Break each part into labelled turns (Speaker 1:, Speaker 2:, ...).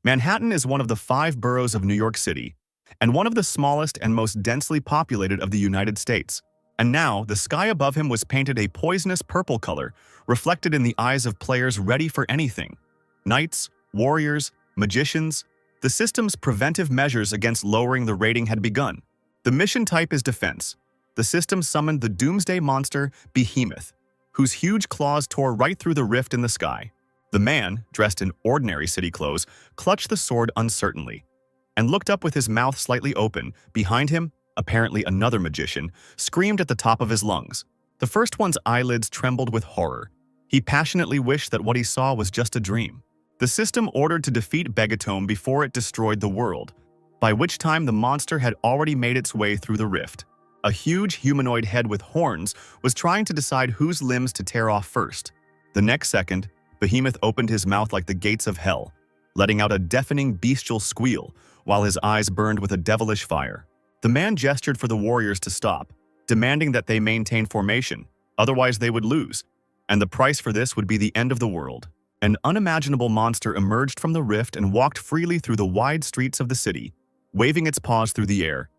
Speaker 1: Manhattan is one of the 5 boroughs of New York City, and one of the smallest and most densely populated of the United States. And now, the sky above him was painted a poisonous purple color, reflected in the eyes of players ready for anything. Knights, warriors, magicians. The system's preventive measures against lowering the rating had begun. The mission type is defense. The system summoned the doomsday monster, Behemoth, whose huge claws tore right through the rift in the sky. The man, dressed in ordinary city clothes, clutched the sword uncertainly and looked up with his mouth slightly open. Behind him, apparently another magician, screamed at the top of his lungs. The first one's eyelids trembled with horror. He passionately wished that what he saw was just a dream. The system ordered to defeat Begatome before it destroyed the world, by which time the monster had already made its way through the rift. A huge humanoid head with horns was trying to decide whose limbs to tear off first. The next second, Behemoth opened his mouth like the gates of hell, letting out a deafening bestial squeal while his eyes burned with a devilish fire. The man gestured for the warriors to stop, demanding that they maintain formation, otherwise they would lose, and the price for this would be the end of the world. An unimaginable monster emerged from the rift and walked freely through the wide streets of the city, waving its paws through the air.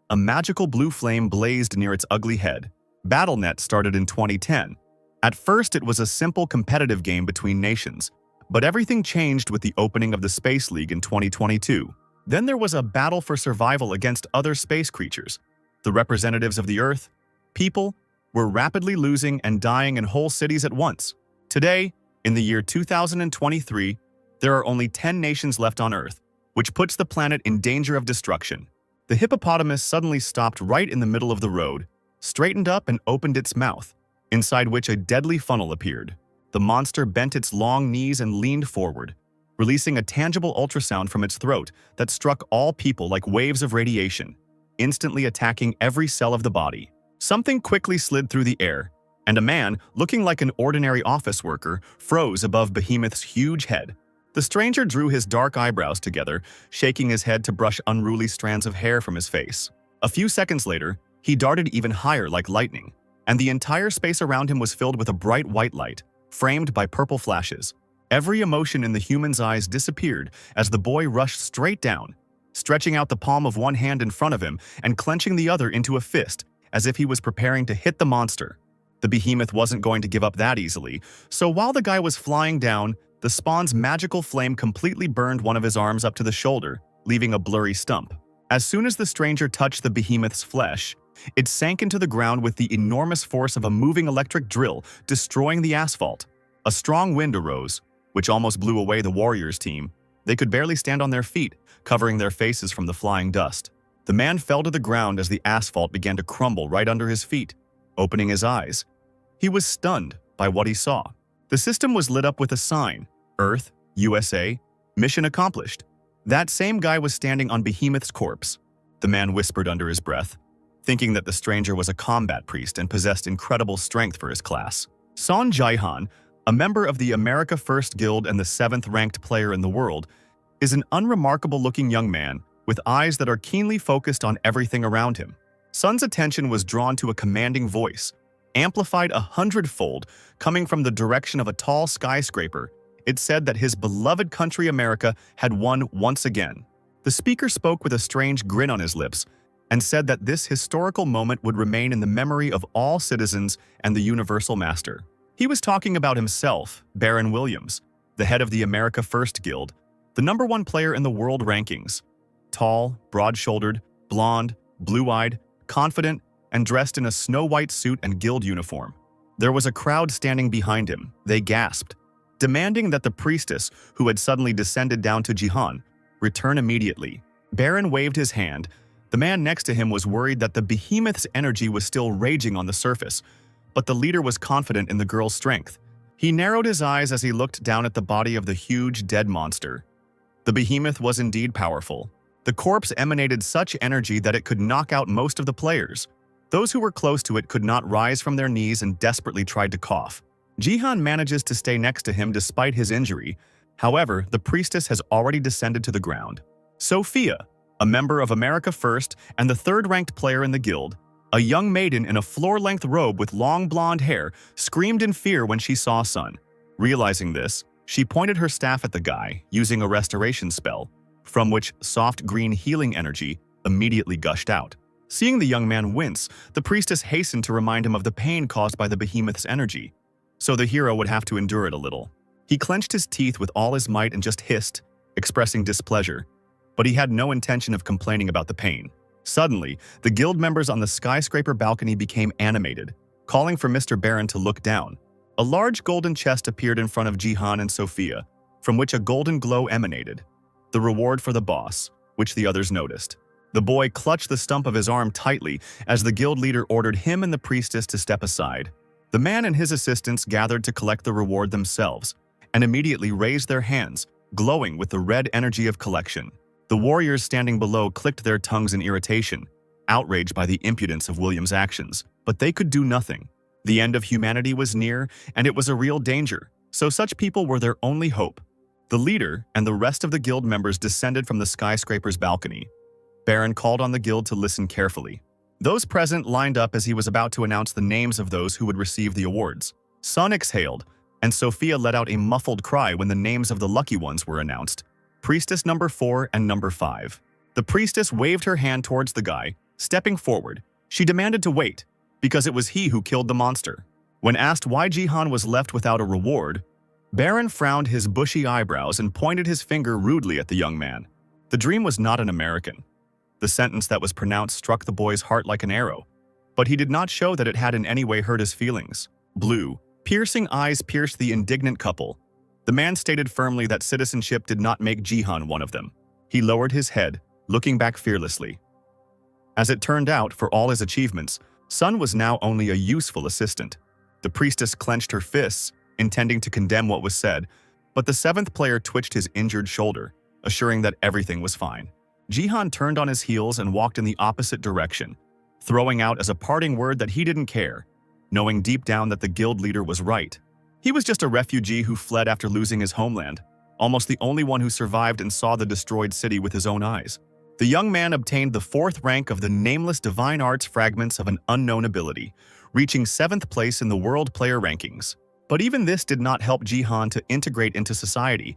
Speaker 1: A magical blue flame blazed near its ugly head. BattleNet started in 2010. At first, it was a simple competitive game between nations, but everything changed with the opening of the Space League in 2022. Then there was a battle for survival against other space creatures. The representatives of the Earth, people, were rapidly losing and dying in whole cities at once. Today, in the year 2023, there are only 10 nations left on Earth, which puts the planet in danger of destruction. The hippopotamus suddenly stopped right in the middle of the road, straightened up and opened its mouth, inside which a deadly funnel appeared. The monster bent its long knees and leaned forward, releasing a tangible ultrasound from its throat that struck all people like waves of radiation, instantly attacking every cell of the body. Something quickly slid through the air, and a man, looking like an ordinary office worker, froze above Behemoth's huge head. The stranger drew his dark eyebrows together, shaking his head to brush unruly strands of hair from his face. A few seconds later, he darted even higher like lightning, and the entire space around him was filled with a bright white light, framed by purple flashes. Every emotion in the human's eyes disappeared as the boy rushed straight down, stretching out the palm of one hand in front of him and clenching the other into a fist, as if he was preparing to hit the monster. The Behemoth wasn't going to give up that easily, so while the guy was flying down, the spawn's magical flame completely burned one of his arms up to the shoulder, leaving a blurry stump. As soon as the stranger touched the Behemoth's flesh, it sank into the ground with the enormous force of a moving electric drill, destroying the asphalt. A strong wind arose, which almost blew away the warriors' team. They could barely stand on their feet, covering their faces from the flying dust. The man fell to the ground as the asphalt began to crumble right under his feet, opening his eyes. He was stunned by what he saw. The system was lit up with a sign, Earth, USA, mission accomplished. That same guy was standing on Behemoth's corpse. The man whispered under his breath, thinking that the stranger was a combat priest and possessed incredible strength for his class. Son Jae-han, a member of the America First Guild and the 7th-ranked player in the world, is an unremarkable-looking young man with eyes that are keenly focused on everything around him. Son's attention was drawn to a commanding voice, amplified 100-fold, coming from the direction of a tall skyscraper. It said that his beloved country America had won once again. The speaker spoke with a strange grin on his lips and said that this historical moment would remain in the memory of all citizens and the Universal Master. He was talking about himself, Baron Williams, the head of the America First Guild, the #1 player in the world rankings. Tall, broad-shouldered, blonde, blue-eyed, confident, and dressed in a snow-white suit and guild uniform. There was a crowd standing behind him. They gasped, demanding that the priestess, who had suddenly descended down to Jihan, return immediately. Baron waved his hand. The man next to him was worried that the Behemoth's energy was still raging on the surface, but the leader was confident in the girl's strength. He narrowed his eyes as he looked down at the body of the huge dead monster. The Behemoth was indeed powerful. The corpse emanated such energy that it could knock out most of the players. Those who were close to it could not rise from their knees and desperately tried to cough. Jihan manages to stay next to him despite his injury. However, the priestess has already descended to the ground. Sophia, a member of America First and the 3rd-ranked player in the guild, a young maiden in a floor-length robe with long blonde hair, screamed in fear when she saw Son. Realizing this, She pointed her staff at the guy, using a restoration spell, from which soft green healing energy immediately gushed out. Seeing the young man wince, the priestess hastened to remind him of the pain caused by the behemoth's energy, so the hero would have to endure it a little. He clenched his teeth with all his might and just hissed, expressing displeasure, but he had no intention of complaining about the pain. Suddenly, the guild members on the skyscraper balcony became animated, calling for Mr. Baron to look down. A large golden chest appeared in front of Jihan and Sophia, from which a golden glow emanated, the reward for the boss, which the others noticed. The boy clutched the stump of his arm tightly as the guild leader ordered him and the priestess to step aside. The man and his assistants gathered to collect the reward themselves, and immediately raised their hands, glowing with the red energy of collection. The warriors standing below clicked their tongues in irritation, outraged by the impudence of William's actions, but they could do nothing. The end of humanity was near, and it was a real danger, so such people were their only hope. The leader and the rest of the guild members descended from the skyscraper's balcony. Baron called on the guild to listen carefully. Those present lined up as he was about to announce the names of those who would receive the awards. Sun exhaled, and Sophia let out a muffled cry when the names of the lucky ones were announced. Priestess number 4 and number 5. The priestess waved her hand towards the guy. Stepping forward, she demanded to wait, because it was he who killed the monster. When asked why Jihan was left without a reward, Baron frowned his bushy eyebrows and pointed his finger rudely at the young man. The dream was not an American. The sentence that was pronounced struck the boy's heart like an arrow, but he did not show that it had in any way hurt his feelings. Blue, piercing eyes pierced the indignant couple. The man stated firmly that citizenship did not make Jihan one of them. He lowered his head, looking back fearlessly. As it turned out, for all his achievements, Sun was now only a useful assistant. The priestess clenched her fists, intending to condemn what was said, but the 7th player twitched his injured shoulder, assuring that everything was fine. Jihan turned on his heels and walked in the opposite direction, throwing out as a parting word that he didn't care, knowing deep down that the guild leader was right. He was just a refugee who fled after losing his homeland, almost the only one who survived and saw the destroyed city with his own eyes. The young man obtained the 4th rank of the nameless divine arts fragments of an unknown ability, reaching 7th place in the world player rankings. But even this did not help Jihan to integrate into society.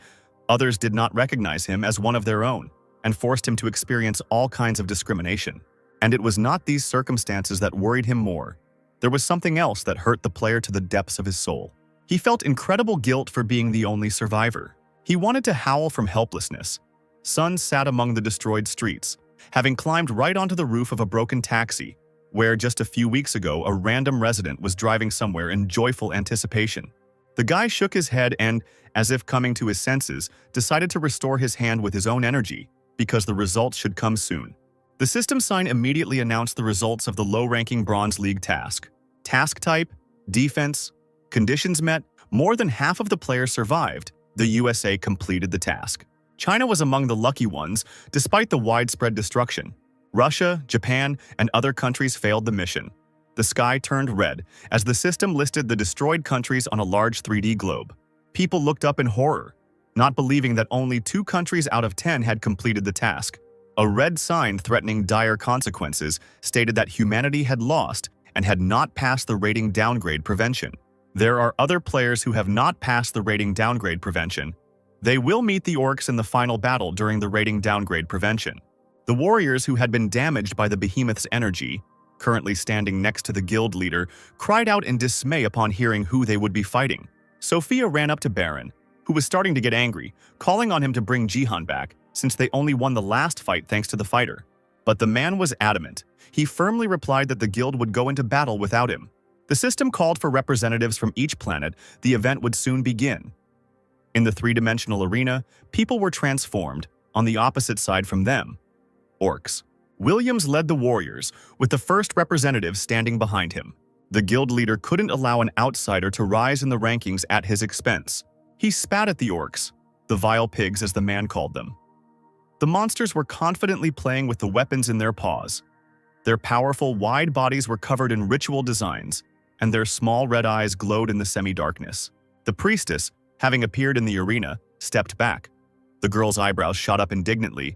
Speaker 1: Others did not recognize him as one of their own, and forced him to experience all kinds of discrimination. And it was not these circumstances that worried him more. There was something else that hurt the player to the depths of his soul. He felt incredible guilt for being the only survivor. He wanted to howl from helplessness. Sun sat among the destroyed streets, having climbed right onto the roof of a broken taxi, where just a few weeks ago a random resident was driving somewhere in joyful anticipation. The guy shook his head and, as if coming to his senses, decided to restore his hand with his own energy, because the results should come soon. The system sign immediately announced the results of the low-ranking Bronze League task. Task type, defense, conditions met, more than half of the players survived. The USA completed the task. China was among the lucky ones, despite the widespread destruction. Russia, Japan, and other countries failed the mission. The sky turned red as the system listed the destroyed countries on a large 3D globe. People looked up in horror, not believing that only 2 countries out of 10 had completed the task. A red sign threatening dire consequences stated that humanity had lost and had not passed the rating downgrade prevention. There are other players who have not passed the rating downgrade prevention. They will meet the orcs in the final battle during the rating downgrade prevention. The warriors who had been damaged by the behemoth's energy, currently standing next to the guild leader, cried out in dismay upon hearing who they would be fighting. Sophia ran up to Baron, who was starting to get angry, calling on him to bring Jihan back, since they only won the last fight thanks to the fighter. But the man was adamant. He firmly replied that the guild would go into battle without him. The system called for representatives from each planet. The event would soon begin. In the 3-dimensional arena, people were transformed, on the opposite side from them. Orcs. Williams led the warriors, with the first representative standing behind him. The guild leader couldn't allow an outsider to rise in the rankings at his expense. He spat at the orcs, the vile pigs as the man called them. The monsters were confidently playing with the weapons in their paws. Their powerful, wide bodies were covered in ritual designs, and their small red eyes glowed in the semi-darkness. The priestess, having appeared in the arena, stepped back. The girl's eyebrows shot up indignantly.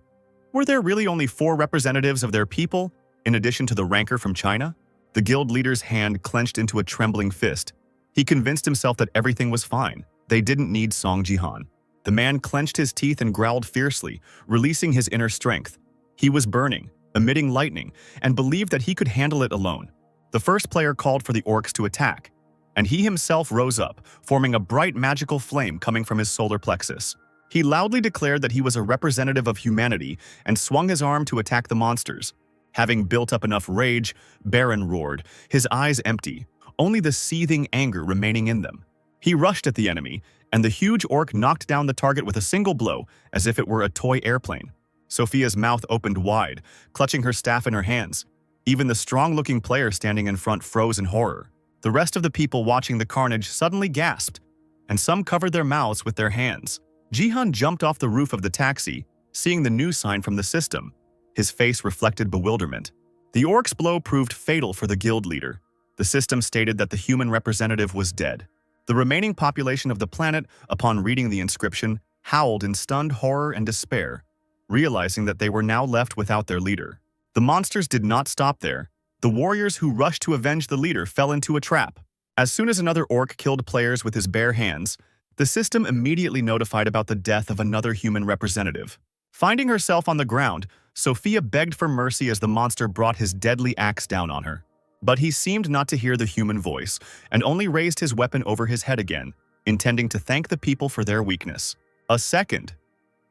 Speaker 1: Were there really only 4 representatives of their people, in addition to the ranker from China? The guild leader's hand clenched into a trembling fist. He convinced himself that everything was fine. They didn't need Song Jihan. The man clenched his teeth and growled fiercely, releasing his inner strength. He was burning, emitting lightning, and believed that he could handle it alone. The first player called for the orcs to attack, and he himself rose up, forming a bright magical flame coming from his solar plexus. He loudly declared that he was a representative of humanity and swung his arm to attack the monsters. Having built up enough rage, Baron roared, his eyes empty, only the seething anger remaining in them. He rushed at the enemy, and the huge orc knocked down the target with a single blow, as if it were a toy airplane. Sophia's mouth opened wide, clutching her staff in her hands. Even the strong-looking player standing in front froze in horror. The rest of the people watching the carnage suddenly gasped, and some covered their mouths with their hands. Jihan jumped off the roof of the taxi, seeing the news sign from the system. His face reflected bewilderment. The orc's blow proved fatal for the guild leader. The system stated that the human representative was dead. The remaining population of the planet, upon reading the inscription, howled in stunned horror and despair, realizing that they were now left without their leader. The monsters did not stop there. The warriors who rushed to avenge the leader fell into a trap. As soon as another orc killed players with his bare hands, the system immediately notified about the death of another human representative. Finding herself on the ground, Sophia begged for mercy as the monster brought his deadly axe down on her. But he seemed not to hear the human voice, and only raised his weapon over his head again, intending to thank the people for their weakness. A second.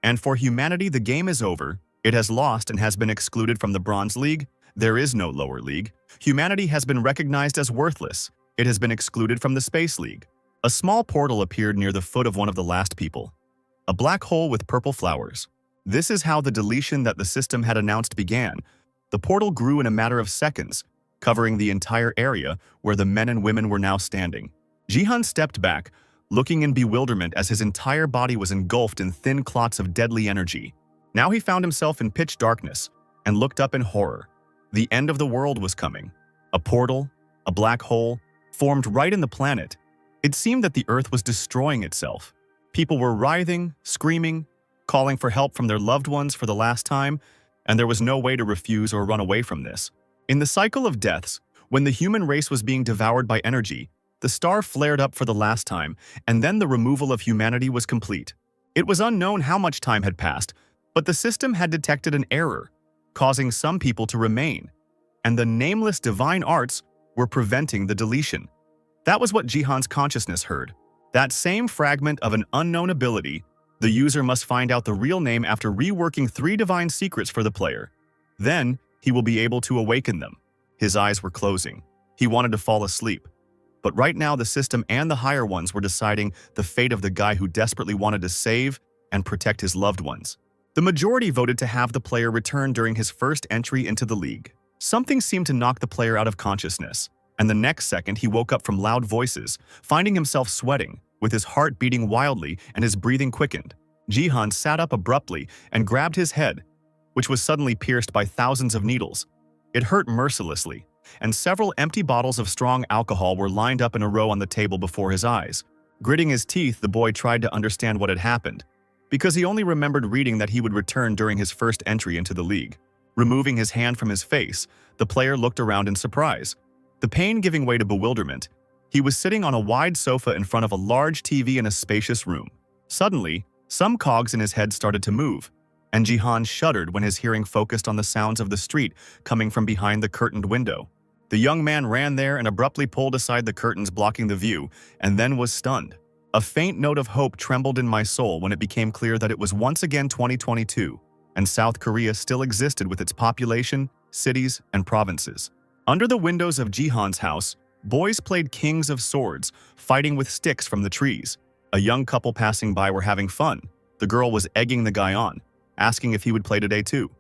Speaker 1: And for humanity, the game is over. It has lost and has been excluded from the Bronze League. There is no lower league. Humanity has been recognized as worthless. It has been excluded from the Space League. A small portal appeared near the foot of one of the last people. A black hole with purple flowers. This is how the deletion that the system had announced began. The portal grew in a matter of seconds, covering the entire area where the men and women were now standing. Jihan stepped back, looking in bewilderment as his entire body was engulfed in thin clots of deadly energy. Now he found himself in pitch darkness and looked up in horror. The end of the world was coming. A portal, a black hole, formed right in the planet. It seemed that the Earth was destroying itself. People were writhing, screaming, calling for help from their loved ones for the last time, and there was no way to refuse or run away from this. In the cycle of deaths, when the human race was being devoured by energy, the star flared up for the last time, and then the removal of humanity was complete. It was unknown how much time had passed, but the system had detected an error, causing some people to remain, and the nameless divine arts were preventing the deletion. That was what Jihan's consciousness heard. That same fragment of an unknown ability, the user must find out the real name after reworking 3 divine secrets for the player. Then, he will be able to awaken them. His eyes were closing. He wanted to fall asleep. But right now, the system and the higher ones were deciding the fate of the guy who desperately wanted to save and protect his loved ones. The majority voted to have the player return during his first entry into the league. Something seemed to knock the player out of consciousness, and the next second he woke up from loud voices, finding himself sweating, with his heart beating wildly and his breathing quickened. Jihan sat up abruptly and grabbed his head, which was suddenly pierced by thousands of needles. It hurt mercilessly, and several empty bottles of strong alcohol were lined up in a row on the table before his eyes. Gritting his teeth, the boy tried to understand what had happened, because he only remembered reading that he would return during his first entry into the league. Removing his hand from his face, the player looked around in surprise, the pain giving way to bewilderment. He was sitting on a wide sofa in front of a large TV in a spacious room. Suddenly, some cogs in his head started to move, and Jihan shuddered when his hearing focused on the sounds of the street coming from behind the curtained window. The young man ran there and abruptly pulled aside the curtains blocking the view, and then was stunned. A faint note of hope trembled in my soul when it became clear that it was once again 2022, and South Korea still existed with its population, cities, and provinces. Under the windows of Jihan's house, boys played kings of swords, fighting with sticks from the trees. A young couple passing by were having fun. The girl was egging the guy on, asking if he would play today too.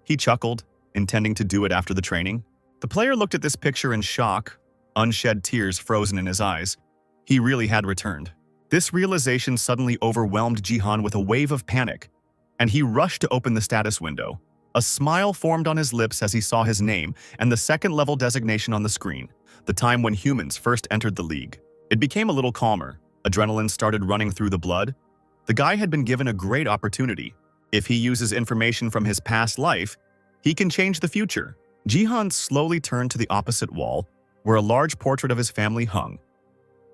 Speaker 1: He chuckled, intending to do it after the training. The player looked at this picture in shock, unshed tears frozen in his eyes. He really had returned. This realization suddenly overwhelmed Jihan with a wave of panic, and he rushed to open the status window. A smile formed on his lips as he saw his name and the second-level designation on the screen, the time when humans first entered the league. It became a little calmer. Adrenaline started running through the blood. The guy had been given a great opportunity. If he uses information from his past life, he can change the future. Jihan slowly turned to the opposite wall, where a large portrait of his family hung.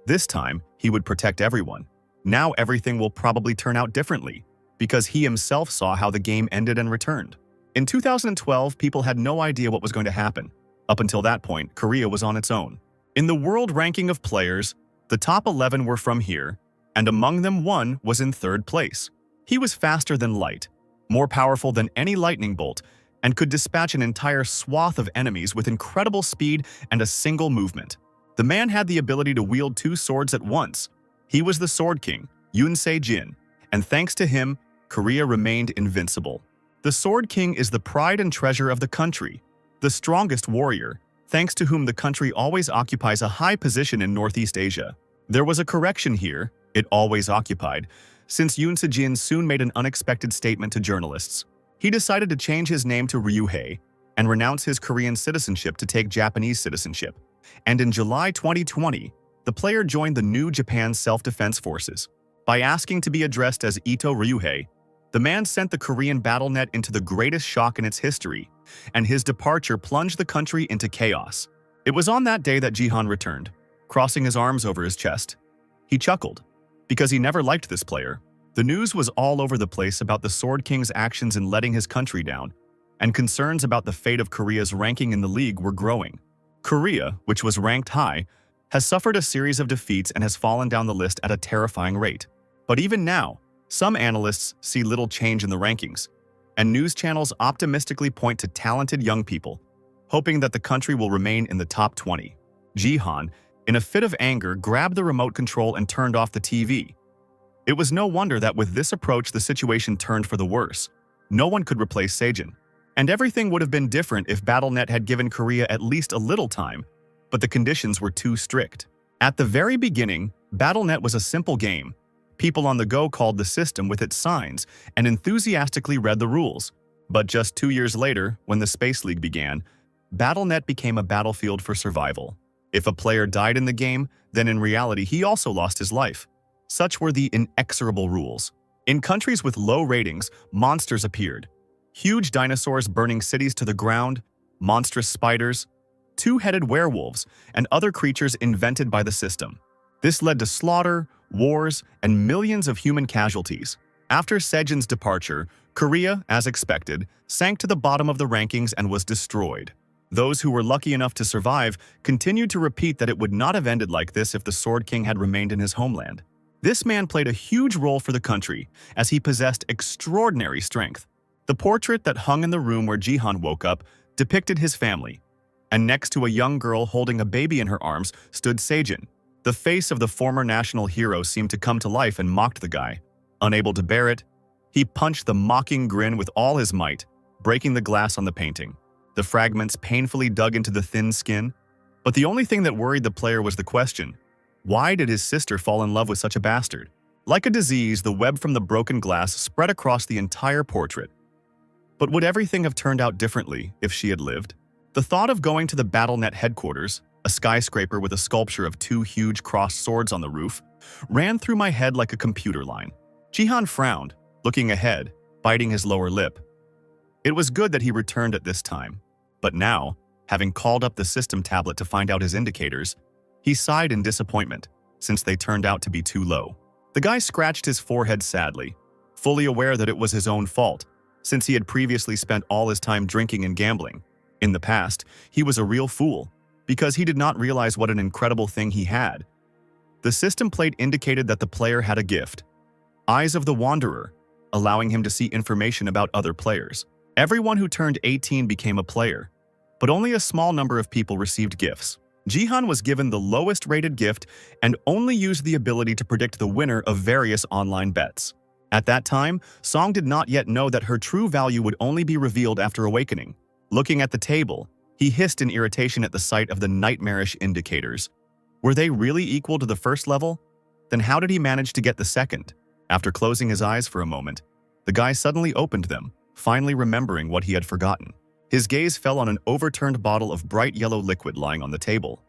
Speaker 1: This time, he would protect everyone. Now everything will probably turn out differently, because he himself saw how the game ended and returned. In 2012, people had no idea what was going to happen. Up until that point, Korea was on its own. In the world ranking of players, the top 11 were from here, and among them one was in third place. He was faster than light, more powerful than any lightning bolt, and could dispatch an entire swath of enemies with incredible speed and a single movement. The man had the ability to wield two swords at once. He was the Sword King, Yoon Se-jin, and thanks to him, Korea remained invincible. The Sword King is the pride and treasure of the country, the strongest warrior, thanks to whom the country always occupies a high position in Northeast Asia. There was a correction here, it always occupied, since Yoon Se-jin soon made an unexpected statement to journalists. He decided to change his name to Ryuhei and renounce his Korean citizenship to take Japanese citizenship. And in July 2020, the player joined the new Japan Self-Defense Forces. By asking to be addressed as Ito Ryuhei, the man sent the Korean BattleNet into the greatest shock in its history, and his departure plunged the country into chaos. It was on that day that Jihan returned, crossing his arms over his chest. He chuckled, because he never liked this player. The news was all over the place about the Sword King's actions in letting his country down, and concerns about the fate of Korea's ranking in the league were growing. Korea, which was ranked high, has suffered a series of defeats and has fallen down the list at a terrifying rate. But even now, some analysts see little change in the rankings, and news channels optimistically point to talented young people, hoping that the country will remain in the top 20. Jihan, in a fit of anger, grabbed the remote control and turned off the TV. It was no wonder that with this approach the situation turned for the worse. No one could replace Se-jin. And everything would have been different if BattleNet had given Korea at least a little time, but the conditions were too strict. At the very beginning, BattleNet was a simple game. People on the go called the system with its signs and enthusiastically read the rules. But just 2 years later, when the Space League began, BattleNet became a battlefield for survival. If a player died in the game, then in reality he also lost his life. Such were the inexorable rules. In countries with low ratings, monsters appeared. Huge dinosaurs burning cities to the ground, monstrous spiders, two-headed werewolves, and other creatures invented by the system. This led to slaughter, wars, and millions of human casualties. After Se-jin's departure, Korea, as expected, sank to the bottom of the rankings and was destroyed. Those who were lucky enough to survive continued to repeat that it would not have ended like this if the Sword King had remained in his homeland. This man played a huge role for the country, as he possessed extraordinary strength. The portrait that hung in the room where Jihan woke up depicted his family, and next to a young girl holding a baby in her arms stood Se-jin. The face of the former national hero seemed to come to life and mocked the guy. Unable to bear it, he punched the mocking grin with all his might, breaking the glass on the painting. The fragments painfully dug into the thin skin, but the only thing that worried the player was the question: why did his sister fall in love with such a bastard? Like a disease, the web from the broken glass spread across the entire portrait. But would everything have turned out differently if she had lived? The thought of going to the BattleNet headquarters, a skyscraper with a sculpture of two huge crossed swords on the roof, ran through my head like a computer line. Jihan frowned, looking ahead, biting his lower lip. It was good that he returned at this time, but now, having called up the system tablet to find out his indicators, he sighed in disappointment, since they turned out to be too low. The guy scratched his forehead sadly, fully aware that it was his own fault, since he had previously spent all his time drinking and gambling. In the past, he was a real fool, because he did not realize what an incredible thing he had. The system plate indicated that the player had a gift, Eyes of the Wanderer, allowing him to see information about other players. Everyone who turned 18 became a player, but only a small number of people received gifts. Jihan was given the lowest rated gift and only used the ability to predict the winner of various online bets. At that time, Song did not yet know that her true value would only be revealed after awakening. Looking at the table, he hissed in irritation at the sight of the nightmarish indicators. Were they really equal to the first level? Then how did he manage to get the second? After closing his eyes for a moment, the guy suddenly opened them, finally remembering what he had forgotten. His gaze fell on an overturned bottle of bright yellow liquid lying on the table.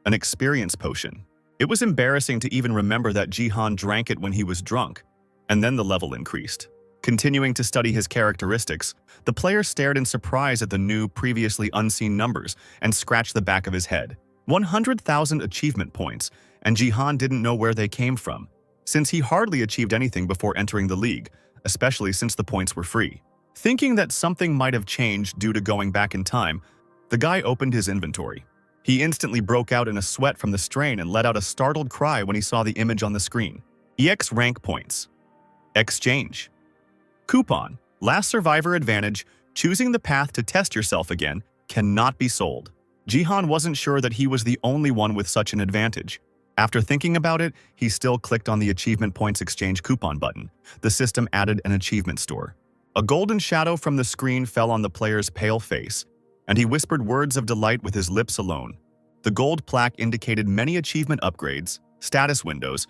Speaker 1: An experience potion. It was embarrassing to even remember that Jihan drank it when he was drunk, and then the level increased. Continuing to study his characteristics, the player stared in surprise at the new, previously unseen numbers and scratched the back of his head. 100,000 achievement points, and Jihan didn't know where they came from. since he hardly achieved anything before entering the league, especially since the points were free. Thinking that something might have changed due to going back in time, the guy opened his inventory. He instantly broke out in a sweat from the strain and let out a startled cry when he saw the image on the screen. EX rank points. Exchange. Coupon. Last survivor advantage. Choosing the path to test yourself again cannot be sold. Jihan wasn't sure that he was the only one with such an advantage. After thinking about it, he still clicked on the achievement points exchange coupon button. The system added an achievement store. A golden shadow from the screen fell on the player's pale face, and he whispered words of delight with his lips alone. The gold plaque indicated many achievement upgrades, status windows,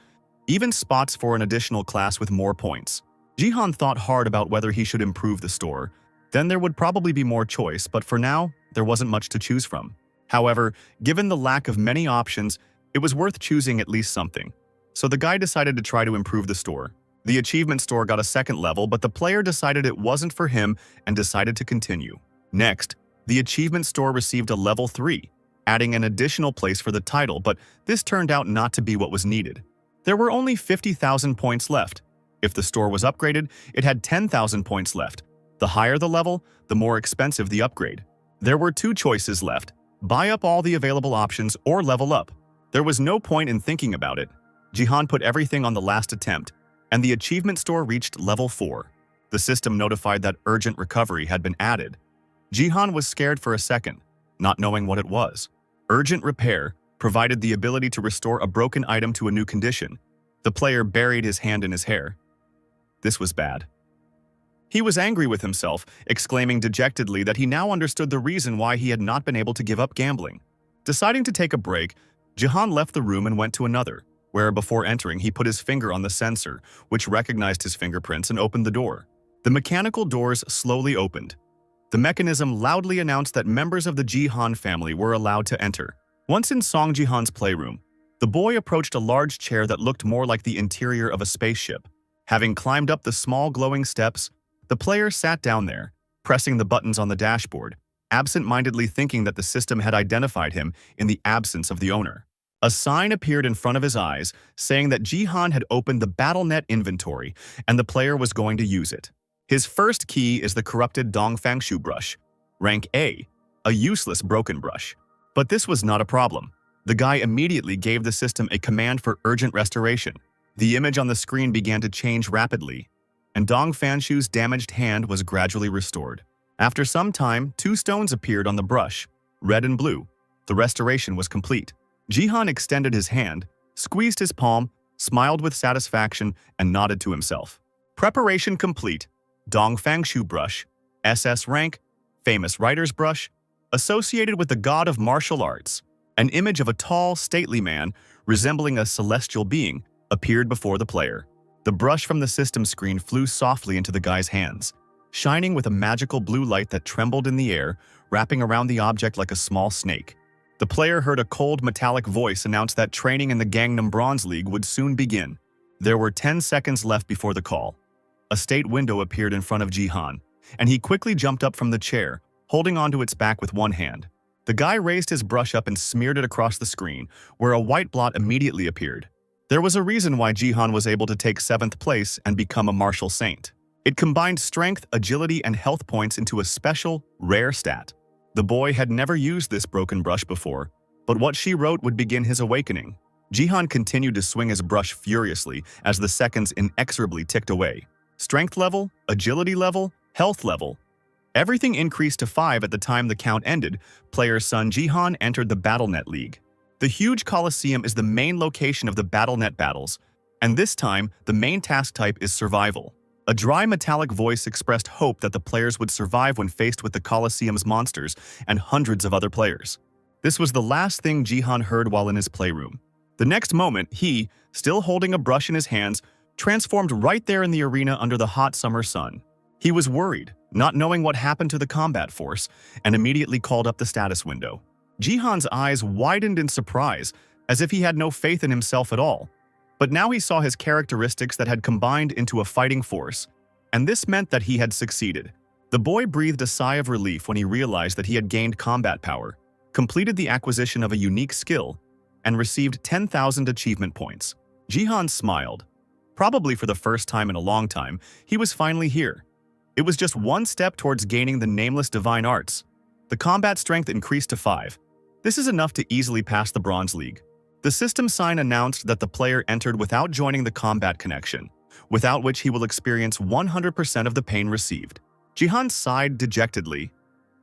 Speaker 1: even spots for an additional class with more points. Jihan thought hard about whether he should improve the store. Then there would probably be more choice, but for now, there wasn't much to choose from. However, given the lack of many options, it was worth choosing at least something. So the guy decided to try to improve the store. The achievement store got a second level, but the player decided it wasn't for him and decided to continue. Next, the achievement store received a level 3, adding an additional place for the title, but this turned out not to be what was needed. There were only 50,000 points left. If the store was upgraded, it had 10,000 points left. The higher the level, the more expensive the upgrade. There were two choices left: buy up all the available options or level up. There was no point in thinking about it. Jihan put everything on the last attempt, and the achievement store reached level 4. The system notified that urgent recovery had been added. Jihan was scared for a second, not knowing what it was. Urgent repair provided the ability to restore a broken item to a new condition. The player buried his hand in his hair. This was bad. He was angry with himself, exclaiming dejectedly that he now understood the reason why he had not been able to give up gambling. Deciding to take a break, Jihan left the room and went to another, where before entering he put his finger on the sensor, which recognized his fingerprints and opened the door. The mechanical doors slowly opened. The mechanism loudly announced that members of the Jihan family were allowed to enter. Once in Song Jihan's playroom, the boy approached a large chair that looked more like the interior of a spaceship. Having climbed up the small glowing steps, the player sat down there, pressing the buttons on the dashboard, absent-mindedly thinking that the system had identified him in the absence of the owner. A sign appeared in front of his eyes, saying that Jihan had opened the BattleNet inventory and the player was going to use it. His first key is the corrupted Dongfangshu brush, rank A, a useless broken brush. But this was not a problem. The guy immediately gave the system a command for urgent restoration. The image on the screen began to change rapidly, and Dongfangshu's damaged hand was gradually restored. After some time, 2 stones appeared on the brush, red and blue. The restoration was complete. Jihan extended his hand, squeezed his palm, smiled with satisfaction, and nodded to himself. Preparation complete. Dongfangshu brush, SS rank, famous writer's brush, associated with the god of martial arts. An image of a tall, stately man, resembling a celestial being, appeared before the player. The brush from the system screen flew softly into the guy's hands, shining with a magical blue light that trembled in the air, wrapping around the object like a small snake. The player heard a cold, metallic voice announce that training in the Gangnam Bronze League would soon begin. There were 10 seconds left before the call. A state window appeared in front of Jihan, and he quickly jumped up from the chair, holding onto its back with one hand. The guy raised his brush up and smeared it across the screen, where a white blot immediately appeared. There was a reason why Jihan was able to take 7th place and become a martial saint. It combined strength, agility, and health points into a special, rare stat. The boy had never used this broken brush before, but what she wrote would begin his awakening. Jihan continued to swing his brush furiously as the seconds inexorably ticked away. Strength level, agility level, health level. Everything increased to 5 at the time the count ended. Player son Jihan entered the BattleNet League. The huge Coliseum is the main location of the BattleNet battles, and this time the main task type is survival. A dry metallic voice expressed hope that the players would survive when faced with the Coliseum's monsters and hundreds of other players. This was the last thing Jihan heard while in his playroom. The next moment, he, still holding a brush in his hands, transformed right there in the arena under the hot summer sun. He was worried, not knowing what happened to the combat force, and immediately called up the status window. Jihan's eyes widened in surprise, as if he had no faith in himself at all. But now he saw his characteristics that had combined into a fighting force, and this meant that he had succeeded. The boy breathed a sigh of relief when he realized that he had gained combat power, completed the acquisition of a unique skill, and received 10,000 achievement points. Jihan smiled. Probably for the first time in a long time, he was finally here. It was just one step towards gaining the nameless divine arts. The combat strength increased to 5. This is enough to easily pass the Bronze League. The system sign announced that the player entered without joining the combat connection, without which he will experience 100% of the pain received. Jihan sighed dejectedly.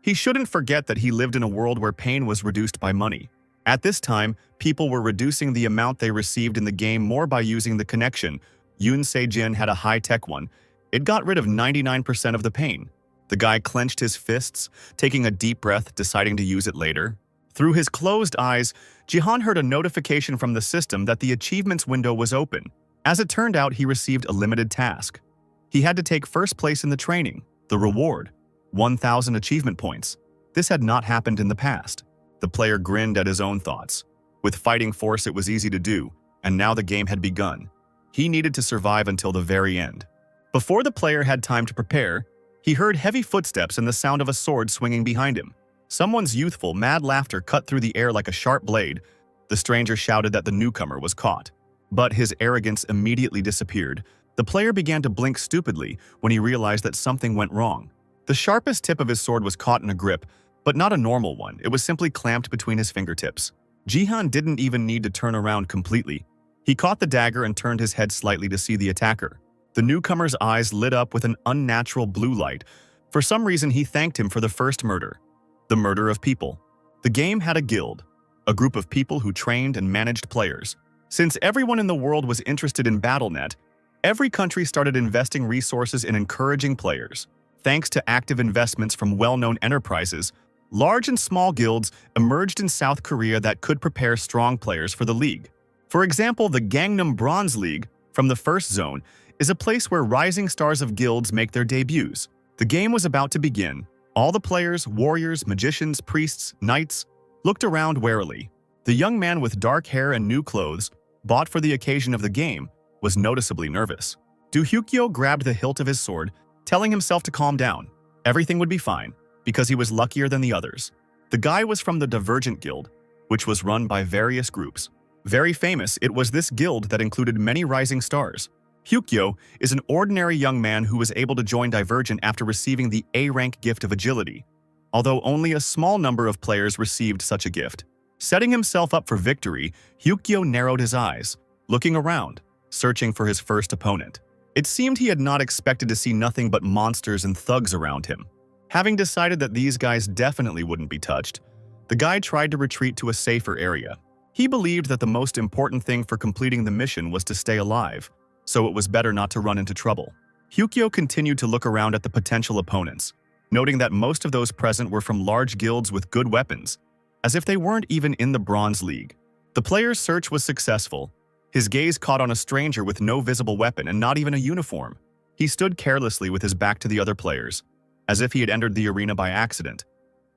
Speaker 1: He shouldn't forget that he lived in a world where pain was reduced by money. At this time, people were reducing the amount they received in the game more by using the connection. Yoon Se-jin had a high-tech one. It got rid of 99% of the pain. The guy clenched his fists, taking a deep breath, deciding to use it later. Through his closed eyes, Jihan heard a notification from the system that the achievements window was open. As it turned out, he received a limited task. He had to take first place in the training. The reward: 1,000 achievement points. This had not happened in the past. The player grinned at his own thoughts. With fighting force, it was easy to do, and now the game had begun. He needed to survive until the very end. Before the player had time to prepare, he heard heavy footsteps and the sound of a sword swinging behind him. Someone's youthful, mad laughter cut through the air like a sharp blade. The stranger shouted that the newcomer was caught. But his arrogance immediately disappeared. The player began to blink stupidly when he realized that something went wrong. The sharpest tip of his sword was caught in a grip, but not a normal one. It was simply clamped between his fingertips. Jihan didn't even need to turn around completely. He caught the dagger and turned his head slightly to see the attacker. The newcomer's eyes lit up with an unnatural blue light. For some reason, he thanked him for the first murder. The murder of people. The game had a guild, a group of people who trained and managed players. Since everyone in the world was interested in BattleNet, every country started investing resources in encouraging players. Thanks to active investments from well-known enterprises, large and small guilds emerged in South Korea that could prepare strong players for the league. For example, the Gangnam Bronze League, from the first zone, is a place where rising stars of guilds make their debuts. The game was about to begin. All the players, warriors, magicians, priests, knights, looked around warily. The young man with dark hair and new clothes, bought for the occasion of the game, was noticeably nervous. Do Hyukyo grabbed the hilt of his sword, telling himself to calm down. Everything would be fine, because he was luckier than the others. The guy was from the Divergent Guild, which was run by various groups. Very famous, it was this guild that included many rising stars. Hyukyo is an ordinary young man who was able to join Divergent after receiving the A-rank gift of agility, although only a small number of players received such a gift. Setting himself up for victory, Hyukyo narrowed his eyes, looking around, searching for his first opponent. It seemed he had not expected to see nothing but monsters and thugs around him. Having decided that these guys definitely wouldn't be touched, the guy tried to retreat to a safer area. He believed that the most important thing for completing the mission was to stay alive, so it was better not to run into trouble. Hyukyo continued to look around at the potential opponents, noting that most of those present were from large guilds with good weapons, as if they weren't even in the Bronze League. The player's search was successful. His gaze caught on a stranger with no visible weapon and not even a uniform. He stood carelessly with his back to the other players, as if he had entered the arena by accident.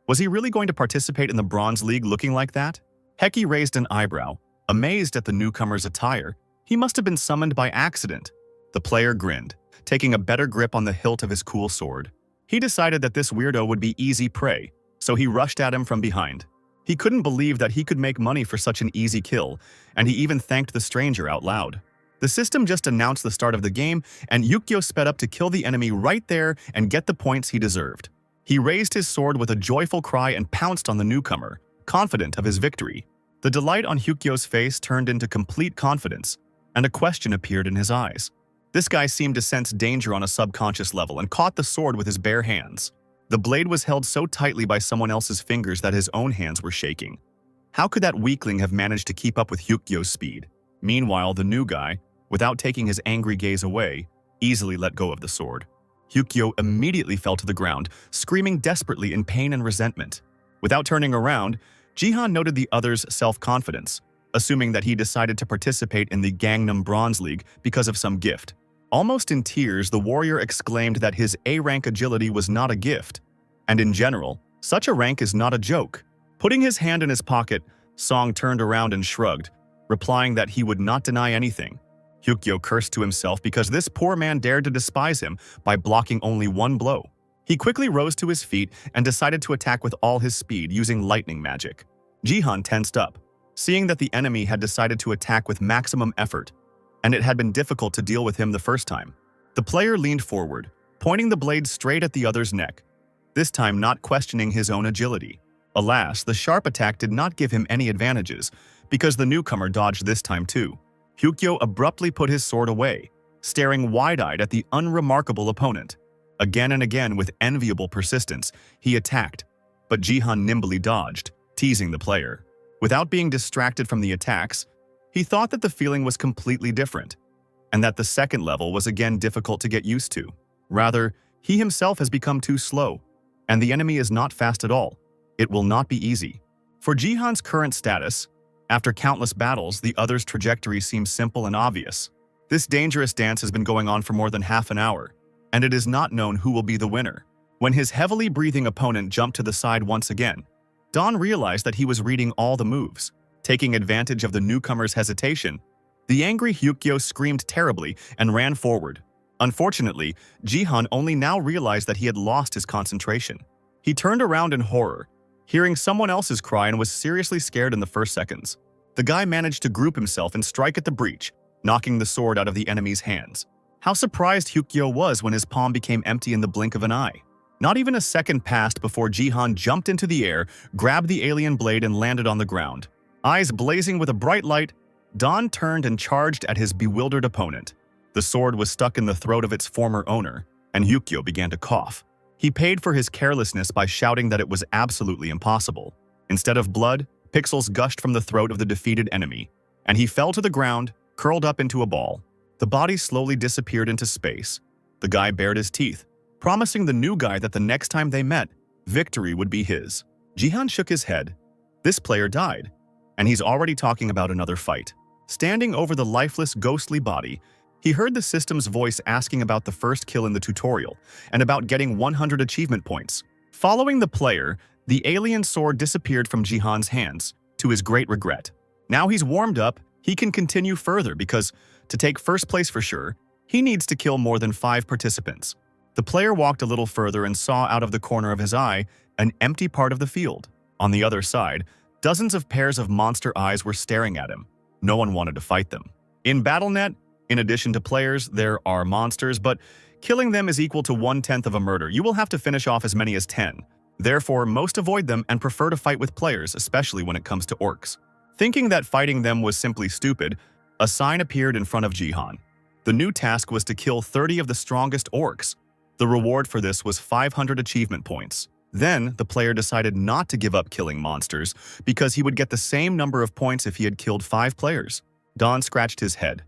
Speaker 1: Was he really going to participate in the Bronze League looking like that? Heki raised an eyebrow, amazed at the newcomer's attire. He must have been summoned by accident. The player grinned, taking a better grip on the hilt of his cool sword. He decided that this weirdo would be easy prey, so he rushed at him from behind. He couldn't believe that he could make money for such an easy kill, and he even thanked the stranger out loud. The system just announced the start of the game, and Yukio sped up to kill the enemy right there and get the points he deserved. He raised his sword with a joyful cry and pounced on the newcomer, confident of his victory. The delight on Hyukyo's face turned into complete confidence, and a question appeared in his eyes. This guy seemed to sense danger on a subconscious level and caught the sword with his bare hands. The blade was held so tightly by someone else's fingers that his own hands were shaking. How could that weakling have managed to keep up with Hyukyo's speed? Meanwhile, the new guy, without taking his angry gaze away, easily let go of the sword. Hyukyo immediately fell to the ground, screaming desperately in pain and resentment. Without turning around, Jihan noted the other's self-confidence, assuming that he decided to participate in the Gangnam Bronze League because of some gift. Almost in tears, the warrior exclaimed that his A-rank agility was not a gift, and in general, such a rank is not a joke. Putting his hand in his pocket, Song turned around and shrugged, replying that he would not deny anything. Hyukyo cursed to himself because this poor man dared to despise him by blocking only one blow. He quickly rose to his feet and decided to attack with all his speed using lightning magic. Jihan tensed up, seeing that the enemy had decided to attack with maximum effort, and it had been difficult to deal with him the first time. The player leaned forward, pointing the blade straight at the other's neck, this time not questioning his own agility. Alas, the sharp attack did not give him any advantages, because the newcomer dodged this time too. Hyukyo abruptly put his sword away, staring wide-eyed at the unremarkable opponent. Again and again, with enviable persistence, he attacked, but Jihan nimbly dodged, teasing the player. Without being distracted from the attacks, he thought that the feeling was completely different, and that the second level was again difficult to get used to. Rather, he himself has become too slow, and the enemy is not fast at all. It will not be easy. For Jihan's current status, after countless battles, the other's trajectory seems simple and obvious. This dangerous dance has been going on for more than half an hour, and it is not known who will be the winner. When his heavily breathing opponent jumped to the side once again, Don realized that he was reading all the moves. Taking advantage of the newcomer's hesitation, the angry Hyukyo screamed terribly and ran forward. Unfortunately, Jihan only now realized that he had lost his concentration. He turned around in horror, hearing someone else's cry, and was seriously scared in the first seconds. The guy managed to group himself and strike at the breach, knocking the sword out of the enemy's hands. How surprised Hyukyo was when his palm became empty in the blink of an eye. Not even a second passed before Jihan jumped into the air, grabbed the alien blade, and landed on the ground. Eyes blazing with a bright light, Don turned and charged at his bewildered opponent. The sword was stuck in the throat of its former owner, and Hyukyo began to cough. He paid for his carelessness by shouting that it was absolutely impossible. Instead of blood, pixels gushed from the throat of the defeated enemy, and he fell to the ground, curled up into a ball. The body slowly disappeared into space. The guy bared his teeth, promising the new guy that the next time they met, victory would be his. Jihan shook his head. This player died, and he's already talking about another fight. Standing over the lifeless, ghostly body, he heard the system's voice asking about the first kill in the tutorial and about getting 100 achievement points. Following the player, the alien sword disappeared from Jihan's hands, to his great regret. Now he's warmed up, he can continue further because, to take first place for sure, he needs to kill more than 5 participants. The player walked a little further and saw out of the corner of his eye an empty part of the field. On the other side, dozens of pairs of monster eyes were staring at him. No one wanted to fight them. In BattleNet, in addition to players, there are monsters, but killing them is equal to 1/10 of a murder. You will have to finish off as many as 10. Therefore, most avoid them and prefer to fight with players, especially when it comes to orcs. Thinking that fighting them was simply stupid, a sign appeared in front of Jihan. The new task was to kill 30 of the strongest orcs. The reward for this was 500 achievement points. Then, the player decided not to give up killing monsters because he would get the same number of points if he had killed 5 players. Don scratched his head.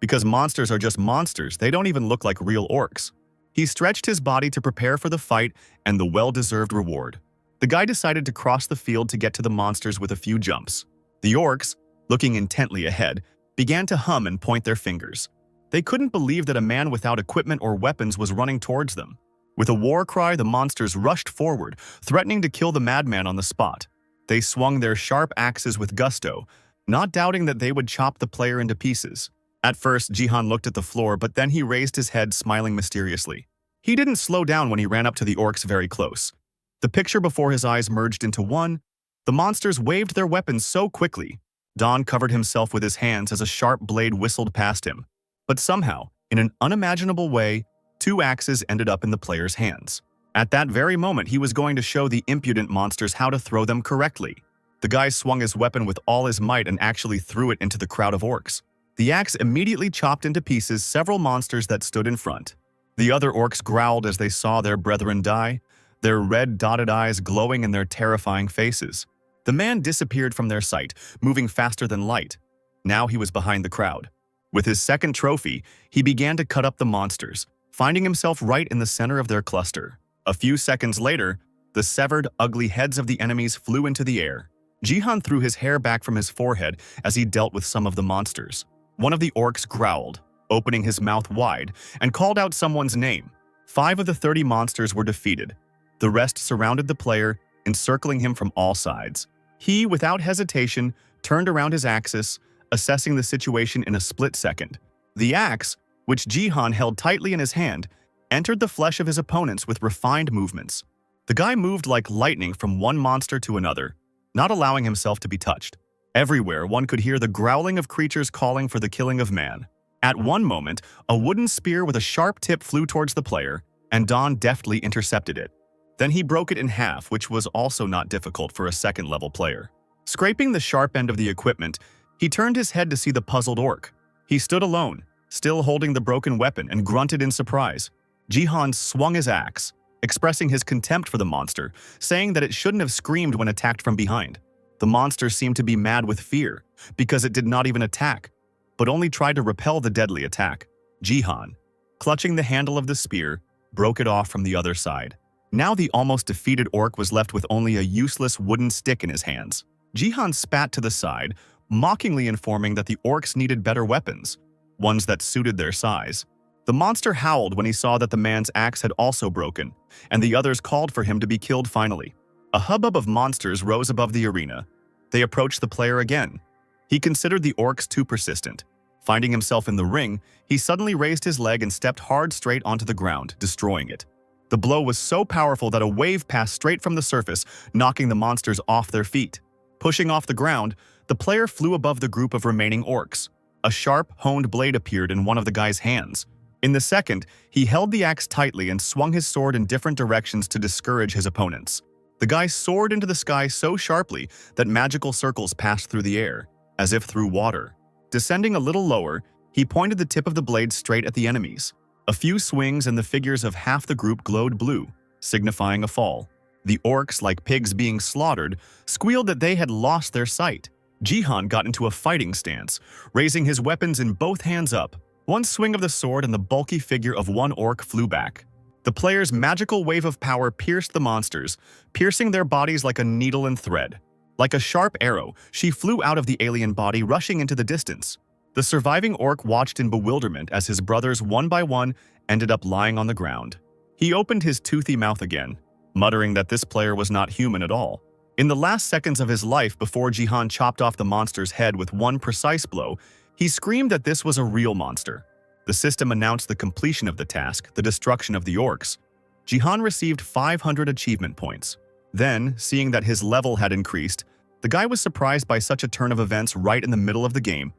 Speaker 1: Because monsters are just monsters, they don't even look like real orcs. He stretched his body to prepare for the fight and the well-deserved reward. The guy decided to cross the field to get to the monsters with a few jumps. The orcs, looking intently ahead, began to hum and point their fingers. They couldn't believe that a man without equipment or weapons was running towards them. With a war cry, the monsters rushed forward, threatening to kill the madman on the spot. They swung their sharp axes with gusto, not doubting that they would chop the player into pieces. At first, Jihan looked at the floor, but then he raised his head, smiling mysteriously. He didn't slow down when he ran up to the orcs very close. The picture before his eyes merged into one. The monsters waved their weapons so quickly. Don covered himself with his hands as a sharp blade whistled past him. But somehow, in an unimaginable way, 2 axes ended up in the player's hands. At that very moment, he was going to show the impudent monsters how to throw them correctly. The guy swung his weapon with all his might and actually threw it into the crowd of orcs. The axe immediately chopped into pieces several monsters that stood in front. The other orcs growled as they saw their brethren die, their red dotted eyes glowing in their terrifying faces. The man disappeared from their sight, moving faster than light. Now he was behind the crowd. With his second trophy, he began to cut up the monsters, finding himself right in the center of their cluster. A few seconds later, the severed, ugly heads of the enemies flew into the air. Jihan threw his hair back from his forehead as he dealt with some of the monsters. One of the orcs growled, opening his mouth wide, and called out someone's name. 5 of the 30 monsters were defeated. The rest surrounded the player, encircling him from all sides. He, without hesitation, turned around his axis, assessing the situation in a split second. The axe, which Jihan held tightly in his hand, entered the flesh of his opponents with refined movements. The guy moved like lightning from one monster to another, not allowing himself to be touched. Everywhere, one could hear the growling of creatures calling for the killing of man. At one moment, a wooden spear with a sharp tip flew towards the player, and Don deftly intercepted it. Then he broke it in half, which was also not difficult for a second-level player. Scraping the sharp end of the equipment, he turned his head to see the puzzled orc. He stood alone, still holding the broken weapon, and grunted in surprise. Jihan swung his axe, expressing his contempt for the monster, saying that it shouldn't have screamed when attacked from behind. The monster seemed to be mad with fear, because it did not even attack, but only tried to repel the deadly attack. Jihan, clutching the handle of the spear, broke it off from the other side. Now the almost defeated orc was left with only a useless wooden stick in his hands. Jihan spat to the side, mockingly informing that the orcs needed better weapons, ones that suited their size. The monster howled when he saw that the man's axe had also broken, and the others called for him to be killed finally. A hubbub of monsters rose above the arena. They approached the player again. He considered the orcs too persistent. Finding himself in the ring, he suddenly raised his leg and stepped hard straight onto the ground, destroying it. The blow was so powerful that a wave passed straight from the surface, knocking the monsters off their feet. Pushing off the ground, the player flew above the group of remaining orcs. A sharp, honed blade appeared in one of the guy's hands. In the second, he held the axe tightly and swung his sword in different directions to discourage his opponents. The guy soared into the sky so sharply that magical circles passed through the air, as if through water. Descending a little lower, he pointed the tip of the blade straight at the enemies. A few swings and the figures of half the group glowed blue, signifying a fall. The orcs, like pigs being slaughtered, squealed that they had lost their sight. Jihan got into a fighting stance, raising his weapons in both hands up. One swing of the sword and the bulky figure of one orc flew back. The player's magical wave of power pierced the monsters, piercing their bodies like a needle and thread. Like a sharp arrow, she flew out of the alien body, rushing into the distance. The surviving orc watched in bewilderment as his brothers, one by one, ended up lying on the ground. He opened his toothy mouth again, muttering that this player was not human at all. In the last seconds of his life before Jihan chopped off the monster's head with one precise blow, he screamed that this was a real monster. The system announced the completion of the task, the destruction of the orcs. Jihan received 500 achievement points. Then, seeing that his level had increased, the guy was surprised by such a turn of events right in the middle of the game,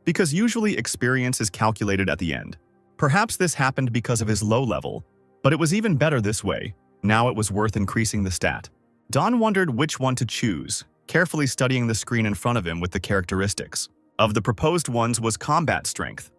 Speaker 1: because usually experience is calculated at the end. Perhaps this happened because of his low level, but it was even better this way. Now it was worth increasing the stat. Don wondered which one to choose, carefully studying the screen in front of him with the characteristics. Of the proposed ones was combat strength,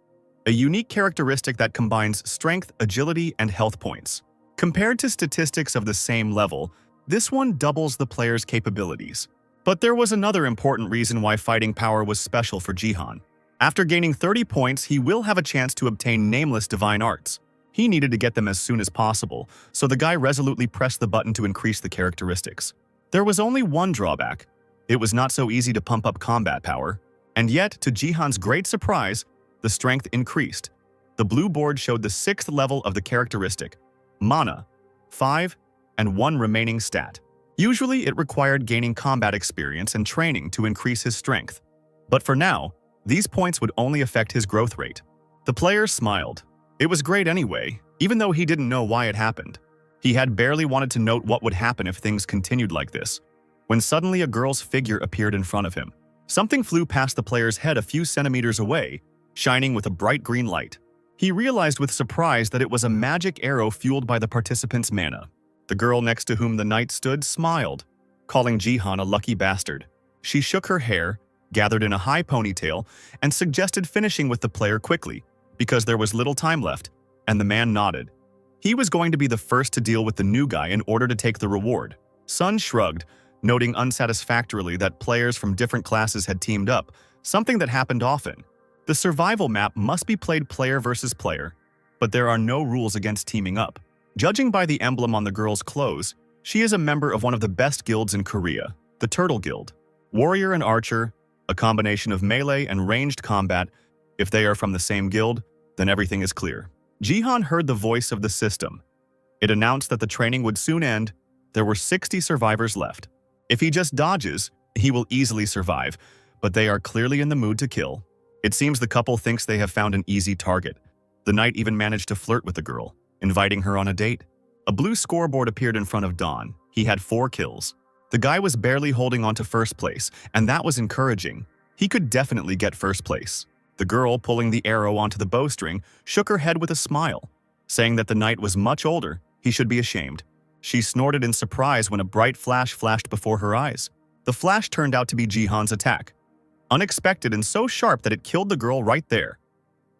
Speaker 1: a unique characteristic that combines strength, agility, and health points. Compared to statistics of the same level, this one doubles the player's capabilities. But there was another important reason why fighting power was special for Jihan. After gaining 30 points, he will have a chance to obtain nameless divine arts. He needed to get them as soon as possible, so the guy resolutely pressed the button to increase the characteristics. There was only one drawback. It was not so easy to pump up combat power. And yet, to Jihan's great surprise, the strength increased. The blue board showed the 6th level of the characteristic, mana, 5, and 1 remaining stat. Usually, it required gaining combat experience and training to increase his strength. But for now, these points would only affect his growth rate. The player smiled. It was great anyway, even though he didn't know why it happened. He had barely wanted to note what would happen if things continued like this, when suddenly a girl's figure appeared in front of him. Something flew past the player's head a few centimeters away, shining with a bright green light. He realized with surprise that it was a magic arrow fueled by the participant's mana. The girl next to whom the knight stood smiled, calling Jihan a lucky bastard. She shook her hair, gathered in a high ponytail, and suggested finishing with the player quickly, because there was little time left, and the man nodded. He was going to be the first to deal with the new guy in order to take the reward. Sun shrugged, noting unsatisfactorily that players from different classes had teamed up, something that happened often. The survival map must be played player versus player, but there are no rules against teaming up. Judging by the emblem on the girl's clothes, she is a member of one of the best guilds in Korea, the Turtle Guild. Warrior and archer, a combination of melee and ranged combat. If they are from the same guild, then everything is clear. Jihan heard the voice of the system. It announced that the training would soon end. There were 60 survivors left. If he just dodges, he will easily survive, but they are clearly in the mood to kill. It seems the couple thinks they have found an easy target. The knight even managed to flirt with the girl, inviting her on a date. A blue scoreboard appeared in front of Don. He had 4 kills. The guy was barely holding on to first place, and that was encouraging. He could definitely get first place. The girl, pulling the arrow onto the bowstring, shook her head with a smile, saying that the knight was much older, he should be ashamed. She snorted in surprise when a bright flash flashed before her eyes. The flash turned out to be Jihan's attack. Unexpected and so sharp that it killed the girl right there.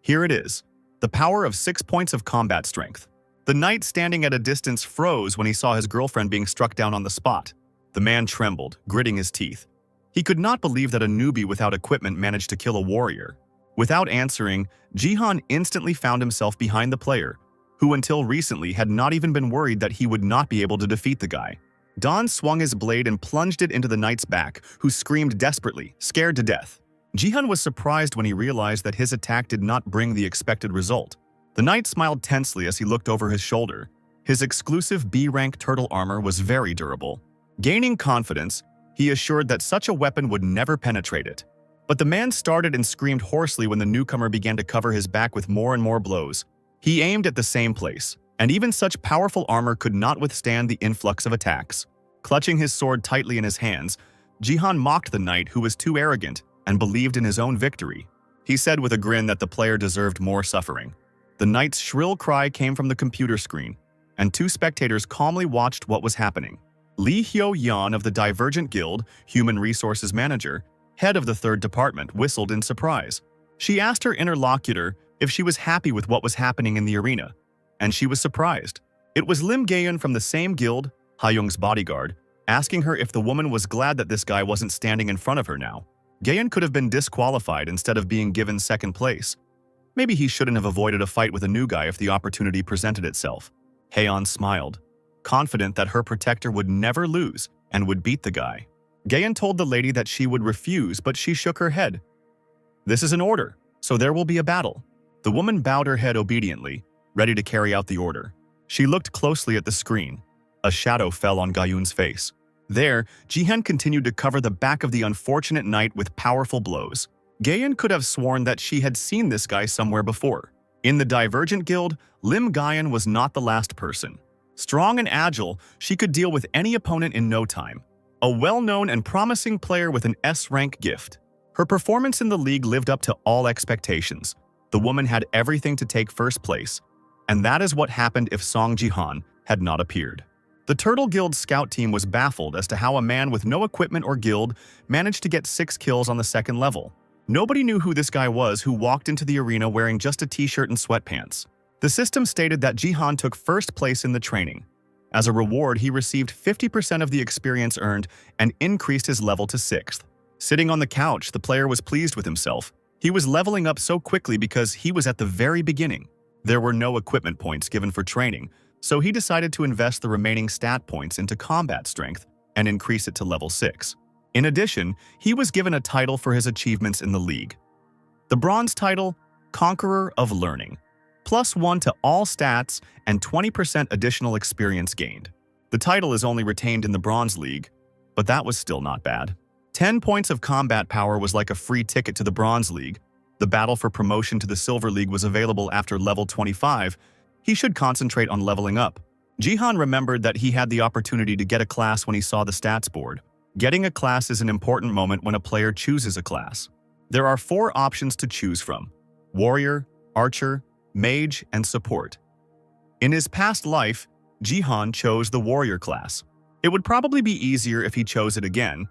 Speaker 1: Here it is, the power of 6 points of combat strength. The knight standing at a distance froze when he saw his girlfriend being struck down on the spot. The man trembled, gritting his teeth. He could not believe that a newbie without equipment managed to kill a warrior. Without answering, Jihan instantly found himself behind the player, who until recently had not even been worried that he would not be able to defeat the guy. Don swung his blade and plunged it into the knight's back, who screamed desperately, scared to death. Jihan was surprised when he realized that his attack did not bring the expected result. The knight smiled tensely as he looked over his shoulder. His exclusive B-rank turtle armor was very durable. Gaining confidence, he assured that such a weapon would never penetrate it. But the man started and screamed hoarsely when the newcomer began to cover his back with more and more blows. He aimed at the same place, and even such powerful armor could not withstand the influx of attacks. Clutching his sword tightly in his hands, Jihan mocked the knight who was too arrogant and believed in his own victory. He said with a grin that the player deserved more suffering. The knight's shrill cry came from the computer screen, and 2 spectators calmly watched what was happening. Lee Hyo-yeon of the Divergent Guild, Human Resources Manager, head of the 3rd Department, whistled in surprise. She asked her interlocutor if she was happy with what was happening in the arena, and she was surprised. It was Lim Gaeun from the same guild, Ha-young's bodyguard, asking her if the woman was glad that this guy wasn't standing in front of her now. Gaeun could have been disqualified instead of being given 2nd place. Maybe he shouldn't have avoided a fight with a new guy if the opportunity presented itself. Haeon smiled, confident that her protector would never lose and would beat the guy. Gaeun told the lady that she would refuse, but she shook her head. This is an order, so there will be a battle. The woman bowed her head obediently, ready to carry out the order. She looked closely at the screen. A shadow fell on Gaeun's face. There, Jihan continued to cover the back of the unfortunate knight with powerful blows. Gaeun could have sworn that she had seen this guy somewhere before. In the Divergent Guild, Lim Gaeun was not the last person. Strong and agile, she could deal with any opponent in no time. A well-known and promising player with an S-rank gift. Her performance in the league lived up to all expectations. The woman had everything to take 1st place, and that is what happened if Song Jihan had not appeared. The Turtle Guild scout team was baffled as to how a man with no equipment or guild managed to get 6 kills on the 2nd level. Nobody knew who this guy was who walked into the arena wearing just a t-shirt and sweatpants. The system stated that Jihan took 1st place in the training. As a reward, he received 50% of the experience earned and increased his level to 6th. Sitting on the couch, the player was pleased with himself. He was leveling up so quickly because he was at the very beginning. There were no equipment points given for training, so he decided to invest the remaining stat points into combat strength and increase it to level 6. In addition, he was given a title for his achievements in the league. The bronze title, Conqueror of Learning. +1 to all stats and 20% additional experience gained. The title is only retained in the Bronze League, but that was still not bad. 10 points of combat power was like a free ticket to the Bronze League. The battle for promotion to the Silver League was available after level 25. He should concentrate on leveling up. Jihan remembered that he had the opportunity to get a class when he saw the stats board. Getting a class is an important moment when a player chooses a class. There are 4 options to choose from: Warrior, Archer, Mage, and Support. In his past life, Jihan chose the Warrior class. It would probably be easier if he chose it again.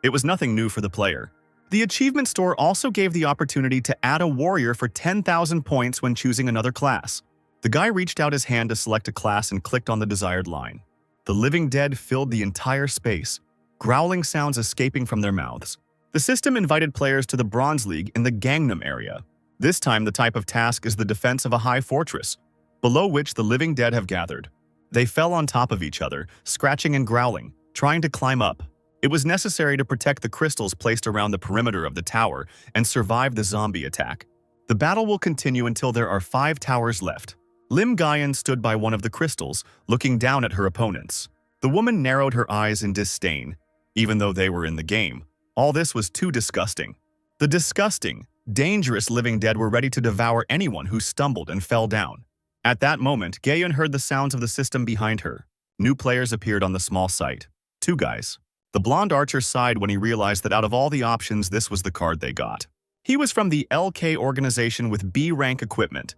Speaker 1: It was nothing new for the player. The achievement store also gave the opportunity to add a Warrior for 10,000 points when choosing another class. The guy reached out his hand to select a class and clicked on the desired line. The living dead filled the entire space, growling sounds escaping from their mouths. The system invited players to the Bronze League in the Gangnam area. This time, the type of task is the defense of a high fortress, below which the living dead have gathered. They fell on top of each other, scratching and growling, trying to climb up. It was necessary to protect the crystals placed around the perimeter of the tower and survive the zombie attack. The battle will continue until there are 5 towers left. Lim Gaeun stood by one of the crystals, looking down at her opponents. The woman narrowed her eyes in disdain, even though they were in the game. All this was too disgusting. The disgusting, dangerous living dead were ready to devour anyone who stumbled and fell down. At that moment, Gaeun heard the sounds of the system behind her. New players appeared on the small site. 2 guys. The blonde archer sighed when he realized that out of all the options, this was the card they got. He was from the LK organization with B-rank equipment.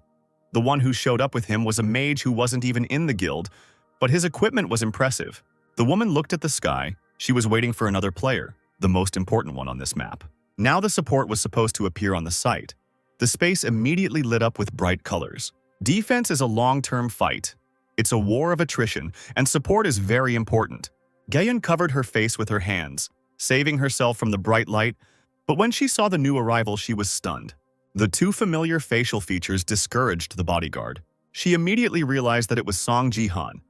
Speaker 1: The one who showed up with him was a mage who wasn't even in the guild, but his equipment was impressive. The woman looked at the sky. She was waiting for another player, the most important one on this map. Now the support was supposed to appear on the site. The space immediately lit up with bright colors. Defense is a long-term fight. It's a war of attrition, and support is very important. Gaeun covered her face with her hands, saving herself from the bright light, but when she saw the new arrival, she was stunned. The two familiar facial features discouraged the bodyguard. She immediately realized that it was Song Ji-han.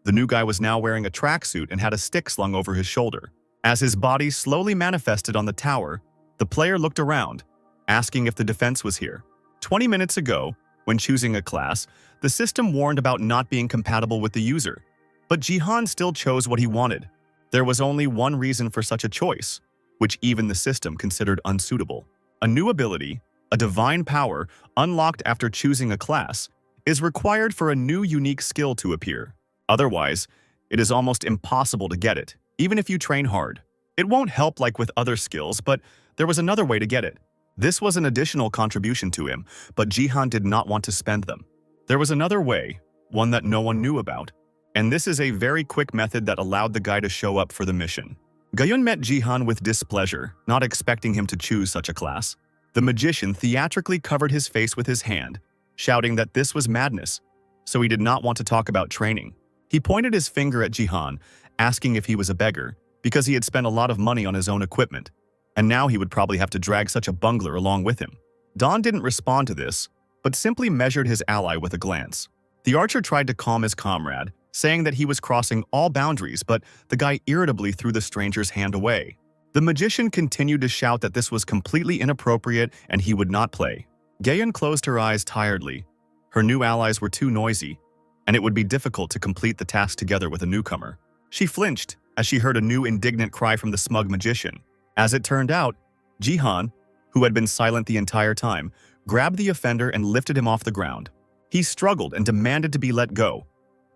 Speaker 1: The new guy was now wearing a tracksuit and had a stick slung over his shoulder. As his body slowly manifested on the tower, the player looked around, asking if the defense was here. 20 minutes ago, when choosing a class, the system warned about not being compatible with the user. But Ji-han still chose what he wanted. There was only one reason for such a choice, which even the system considered unsuitable. A new ability, a divine power, unlocked after choosing a class, is required for a new unique skill to appear. Otherwise, it is almost impossible to get it, even if you train hard. It won't help like with other skills, but there was another way to get it. This was an additional contribution to him, but Ji-han did not want to spend them. There was another way, one that no one knew about. And this is a very quick method that allowed the guy to show up for the mission. Gaeun met Ji-han with displeasure, not expecting him to choose such a class. The magician theatrically covered his face with his hand, shouting that this was madness, so he did not want to talk about training. He pointed his finger at Ji-han, asking if he was a beggar, because he had spent a lot of money on his own equipment, and now he would probably have to drag such a bungler along with him. Don didn't respond to this, but simply measured his ally with a glance. The archer tried to calm his comrade, saying that he was crossing all boundaries, but the guy irritably threw the stranger's hand away. The magician continued to shout that this was completely inappropriate and he would not play. Gaeun closed her eyes tiredly. Her new allies were too noisy, and it would be difficult to complete the task together with a newcomer. She flinched as she heard a new indignant cry from the smug magician. As it turned out, Ji-han, who had been silent the entire time, grabbed the offender and lifted him off the ground. He struggled and demanded to be let go,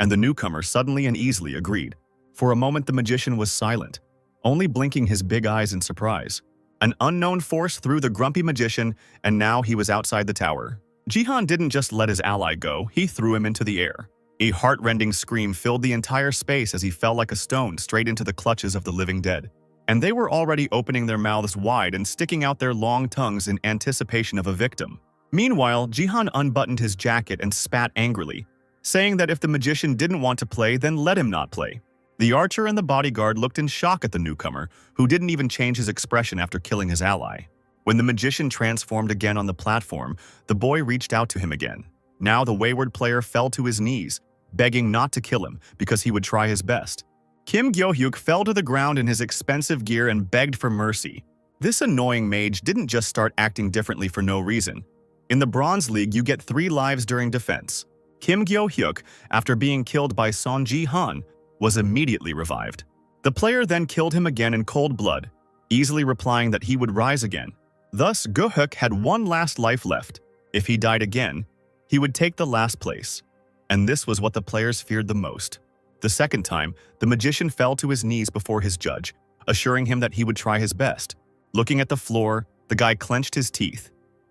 Speaker 1: and the newcomer suddenly and easily agreed. For a moment the magician was silent, only blinking his big eyes in surprise. An unknown force threw the grumpy magician, and now he was outside the tower. Ji-han didn't just let his ally go, he threw him into the air. A heart-rending scream filled the entire space as he fell like a stone straight into the clutches of the living dead. And they were already opening their mouths wide and sticking out their long tongues in anticipation of a victim. Meanwhile, Ji-han unbuttoned his jacket and spat angrily, saying that if the magician didn't want to play, then let him not play. The archer and the bodyguard looked in shock at the newcomer, who didn't even change his expression after killing his ally. When the magician transformed again on the platform, the boy reached out to him again. Now the wayward player fell to his knees, begging not to kill him because he would try his best. Kim Gyo-hyuk fell to the ground in his expensive gear and begged for mercy. This annoying mage didn't just start acting differently for no reason. In the Bronze League, you get 3 lives during defense. Kim Gyo-hyuk, after being killed by Song Ji-han, was immediately revived. The player then killed him again in cold blood, easily replying that he would rise again. Thus, Go-hyuk had 1 last life left. If he died again, he would take the last place. And this was what the players feared the most. The second time, the magician fell to his knees before his judge, assuring him that he would try his best. Looking at the floor, the guy clenched his teeth.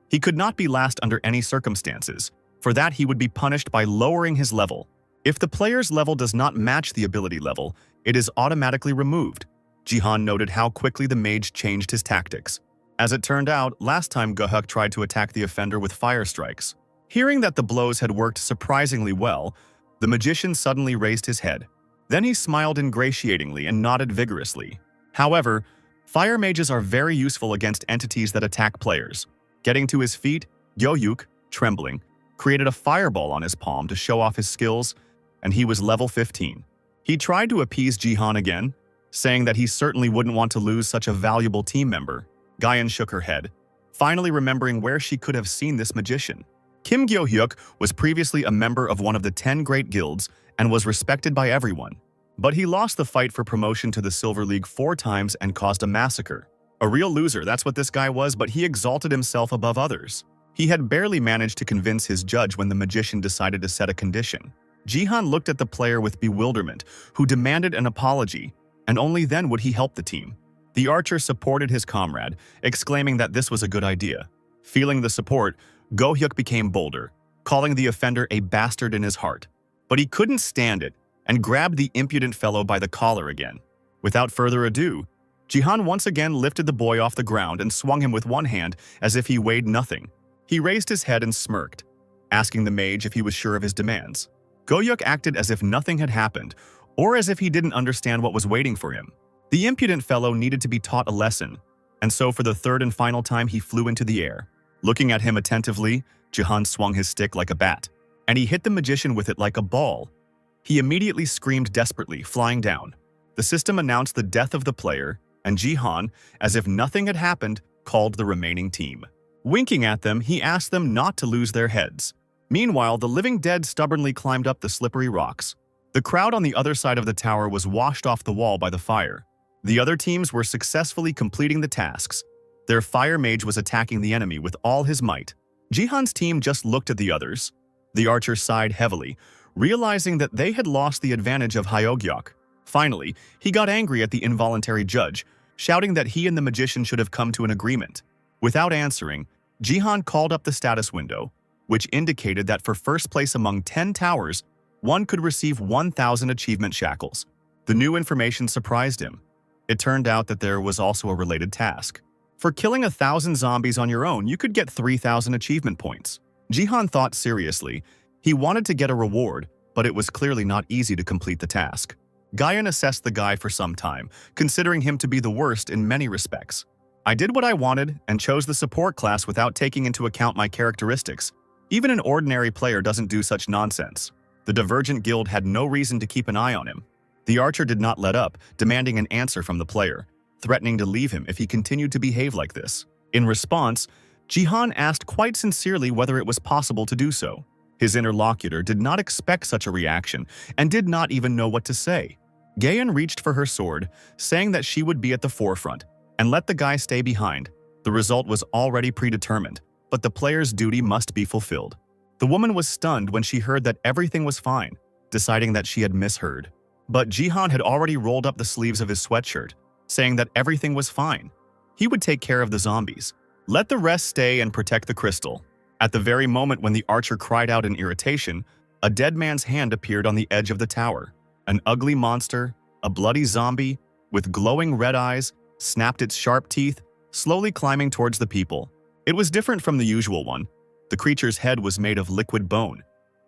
Speaker 1: He could not be last under any circumstances. For that, he would be punished by lowering his level. If the player's level does not match the ability level, it is automatically removed. Ji-han noted how quickly the mage changed his tactics. As it turned out, last time Go-hyuk tried to attack the offender with fire strikes. Hearing that the blows had worked surprisingly well, the magician suddenly raised his head. Then he smiled ingratiatingly and nodded vigorously. However, fire mages are very useful against entities that attack players. Getting to his feet, Gyo-hyuk, trembling, created a fireball on his palm to show off his skills, and he was level 15. He tried to appease Ji-han again, saying that he certainly wouldn't want to lose such a valuable team member. Gaeun shook her head, finally remembering where she could have seen this magician. Kim Gyo-hyuk was previously a member of one of the 10 great guilds and was respected by everyone. But he lost the fight for promotion to the Silver League 4 times and caused a massacre. A real loser, that's what this guy was, but he exalted himself above others. He had barely managed to convince his judge when the magician decided to set a condition. Ji-han looked at the player with bewilderment, who demanded an apology, and only then would he help the team. The archer supported his comrade, exclaiming that this was a good idea. Feeling the support, Go-hyuk became bolder, calling the offender a bastard in his heart. But he couldn't stand it and grabbed the impudent fellow by the collar again. Without further ado, Jihan once again lifted the boy off the ground and swung him with one hand as if he weighed nothing. He raised his head and smirked, asking the mage if he was sure of his demands. Go-hyuk acted as if nothing had happened, or as if he didn't understand what was waiting for him. The impudent fellow needed to be taught a lesson, and so for the third and final time he flew into the air. Looking at him attentively, Jihan swung his stick like a bat, and he hit the magician with it like a ball. He immediately screamed desperately, flying down. The system announced the death of the player, and Jihan, as if nothing had happened, called the remaining team. Winking at them, he asked them not to lose their heads. Meanwhile, the living dead stubbornly climbed up the slippery rocks. The crowd on the other side of the tower was washed off the wall by the fire. The other teams were successfully completing the tasks. Their fire mage was attacking the enemy with all his might. Jihan's team just looked at the others. The archer sighed heavily, realizing that they had lost the advantage of Hyogyok. Finally, he got angry at the involuntary judge, shouting that he and the magician should have come to an agreement. Without answering, Jihan called up the status window, which indicated that for first place among 10 towers, one could receive 1,000 achievement shackles. The new information surprised him. It turned out that there was also a related task. For killing 1,000 zombies on your own, you could get 3,000 achievement points. Jihan thought seriously. He wanted to get a reward, but it was clearly not easy to complete the task. Guyan assessed the guy for some time, considering him to be the worst in many respects. I did what I wanted and chose the support class without taking into account my characteristics. Even an ordinary player doesn't do such nonsense. The Divergent Guild had no reason to keep an eye on him. The archer did not let up, demanding an answer from the player, threatening to leave him if he continued to behave like this. In response, Jihan asked quite sincerely whether it was possible to do so. His interlocutor did not expect such a reaction and did not even know what to say. Gayan reached for her sword, saying that she would be at the forefront and let the guy stay behind. The result was already predetermined, but the player's duty must be fulfilled. The woman was stunned when she heard that everything was fine, deciding that she had misheard. But Jihan had already rolled up the sleeves of his sweatshirt, saying that everything was fine. He would take care of the zombies. Let the rest stay and protect the crystal. At the very moment when the archer cried out in irritation, a dead man's hand appeared on the edge of the tower. An ugly monster, a bloody zombie, with glowing red eyes, snapped its sharp teeth, slowly climbing towards the people. It was different from the usual one. The creature's head was made of liquid bone.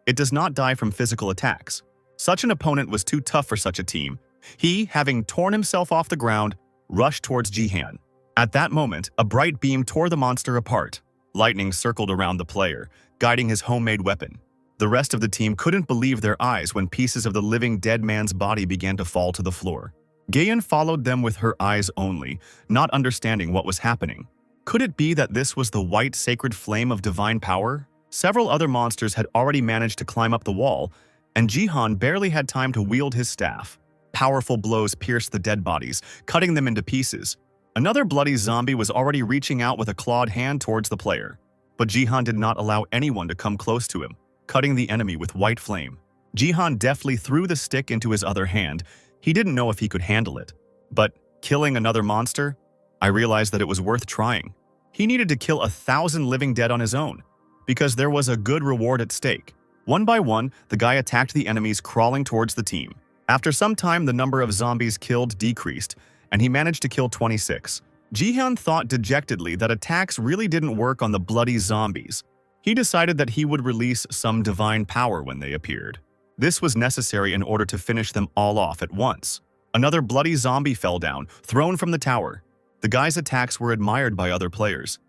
Speaker 1: It does not die from physical attacks. Such an opponent was too tough for such a team. He, having torn himself off the ground, rushed towards Jihan. At that moment, a bright beam tore the monster apart. Lightning circled around the player, guiding his homemade weapon. The rest of the team couldn't believe their eyes when pieces of the living dead man's body began to fall to the floor. Gayan followed them with her eyes only, not understanding what was happening. Could it be that this was the white sacred flame of divine power? Several other monsters had already managed to climb up the wall, and Jihan barely had time to wield his staff. Powerful blows pierced the dead bodies, cutting them into pieces. Another bloody zombie was already reaching out with a clawed hand towards the player. But Jihan did not allow anyone to come close to him, cutting the enemy with white flame. Jihan deftly threw the stick into his other hand. He didn't know if he could handle it. But killing another monster? I realized that it was worth trying. He needed to kill 1,000 living dead on his own, because there was a good reward at stake. One by one, the guy attacked the enemies crawling towards the team. After some time, the number of zombies killed decreased, and he managed to kill 26. Jihan thought dejectedly that attacks really didn't work on the bloody zombies. He decided that he would release some divine power when they appeared. This was necessary in order to finish them all off at once. Another bloody zombie fell down, thrown from the tower. The guy's attacks were admired by other players.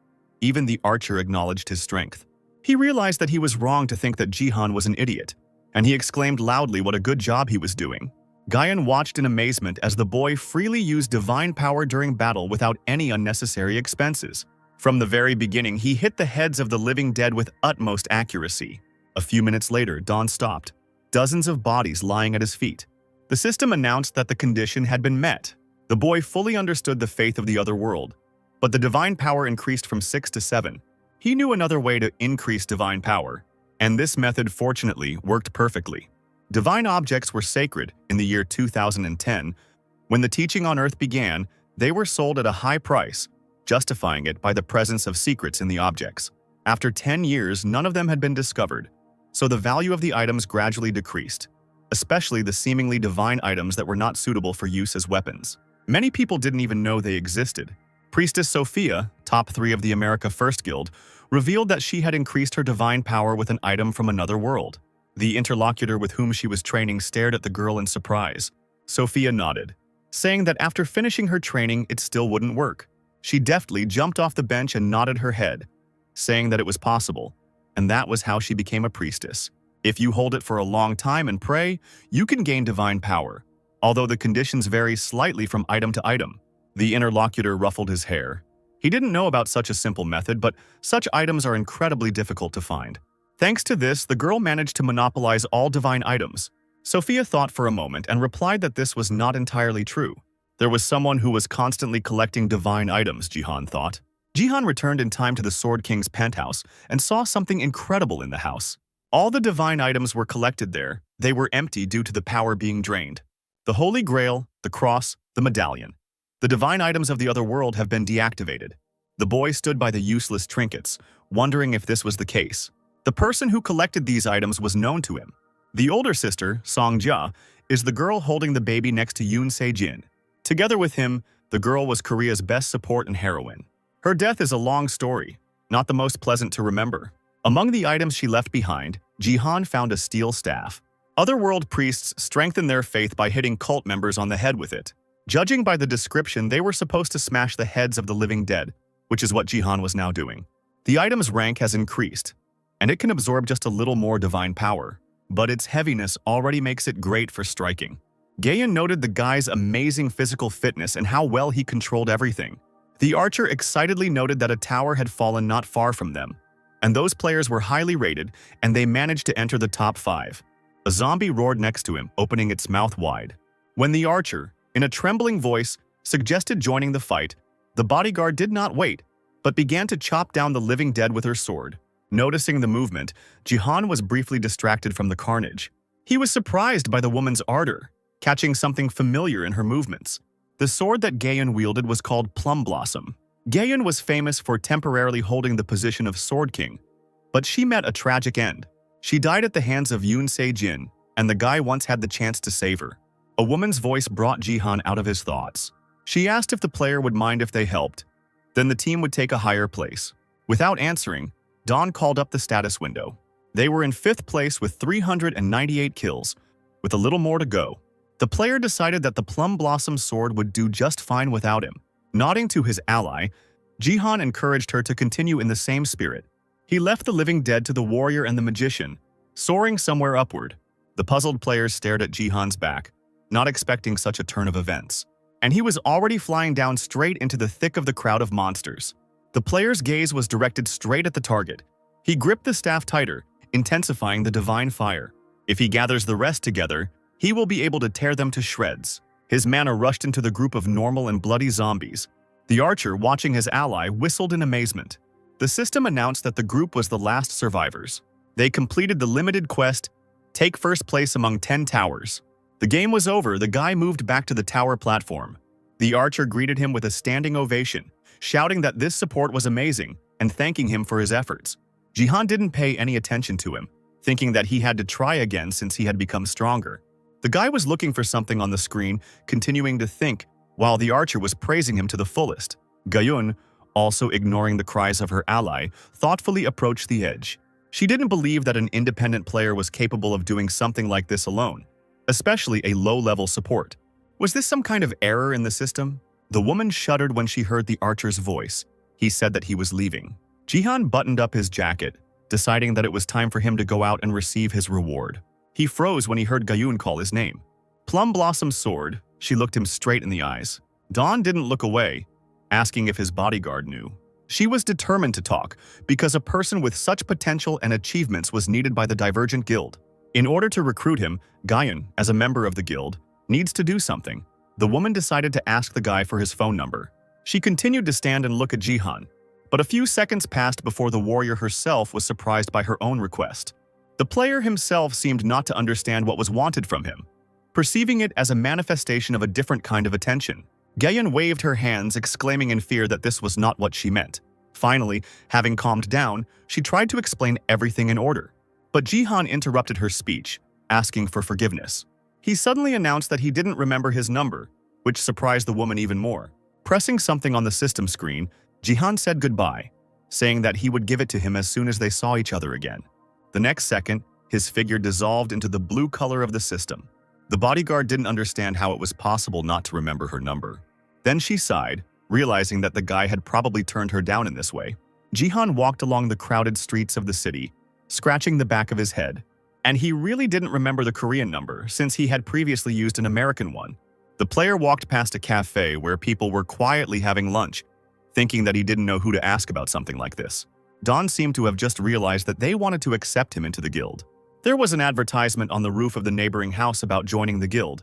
Speaker 1: Even the archer acknowledged his strength. He realized that he was wrong to think that Jihan was an idiot, and he exclaimed loudly what a good job he was doing. Gayan watched in amazement as the boy freely used divine power during battle without any unnecessary expenses. From the very beginning, he hit the heads of the living dead with utmost accuracy. A few minutes later, Dawn stopped, dozens of bodies lying at his feet. The system announced that the condition had been met. The boy fully understood the faith of the other world, but the divine power increased from 6 to 7. He knew another way to increase divine power, and this method fortunately worked perfectly. Divine objects were sacred in the year 2010. When the teaching on Earth began, they were sold at a high price, justifying it by the presence of secrets in the objects. After 10 years, none of them had been discovered, so the value of the items gradually decreased, especially the seemingly divine items that were not suitable for use as weapons. Many people didn't even know they existed. Priestess Sophia, top 3 of the America First Guild, revealed that she had increased her divine power with an item from another world. The interlocutor with whom she was training stared at the girl in surprise. Sophia nodded, saying that after finishing her training, it still wouldn't work. She deftly jumped off the bench and nodded her head, saying that it was possible, and that was how she became a priestess. If you hold it for a long time and pray, you can gain divine power, although the conditions vary slightly from item to item. The interlocutor ruffled his hair. He didn't know about such a simple method, but such items are incredibly difficult to find. Thanks to this, the girl managed to monopolize all divine items. Sophia thought for a moment and replied that this was not entirely true. There was someone who was constantly collecting divine items, Jihan thought. Jihan returned in time to the Sword King's penthouse and saw something incredible in the house. All the divine items were collected there. They were empty due to the power being drained. The Holy Grail, the cross, the medallion. The divine items of the other world have been deactivated. The boy stood by the useless trinkets, wondering if this was the case. The person who collected these items was known to him. The older sister, Songjia, is the girl holding the baby next to Yoon Se-jin. Together with him, the girl was Korea's best support and heroine. Her death is a long story, not the most pleasant to remember. Among the items she left behind, Jihan found a steel staff. Otherworld priests strengthened their faith by hitting cult members on the head with it. Judging by the description, they were supposed to smash the heads of the living dead, which is what Jihan was now doing. The item's rank has increased, and it can absorb just a little more divine power, but its heaviness already makes it great for striking. Gayan noted the guy's amazing physical fitness and how well he controlled everything. The archer excitedly noted that a tower had fallen not far from them, and those players were highly rated, and they managed to enter the top 5. A zombie roared next to him, opening its mouth wide. When the archer, in a trembling voice, suggested joining the fight, the bodyguard did not wait, but began to chop down the living dead with her sword. Noticing the movement, Jihan was briefly distracted from the carnage. He was surprised by the woman's ardor, catching something familiar in her movements. The sword that Gayan wielded was called Plum Blossom. Gayan was famous for temporarily holding the position of Sword King, but she met a tragic end. She died at the hands of Yoon Se-jin, and the guy once had the chance to save her. A woman's voice brought Jihan out of his thoughts. She asked if the player would mind if they helped. Then the team would take a higher place. Without answering, Dawn called up the status window. They were in 5th place with 398 kills, with a little more to go. The player decided that the Plum Blossom sword would do just fine without him. Nodding to his ally, Jihan encouraged her to continue in the same spirit. He left the living dead to the warrior and the magician, soaring somewhere upward. The puzzled players stared at Jihan's back, not expecting such a turn of events. And he was already flying down straight into the thick of the crowd of monsters. The player's gaze was directed straight at the target. He gripped the staff tighter, intensifying the divine fire. If he gathers the rest together, he will be able to tear them to shreds. His mana rushed into the group of normal and bloody zombies. The archer, watching his ally, whistled in amazement. The system announced that the group was the last survivors. They completed the limited quest, take first place among 10 towers. The game was over. The guy moved back to the tower platform. The archer greeted him with a standing ovation, shouting that this support was amazing and thanking him for his efforts. Jihan didn't pay any attention to him, thinking that he had to try again since he had become stronger. The guy was looking for something on the screen, continuing to think, while the archer was praising him to the fullest. Gayun, also ignoring the cries of her ally, thoughtfully approached the edge. She didn't believe that an independent player was capable of doing something like this alone, especially a low-level support. Was this some kind of error in the system? The woman shuddered when she heard the archer's voice. He said that he was leaving. Jihan buttoned up his jacket, deciding that it was time for him to go out and receive his reward. He froze when he heard Gayun call his name. Plum Blossom's sword. She looked him straight in the eyes. Dawn didn't look away, asking if his bodyguard knew. She was determined to talk, because a person with such potential and achievements was needed by the Divergent Guild. In order to recruit him, Gayun, as a member of the guild, needs to do something. The woman decided to ask the guy for his phone number. She continued to stand and look at Jihan, but a few seconds passed before the warrior herself was surprised by her own request. The player himself seemed not to understand what was wanted from him, perceiving it as a manifestation of a different kind of attention. Gaeun waved her hands, exclaiming in fear that this was not what she meant. Finally, having calmed down, she tried to explain everything in order. But Jihan interrupted her speech, asking for forgiveness. He suddenly announced that he didn't remember his number, which surprised the woman even more. Pressing something on the system screen, Jihan said goodbye, saying that he would give it to him as soon as they saw each other again. The next second, his figure dissolved into the blue color of the system. The bodyguard didn't understand how it was possible not to remember her number. Then she sighed, realizing that the guy had probably turned her down in this way. Jihan walked along the crowded streets of the city, scratching the back of his head. And he really didn't remember the Korean number, since he had previously used an American one. The player walked past a cafe where people were quietly having lunch, thinking that he didn't know who to ask about something like this. Don seemed to have just realized that they wanted to accept him into the guild. There was an advertisement on the roof of the neighboring house about joining the guild.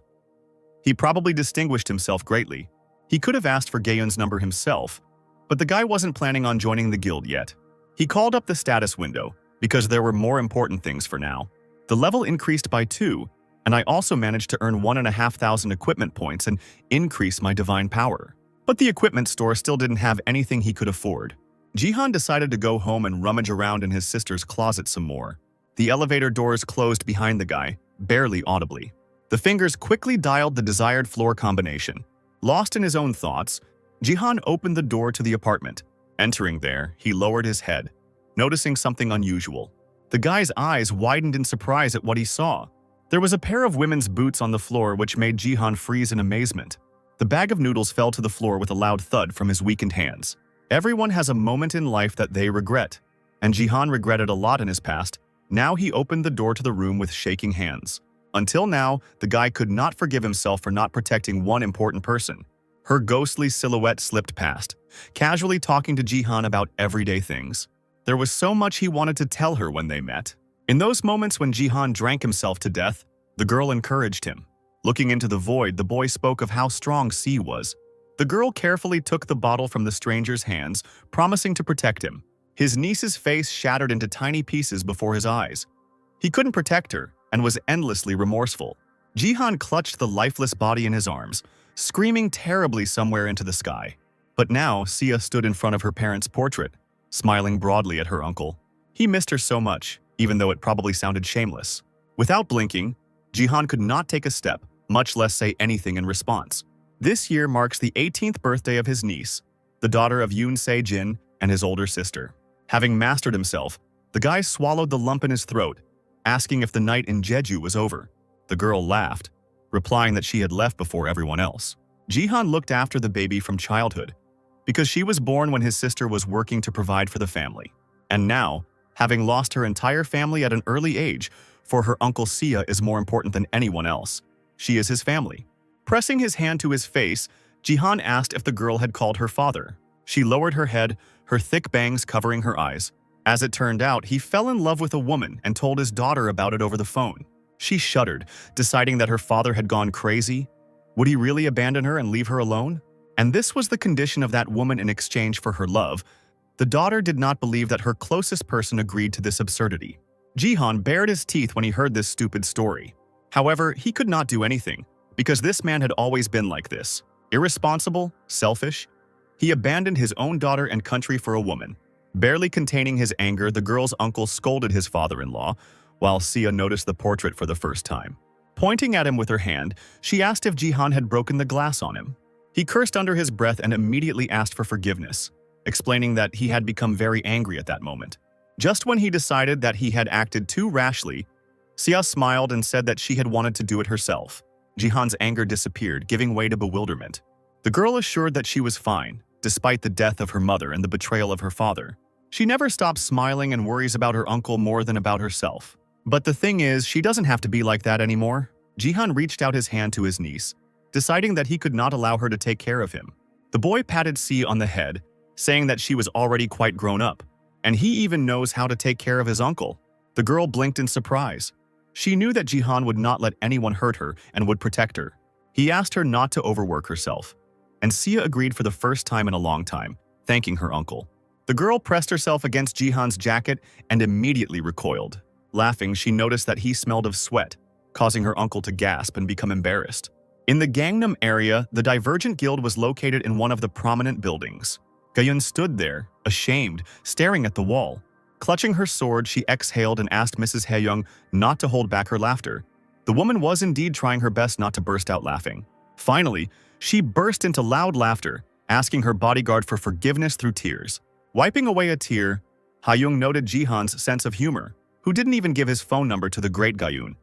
Speaker 1: He probably distinguished himself greatly. He could have asked for Gaeun's number himself, but the guy wasn't planning on joining the guild yet. He called up the status window, because there were more important things for now. The level increased by 2, and I also managed to earn 1,500 equipment points and increase my divine power. But the equipment store still didn't have anything he could afford. Jihan decided to go home and rummage around in his sister's closet some more. The elevator doors closed behind the guy, barely audibly. The fingers quickly dialed the desired floor combination. Lost in his own thoughts, Jihan opened the door to the apartment. Entering there, he lowered his head, noticing something unusual. The guy's eyes widened in surprise at what he saw. There was a pair of women's boots on the floor which made Jihan freeze in amazement. The bag of noodles fell to the floor with a loud thud from his weakened hands. Everyone has a moment in life that they regret, and Jihan regretted a lot in his past. Now he opened the door to the room with shaking hands. Until now, the guy could not forgive himself for not protecting one important person. Her ghostly silhouette slipped past, casually talking to Jihan about everyday things. There was so much he wanted to tell her when they met. In those moments when Jihan drank himself to death, the girl encouraged him. Looking into the void, the boy spoke of how strong C was. The girl carefully took the bottle from the stranger's hands, promising to protect him. His niece's face shattered into tiny pieces before his eyes. He couldn't protect her and was endlessly remorseful. Jihan clutched the lifeless body in his arms, screaming terribly somewhere into the sky. But now, Sia stood in front of her parents' portrait, smiling broadly at her uncle. He missed her so much, even though it probably sounded shameless. Without blinking, Jihan could not take a step, much less say anything in response. This year marks the 18th birthday of his niece, the daughter of Yoon Se-jin and his older sister. Having mastered himself, the guy swallowed the lump in his throat, asking if the night in Jeju was over. The girl laughed, replying that she had left before everyone else. Jihan looked after the baby from childhood, because she was born when his sister was working to provide for the family. And now, having lost her entire family at an early age, for her uncle Sia is more important than anyone else. She is his family. Pressing his hand to his face, Jihan asked if the girl had called her father. She lowered her head, her thick bangs covering her eyes. As it turned out, he fell in love with a woman and told his daughter about it over the phone. She shuddered, deciding that her father had gone crazy. Would he really abandon her and leave her alone? And this was the condition of that woman in exchange for her love. The daughter did not believe that her closest person agreed to this absurdity. Jihan bared his teeth when he heard this stupid story. However, he could not do anything, because this man had always been like this. Irresponsible, selfish. He abandoned his own daughter and country for a woman. Barely containing his anger, the girl's uncle scolded his father-in-law, while Sia noticed the portrait for the first time. Pointing at him with her hand, she asked if Jihan had broken the glass on him. He cursed under his breath and immediately asked for forgiveness, explaining that he had become very angry at that moment. Just when he decided that he had acted too rashly, Sia smiled and said that she had wanted to do it herself. Jihan's anger disappeared, giving way to bewilderment. The girl assured that she was fine, despite the death of her mother and the betrayal of her father. She never stops smiling and worries about her uncle more than about herself. But the thing is, she doesn't have to be like that anymore. Jihan reached out his hand to his niece, deciding that he could not allow her to take care of him. The boy patted C on the head, saying that she was already quite grown up, and he even knows how to take care of his uncle. The girl blinked in surprise. She knew that Jihan would not let anyone hurt her and would protect her. He asked her not to overwork herself, and Sia agreed for the first time in a long time, thanking her uncle. The girl pressed herself against Jihan's jacket and immediately recoiled. Laughing, she noticed that he smelled of sweat, causing her uncle to gasp and become embarrassed. In the Gangnam area, the Divergent Guild was located in one of the prominent buildings. Gayun stood there, ashamed, staring at the wall. Clutching her sword, she exhaled and asked Mrs. Haeyoung not to hold back her laughter. The woman was indeed trying her best not to burst out laughing. Finally, she burst into loud laughter, asking her bodyguard for forgiveness through tears. Wiping away a tear, Haeyoung noted Jihan's sense of humor, who didn't even give his phone number to the great Gayun,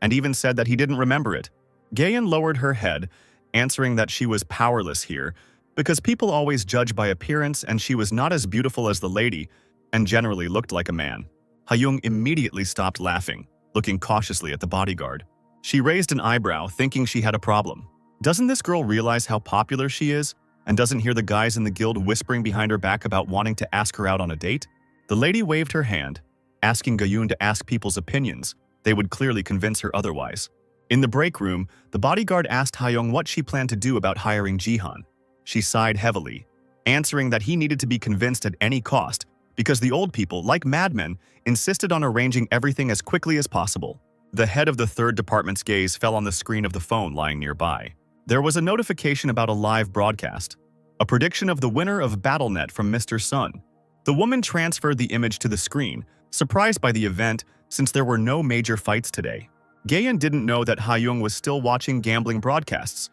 Speaker 1: and even said that he didn't remember it. Gayun lowered her head, answering that she was powerless here, because people always judge by appearance and she was not as beautiful as the lady and generally looked like a man. Haeyoung immediately stopped laughing, looking cautiously at the bodyguard. She raised an eyebrow, thinking she had a problem. Doesn't this girl realize how popular she is, and doesn't hear the guys in the guild whispering behind her back about wanting to ask her out on a date? The lady waved her hand, asking Gayun to ask people's opinions. They would clearly convince her otherwise. In the break room, the bodyguard asked Haeyoung what she planned to do about hiring Jihan. She sighed heavily, answering that he needed to be convinced at any cost because the old people, like madmen, insisted on arranging everything as quickly as possible. The head of the third department's gaze fell on the screen of the phone lying nearby. There was a notification about a live broadcast, a prediction of the winner of BattleNet from Mr. Sun. The woman transferred the image to the screen, surprised by the event since there were no major fights today. Gayun didn't know that Haeyoung was still watching gambling broadcasts,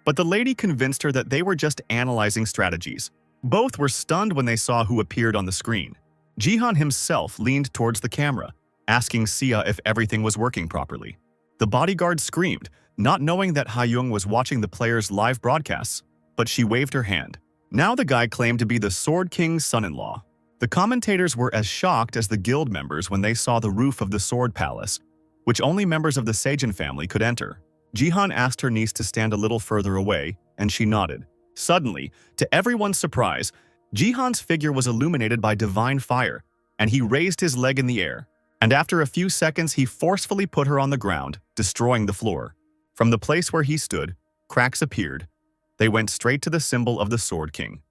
Speaker 1: but the lady convinced her that they were just analyzing strategies. Both were stunned when they saw who appeared on the screen. Jihan himself leaned towards the camera, asking Sia if everything was working properly. The bodyguard screamed, not knowing that Haeyoung was watching the players' live broadcasts, but she waved her hand. Now the guy claimed to be the Sword King's son-in-law. The commentators were as shocked as the guild members when they saw the roof of the Sword Palace, which only members of the Seijin family could enter. Jihan asked her niece to stand a little further away, and she nodded. Suddenly, to everyone's surprise, Jihan's figure was illuminated by divine fire, and he raised his leg in the air. And after a few seconds, he forcefully put her on the ground, destroying the floor. From the place where he stood, cracks appeared. They went straight to the symbol of the Sword King.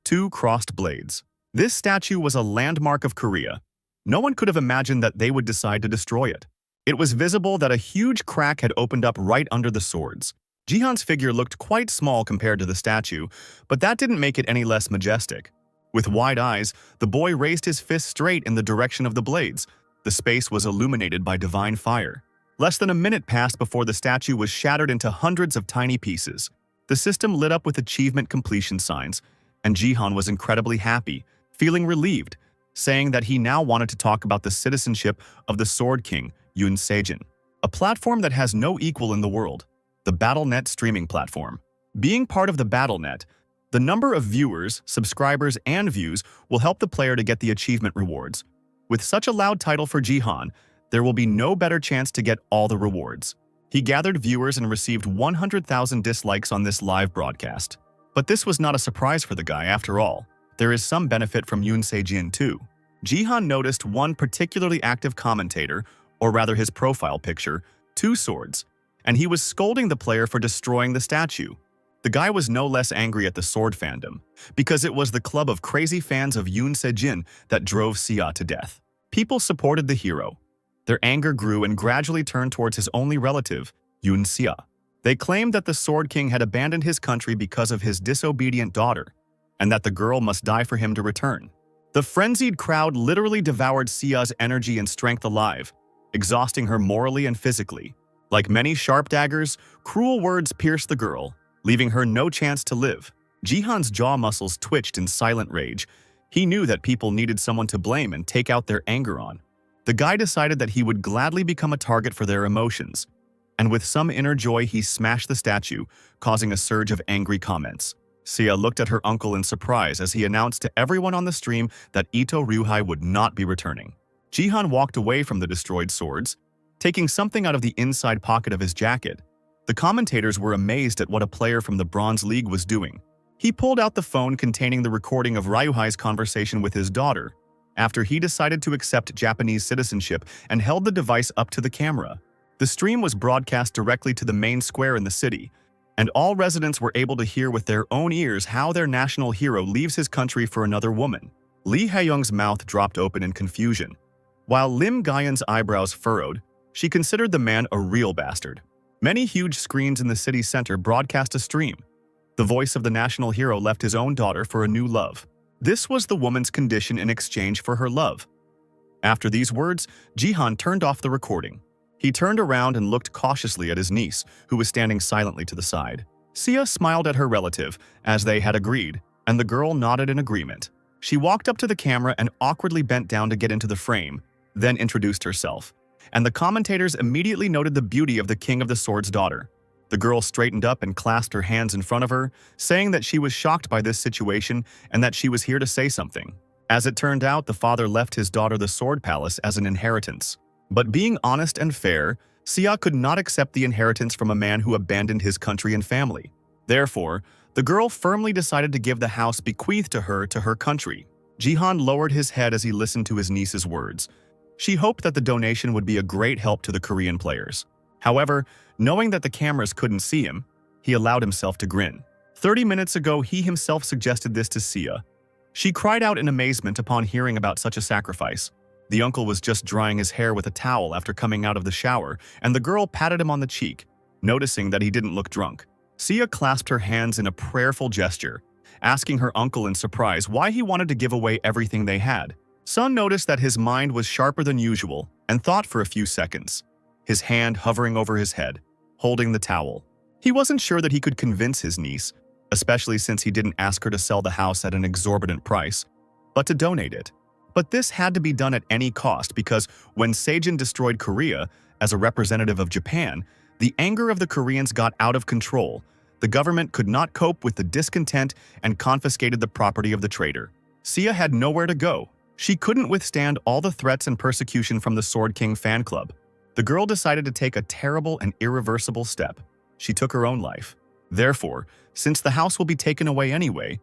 Speaker 1: 2 crossed blades. This statue was a landmark of Korea. No one could have imagined that they would decide to destroy it. It was visible that a huge crack had opened up right under the swords. Jihan's figure looked quite small compared to the statue, but that didn't make it any less majestic. With wide eyes, the boy raised his fist straight in the direction of the blades. The space was illuminated by divine fire. Less than a minute passed before the statue was shattered into hundreds of tiny pieces. The system lit up with achievement completion signs, and Jihan was incredibly happy, feeling relieved, saying that he now wanted to talk about the citizenship of the Sword King, Yoon Seijin, a platform that has no equal in the world, the BattleNet streaming platform. Being part of the BattleNet, the number of viewers, subscribers, and views will help the player to get the achievement rewards. With such a loud title for Jihan, there will be no better chance to get all the rewards. He gathered viewers and received 100,000 dislikes on this live broadcast. But this was not a surprise for the guy after all. There is some benefit from Yoon Se-jin too. Jihan noticed one particularly active commentator, or rather his profile picture, 2 swords, and he was scolding the player for destroying the statue. The guy was no less angry at the sword fandom, because it was the club of crazy fans of Yoon Se-jin that drove Sia to death. People supported the hero. Their anger grew and gradually turned towards his only relative, Yoon Sia. They claimed that the Sword King had abandoned his country because of his disobedient daughter, and that the girl must die for him to return. The frenzied crowd literally devoured Sia's energy and strength alive, exhausting her morally and physically. Like many sharp daggers, cruel words pierced the girl, leaving her no chance to live. Jihan's jaw muscles twitched in silent rage. He knew that people needed someone to blame and take out their anger on. The guy decided that he would gladly become a target for their emotions, and with some inner joy he smashed the statue, causing a surge of angry comments. Sia looked at her uncle in surprise as he announced to everyone on the stream that Ito Ryuhei would not be returning. Jihan walked away from the destroyed swords, taking something out of the inside pocket of his jacket. The commentators were amazed at what a player from the Bronze League was doing. He pulled out the phone containing the recording of Ryuhei's conversation with his daughter, after he decided to accept Japanese citizenship, and held the device up to the camera. The stream was broadcast directly to the main square in the city, and all residents were able to hear with their own ears how their national hero leaves his country for another woman. Lee Hae-young's mouth dropped open in confusion. While Lim Gayun's eyebrows furrowed, she considered the man a real bastard. Many huge screens in the city center broadcast a stream. The voice of the national hero left his own daughter for a new love. This was the woman's condition in exchange for her love. After these words, Jihan turned off the recording. He turned around and looked cautiously at his niece, who was standing silently to the side. Sia smiled at her relative, as they had agreed, and the girl nodded in agreement. She walked up to the camera and awkwardly bent down to get into the frame, then introduced herself. And the commentators immediately noted the beauty of the King of the Sword's daughter. The girl straightened up and clasped her hands in front of her, saying that she was shocked by this situation and that she was here to say something. As it turned out, the father left his daughter the Sword Palace as an inheritance. But being honest and fair, Sia could not accept the inheritance from a man who abandoned his country and family. Therefore, the girl firmly decided to give the house bequeathed to her country. Jihan lowered his head as he listened to his niece's words. She hoped that the donation would be a great help to the Korean players. However, knowing that the cameras couldn't see him, he allowed himself to grin. 30 minutes ago, he himself suggested this to Sia. She cried out in amazement upon hearing about such a sacrifice. The uncle was just drying his hair with a towel after coming out of the shower, and the girl patted him on the cheek, noticing that he didn't look drunk. Sia clasped her hands in a prayerful gesture, asking her uncle in surprise why he wanted to give away everything they had. Sun noticed that his mind was sharper than usual and thought for a few seconds, his hand hovering over his head, holding the towel. He wasn't sure that he could convince his niece, especially since he didn't ask her to sell the house at an exorbitant price, but to donate it. But this had to be done at any cost because when Seijin destroyed Korea as a representative of Japan, the anger of the Koreans got out of control. The government could not cope with the discontent and confiscated the property of the traitor. Sia had nowhere to go. She couldn't withstand all the threats and persecution from the Sword King fan club. The girl decided to take a terrible and irreversible step. She took her own life. Therefore, since the house will be taken away anyway,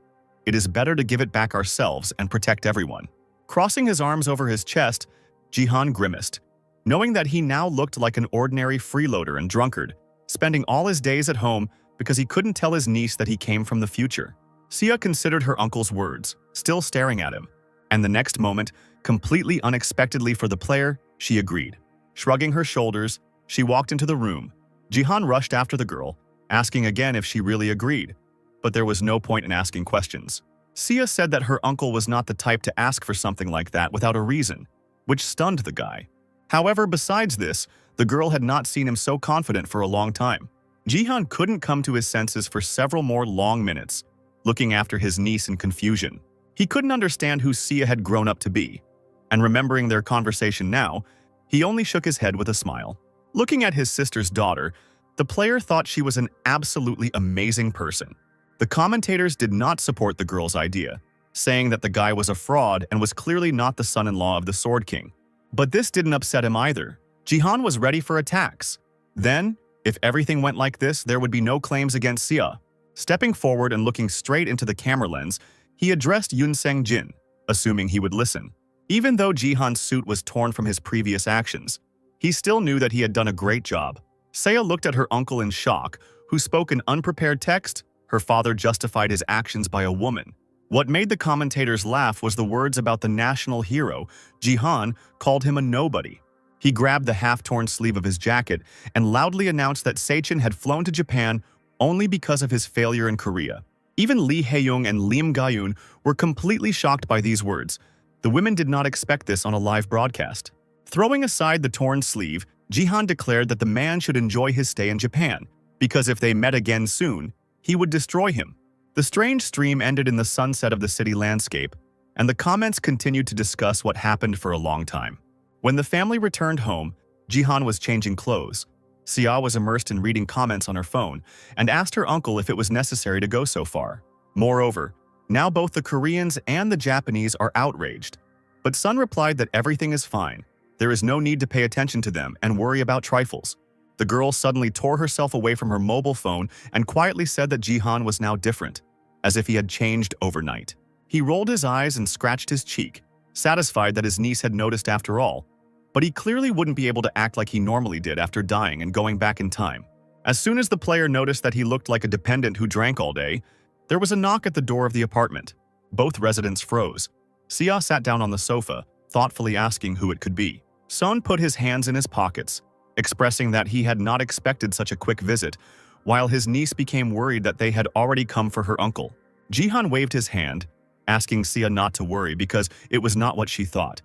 Speaker 1: it is better to give it back ourselves and protect everyone. Crossing his arms over his chest, Jihan grimaced, knowing that he now looked like an ordinary freeloader and drunkard, spending all his days at home because he couldn't tell his niece that he came from the future. Sia considered her uncle's words, still staring at him, and the next moment, completely unexpectedly for the player, she agreed. Shrugging her shoulders, she walked into the room. Jihan rushed after the girl, asking again if she really agreed, but there was no point in asking questions. Sia said that her uncle was not the type to ask for something like that without a reason, which stunned the guy. However, besides this, the girl had not seen him so confident for a long time. Jihan couldn't come to his senses for several more long minutes, looking after his niece in confusion. He couldn't understand who Sia had grown up to be, and remembering their conversation now, he only shook his head with a smile. Looking at his sister's daughter, the player thought she was an absolutely amazing person. The commentators did not support the girl's idea, saying that the guy was a fraud and was clearly not the son-in-law of the Sword King. But this didn't upset him either. Jihan was ready for attacks. Then, if everything went like this, there would be no claims against Sia. Stepping forward and looking straight into the camera lens, he addressed Yun Seng-jin, assuming he would listen. Even though Jihan's suit was torn from his previous actions, he still knew that he had done a great job. Saya looked at her uncle in shock, who spoke in unprepared text. Her father justified his actions by a woman. What made the commentators laugh was the words about the national hero. Jihan called him a nobody. He grabbed the half-torn sleeve of his jacket and loudly announced that Seijin had flown to Japan only because of his failure in Korea. Even Lee Hae-young and Lim Ga-eun were completely shocked by these words. The women did not expect this on a live broadcast. Throwing aside the torn sleeve, Jihan declared that the man should enjoy his stay in Japan, because if they met again soon, he would destroy him. The strange stream ended in the sunset of the city landscape, and the comments continued to discuss what happened for a long time. When the family returned home, Jihan was changing clothes. Sia was immersed in reading comments on her phone and asked her uncle if it was necessary to go so far. Moreover, now both the Koreans and the Japanese are outraged. But Sun replied that everything is fine. There is no need to pay attention to them and worry about trifles. The girl suddenly tore herself away from her mobile phone and quietly said that Jihan was now different, as if he had changed overnight. He rolled his eyes and scratched his cheek, satisfied that his niece had noticed after all. But he clearly wouldn't be able to act like he normally did after dying and going back in time. As soon as the player noticed that he looked like a dependent who drank all day, there was a knock at the door of the apartment. Both residents froze. Sia sat down on the sofa, thoughtfully asking who it could be. Son put his hands in his pockets, expressing that he had not expected such a quick visit, while his niece became worried that they had already come for her uncle. Jihan waved his hand, asking Sia not to worry because it was not what she thought.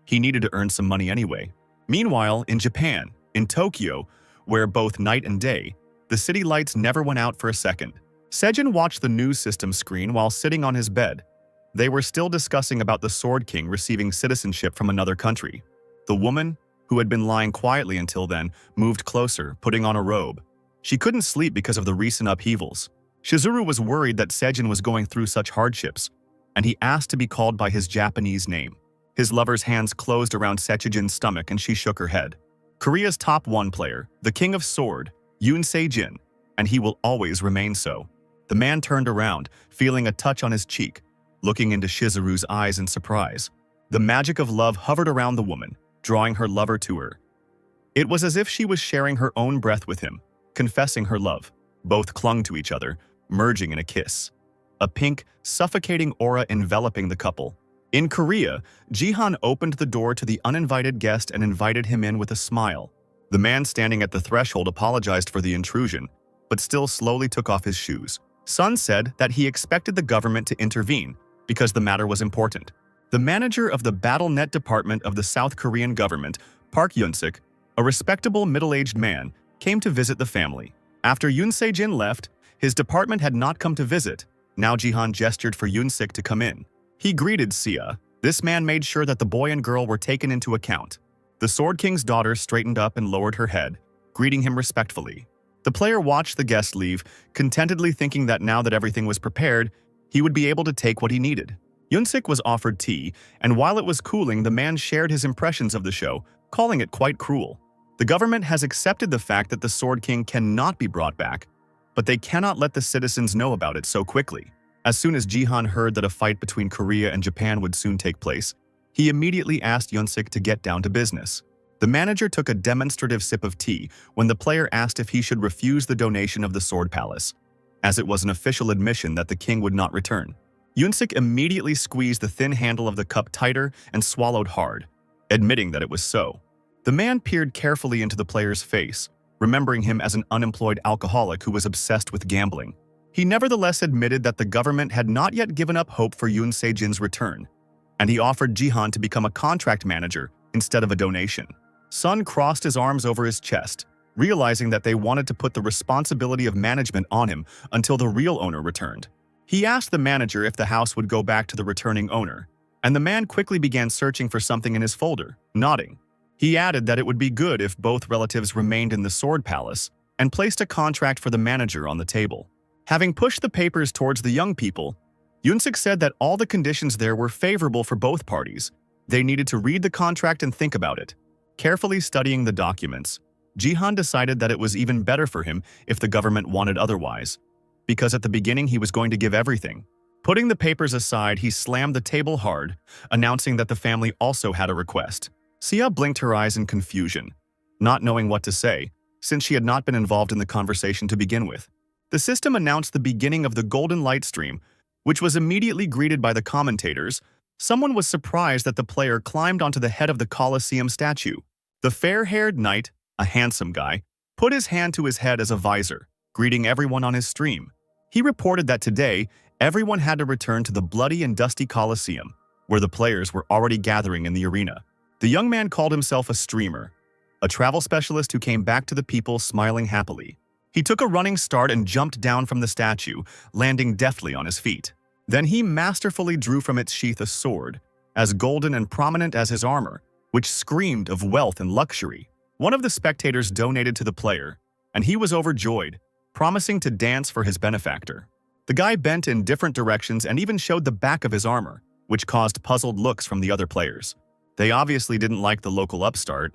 Speaker 1: He needed to earn some money anyway. Meanwhile, in Japan, in Tokyo, where both night and day, the city lights never went out for a second. Sejin watched the news system screen while sitting on his bed. They were still discussing about the Sword King receiving citizenship from another country. The woman, who had been lying quietly until then, moved closer, putting on a robe. She couldn't sleep because of the recent upheavals. Shizuru was worried that Sejin was going through such hardships, and he asked to be called by his Japanese name. His lover's hands closed around Sejin's stomach and she shook her head. Korea's top 1 player, the King of Sword, Yoon Se-jin, and he will always remain so. The man turned around, feeling a touch on his cheek, looking into Shizuru's eyes in surprise. The magic of love hovered around the woman, drawing her lover to her. It was as if she was sharing her own breath with him, confessing her love. Both clung to each other, merging in a kiss. A pink, suffocating aura enveloping the couple. In Korea, Jihan opened the door to the uninvited guest and invited him in with a smile. The man standing at the threshold apologized for the intrusion, but still slowly took off his shoes. Sun said that he expected the government to intervene because the matter was important. The manager of the BattleNet department of the South Korean government, Park Yoon-sik, a respectable middle-aged man, came to visit the family. After Yoon Se-jin left, his department had not come to visit. Now Jihan gestured for Yoon-sik to come in. He greeted Sia. This man made sure that the boy and girl were taken into account. The Sword King's daughter straightened up and lowered her head, greeting him respectfully. The player watched the guest leave, contentedly thinking that now that everything was prepared, he would be able to take what he needed. Yoon-sik was offered tea, and while it was cooling, the man shared his impressions of the show, calling it quite cruel. The government has accepted the fact that the Sword King cannot be brought back, but they cannot let the citizens know about it so quickly. As soon as Jihan heard that a fight between Korea and Japan would soon take place, he immediately asked Yoon-sik to get down to business. The manager took a demonstrative sip of tea when the player asked if he should refuse the donation of the Sword Palace, as it was an official admission that the king would not return. Yoon-sik immediately squeezed the thin handle of the cup tighter and swallowed hard, admitting that it was so. The man peered carefully into the player's face, remembering him as an unemployed alcoholic who was obsessed with gambling. He nevertheless admitted that the government had not yet given up hope for Yoon Se-jin's return, and he offered Jihan to become a contract manager instead of a donation. Sun crossed his arms over his chest, realizing that they wanted to put the responsibility of management on him until the real owner returned. He asked the manager if the house would go back to the returning owner, and the man quickly began searching for something in his folder, nodding. He added that it would be good if both relatives remained in the Sword Palace and placed a contract for the manager on the table. Having pushed the papers towards the young people, Yoon-sik said that all the conditions there were favorable for both parties. They needed to read the contract and think about it. Carefully studying the documents, Jihan decided that it was even better for him if the government wanted otherwise, because at the beginning he was going to give everything. Putting the papers aside, he slammed the table hard, announcing that the family also had a request. Sia blinked her eyes in confusion, not knowing what to say, since she had not been involved in the conversation to begin with. The system announced the beginning of the Golden Light Stream, which was immediately greeted by the commentators. Someone was surprised that the player climbed onto the head of the Colosseum statue. The fair-haired knight, a handsome guy, put his hand to his head as a visor, greeting everyone on his stream. He reported that today, everyone had to return to the bloody and dusty Colosseum, where the players were already gathering in the arena. The young man called himself a streamer, a travel specialist who came back to the people smiling happily. He took a running start and jumped down from the statue, landing deftly on his feet. Then he masterfully drew from its sheath a sword, as golden and prominent as his armor, which screamed of wealth and luxury. One of the spectators donated to the player, and he was overjoyed, promising to dance for his benefactor. The guy bent in different directions and even showed the back of his armor, which caused puzzled looks from the other players. They obviously didn't like the local upstart.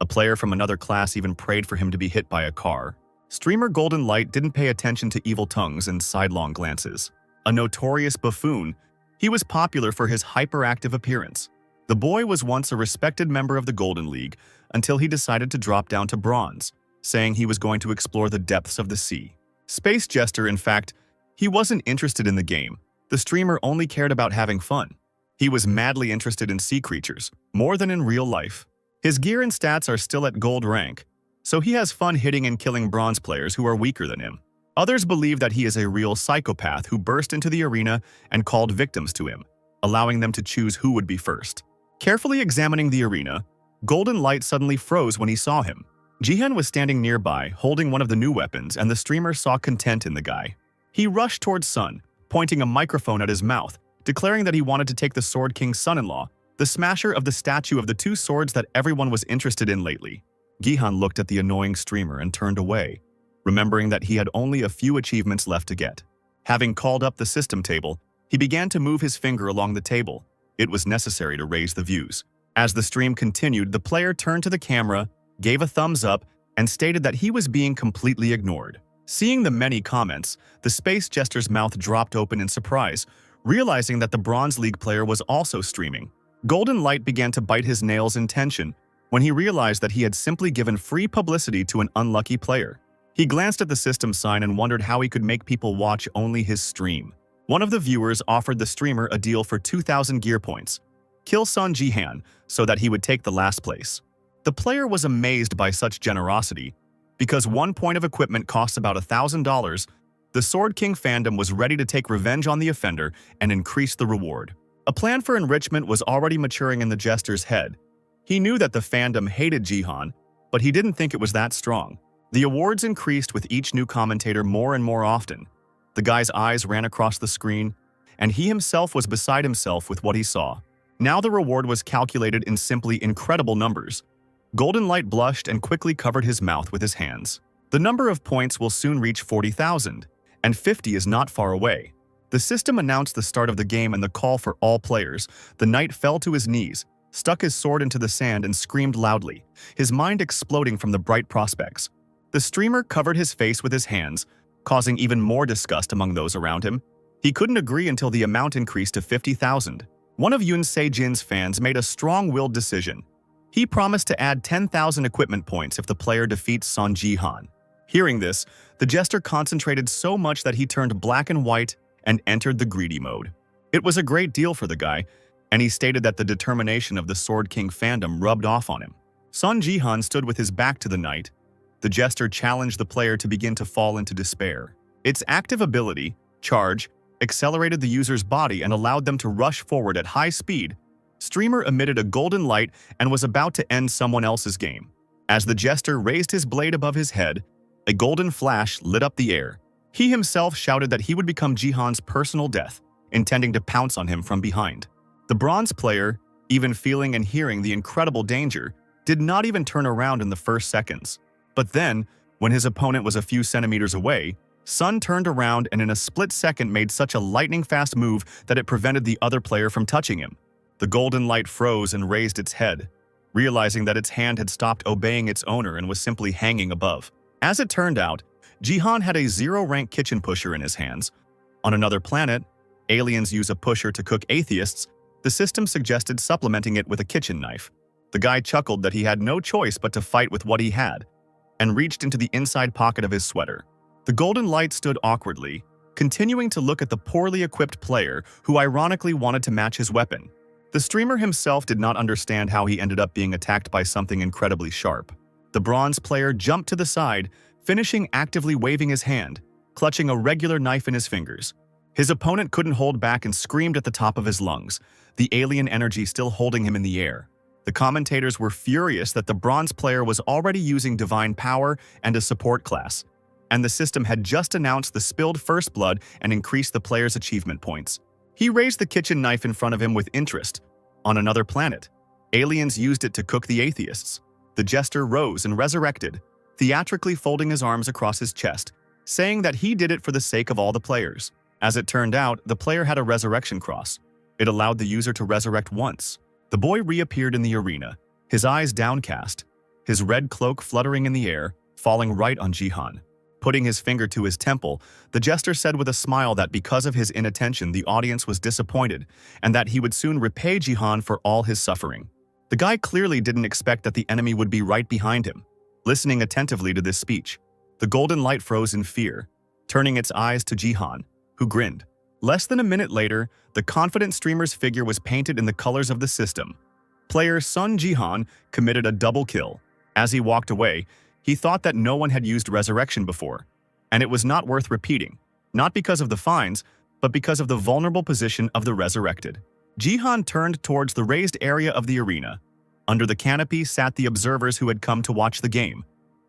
Speaker 1: A player from another class even prayed for him to be hit by a car. Streamer Golden Light didn't pay attention to evil tongues and sidelong glances. A notorious buffoon, he was popular for his hyperactive appearance. The boy was once a respected member of the Golden League until he decided to drop down to bronze, saying he was going to explore the depths of the sea. Space Jester, in fact, he wasn't interested in the game. The streamer only cared about having fun. He was madly interested in sea creatures, more than in real life. His gear and stats are still at gold rank, so he has fun hitting and killing bronze players who are weaker than him. Others believe that he is a real psychopath who burst into the arena and called victims to him, allowing them to choose who would be first. Carefully examining the arena, Golden Light suddenly froze when he saw him. Jihan was standing nearby, holding one of the new weapons, and the streamer saw content in the guy. He rushed towards Sun, pointing a microphone at his mouth, declaring that he wanted to take the Sword King's son-in-law, the smasher of the statue of the two swords that everyone was interested in lately. Jihan looked at the annoying streamer and turned away, remembering that he had only a few achievements left to get. Having called up the system table, he began to move his finger along the table. It was necessary to raise the views. As the stream continued, the player turned to the camera, gave a thumbs up, and stated that he was being completely ignored. Seeing the many comments, the Space Jester's mouth dropped open in surprise, realizing that the Bronze League player was also streaming. Golden Light began to bite his nails in tension when he realized that he had simply given free publicity to an unlucky player. He glanced at the system sign and wondered how he could make people watch only his stream. One of the viewers offered the streamer a deal for 2,000 gear points. Kill Sun Jihan so that he would take the last place. The player was amazed by such generosity. Because 1 point of equipment costs about $1,000, the Sword King fandom was ready to take revenge on the offender and increase the reward. A plan for enrichment was already maturing in the Jester's head. He knew that the fandom hated Jihan, but he didn't think it was that strong. The awards increased with each new commentator more and more often. The guy's eyes ran across the screen, and he himself was beside himself with what he saw. Now the reward was calculated in simply incredible numbers. Golden Light blushed and quickly covered his mouth with his hands. The number of points will soon reach 40,000, and 50 is not far away. The system announced the start of the game and the call for all players. The knight fell to his knees, stuck his sword into the sand and screamed loudly, his mind exploding from the bright prospects. The streamer covered his face with his hands, causing even more disgust among those around him. He couldn't agree until the amount increased to 50,000. One of Yun Se-jin's fans made a strong-willed decision. He promised to add 10,000 equipment points if the player defeats Sun Jihan. Hearing this, the Jester concentrated so much that he turned black and white and entered the greedy mode. It was a great deal for the guy, and he stated that the determination of the Sword King fandom rubbed off on him. Sun Jihan stood with his back to the knight. The Jester challenged the player to begin to fall into despair. Its active ability, Charge, accelerated the user's body and allowed them to rush forward at high speed. Streamer emitted a golden light and was about to end someone else's game. As the Jester raised his blade above his head, a golden flash lit up the air. He himself shouted that he would become Jihan's personal death, intending to pounce on him from behind. The bronze player, even feeling and hearing the incredible danger, did not even turn around in the first seconds. But then, when his opponent was a few centimeters away, Sun turned around and in a split second made such a lightning-fast move that it prevented the other player from touching him. The golden light froze and raised its head, realizing that its hand had stopped obeying its owner and was simply hanging above. As it turned out, Jihan had a 0-rank kitchen pusher in his hands. On another planet, aliens use a pusher to cook atheists. The system suggested supplementing it with a kitchen knife. The guy chuckled that he had no choice but to fight with what he had, and reached into the inside pocket of his sweater. The golden light stood awkwardly, continuing to look at the poorly equipped player who ironically wanted to match his weapon. The streamer himself did not understand how he ended up being attacked by something incredibly sharp. The bronze player jumped to the side, finishing actively waving his hand, clutching a regular knife in his fingers. His opponent couldn't hold back and screamed at the top of his lungs, the alien energy still holding him in the air. The commentators were furious that the bronze player was already using divine power and a support class, and the system had just announced the spilled first blood and increased the player's achievement points. He raised the kitchen knife in front of him with interest. On another planet, aliens used it to cook the atheists. The Jester rose and resurrected, theatrically folding his arms across his chest, saying that he did it for the sake of all the players. As it turned out, the player had a resurrection cross. It allowed the user to resurrect once. The boy reappeared in the arena, his eyes downcast, his red cloak fluttering in the air, falling right on Jihan. Putting his finger to his temple, the Jester said with a smile that because of his inattention the audience was disappointed, and that he would soon repay Jihan for all his suffering. The guy clearly didn't expect that the enemy would be right behind him. Listening attentively to this speech, the golden light froze in fear, turning its eyes to Jihan, who grinned. Less than a minute later, the confident streamer's figure was painted in the colors of the system. Player Sun Jihan committed a double kill. As he walked away, He thought that no one had used resurrection before, and it was not worth repeating, not because of the fines, but because of the vulnerable position of the resurrected. Jihan turned towards the raised area of the arena. Under the canopy sat the observers who had come to watch the game.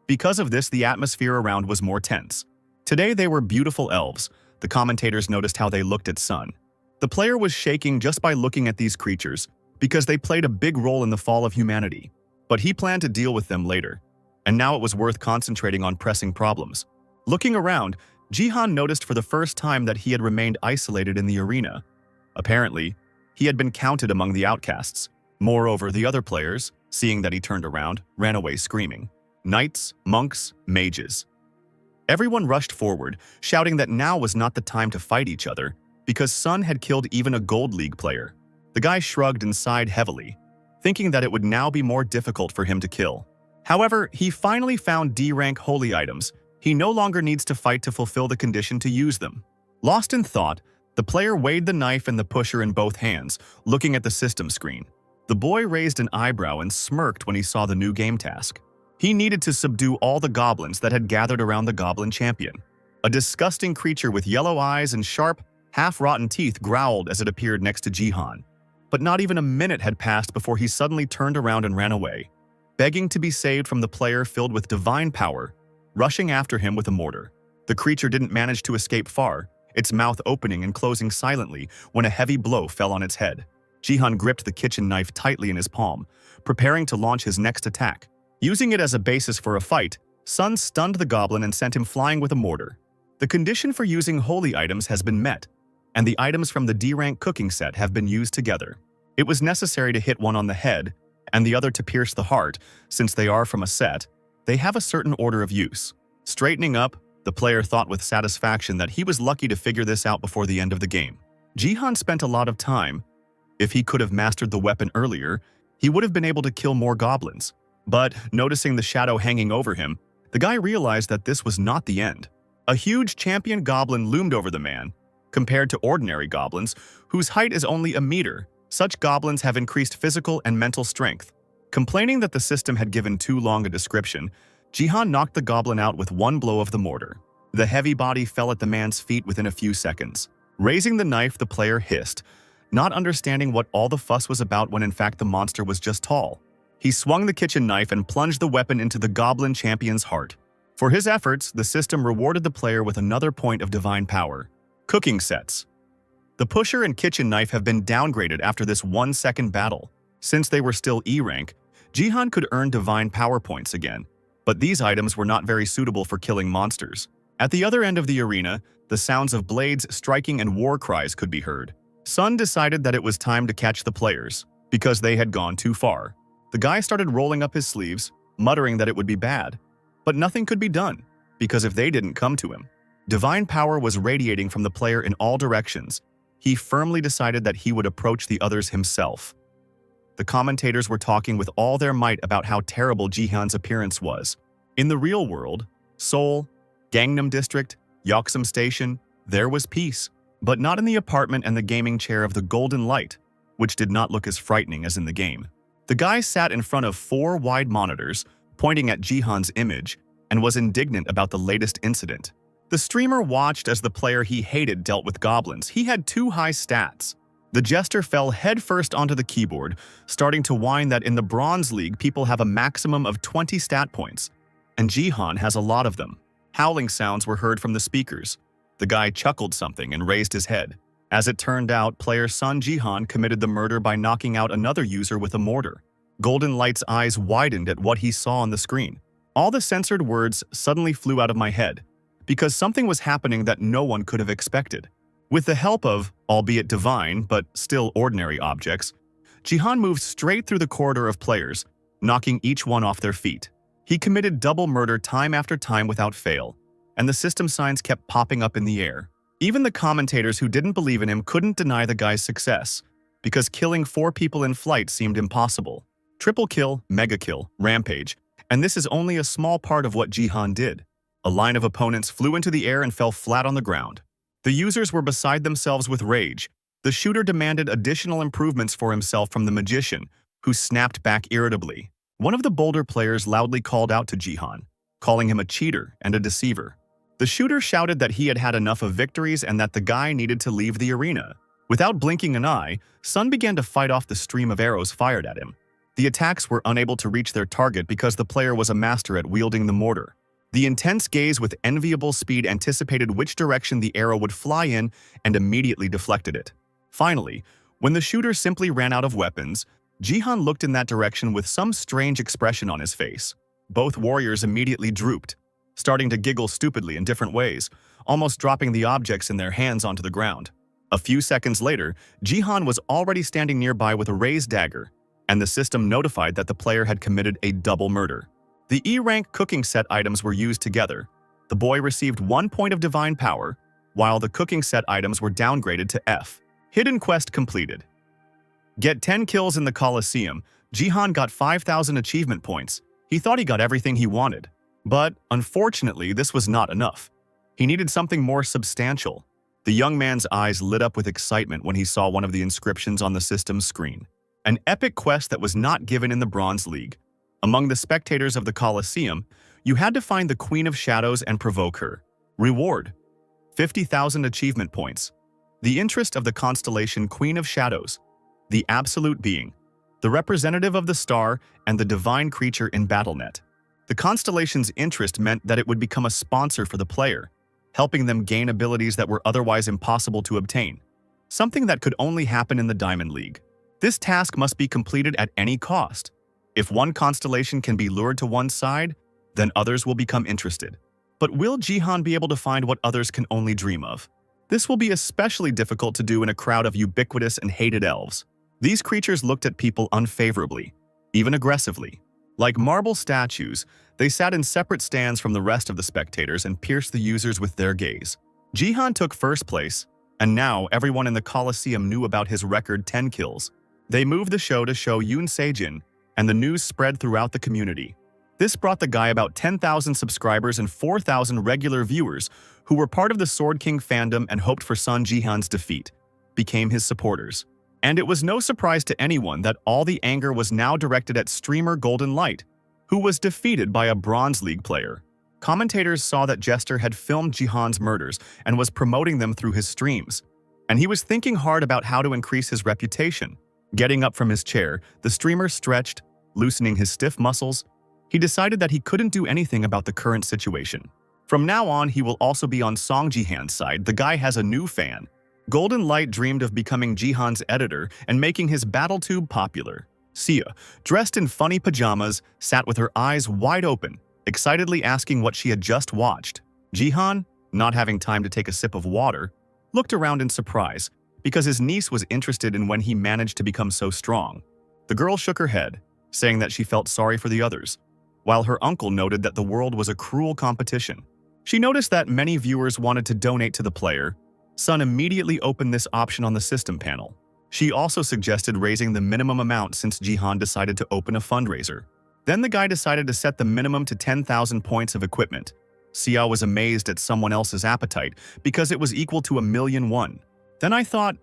Speaker 1: Because of this, the atmosphere around was more tense. Today they were beautiful elves. The commentators noticed how they looked at Sun. The player was shaking just by looking at these creatures, because they played a big role in the fall of humanity. But he planned to deal with them later, and now it was worth concentrating on pressing problems. Looking around, Jihan noticed for the first time that he had remained isolated in the arena. Apparently, he had been counted among the outcasts. Moreover, the other players, seeing that he turned around, ran away screaming. Knights, monks, mages. Everyone rushed forward, shouting that now was not the time to fight each other, because Sun had killed even a Gold League player. The guy shrugged and sighed heavily, thinking that it would now be more difficult for him to kill. However, he finally found D-rank holy items. He no longer needs to fight to fulfill the condition to use them. Lost in thought, the player weighed the knife and the pusher in both hands, looking at the system screen. The boy raised an eyebrow and smirked when he saw the new game task. He needed to subdue all the goblins that had gathered around the goblin champion. A disgusting creature with yellow eyes and sharp, half-rotten teeth growled as it appeared next to Jihan. But not even a minute had passed before he suddenly turned around and ran away, begging to be saved from the player filled with divine power, rushing after him with a mortar. The creature didn't manage to escape far, its mouth opening and closing silently when a heavy blow fell on its head. Jihan gripped the kitchen knife tightly in his palm, preparing to launch his next attack. Using it as a basis for a fight, Sun stunned the goblin and sent him flying with a mortar. The condition for using holy items has been met, and the items from the D-rank cooking set have been used together. It was necessary to hit one on the head, and the other to pierce the heart. Since they are from a set, they have a certain order of use. Straightening up, the player thought with satisfaction that he was lucky to figure this out before the end of the game. Jihan spent a lot of time. If he could have mastered the weapon earlier, he would have been able to kill more goblins. But, noticing the shadow hanging over him, the guy realized that this was not the end. A huge champion goblin loomed over the man. Compared to ordinary goblins, whose height is only a meter, such goblins have increased physical and mental strength. Complaining that the system had given too long a description, Jihan knocked the goblin out with one blow of the mortar. The heavy body fell at the man's feet within a few seconds. Raising the knife, the player hissed, not understanding what all the fuss was about when in fact the monster was just tall. He swung the kitchen knife and plunged the weapon into the goblin champion's heart. For his efforts, the system rewarded the player with another point of divine power. Cooking sets. The pusher and kitchen knife have been downgraded after this 1-second battle. Since they were still E rank, Jihan could earn divine power points again, but these items were not very suitable for killing monsters. At the other end of the arena, the sounds of blades striking and war cries could be heard. Sun decided that it was time to catch the players, because they had gone too far. The guy started rolling up his sleeves, muttering that it would be bad. But nothing could be done, because if they didn't come to him. Divine power was radiating from the player in all directions. He firmly decided that he would approach the others himself. The commentators were talking with all their might about how terrible Jihan's appearance was. In the real world, Seoul, Gangnam District, Yeoksam Station, there was peace. But not in the apartment and the gaming chair of the Golden Light, which did not look as frightening as in the game. The guy sat in front of 4 wide monitors, pointing at Jihan's image, and was indignant about the latest incident. The streamer watched as the player he hated dealt with goblins. He had too high stats. The jester fell headfirst onto the keyboard, starting to whine that in the Bronze League people have a maximum of 20 stat points, and Jihan has a lot of them. Howling sounds were heard from the speakers. The guy chuckled something and raised his head. As it turned out, player Sun Jihan committed the murder by knocking out another user with a mortar. Golden Light's eyes widened at what he saw on the screen. All the censored words suddenly flew out of my head, because something was happening that no one could have expected. With the help of, albeit divine, but still ordinary objects, Jihan moved straight through the corridor of players, knocking each one off their feet. He committed double murder time after time without fail, and the system signs kept popping up in the air. Even the commentators who didn't believe in him couldn't deny the guy's success, because killing 4 people in flight seemed impossible. Triple kill, mega kill, rampage, and this is only a small part of what Jihan did. A line of opponents flew into the air and fell flat on the ground. The users were beside themselves with rage. The shooter demanded additional improvements for himself from the magician, who snapped back irritably. One of the bolder players loudly called out to Jihan, calling him a cheater and a deceiver. The shooter shouted that he had had enough of victories and that the guy needed to leave the arena. Without blinking an eye, Sun began to fight off the stream of arrows fired at him. The attacks were unable to reach their target because the player was a master at wielding the mortar. The intense gaze with enviable speed anticipated which direction the arrow would fly in and immediately deflected it. Finally, when the shooter simply ran out of weapons, Jihan looked in that direction with some strange expression on his face. Both warriors immediately drooped, starting to giggle stupidly in different ways, almost dropping the objects in their hands onto the ground. A few seconds later, Jihan was already standing nearby with a raised dagger, and the system notified that the player had committed a double murder. The E-rank cooking set items were used together. The boy received 1 point of divine power, while the cooking set items were downgraded to F. Hidden quest completed. Get 10 kills in the Colosseum. Jihan got 5,000 achievement points. He thought he got everything he wanted. But, unfortunately, this was not enough. He needed something more substantial. The young man's eyes lit up with excitement when he saw one of the inscriptions on the system's screen. An epic quest that was not given in the Bronze League. Among the spectators of the Colosseum, you had to find the Queen of Shadows and provoke her. Reward: 50,000 achievement points. The interest of the constellation Queen of Shadows, the absolute being, the representative of the star and the divine creature in BattleNet. The constellation's interest meant that it would become a sponsor for the player, helping them gain abilities that were otherwise impossible to obtain, something that could only happen in the Diamond League. This task must be completed at any cost. If one constellation can be lured to one side, then others will become interested. But will Jihan be able to find what others can only dream of? This will be especially difficult to do in a crowd of ubiquitous and hated elves. These creatures looked at people unfavorably, even aggressively. Like marble statues, they sat in separate stands from the rest of the spectators and pierced the users with their gaze. Jihan took first place, and now everyone in the Colosseum knew about his record 10 kills. They moved the show to show Yoon Se-jin, and the news spread throughout the community. This brought the guy about 10,000 subscribers and 4,000 regular viewers who were part of the Sword King fandom and hoped for Sun Jihan's defeat, became his supporters. And it was no surprise to anyone that all the anger was now directed at streamer Golden Light, who was defeated by a Bronze League player. Commentators saw that Jester had filmed Jihan's murders and was promoting them through his streams, and he was thinking hard about how to increase his reputation. Getting up from his chair, the streamer stretched, loosening his stiff muscles. He decided that he couldn't do anything about the current situation. From now on, he will also be on Song Jihan's side. The guy has a new fan. Golden Light dreamed of becoming Jihan's editor and making his BattleTube popular. Sia, dressed in funny pajamas, sat with her eyes wide open, excitedly asking what she had just watched. Jihan, not having time to take a sip of water, looked around in surprise because his niece was interested in when he managed to become so strong. The girl shook her head, saying that she felt sorry for the others, while her uncle noted that the world was a cruel competition. She noticed that many viewers wanted to donate to the player. Sun immediately opened this option on the system panel. She also suggested raising the minimum amount since Jihan decided to open a fundraiser. Then the guy decided to set the minimum to 10,000 points of equipment. Sia was amazed at someone else's appetite because it was equal to 1,000,001. Then I thought,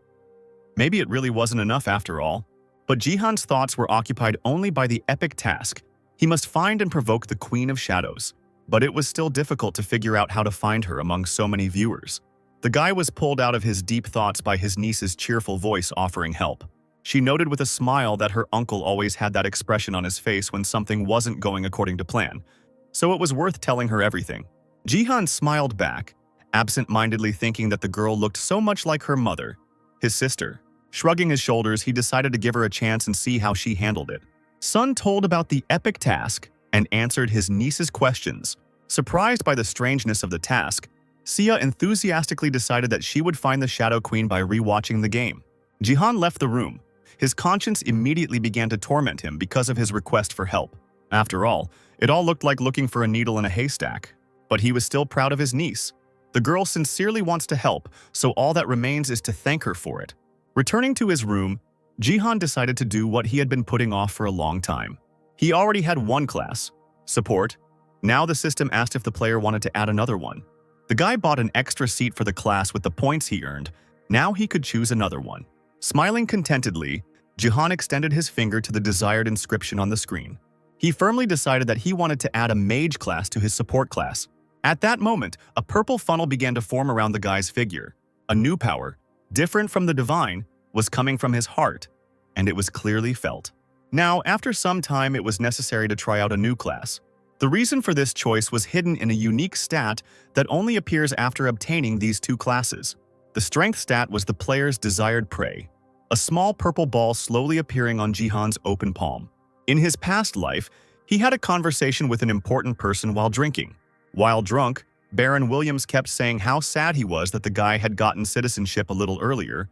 Speaker 1: maybe it really wasn't enough after all. But Jihan's thoughts were occupied only by the epic task. He must find and provoke the Queen of Shadows. But it was still difficult to figure out how to find her among so many viewers. The guy was pulled out of his deep thoughts by his niece's cheerful voice offering help. She noted with a smile that her uncle always had that expression on his face when something wasn't going according to plan, so it was worth telling her everything. Jihan smiled back, absent-mindedly thinking that the girl looked so much like her mother, his sister. Shrugging his shoulders, he decided to give her a chance and see how she handled it. Sun told about the epic task and answered his niece's questions. Surprised by the strangeness of the task, Sia enthusiastically decided that she would find the Shadow Queen by rewatching the game. Jihan left the room. His conscience immediately began to torment him because of his request for help. After all, it all looked like looking for a needle in a haystack. But he was still proud of his niece. The girl sincerely wants to help, so all that remains is to thank her for it. Returning to his room, Jihan decided to do what he had been putting off for a long time. He already had one class, Support. Now the system asked if the player wanted to add another one. The guy bought an extra seat for the class with the points he earned. Now he could choose another one. Smiling contentedly, Jihan extended his finger to the desired inscription on the screen. He firmly decided that he wanted to add a mage class to his support class. At that moment, a purple funnel began to form around the guy's figure. A new power, different from the divine, was coming from his heart, and it was clearly felt. Now, after some time, it was necessary to try out a new class. The reason for this choice was hidden in a unique stat that only appears after obtaining these two classes. The strength stat was the player's desired prey, a small purple ball slowly appearing on Jihan's open palm. In his past life, he had a conversation with an important person while drinking. While drunk, Baron Williams kept saying how sad he was that the guy had gotten citizenship a little earlier.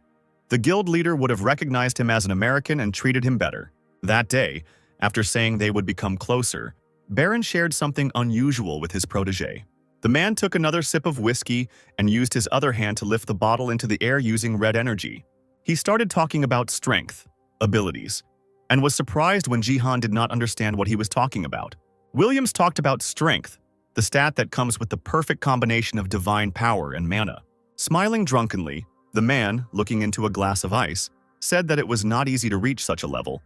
Speaker 1: The guild leader would have recognized him as an American and treated him better. That day, after saying they would become closer, Baron shared something unusual with his protege. The man took another sip of whiskey and used his other hand to lift the bottle into the air using red energy. He started talking about strength, abilities, and was surprised when Jihan did not understand what he was talking about. Williams talked about strength, the stat that comes with the perfect combination of divine power and mana. Smiling drunkenly, the man, looking into a glass of ice, said that it was not easy to reach such a level.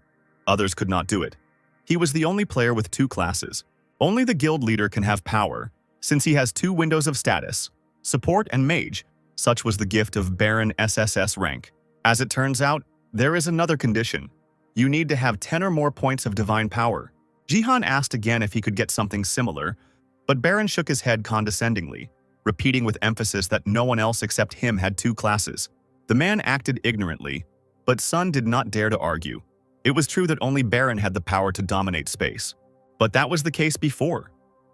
Speaker 1: Others could not do it. He was the only player with two classes. Only the guild leader can have power, since he has two windows of status, support and mage. Such was the gift of Baron SSS rank. As it turns out, there is another condition. You need to have 10 or more points of divine power. Jihan asked again if he could get something similar, but Baron shook his head condescendingly, repeating with emphasis that no one else except him had two classes. The man acted ignorantly, but Sun did not dare to argue. It was true that only Baron had the power to dominate space. But that was the case before.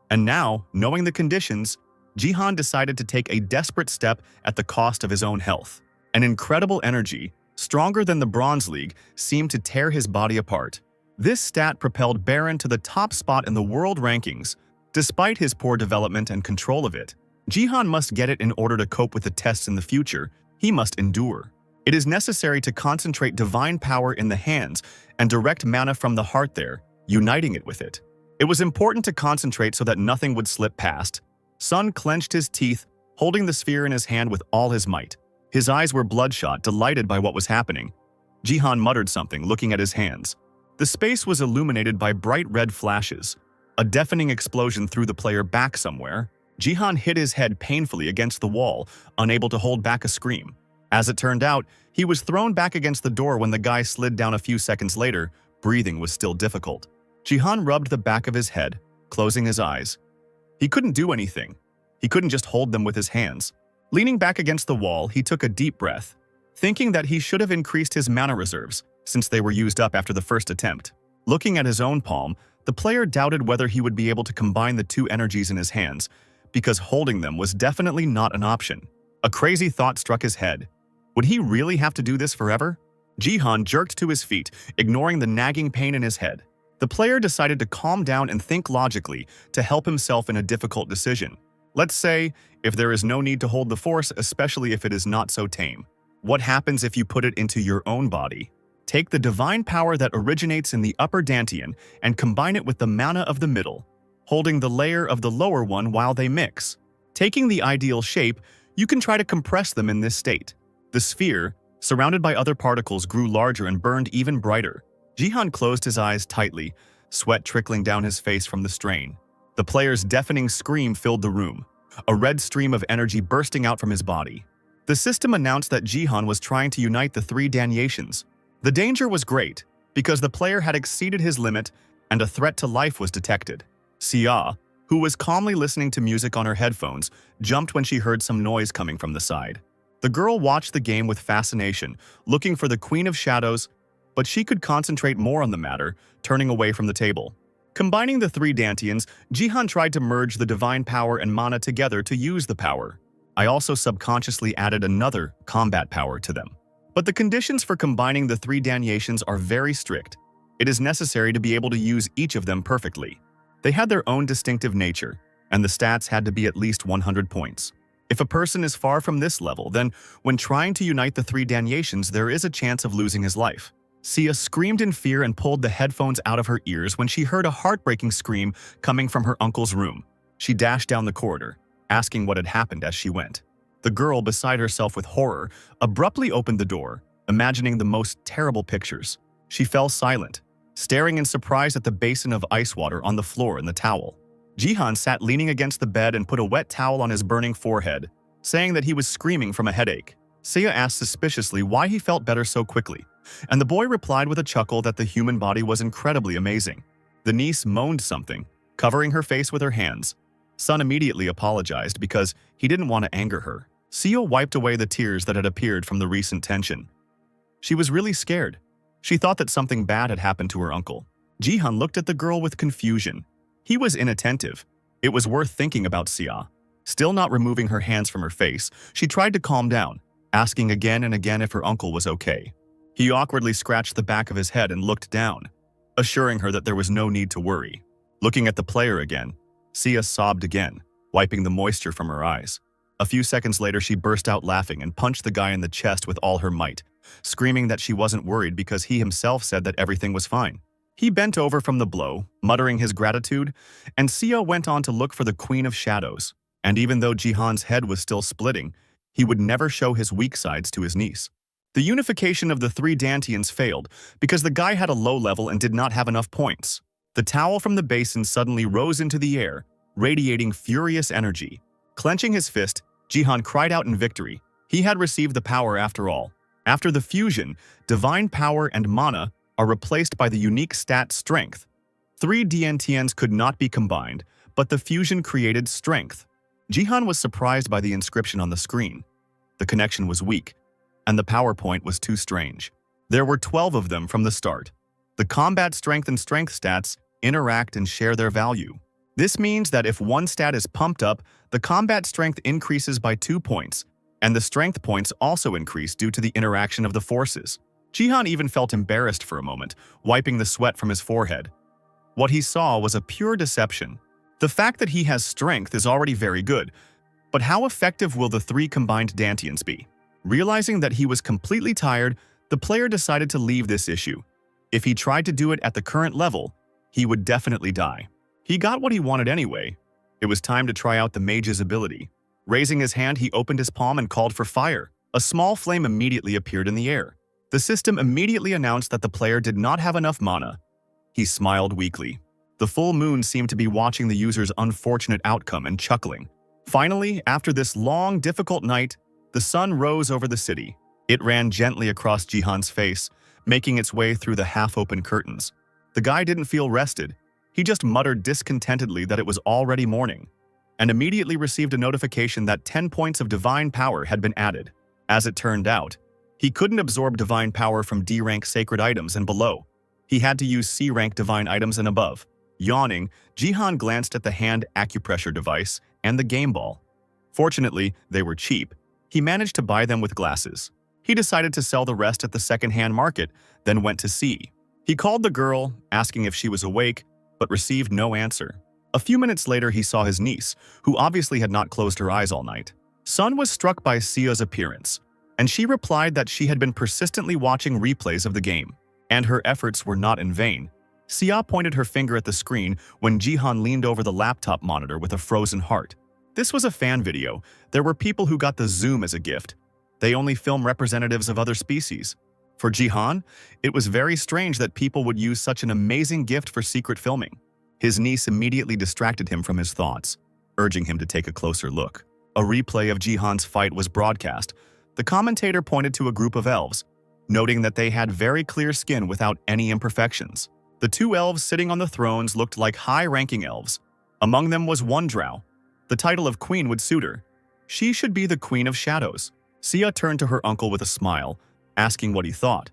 Speaker 1: And now, knowing the conditions, Jihan decided to take a desperate step at the cost of his own health. An incredible energy, stronger than the Bronze League, seemed to tear his body apart. This stat propelled Baron to the top spot in the world rankings. Despite his poor development and control of it, Jihan must get it in order to cope with the tests in the future. He must endure. It is necessary to concentrate divine power in the hands and direct mana from the heart there, uniting it with it. It was important to concentrate so that nothing would slip past. Sun clenched his teeth, holding the sphere in his hand with all his might. His eyes were bloodshot, delighted by what was happening. Jihan muttered something, looking at his hands. The space was illuminated by bright red flashes. A deafening explosion threw the player back somewhere. Jihan hit his head painfully against the wall, unable to hold back a scream. As it turned out, he was thrown back against the door when the guy slid down a few seconds later. Breathing was still difficult. Jihan rubbed the back of his head, closing his eyes. He couldn't do anything. He couldn't just hold them with his hands. Leaning back against the wall, he took a deep breath, thinking that he should have increased his mana reserves, since they were used up after the first attempt. Looking at his own palm, the player doubted whether he would be able to combine the two energies in his hands, because holding them was definitely not an option. A crazy thought struck his head. Would he really have to do this forever? Jihan jerked to his feet, ignoring the nagging pain in his head. The player decided to calm down and think logically to help himself in a difficult decision. Let's say, if there is no need to hold the force, especially if it is not so tame. What happens if you put it into your own body? Take the divine power that originates in the upper dantian and combine it with the mana of the middle, holding the layer of the lower one while they mix. Taking the ideal shape, you can try to compress them in this state. The sphere, surrounded by other particles, grew larger and burned even brighter. Jihan closed his eyes tightly, sweat trickling down his face from the strain. The player's deafening scream filled the room, a red stream of energy bursting out from his body. The system announced that Jihan was trying to unite the three daniations. The danger was great, because the player had exceeded his limit and a threat to life was detected. Xia, who was calmly listening to music on her headphones, jumped when she heard some noise coming from the side. The girl watched the game with fascination, looking for the Queen of Shadows, but she could concentrate more on the matter, turning away from the table. Combining the three dantians, Jihan tried to merge the divine power and mana together to use the power. I also subconsciously added another combat power to them. But the conditions for combining the three daniations are very strict. It is necessary to be able to use each of them perfectly. They had their own distinctive nature, and the stats had to be at least 100 points. If a person is far from this level, then when trying to unite the three daniations, there is a chance of losing his life. Xia screamed in fear and pulled the headphones out of her ears when she heard a heartbreaking scream coming from her uncle's room. She dashed down the corridor, asking what had happened as she went. The girl, beside herself with horror, abruptly opened the door, imagining the most terrible pictures. She fell silent, staring in surprise at the basin of ice water on the floor and the towel. Jihan sat leaning against the bed and put a wet towel on his burning forehead, saying that he was screaming from a headache. Seiya asked suspiciously why he felt better so quickly, and the boy replied with a chuckle that the human body was incredibly amazing. The niece moaned something, covering her face with her hands. Sun immediately apologized because he didn't want to anger her. Seiya wiped away the tears that had appeared from the recent tension. She was really scared. She thought that something bad had happened to her uncle. Jihan looked at the girl with confusion. He was inattentive. It was worth thinking about Seiya. Still not removing her hands from her face, she tried to calm down, asking again and again if her uncle was okay. He awkwardly scratched the back of his head and looked down, assuring her that there was no need to worry. Looking at the player again, Seiya sobbed again, wiping the moisture from her eyes. A few seconds later, she burst out laughing and punched the guy in the chest with all her might, screaming that she wasn't worried because he himself said that everything was fine. He bent over from the blow, muttering his gratitude, and Seiya went on to look for the Queen of Shadows. And even though Jihan's head was still splitting, he would never show his weak sides to his niece. The unification of the three Dantians failed because the guy had a low level and did not have enough points. The towel from the basin suddenly rose into the air, radiating furious energy. Clenching his fist, Jihan cried out in victory. He had received the power after all. After the fusion, divine power and mana are replaced by the unique stat strength. Three DNTNs could not be combined, but the fusion created strength. Jihan was surprised by the inscription on the screen. The connection was weak, and the PowerPoint was too strange. There were 12 of them from the start. The combat strength and strength stats interact and share their value. This means that if one stat is pumped up, the combat strength increases by 2 points, and the strength points also increase due to the interaction of the forces. Jihan even felt embarrassed for a moment, wiping the sweat from his forehead. What he saw was a pure deception. The fact that he has strength is already very good, but how effective will the three combined Dantians be? Realizing that he was completely tired, the player decided to leave this issue. If he tried to do it at the current level, he would definitely die. He got what he wanted anyway. It was time to try out the mage's ability. Raising his hand, he opened his palm and called for fire. A small flame immediately appeared in the air. The system immediately announced that the player did not have enough mana. He smiled weakly. The full moon seemed to be watching the user's unfortunate outcome and chuckling. Finally, after this long, difficult night, the sun rose over the city. It ran gently across Jihan's face, making its way through the half-open curtains. The guy didn't feel rested. He just muttered discontentedly that it was already morning, and immediately received a notification that 10 points of divine power had been added. As it turned out, he couldn't absorb divine power from D-rank sacred items and below. He had to use C-rank divine items and above. Yawning, Jihan glanced at the hand acupressure device and the game ball. Fortunately, they were cheap. He managed to buy them with glasses. He decided to sell the rest at the second-hand market, then went to see. He called the girl, asking if she was awake, but received no answer. A few minutes later, he saw his niece, who obviously had not closed her eyes all night. Sun was struck by Seiya's appearance, and she replied that she had been persistently watching replays of the game, and her efforts were not in vain. Seiya pointed her finger at the screen when Jihan leaned over the laptop monitor with a frozen heart. This was a fan video. There were people who got the zoom as a gift. They only film representatives of other species. For Jihan, it was very strange that people would use such an amazing gift for secret filming. His niece immediately distracted him from his thoughts, urging him to take a closer look. A replay of Jihan's fight was broadcast. The commentator pointed to a group of elves, noting that they had very clear skin without any imperfections. The two elves sitting on the thrones looked like high-ranking elves. Among them was one drow. The title of queen would suit her. She should be the Queen of Shadows. Seiya turned to her uncle with a smile, asking what he thought.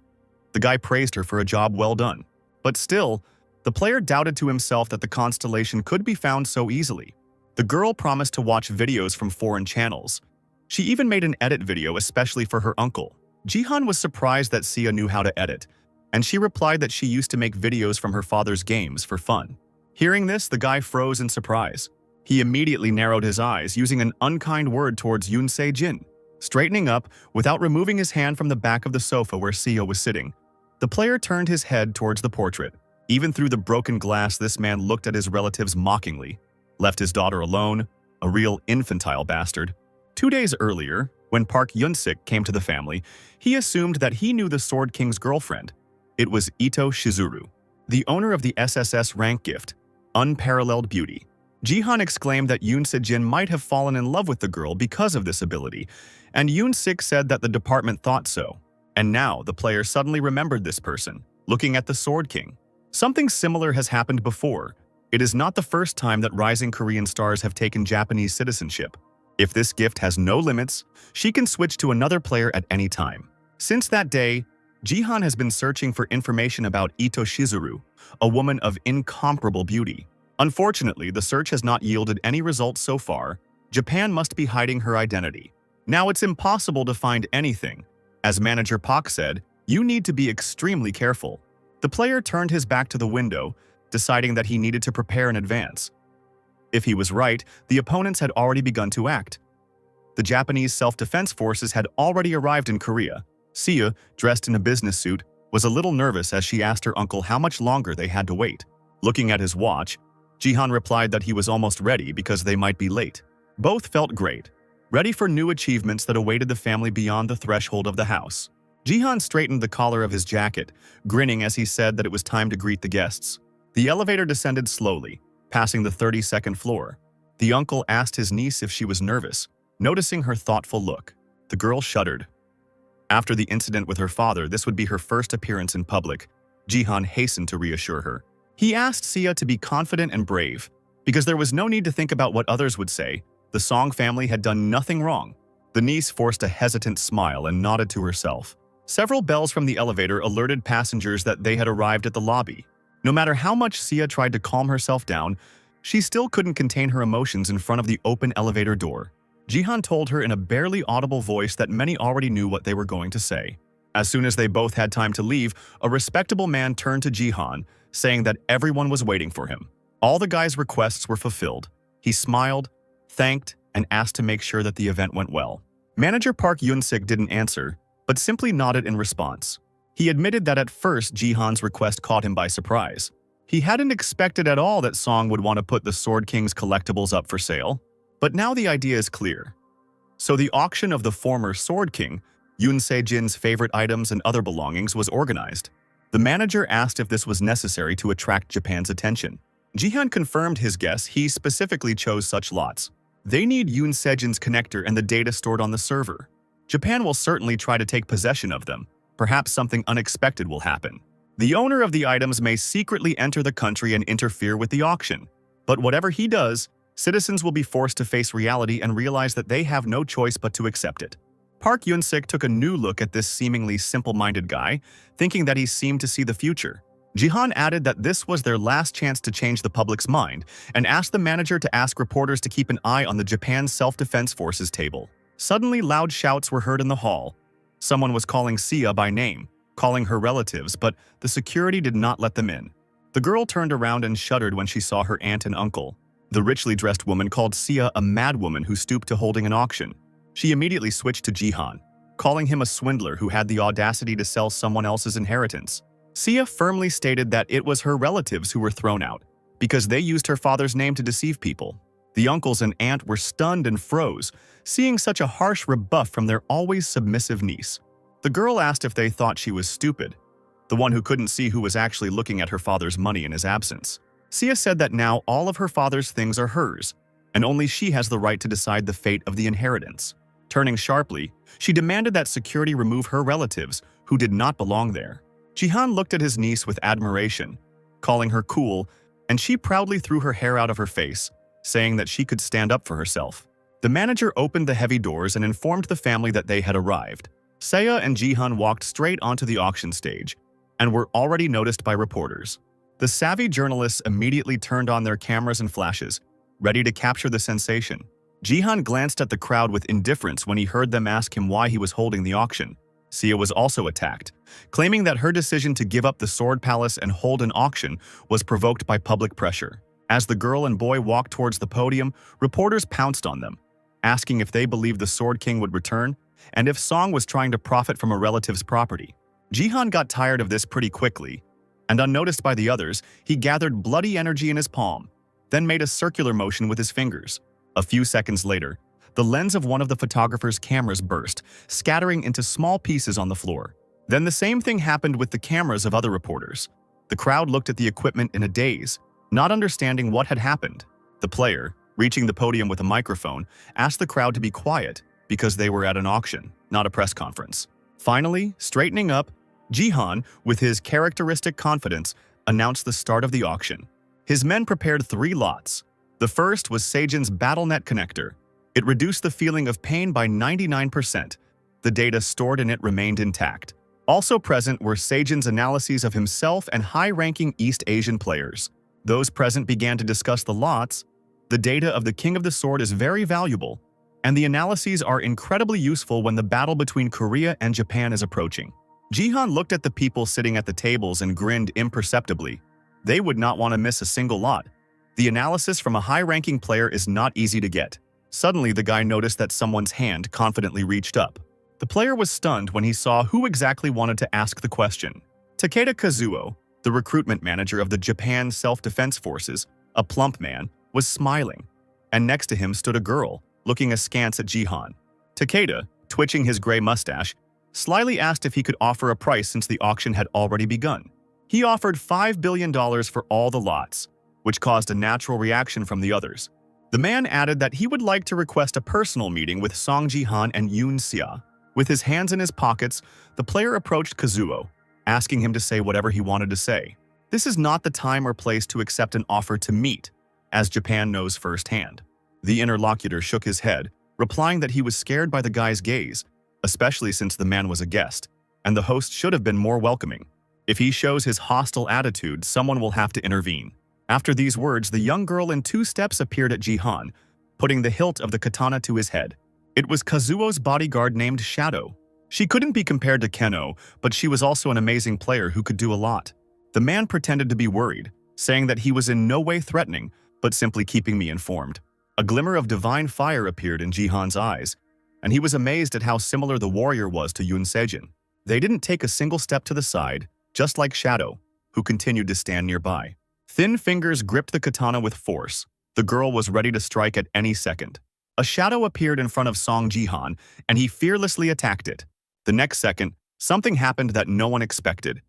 Speaker 1: The guy praised her for a job well done. But still, the player doubted to himself that the constellation could be found so easily. The girl promised to watch videos from foreign channels. She even made an edit video especially for her uncle. Jihan was surprised that Seiya knew how to edit, and she replied that she used to make videos from her father's games for fun. Hearing this, the guy froze in surprise. He immediately narrowed his eyes, using an unkind word towards Yunsei Jin. Straightening up, without removing his hand from the back of the sofa where Seiya was sitting, the player turned his head towards the portrait. Even through the broken glass, this man looked at his relatives mockingly. Left his daughter alone, a real infantile bastard. 2 days earlier, when Park Yunsik came to the family, he assumed that he knew the Sword King's girlfriend. It was Ito Shizuru. the owner of the SSS rank gift, Unparalleled Beauty. Jihan exclaimed that Yoon Se-jin might have fallen in love with the girl because of this ability, and Yoon Sik said that the department thought so. And now, the player suddenly remembered this person, looking at the Sword King. Something similar has happened before. It is not the first time that rising Korean stars have taken Japanese citizenship. If this gift has no limits, she can switch to another player at any time. Since that day, Jihan has been searching for information about Ito Shizuru, a woman of incomparable beauty. Unfortunately, the search has not yielded any results so far. Japan must be hiding her identity. Now it's impossible to find anything. As Manager Pak said, you need to be extremely careful. The player turned his back to the window, deciding that he needed to prepare in advance. If he was right, the opponents had already begun to act. The Japanese self-defense forces had already arrived in Korea. Sia, dressed in a business suit, was a little nervous as she asked her uncle how much longer they had to wait. Looking at his watch, Jihan replied that he was almost ready because they might be late. Both felt great, ready for new achievements that awaited the family beyond the threshold of the house. Jihan straightened the collar of his jacket, grinning as he said that it was time to greet the guests. The elevator descended slowly, passing the 32nd floor. The uncle asked his niece if she was nervous, noticing her thoughtful look. The girl shuddered. After the incident with her father, this would be her first appearance in public. Jihan hastened to reassure her. He asked Sia to be confident and brave, because there was no need to think about what others would say. The Song family had done nothing wrong. The niece forced a hesitant smile and nodded to herself. Several bells from the elevator alerted passengers that they had arrived at the lobby. No matter how much Sia tried to calm herself down, she still couldn't contain her emotions in front of the open elevator door. Jihan told her in a barely audible voice that many already knew what they were going to say. As soon as they both had time to leave, a respectable man turned to Jihan, saying that everyone was waiting for him. All the guy's requests were fulfilled. He smiled, thanked, and asked to make sure that the event went well. Manager Park Yoon-sik didn't answer, but simply nodded in response. He admitted that at first Jihan's request caught him by surprise. He hadn't expected at all that Song would want to put the Sword King's collectibles up for sale. But now the idea is clear. So the auction of the former Sword King, Yoon Se-jin's favorite items and other belongings, was organized. The manager asked if this was necessary to attract Japan's attention. Jihan confirmed his guess. He specifically chose such lots. They need Yoon Se-jin's connector and the data stored on the server. Japan will certainly try to take possession of them. Perhaps something unexpected will happen. The owner of the items may secretly enter the country and interfere with the auction. But whatever he does, citizens will be forced to face reality and realize that they have no choice but to accept it. Park Yoon-sik took a new look at this seemingly simple-minded guy, thinking that he seemed to see the future. Jihan added that this was their last chance to change the public's mind and asked the manager to ask reporters to keep an eye on the Japan Self-Defense Forces table. Suddenly, loud shouts were heard in the hall. Someone was calling Sia by name, calling her relatives, but the security did not let them in. The girl turned around and shuddered when she saw her aunt and uncle. The richly dressed woman called Sia a madwoman who stooped to holding an auction. She immediately switched to Jihan, calling him a swindler who had the audacity to sell someone else's inheritance. Sia firmly stated that it was her relatives who were thrown out, because they used her father's name to deceive people. The uncles and aunt were stunned and froze, seeing such a harsh rebuff from their always submissive niece. The girl asked if they thought she was stupid, the one who couldn't see who was actually looking at her father's money in his absence. Sia said that now all of her father's things are hers, and only she has the right to decide the fate of the inheritance. Turning sharply, she demanded that security remove her relatives, who did not belong there. Jihan looked at his niece with admiration, calling her cool, and she proudly threw her hair out of her face, saying that she could stand up for herself. The manager opened the heavy doors and informed the family that they had arrived. Sia and Jihan walked straight onto the auction stage and were already noticed by reporters. The savvy journalists immediately turned on their cameras and flashes, ready to capture the sensation. Jihan glanced at the crowd with indifference when he heard them ask him why he was holding the auction. Sia was also attacked, claiming that her decision to give up the Sword Palace and hold an auction was provoked by public pressure. As the girl and boy walked towards the podium, reporters pounced on them, asking if they believed the Sword King would return and if Song was trying to profit from a relative's property. Jihan got tired of this pretty quickly, and unnoticed by the others, he gathered bloody energy in his palm, then made a circular motion with his fingers. A few seconds later, the lens of one of the photographer's cameras burst, scattering into small pieces on the floor. Then the same thing happened with the cameras of other reporters. The crowd looked at the equipment in a daze, not understanding what had happened. The player, reaching the podium with a microphone, asked the crowd to be quiet because they were at an auction, not a press conference. Finally, straightening up, Jihan, with his characteristic confidence, announced the start of the auction. His men prepared 3 lots. The first was Seijin's BattleNet connector. It reduced the feeling of pain by 99%. The data stored in it remained intact. Also present were Seijin's analyses of himself and high-ranking East Asian players. Those present began to discuss the lots. The data of the King of the Sword is very valuable, and the analyses are incredibly useful when the battle between Korea and Japan is approaching. Jihan looked at the people sitting at the tables and grinned imperceptibly. They would not want to miss a single lot. The analysis from a high-ranking player is not easy to get. Suddenly, the guy noticed that someone's hand confidently reached up. The player was stunned when he saw who exactly wanted to ask the question. Takeda Kazuo, the recruitment manager of the Japan Self-Defense Forces, a plump man, was smiling, and next to him stood a girl, looking askance at Jihan. Takeda, twitching his gray mustache, slyly asked if he could offer a price since the auction had already begun. He offered $5 billion for all the lots, which caused a natural reaction from the others. The man added that he would like to request a personal meeting with Song Jihan and Yoon Xia. With his hands in his pockets, the player approached Kazuo, asking him to say whatever he wanted to say. This is not the time or place to accept an offer to meet, as Japan knows firsthand. The interlocutor shook his head, replying that he was scared by the guy's gaze, especially since the man was a guest, and the host should have been more welcoming. If he shows his hostile attitude, someone will have to intervene. After these words, the young girl in 2 steps appeared at Jihan, putting the hilt of the katana to his head. It was Kazuo's bodyguard named Shadow. She couldn't be compared to Keno, but she was also an amazing player who could do a lot. The man pretended to be worried, saying that he was in no way threatening, but simply keeping me informed. A glimmer of divine fire appeared in Jihan's eyes, and he was amazed at how similar the warrior was to Yoon Sejin. They didn't take a single step to the side, just like Shadow, who continued to stand nearby. Thin fingers gripped the katana with force. The girl was ready to strike at any second. A shadow appeared in front of Song Jihan, and he fearlessly attacked it. The next second, something happened that no one expected.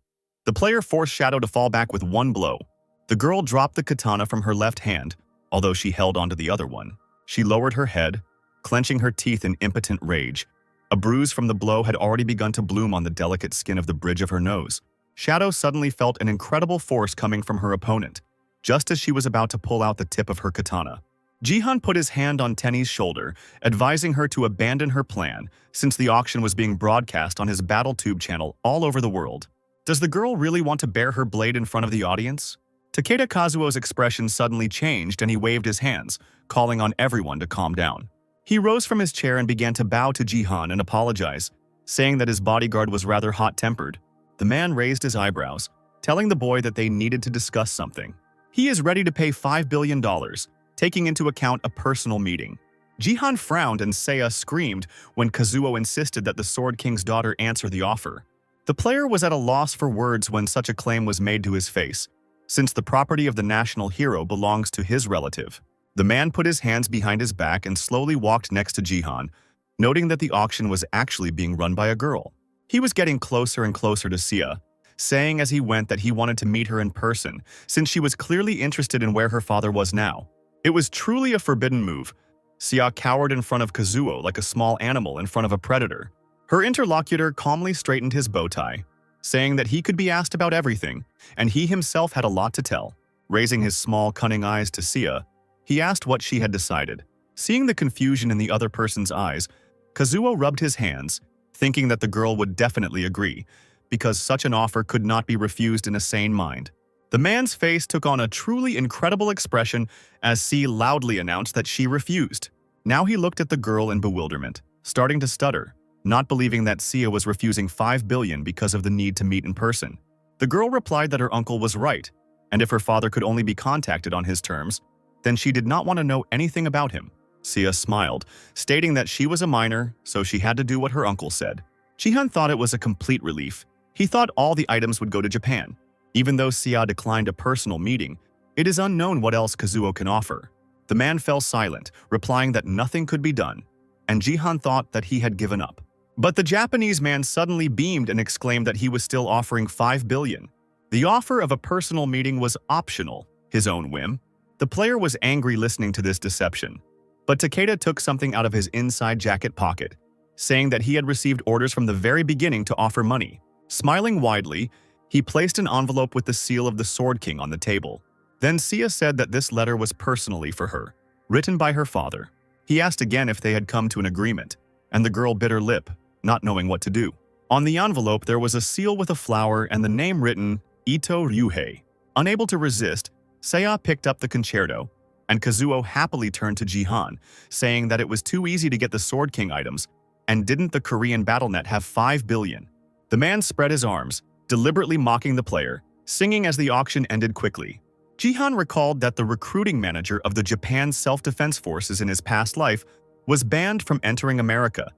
Speaker 1: The player forced Shadow to fall back with 1 blow. The girl dropped the katana from her left hand, although she held onto the other one. She lowered her head, clenching her teeth in impotent rage. A bruise from the blow had already begun to bloom on the delicate skin of the bridge of her nose. Shadow suddenly felt an incredible force coming from her opponent, just as she was about to pull out the tip of her katana. Jihan put his hand on Tenny's shoulder, advising her to abandon her plan, since the auction was being broadcast on his BattleTube channel all over the world. Does the girl really want to bare her blade in front of the audience? Takeda Kazuo's expression suddenly changed and he waved his hands, calling on everyone to calm down. He rose from his chair and began to bow to Jihan and apologize, saying that his bodyguard was rather hot-tempered. The man raised his eyebrows, telling the boy that they needed to discuss something. He is ready to pay $5 billion, taking into account a personal meeting. Jihan frowned and Seiya screamed when Kazuo insisted that the Sword King's daughter answer the offer. The player was at a loss for words when such a claim was made to his face, since the property of the national hero belongs to his relative. The man put his hands behind his back and slowly walked next to Jihan, noting that the auction was actually being run by a girl. He was getting closer and closer to Seiya, saying as he went that he wanted to meet her in person, since she was clearly interested in where her father was now. It was truly a forbidden move. Seiya cowered in front of Kazuo like a small animal in front of a predator. Her interlocutor calmly straightened his bow tie, saying that he could be asked about everything, and he himself had a lot to tell. Raising his small, cunning eyes to Seiya, he asked what she had decided. Seeing the confusion in the other person's eyes, Kazuo rubbed his hands, thinking that the girl would definitely agree, because such an offer could not be refused in a sane mind. The man's face took on a truly incredible expression as Seiya loudly announced that she refused. Now he looked at the girl in bewilderment, starting to stutter, not believing that Seiya was refusing $5 billion because of the need to meet in person. The girl replied that her uncle was right, and if her father could only be contacted on his terms, then she did not want to know anything about him. Seiya smiled, stating that she was a minor, so she had to do what her uncle said. Jihan thought it was a complete relief. He thought all the items would go to Japan. Even though Seiya declined a personal meeting, it is unknown what else Kazuo can offer. The man fell silent, replying that nothing could be done, and Jihan thought that he had given up. But the Japanese man suddenly beamed and exclaimed that he was still offering $5 billion. The offer of a personal meeting was optional, his own whim. The player was angry listening to this deception, but Takeda took something out of his inside jacket pocket, saying that he had received orders from the very beginning to offer money. Smiling widely, he placed an envelope with the seal of the Sword King on the table. Then Sia said that this letter was personally for her, written by her father. He asked again if they had come to an agreement, and the girl bit her lip, not knowing what to do. On the envelope there was a seal with a flower and the name written, Ito Ryuhei. Unable to resist, Seiya picked up the concerto, and Kazuo happily turned to Jihan, saying that it was too easy to get the Sword King items, and didn't the Korean BattleNet have 5 billion? The man spread his arms, deliberately mocking the player, singing as the auction ended quickly. Jihan recalled that the recruiting manager of the Japan Self-Defense Forces in his past life was banned from entering America,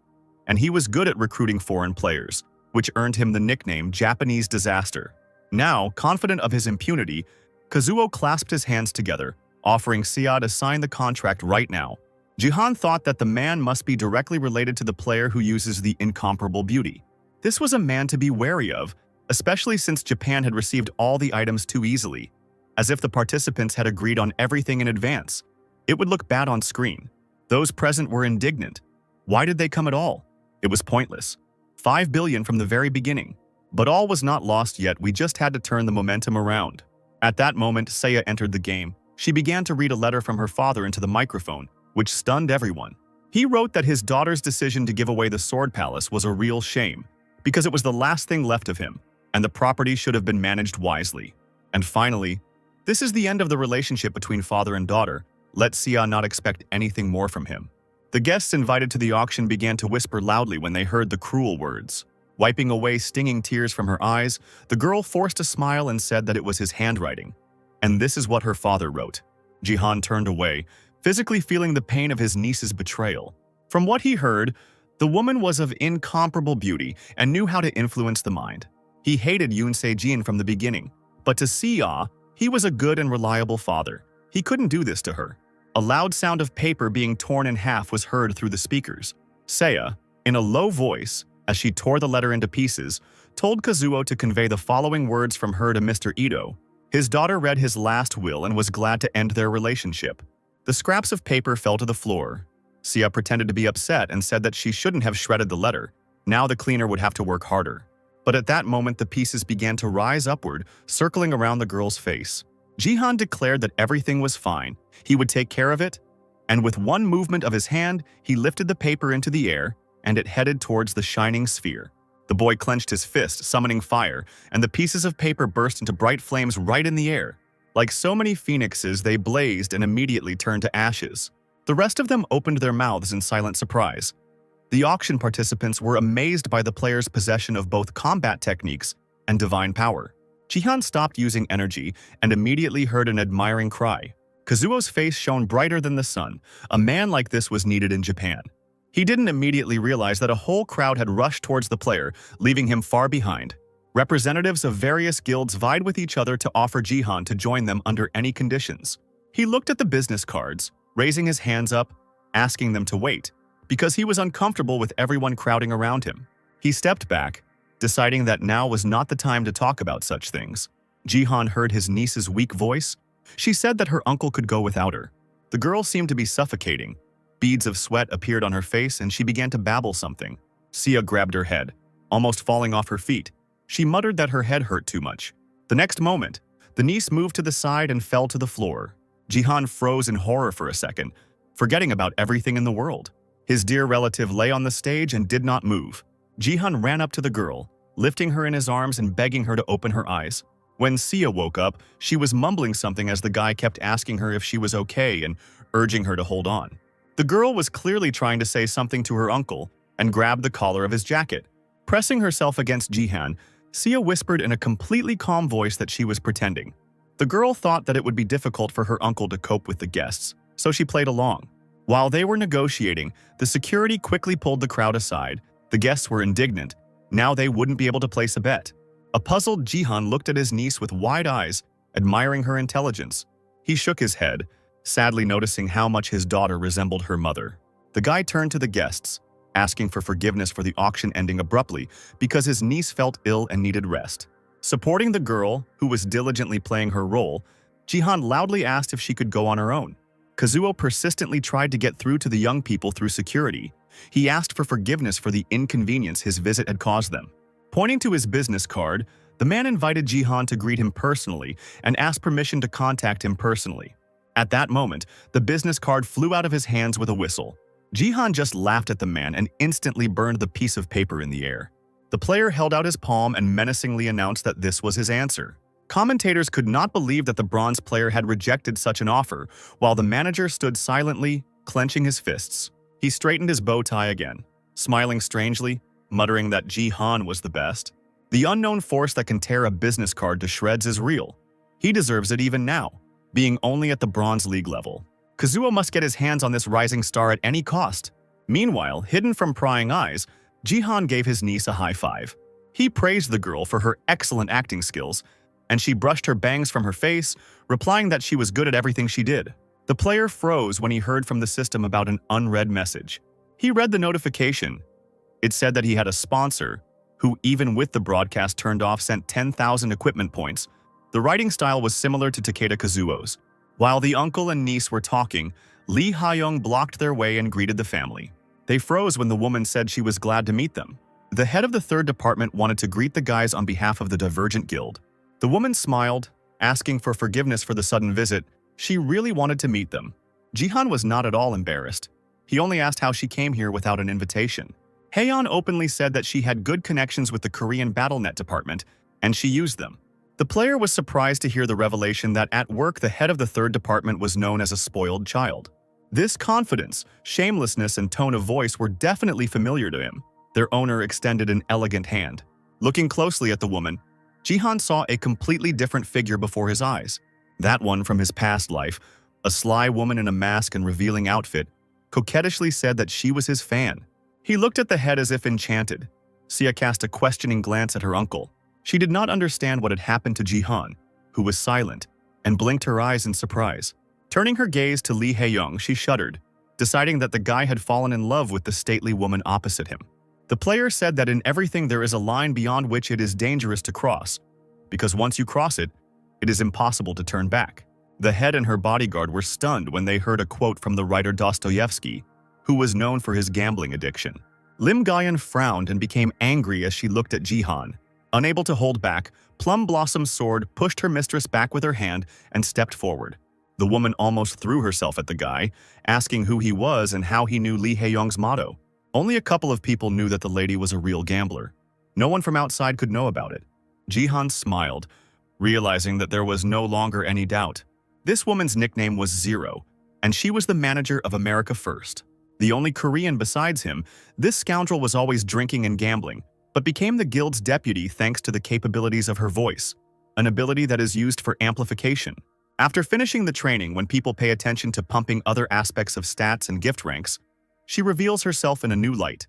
Speaker 1: and he was good at recruiting foreign players, which earned him the nickname Japanese Disaster. Now, confident of his impunity, Kazuo clasped his hands together, offering Sia to sign the contract right now. Jihan thought that the man must be directly related to the player who uses the incomparable beauty. This was a man to be wary of, especially since Japan had received all the items too easily, as if the participants had agreed on everything in advance. It would look bad on screen. Those present were indignant. Why did they come at all? It was pointless. 5 billion from the very beginning. But all was not lost yet, we just had to turn the momentum around. At that moment, Seiya entered the game. She began to read a letter from her father into the microphone, which stunned everyone. He wrote that his daughter's decision to give away the Sword Palace was a real shame, because it was the last thing left of him, and the property should have been managed wisely. And finally, this is the end of the relationship between father and daughter. Let Sia not expect anything more from him. The guests invited to the auction began to whisper loudly when they heard the cruel words. Wiping away stinging tears from her eyes, the girl forced a smile and said that it was his handwriting. And this is what her father wrote. Jihan turned away, physically feeling the pain of his niece's betrayal. From what he heard, the woman was of incomparable beauty and knew how to influence the mind. He hated Yoon Se-jin from the beginning, but to Sia, he was a good and reliable father. He couldn't do this to her. A loud sound of paper being torn in half was heard through the speakers. Seiya, in a low voice, as she tore the letter into pieces, told Kazuo to convey the following words from her to Mr. Ito. His daughter read his last will and was glad to end their relationship. The scraps of paper fell to the floor. Sia pretended to be upset and said that she shouldn't have shredded the letter. Now the cleaner would have to work harder. But at that moment the pieces began to rise upward, circling around the girl's face. Jihan declared that everything was fine. He would take care of it, and with one movement of his hand, he lifted the paper into the air, and it headed towards the shining sphere. The boy clenched his fist, summoning fire, and the pieces of paper burst into bright flames right in the air. Like so many phoenixes, they blazed and immediately turned to ashes. The rest of them opened their mouths in silent surprise. The auction participants were amazed by the player's possession of both combat techniques and divine power. Jihan stopped using energy and immediately heard an admiring cry. Kazuo's face shone brighter than the sun. A man like this was needed in Japan. He didn't immediately realize that a whole crowd had rushed towards the player, leaving him far behind. Representatives of various guilds vied with each other to offer Jihan to join them under any conditions. He looked at the business cards, raising his hands up, asking them to wait, because he was uncomfortable with everyone crowding around him. He stepped back, deciding that now was not the time to talk about such things. Jihan heard his niece's weak voice. She said that her uncle could go without her. The girl seemed to be suffocating. Beads of sweat appeared on her face and she began to babble something. Sia grabbed her head, almost falling off her feet. She muttered that her head hurt too much. The next moment, the niece moved to the side and fell to the floor. Jihan froze in horror for a second, forgetting about everything in the world. His dear relative lay on the stage and did not move. Jihan ran up to the girl, lifting her in his arms and begging her to open her eyes. When Sia woke up, she was mumbling something as the guy kept asking her if she was okay and urging her to hold on. The girl was clearly trying to say something to her uncle and grabbed the collar of his jacket. Pressing herself against Jihan, Sia whispered in a completely calm voice that she was pretending. The girl thought that it would be difficult for her uncle to cope with the guests, so she played along. While they were negotiating, the security quickly pulled the crowd aside. The guests were indignant. Now they wouldn't be able to place a bet. A puzzled Jihan looked at his niece with wide eyes, admiring her intelligence. He shook his head, sadly noticing how much his daughter resembled her mother. The guy turned to the guests, asking for forgiveness for the auction ending abruptly because his niece felt ill and needed rest. Supporting the girl, who was diligently playing her role, Jihan loudly asked if she could go on her own. Kazuo persistently tried to get through to the young people through security. He asked for forgiveness for the inconvenience his visit had caused them. Pointing to his business card, the man invited Jihan to greet him personally and asked permission to contact him personally. At that moment, the business card flew out of his hands with a whistle. Jihan just laughed at the man and instantly burned the piece of paper in the air. The player held out his palm and menacingly announced that this was his answer. Commentators could not believe that the bronze player had rejected such an offer, while the manager stood silently, clenching his fists. He straightened his bow tie again, smiling strangely, muttering that Jihan was the best. The unknown force that can tear a business card to shreds is real. He deserves it even now, being only at the Bronze League level. Kazuo must get his hands on this rising star at any cost. Meanwhile, hidden from prying eyes, Jihan gave his niece a high five. He praised the girl for her excellent acting skills, and she brushed her bangs from her face, replying that she was good at everything she did. The player froze when he heard from the system about an unread message. He read the notification. It said that he had a sponsor, who even with the broadcast turned off sent 10,000 equipment points. The writing style was similar to Takeda Kazuo's. While the uncle and niece were talking, Lee Ha-young blocked their way and greeted the family. They froze when the woman said she was glad to meet them. The head of the third department wanted to greet the guys on behalf of the Divergent Guild. The woman smiled, asking for forgiveness for the sudden visit. She really wanted to meet them. Jihan was not at all embarrassed. He only asked how she came here without an invitation. Haeyeon openly said that she had good connections with the Korean BattleNet department, and she used them. The player was surprised to hear the revelation that at work the head of the third department was known as a spoiled child. This confidence, shamelessness, and tone of voice were definitely familiar to him. Their owner extended an elegant hand. Looking closely at the woman, Jihan saw a completely different figure before his eyes. That one from his past life, a sly woman in a mask and revealing outfit, coquettishly said that she was his fan. He looked at the head as if enchanted. Sia cast a questioning glance at her uncle. She did not understand what had happened to Jihan, who was silent, and blinked her eyes in surprise. Turning her gaze to Lee Ha-young, she shuddered, deciding that the guy had fallen in love with the stately woman opposite him. The player said that in everything there is a line beyond which it is dangerous to cross, because once you cross it, it is impossible to turn back. The head and her bodyguard were stunned when they heard a quote from the writer Dostoevsky, who was known for his gambling addiction. Lim Gayan frowned and became angry as she looked at Jihan. Unable to hold back, Plum Blossom's sword pushed her mistress back with her hand and stepped forward. The woman almost threw herself at the guy, asking who he was and how he knew Lee Ha-young's motto. Only a couple of people knew that the lady was a real gambler. No one from outside could know about it. Jihan smiled, realizing that there was no longer any doubt. This woman's nickname was Zero, and she was the manager of America First. The only Korean besides him, this scoundrel was always drinking and gambling, but became the guild's deputy thanks to the capabilities of her voice, an ability that is used for amplification. After finishing the training, when people pay attention to pumping other aspects of stats and gift ranks, she reveals herself in a new light.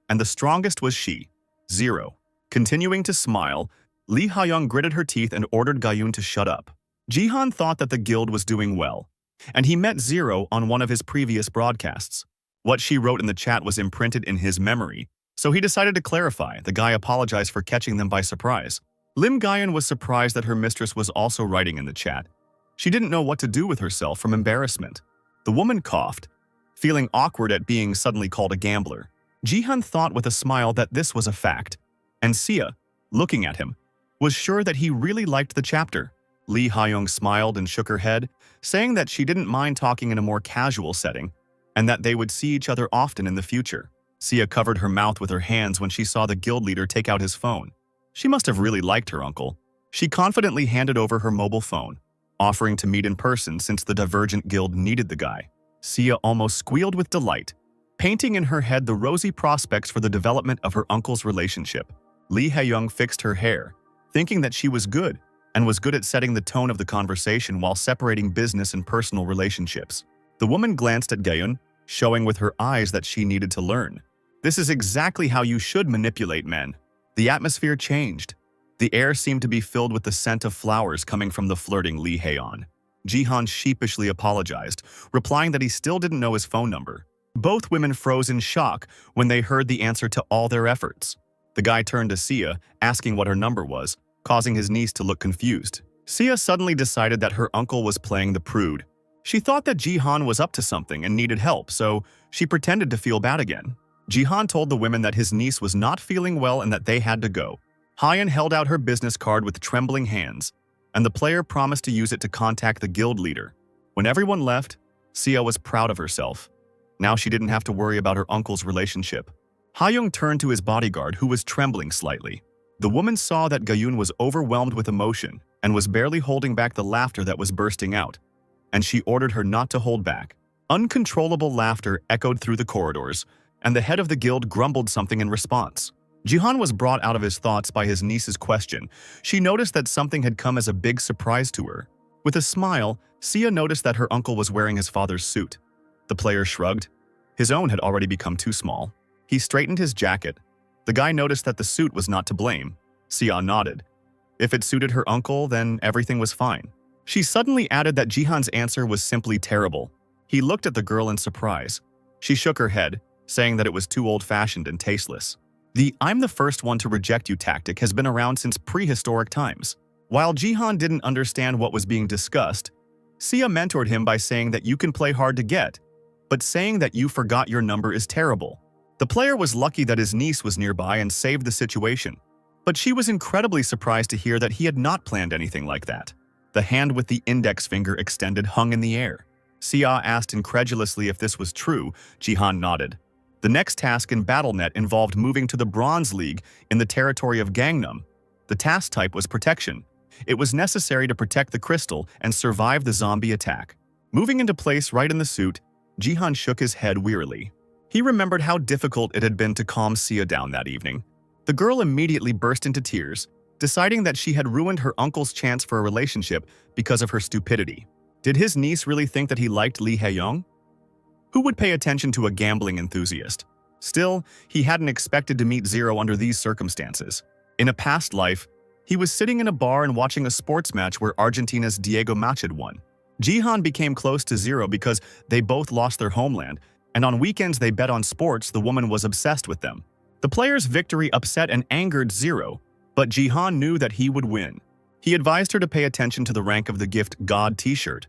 Speaker 1: And the strongest was she, Zero. Continuing to smile, Lee Ha-young gritted her teeth and ordered Gayun to shut up. Jihan thought that the guild was doing well, and he met Zero on one of his previous broadcasts. What she wrote in the chat was imprinted in his memory, so he decided to clarify. The guy apologized for catching them by surprise. Lim Gayan was surprised that her mistress was also writing in the chat. She didn't know what to do with herself from embarrassment. The woman coughed, feeling awkward at being suddenly called a gambler. Jihan thought with a smile that this was a fact, and Sia, looking at him, was sure that he really liked the chapter. Lee Ha-young smiled and shook her head, saying that she didn't mind talking in a more casual setting, and that they would see each other often in the future. Sia covered her mouth with her hands when she saw the guild leader take out his phone. She must have really liked her uncle. She confidently handed over her mobile phone, offering to meet in person since the Divergent Guild needed the guy. Sia almost squealed with delight, painting in her head the rosy prospects for the development of her uncle's relationship. Lee Ha-young fixed her hair, thinking that she was good, and was good at setting the tone of the conversation while separating business and personal relationships. The woman glanced at Gayun, showing with her eyes that she needed to learn. This is exactly how you should manipulate men. The atmosphere changed. The air seemed to be filled with the scent of flowers coming from the flirting Lee Ha-yeon. Jihan sheepishly apologized, replying that he still didn't know his phone number. Both women froze in shock when they heard the answer to all their efforts. The guy turned to Sia, asking what her number was, causing his niece to look confused. Sia suddenly decided that her uncle was playing the prude. She thought that Jihan was up to something and needed help, so she pretended to feel bad again. Jihan told the women that his niece was not feeling well and that they had to go. Hyeon held out her business card with trembling hands, and the player promised to use it to contact the guild leader. When everyone left, Sia was proud of herself. Now she didn't have to worry about her uncle's relationship. Hayoung turned to his bodyguard, who was trembling slightly. The woman saw that Gayun was overwhelmed with emotion and was barely holding back the laughter that was bursting out, and she ordered her not to hold back. Uncontrollable laughter echoed through the corridors, and the head of the guild grumbled something in response. Jihan was brought out of his thoughts by his niece's question. She noticed that something had come as a big surprise to her. With a smile, Sia noticed that her uncle was wearing his father's suit. The player shrugged. His own had already become too small. He straightened his jacket. The guy noticed that the suit was not to blame. Sia nodded. If it suited her uncle, then everything was fine. She suddenly added that Jihan's answer was simply terrible. He looked at the girl in surprise. She shook her head, saying that it was too old-fashioned and tasteless. The "I'm the first one to reject you" tactic has been around since prehistoric times. While Jihan didn't understand what was being discussed, Sia mentored him by saying that you can play hard to get, but saying that you forgot your number is terrible. The player was lucky that his niece was nearby and saved the situation, but she was incredibly surprised to hear that he had not planned anything like that. The hand with the index finger extended hung in the air. Sia asked incredulously if this was true. Jihan nodded. The next task in BattleNet involved moving to the Bronze League in the territory of Gangnam. The task type was protection. It was necessary to protect the crystal and survive the zombie attack. Moving into place right in the suit, Jihan shook his head wearily. He remembered how difficult it had been to calm Sia down that evening. The girl immediately burst into tears, deciding that she had ruined her uncle's chance for a relationship because of her stupidity. Did his niece really think that he liked Lee Hae-young? Who would pay attention to a gambling enthusiast? Still, he hadn't expected to meet Zero under these circumstances. In a past life, he was sitting in a bar and watching a sports match where Argentina's Diego Machad won. Jihan became close to Zero because they both lost their homeland, and on weekends they bet on sports. The woman was obsessed with them. The player's victory upset and angered Zero, but Jihan knew that he would win. He advised her to pay attention to the rank of the gift God t-shirt,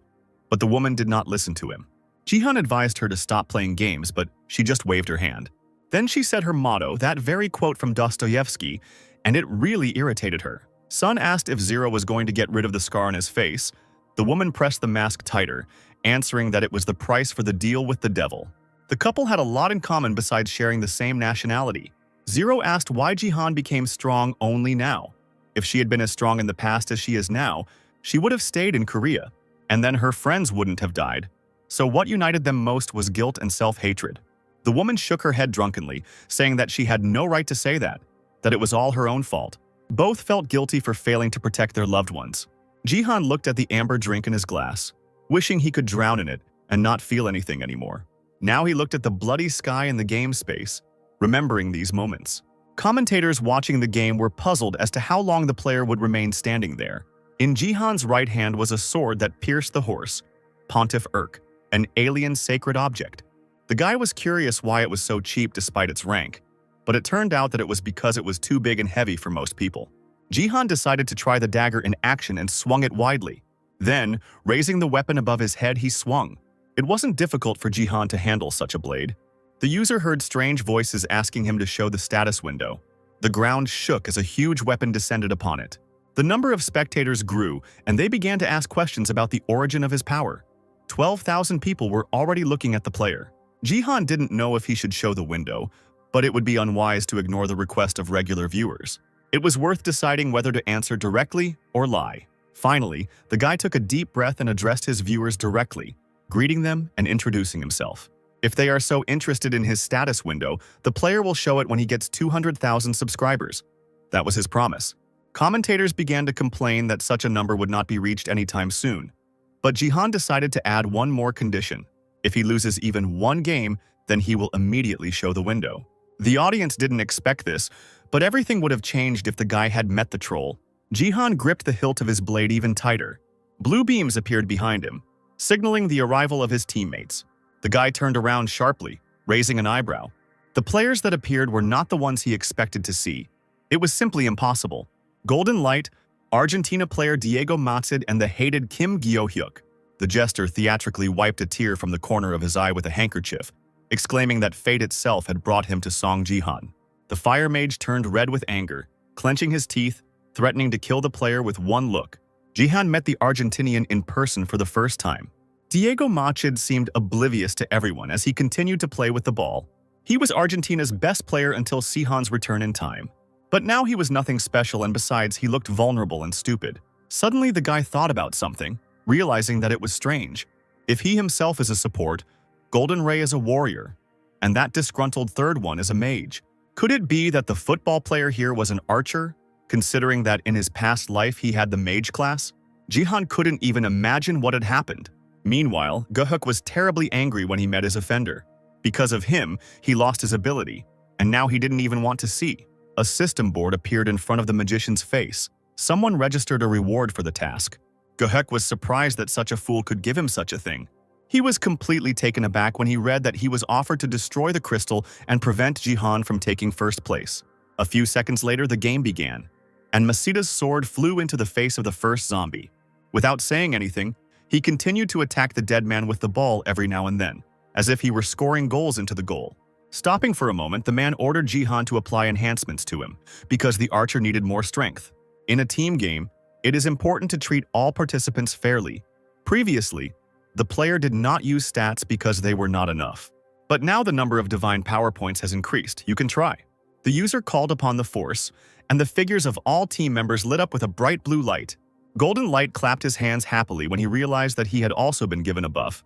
Speaker 1: but the woman did not listen to him. Jihan advised her to stop playing games, but she just waved her hand. Then she said her motto, that very quote from Dostoevsky, and it really irritated her. Sun asked if Zero was going to get rid of the scar on his face. The woman pressed the mask tighter, answering that it was the price for the deal with the devil. The couple had a lot in common besides sharing the same nationality. Zero asked why Jihan became strong only now. If she had been as strong in the past as she is now, she would have stayed in Korea, and then her friends wouldn't have died. So what united them most was guilt and self-hatred. The woman shook her head drunkenly, saying that she had no right to say that it was all her own fault. Both felt guilty for failing to protect their loved ones. Jihan looked at the amber drink in his glass, wishing he could drown in it and not feel anything anymore. Now he looked at the bloody sky in the game space, remembering these moments. Commentators watching the game were puzzled as to how long the player would remain standing there. In Jihan's right hand was a sword that pierced the horse, Pontiff Urk, an alien sacred object. The guy was curious why it was so cheap despite its rank, but it turned out that it was because it was too big and heavy for most people. Jihan decided to try the dagger in action and swung it widely. Then, raising the weapon above his head, he swung. It wasn't difficult for Jihan to handle such a blade. The user heard strange voices asking him to show the status window. The ground shook as a huge weapon descended upon it. The number of spectators grew, and they began to ask questions about the origin of his power. 12,000 people were already looking at the player. Jihan didn't know if he should show the window, but it would be unwise to ignore the request of regular viewers. It was worth deciding whether to answer directly or lie. Finally, the guy took a deep breath and addressed his viewers directly, greeting them and introducing himself. If they are so interested in his status window, the player will show it when he gets 200,000 subscribers. That was his promise. Commentators began to complain that such a number would not be reached anytime soon. But Jihan decided to add one more condition. If he loses even one game, then he will immediately show the window. The audience didn't expect this, but everything would have changed if the guy had met the troll. Jihan gripped the hilt of his blade even tighter. Blue beams appeared behind him, signaling the arrival of his teammates. The guy turned around sharply, raising an eyebrow. The players that appeared were not the ones he expected to see. It was simply impossible. Golden light, Argentina player Diego Matsid and the hated Kim Gyo-hyuk. The jester theatrically wiped a tear from the corner of his eye with a handkerchief, exclaiming that fate itself had brought him to Song Ji-han. The fire mage turned red with anger, clenching his teeth, threatening to kill the player with one look. Ji-han met the Argentinian in person for the first time. Diego Matsid seemed oblivious to everyone as he continued to play with the ball. He was Argentina's best player until Sihan's return in time. But now he was nothing special, and besides, he looked vulnerable and stupid. Suddenly the guy thought about something, realizing that it was strange. If he himself is a support, Golden Ray is a warrior, and that disgruntled third one is a mage. Could it be that the football player here was an archer, considering that in his past life he had the mage class? Ji-han couldn't even imagine what had happened. Meanwhile, Go-hyuk was terribly angry when he met his offender. Because of him, he lost his ability, and now he didn't even want to see. A system board appeared in front of the magician's face. Someone registered a reward for the task. Go-hyuk was surprised that such a fool could give him such a thing. He was completely taken aback when he read that he was offered to destroy the crystal and prevent Ji-han from taking first place. A few seconds later, the game began, and Masida's sword flew into the face of the first zombie. Without saying anything, he continued to attack the dead man with the ball every now and then, as if he were scoring goals into the goal. Stopping for a moment, the man ordered Ji-han to apply enhancements to him, because the archer needed more strength. In a team game, it is important to treat all participants fairly. Previously, the player did not use stats because they were not enough. But now the number of divine power points has increased. You can try. The user called upon the force, and the figures of all team members lit up with a bright blue light. Golden Light clapped his hands happily when he realized that he had also been given a buff.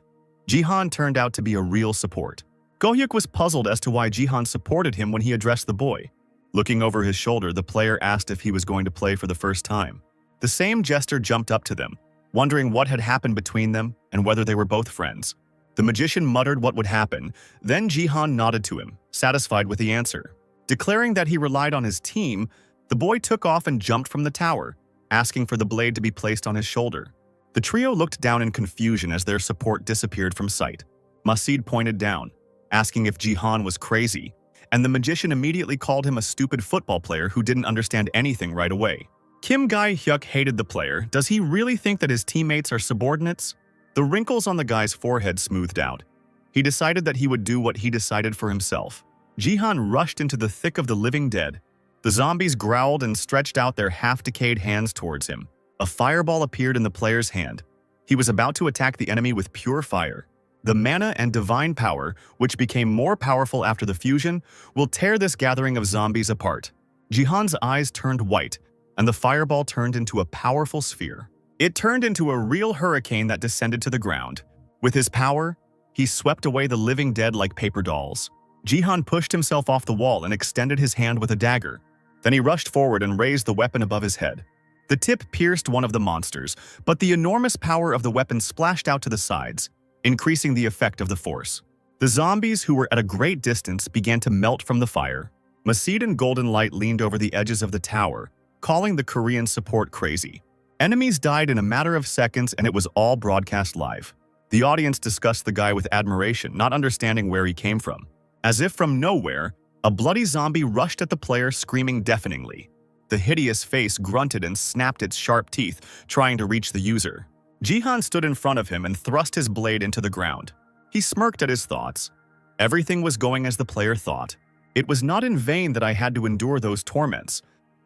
Speaker 1: Ji-han turned out to be a real support. Go-hyuk was puzzled as to why Ji-han supported him when he addressed the boy. Looking over his shoulder, the player asked if he was going to play for the first time. The same jester jumped up to them, wondering what had happened between them and whether they were both friends. The magician muttered what would happen, then Ji-han nodded to him, satisfied with the answer. Declaring that he relied on his team, the boy took off and jumped from the tower, asking for the blade to be placed on his shoulder. The trio looked down in confusion as their support disappeared from sight. Masid pointed down, asking if Ji-han was crazy, and the magician immediately called him a stupid football player who didn't understand anything right away. Kim Gyo-hyuk hated the player. Does he really think that his teammates are subordinates? The wrinkles on the guy's forehead smoothed out. He decided that he would do what he decided for himself. Ji-han rushed into the thick of the living dead. The zombies growled and stretched out their half-decayed hands towards him. A fireball appeared in the player's hand. He was about to attack the enemy with pure fire. The mana and divine power, which became more powerful after the fusion, will tear this gathering of zombies apart. Ji-han's eyes turned white, and the fireball turned into a powerful sphere. It turned into a real hurricane that descended to the ground. With his power, he swept away the living dead like paper dolls. Ji-han pushed himself off the wall and extended his hand with a dagger. Then he rushed forward and raised the weapon above his head. The tip pierced one of the monsters, but the enormous power of the weapon splashed out to the sides, increasing the effect of the force. The zombies, who were at a great distance, began to melt from the fire. Masid and Golden Light leaned over the edges of the tower, calling the Korean support crazy. Enemies died in a matter of seconds, and it was all broadcast live. The audience discussed the guy with admiration, not understanding where he came from. As if from nowhere, a bloody zombie rushed at the player, screaming deafeningly. The hideous face grunted and snapped its sharp teeth, trying to reach the user. Ji-han stood in front of him and thrust his blade into the ground. He smirked at his thoughts. Everything was going as the player thought. It was not in vain that I had to endure those torments.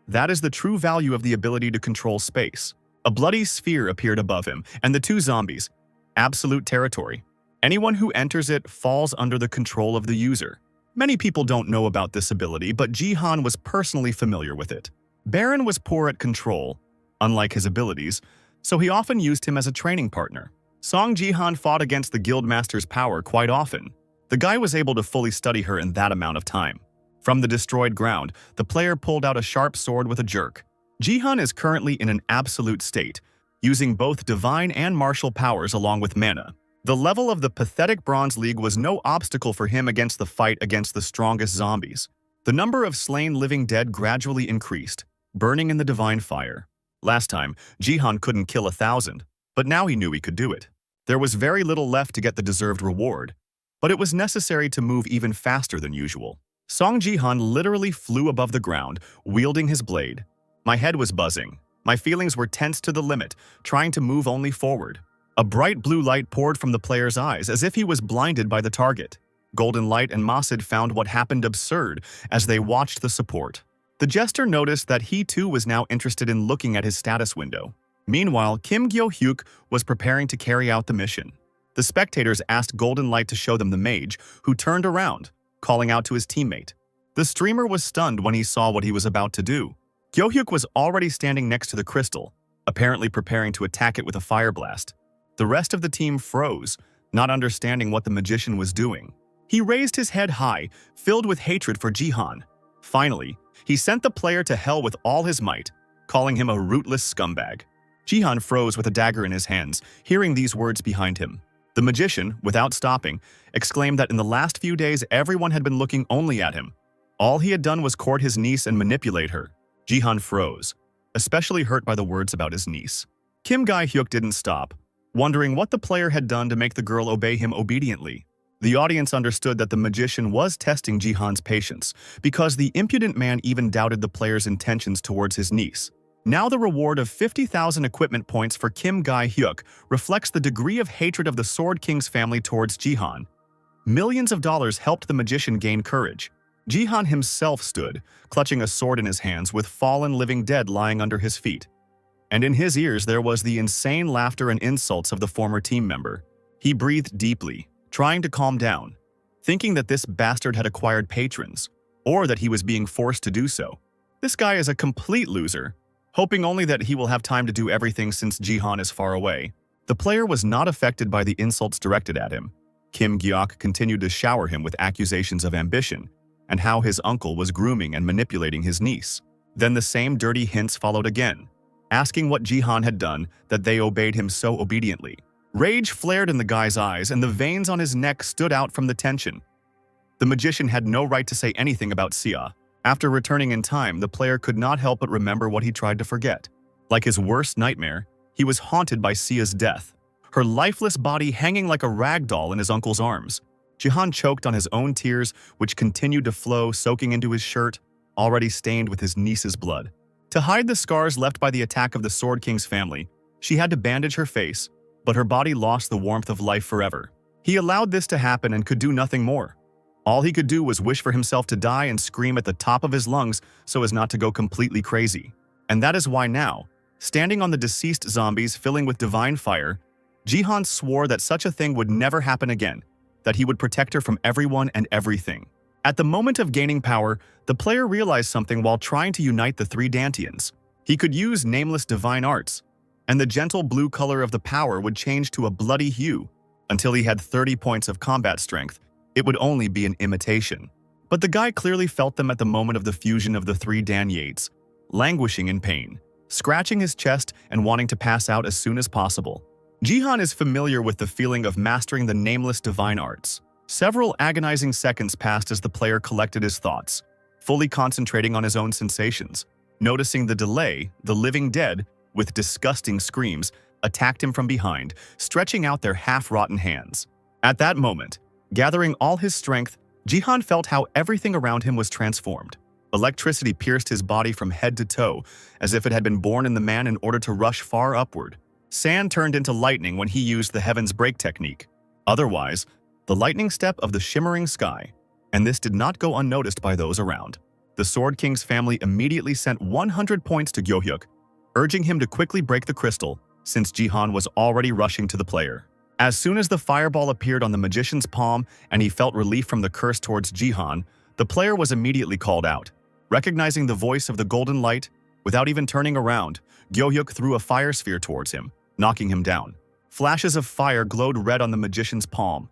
Speaker 1: That is the true value of the ability to control space. A bloody sphere appeared above him, and the two zombies. Absolute territory. Anyone who enters it falls under the control of the user. Many people don't know about this ability, but Ji-han was personally familiar with it. Baron was poor at control, unlike his abilities, so he often used him as a training partner. Song Ji-han fought against the Guildmaster's power quite often. The guy was able to fully study her in that amount of time. From the destroyed ground, the player pulled out a sharp sword with a jerk. Ji-han is currently in an absolute state, using both divine and martial powers along with mana. The level of the pathetic Bronze League was no obstacle for him against the fight against the strongest zombies. The number of slain living dead gradually increased, burning in the divine fire. Last time, Ji-han couldn't kill 1,000, but now he knew he could do it. There was very little left to get the deserved reward, but it was necessary to move even faster than usual. Song Ji-han literally flew above the ground, wielding his blade. My head was buzzing. My feelings were tense to the limit, trying to move only forward. A bright blue light poured from the player's eyes, as if he was blinded by the target. Golden Light and Masid found what happened absurd as they watched the support. The jester noticed that he too was now interested in looking at his status window. Meanwhile, Kim Gyo-hyuk was preparing to carry out the mission. The spectators asked Golden Light to show them the mage, who turned around, calling out to his teammate. The streamer was stunned when he saw what he was about to do. Gyo-hyuk was already standing next to the crystal, apparently preparing to attack it with a fire blast. The rest of the team froze, not understanding what the magician was doing. He raised his head high, filled with hatred for Jihan. Finally, he sent the player to hell with all his might, calling him a rootless scumbag. Jihan froze with a dagger in his hands, hearing these words behind him. The magician, without stopping, exclaimed that in the last few days everyone had been looking only at him. All he had done was court his niece and manipulate her. Jihan froze, especially hurt by the words about his niece. Kim Gyo-hyuk didn't stop, wondering what the player had done to make the girl obey him obediently. The audience understood that the magician was testing Jihan's patience, because the impudent man even doubted the player's intentions towards his niece. Now the reward of 50,000 equipment points for Kim Gyo-hyuk reflects the degree of hatred of the Sword King's family towards Jihan. Millions of dollars helped the magician gain courage. Jihan himself stood, clutching a sword in his hands with fallen living dead lying under his feet. And in his ears there was the insane laughter and insults of the former team member. He breathed deeply, trying to calm down, thinking that this bastard had acquired patrons, or that he was being forced to do so. This guy is a complete loser, hoping only that he will have time to do everything since Jihan is far away. The player was not affected by the insults directed at him. Kim Gyo-hyuk continued to shower him with accusations of ambition, and how his uncle was grooming and manipulating his niece. Then the same dirty hints followed again, asking what Jihan had done that they obeyed him so obediently. Rage flared in the guy's eyes, and the veins on his neck stood out from the tension. The magician had no right to say anything about Sia. After returning in time, the player could not help but remember what he tried to forget. Like his worst nightmare, he was haunted by Sia's death, her lifeless body hanging like a rag doll in his uncle's arms. Jihan choked on his own tears, which continued to flow, soaking into his shirt, already stained with his niece's blood. To hide the scars left by the attack of the Sword King's family, she had to bandage her face, but her body lost the warmth of life forever. He allowed this to happen and could do nothing more. All he could do was wish for himself to die and scream at the top of his lungs so as not to go completely crazy. And that is why now, standing on the deceased zombies filling with divine fire, Jihan swore that such a thing would never happen again, that he would protect her from everyone and everything. At the moment of gaining power, the player realized something while trying to unite the three Dantians. He could use nameless divine arts, and the gentle blue color of the power would change to a bloody hue. Until he had 30 points of combat strength, it would only be an imitation. But the guy clearly felt them at the moment of the fusion of the three Danyates, languishing in pain, scratching his chest and wanting to pass out as soon as possible. Jihan is familiar with the feeling of mastering the nameless divine arts. Several agonizing seconds passed as the player collected his thoughts, fully concentrating on his own sensations. Noticing the delay, the living dead, with disgusting screams, attacked him from behind, stretching out their half-rotten hands. At that moment, gathering all his strength, Jihan felt how everything around him was transformed. Electricity pierced his body from head to toe, as if it had been born in the man in order to rush far upward. Sand turned into lightning when he used the Heaven's Break technique. Otherwise, the lightning step of the shimmering sky, and this did not go unnoticed by those around. The Sword King's family immediately sent 100 points to Gyo-hyuk, urging him to quickly break the crystal, since Jihan was already rushing to the player. As soon as the fireball appeared on the magician's palm and he felt relief from the curse towards Jihan, the player was immediately called out. Recognizing the voice of the golden light, without even turning around, Gyo-hyuk threw a fire sphere towards him, knocking him down. Flashes of fire glowed red on the magician's palm,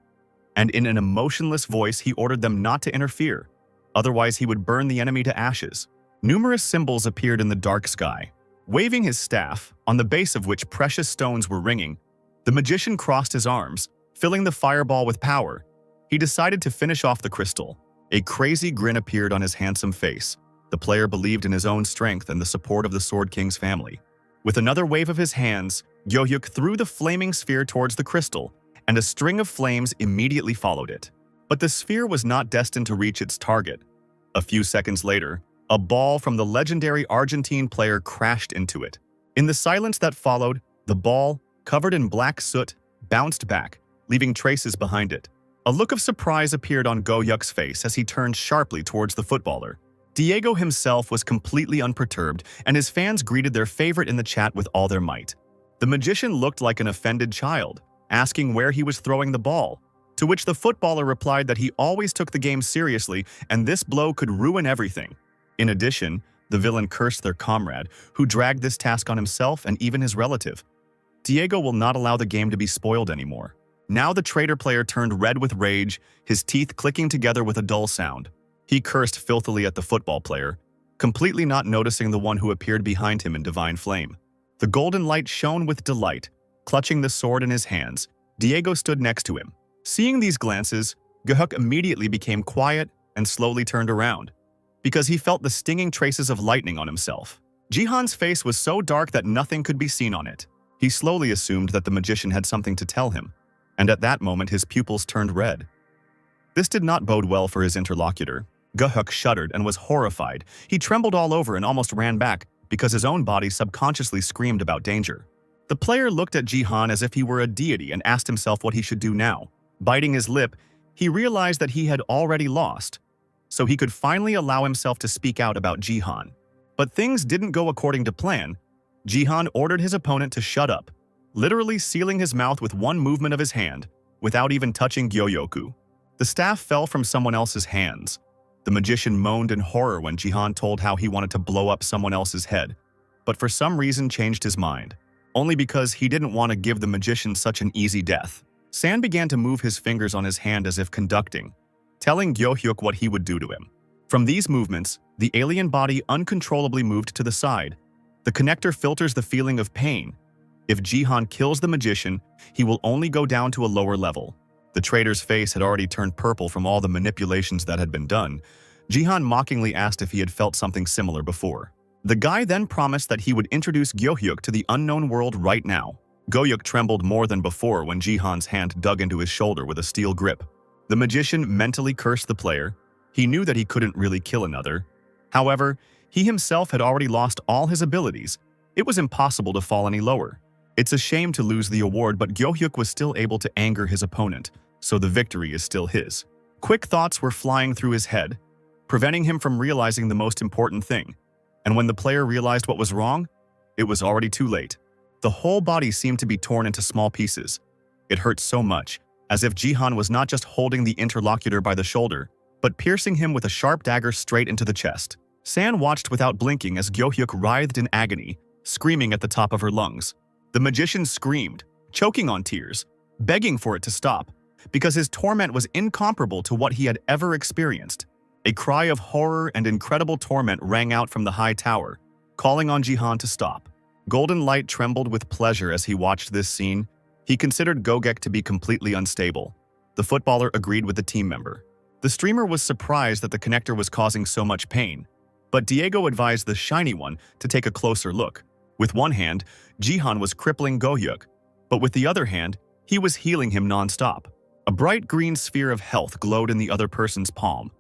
Speaker 1: and in an emotionless voice he ordered them not to interfere, otherwise he would burn the enemy to ashes. Numerous symbols appeared in the dark sky. Waving his staff, on the base of which precious stones were ringing, the magician crossed his arms, filling the fireball with power. He decided to finish off the crystal. A crazy grin appeared on his handsome face. The player believed in his own strength and the support of the Sword King's family. With another wave of his hands, Gyo-hyuk threw the flaming sphere towards the crystal, and a string of flames immediately followed it. But the sphere was not destined to reach its target. A few seconds later, a ball from the legendary Argentine player crashed into it. In the silence that followed, the ball, covered in black soot, bounced back, leaving traces behind it. A look of surprise appeared on Go-hyuk's face as he turned sharply towards the footballer. Diego himself was completely unperturbed, and his fans greeted their favorite in the chat with all their might. The magician looked like an offended child, asking where he was throwing the ball, to which the footballer replied that he always took the game seriously and this blow could ruin everything. In addition, the villain cursed their comrade, who dragged this task on himself and even his relative. Diego will not allow the game to be spoiled anymore. Now the traitor player turned red with rage, his teeth clicking together with a dull sound. He cursed filthily at the football player, completely not noticing the one who appeared behind him in divine flame. The golden light shone with delight. Clutching the sword in his hands, Diego stood next to him. Seeing these glances, Go-hyuk immediately became quiet and slowly turned around, because he felt the stinging traces of lightning on himself. Jihan's face was so dark that nothing could be seen on it. He slowly assumed that the magician had something to tell him, and at that moment his pupils turned red. This did not bode well for his interlocutor. Go-hyuk shuddered and was horrified. He trembled all over and almost ran back, because his own body subconsciously screamed about danger. The player looked at Jihan as if he were a deity and asked himself what he should do now. Biting his lip, he realized that he had already lost, so he could finally allow himself to speak out about Jihan. But things didn't go according to plan. Jihan ordered his opponent to shut up, literally sealing his mouth with one movement of his hand, without even touching Gyoyoku. The staff fell from someone else's hands. The magician moaned in horror when Jihan told how he wanted to blow up someone else's head, but for some reason changed his mind, only because he didn't want to give the magician such an easy death. San began to move his fingers on his hand as if conducting, telling Go-hyuk what he would do to him. From these movements, the alien body uncontrollably moved to the side. The connector filters the feeling of pain. If Jihan kills the magician, he will only go down to a lower level. The traitor's face had already turned purple from all the manipulations that had been done. Jihan mockingly asked if he had felt something similar before. The guy then promised that he would introduce Go-hyuk to the unknown world right now. Go-hyuk trembled more than before when Jihan's hand dug into his shoulder with a steel grip. The magician mentally cursed the player. He knew that he couldn't really kill another. However, he himself had already lost all his abilities. It was impossible to fall any lower. It's a shame to lose the award, but Go-hyuk was still able to anger his opponent, so the victory is still his. Quick thoughts were flying through his head, preventing him from realizing the most important thing. And when the player realized what was wrong, it was already too late. The whole body seemed to be torn into small pieces. It hurt so much, as if Jihan was not just holding the interlocutor by the shoulder, but piercing him with a sharp dagger straight into the chest. San watched without blinking as Go-hyuk writhed in agony, screaming at the top of her lungs. The magician screamed, choking on tears, begging for it to stop, because his torment was incomparable to what he had ever experienced. A cry of horror and incredible torment rang out from the high tower, calling on Jihan to stop. Golden Light trembled with pleasure as he watched this scene. He considered Go-hyuk to be completely unstable. The footballer agreed with the team member. The streamer was surprised that the connector was causing so much pain, but Diego advised the shiny one to take a closer look. With one hand, Jihan was crippling Go-hyuk, but with the other hand, he was healing him non-stop. A bright green sphere of health glowed in the other person's palm.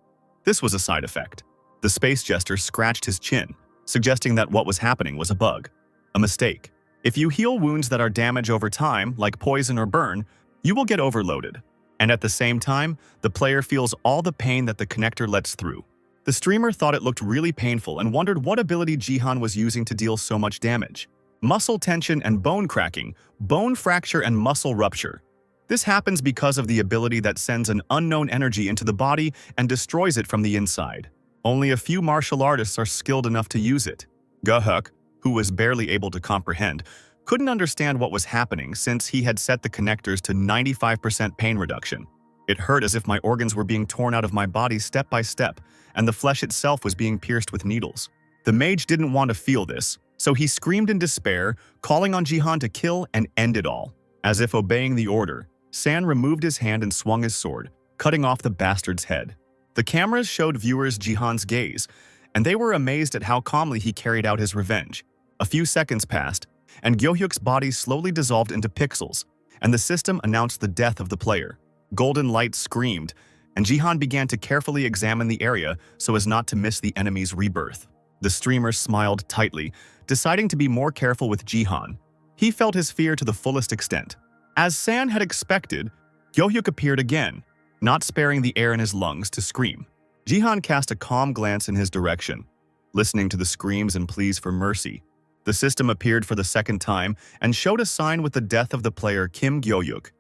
Speaker 1: This was a side effect. The space jester scratched his chin, suggesting that what was happening was a bug. A mistake. If you heal wounds that are damaged over time, like poison or burn, you will get overloaded. And at the same time, the player feels all the pain that the connector lets through. The streamer thought it looked really painful and wondered what ability Jihan was using to deal so much damage. Muscle tension and bone cracking, bone fracture and muscle rupture. This happens because of the ability that sends an unknown energy into the body and destroys it from the inside. Only a few martial artists are skilled enough to use it. Go-hyuk, who was barely able to comprehend, couldn't understand what was happening since he had set the connectors to 95% pain reduction. It hurt as if my organs were being torn out of my body step by step, and the flesh itself was being pierced with needles. The mage didn't want to feel this, so he screamed in despair, calling on Jihan to kill and end it all. As if obeying the order, San removed his hand and swung his sword, cutting off the bastard's head. The cameras showed viewers Jihan's gaze, and they were amazed at how calmly he carried out his revenge. A few seconds passed, and Go-hyuk's body slowly dissolved into pixels, and the system announced the death of the player. Golden Light screamed, and Jihan began to carefully examine the area so as not to miss the enemy's rebirth. The streamer smiled tightly, deciding to be more careful with Jihan. He felt his fear to the fullest extent. As San had expected, Gyohyuk appeared again, not sparing the air in his lungs to scream. Jihan cast a calm glance in his direction, listening to the screams and pleas for mercy. The system appeared for the second time and showed a sign with the death of the player Kim Gyohyuk.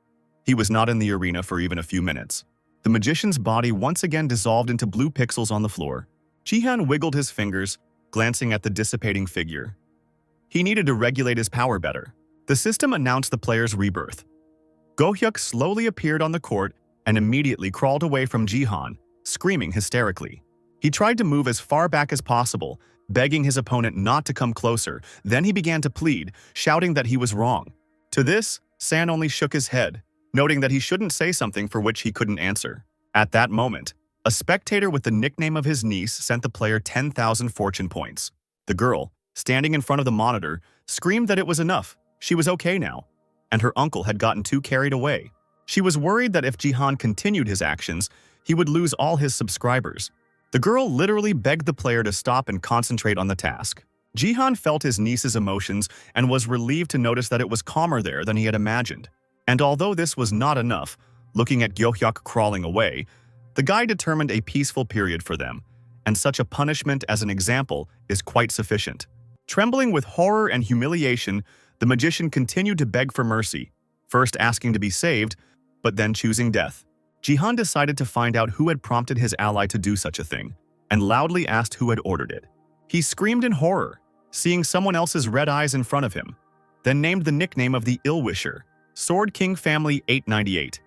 Speaker 1: He was not in the arena for even a few minutes. The magician's body once again dissolved into blue pixels on the floor. Jihan wiggled his fingers, glancing at the dissipating figure. He needed to regulate his power better. The system announced the player's rebirth. Gyohyuk slowly appeared on the court and immediately crawled away from Jihan, screaming hysterically. He tried to move as far back as possible, begging his opponent not to come closer. Then he began to plead, shouting that he was wrong. To this, San only shook his head, noting that he shouldn't say something for which he couldn't answer. At that moment, a spectator with the nickname of his niece sent the player 10,000 fortune points. The girl, standing in front of the monitor, screamed that it was enough. She was okay now, and her uncle had gotten too carried away. She was worried that if Jihan continued his actions, he would lose all his subscribers. The girl literally begged the player to stop and concentrate on the task. Jihan felt his niece's emotions and was relieved to notice that it was calmer there than he had imagined. And although this was not enough, looking at Gyohyuk crawling away, the guy determined a peaceful period for them, and such a punishment as an example is quite sufficient. Trembling with horror and humiliation, the magician continued to beg for mercy, first asking to be saved, but then choosing death. Jihan decided to find out who had prompted his ally to do such a thing, and loudly asked who had ordered it. He screamed in horror, seeing someone else's red eyes in front of him, then named the nickname of the ill-wisher, Sword King Family 898.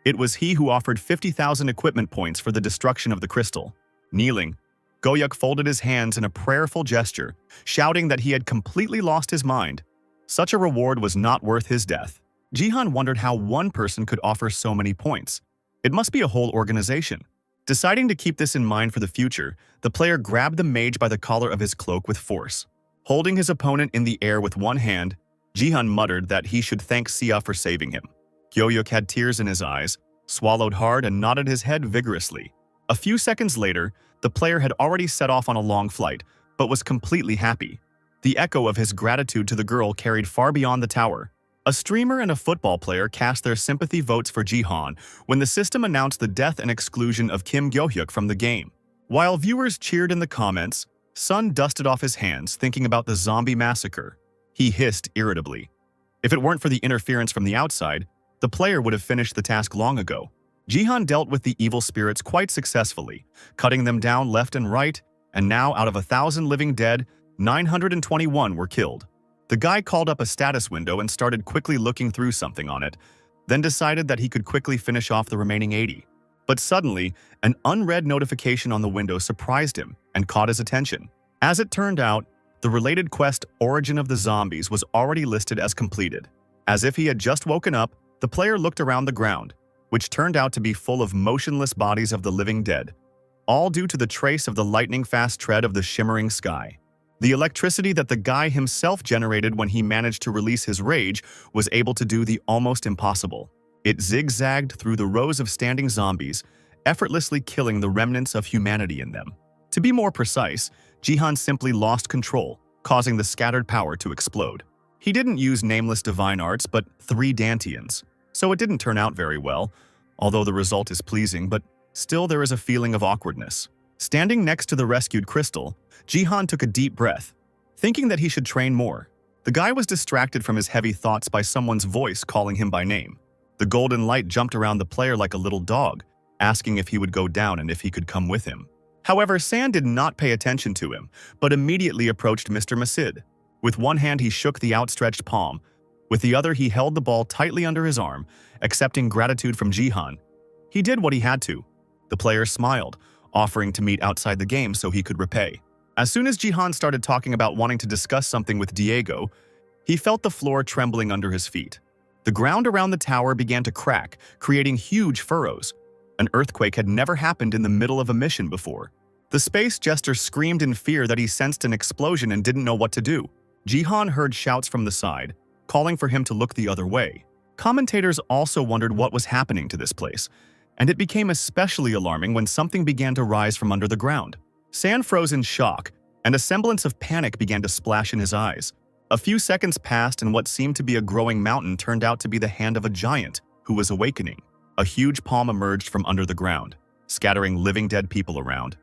Speaker 1: It was he who offered 50,000 equipment points for the destruction of the crystal. Kneeling, Gyohyuk folded his hands in a prayerful gesture, shouting that he had completely lost his mind. Such a reward was not worth his death. Jihan wondered how one person could offer so many points. It must be a whole organization. Deciding to keep this in mind for the future, the player grabbed the mage by the collar of his cloak with force. Holding his opponent in the air with one hand, Jihan muttered that he should thank Sia for saving him. Gyohyuk had tears in his eyes, swallowed hard and nodded his head vigorously. A few seconds later, the player had already set off on a long flight, but was completely happy. The echo of his gratitude to the girl carried far beyond the tower. A streamer and a football player cast their sympathy votes for Jihan when the system announced the death and exclusion of Kim Gyohyuk from the game. While viewers cheered in the comments, Sun dusted off his hands thinking about the zombie massacre. He hissed irritably. If it weren't for the interference from the outside, the player would have finished the task long ago. Jihan dealt with the evil spirits quite successfully, cutting them down left and right, and now out of 1,000 living dead, 921 were killed. The guy called up a status window and started quickly looking through something on it, then decided that he could quickly finish off the remaining 80. But suddenly, an unread notification on the window surprised him and caught his attention. As it turned out, the related quest Origin of the Zombies was already listed as completed. As if he had just woken up, the player looked around the ground, which turned out to be full of motionless bodies of the living dead, all due to the trace of the lightning-fast tread of the shimmering sky. The electricity that the guy himself generated when he managed to release his rage was able to do the almost impossible. It zigzagged through the rows of standing zombies, effortlessly killing the remnants of humanity in them. To be more precise, Jihan simply lost control, causing the scattered power to explode. He didn't use nameless divine arts, but 3 Dantians, so it didn't turn out very well, although the result is pleasing, but still there is a feeling of awkwardness. Standing next to the rescued crystal, Jihan took a deep breath, thinking that he should train more. The guy was distracted from his heavy thoughts by someone's voice calling him by name. The golden light jumped around the player like a little dog, asking if he would go down and if he could come with him. However, San did not pay attention to him, but immediately approached Mr. Masid. With one hand he shook the outstretched palm. With the other he held the ball tightly under his arm, accepting gratitude from Jihan. He did what he had to. The player smiled, offering to meet outside the game so he could repay. As soon as Jihan started talking about wanting to discuss something with Diego, he felt the floor trembling under his feet. The ground around the tower began to crack, creating huge furrows. An earthquake had never happened in the middle of a mission before. The space jester screamed in fear that he sensed an explosion and didn't know what to do. Jihan heard shouts from the side, calling for him to look the other way. Commentators also wondered what was happening to this place, and it became especially alarming when something began to rise from under the ground. San froze in shock and a semblance of panic began to splash in his eyes. A few seconds passed, and what seemed to be a growing mountain turned out to be the hand of a giant who was awakening. A huge palm emerged from under the ground, scattering living dead people around.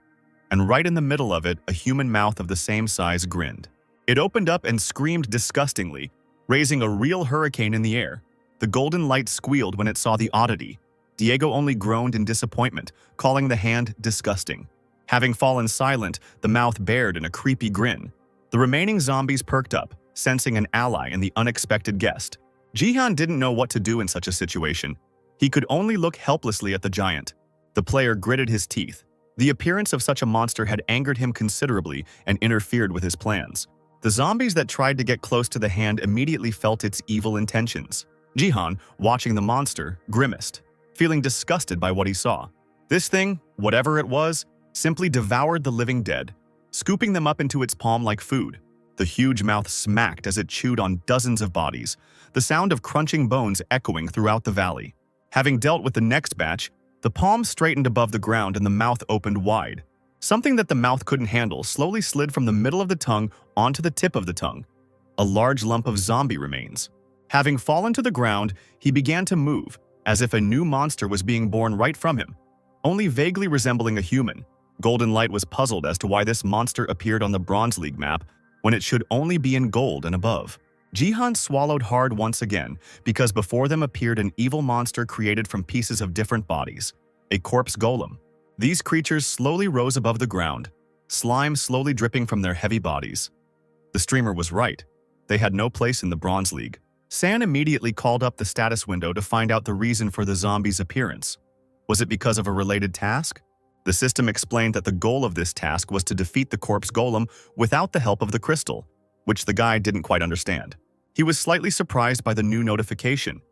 Speaker 1: And right in the middle of it, a human mouth of the same size grinned. It opened up and screamed disgustingly, raising a real hurricane in the air. The golden light squealed when it saw the oddity. Diego only groaned in disappointment, calling the hand disgusting. Having fallen silent, the mouth bared in a creepy grin. The remaining zombies perked up, sensing an ally in the unexpected guest. Jihan didn't know what to do in such a situation. He could only look helplessly at the giant. The player gritted his teeth. The appearance of such a monster had angered him considerably and interfered with his plans. The zombies that tried to get close to the hand immediately felt its evil intentions. Jihan, watching the monster, grimaced, feeling disgusted by what he saw. This thing, whatever it was, simply devoured the living dead, scooping them up into its palm like food. The huge mouth smacked as it chewed on dozens of bodies, the sound of crunching bones echoing throughout the valley. Having dealt with the next batch, the palm straightened above the ground and the mouth opened wide. Something that the mouth couldn't handle slowly slid from the middle of the tongue onto the tip of the tongue. A large lump of zombie remains. Having fallen to the ground, he began to move, as if a new monster was being born right from him, only vaguely resembling a human. Golden Light was puzzled as to why this monster appeared on the Bronze League map when it should only be in gold and above. Jihan swallowed hard once again, because before them appeared an evil monster created from pieces of different bodies, a corpse golem. These creatures slowly rose above the ground, slime slowly dripping from their heavy bodies. The streamer was right. They had no place in the Bronze League. San immediately called up the status window to find out the reason for the zombies' appearance. Was it because of a related task? The system explained that the goal of this task was to defeat the corpse golem without the help of the crystal, which the guy didn't quite understand. He was slightly surprised by the new notification.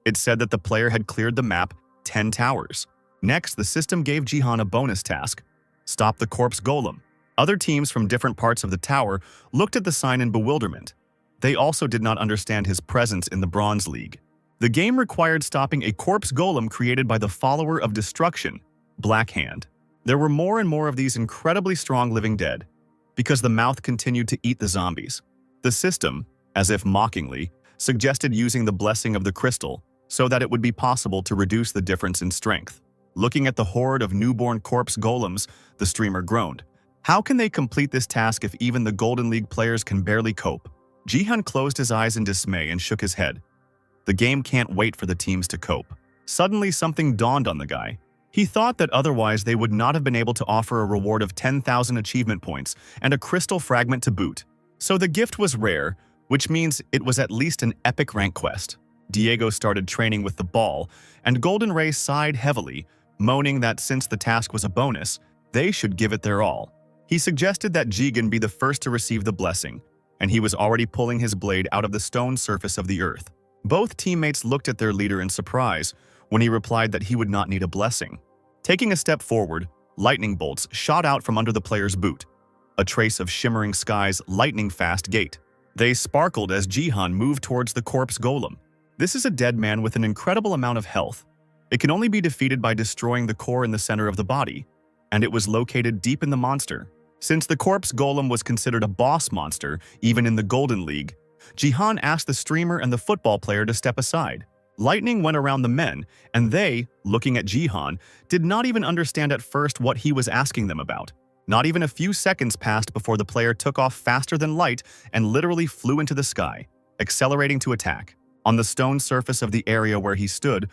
Speaker 1: It said that the player had cleared the map 10 towers. Next, the system gave Jihan a bonus task: stop the corpse golem. Other teams from different parts of the tower looked at the sign in bewilderment. They also did not understand his presence in the Bronze League. The game required stopping a corpse golem created by the follower of destruction, Black Hand. There were more and more of these incredibly strong living dead, because the mouth continued to eat the zombies. The system, as if mockingly, suggested using the blessing of the crystal so that it would be possible to reduce the difference in strength. Looking at the horde of newborn corpse golems, the streamer groaned. How can they complete this task if even the Golden League players can barely cope? Jihan closed his eyes in dismay and shook his head. The game can't wait for the teams to cope. Suddenly, something dawned on the guy. He thought that otherwise they would not have been able to offer a reward of 10,000 achievement points and a crystal fragment to boot. So the gift was rare, which means it was at least an epic rank quest. Diego started training with the ball, and Golden Ray sighed heavily, moaning that since the task was a bonus, they should give it their all. He suggested that Jigen be the first to receive the blessing, and he was already pulling his blade out of the stone surface of the earth. Both teammates looked at their leader in surprise when he replied that he would not need a blessing. Taking a step forward, lightning bolts shot out from under the player's boot, a trace of shimmering sky's lightning-fast gate. They sparkled as Jihan moved towards the corpse golem. This is a dead man with an incredible amount of health. It can only be defeated by destroying the core in the center of the body, and it was located deep in the monster. Since the corpse golem was considered a boss monster, even in the Golden League, Jihan asked the streamer and the football player to step aside. Lightning went around the men, and they, looking at Jihan, did not even understand at first what he was asking them about. Not even a few seconds passed before the player took off faster than light and literally flew into the sky, accelerating to attack. On the stone surface of the area where he stood,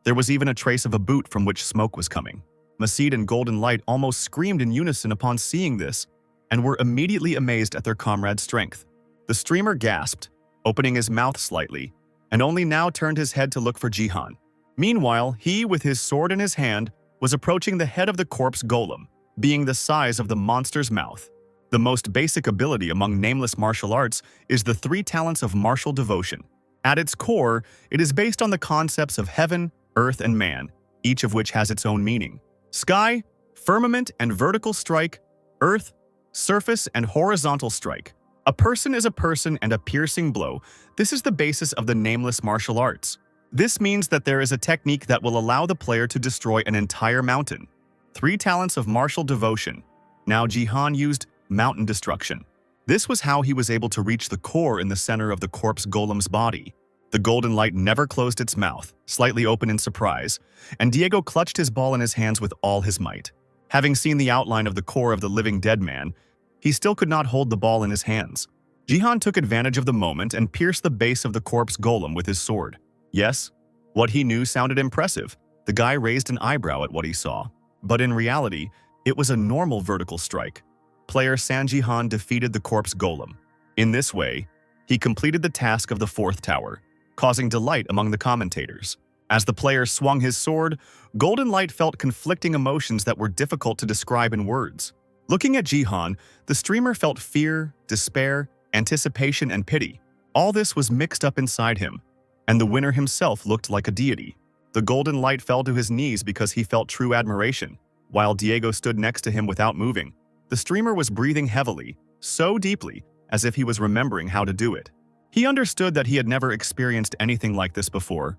Speaker 1: there was even a trace of a boot from which smoke was coming. Masid and Golden Light almost screamed in unison upon seeing this, and were immediately amazed at their comrade's strength. The streamer gasped, opening his mouth slightly, and only now turned his head to look for Jihan. Meanwhile, he, with his sword in his hand, was approaching the head of the corpse golem, being the size of the monster's mouth. The most basic ability among nameless martial arts is the 3 talents of martial devotion. At its core, it is based on the concepts of heaven, earth, and man, each of which has its own meaning. Sky, firmament and vertical strike, earth, surface, and horizontal strike. A person is a person and a piercing blow. This is the basis of the nameless martial arts. This means that there is a technique that will allow the player to destroy an entire mountain. 3 talents of martial devotion. Now Jihan used mountain destruction. This was how he was able to reach the core in the center of the corpse golem's body. The golden light never closed its mouth, slightly open in surprise, and Diego clutched his ball in his hands with all his might. Having seen the outline of the core of the living dead man, he still could not hold the ball in his hands. Jihan took advantage of the moment and pierced the base of the corpse golem with his sword. Yes, what he knew sounded impressive. The guy raised an eyebrow at what he saw. But in reality, it was a normal vertical strike. Player San Jihan defeated the corpse golem. In this way, he completed the task of the fourth tower, causing delight among the commentators. As the player swung his sword, Golden Light felt conflicting emotions that were difficult to describe in words. Looking at Jihan, the streamer felt fear, despair, anticipation, and pity. All this was mixed up inside him, and the winner himself looked like a deity. The Golden Light fell to his knees because he felt true admiration, while Diego stood next to him without moving. The streamer was breathing heavily, so deeply, as if he was remembering how to do it. He understood that he had never experienced anything like this before.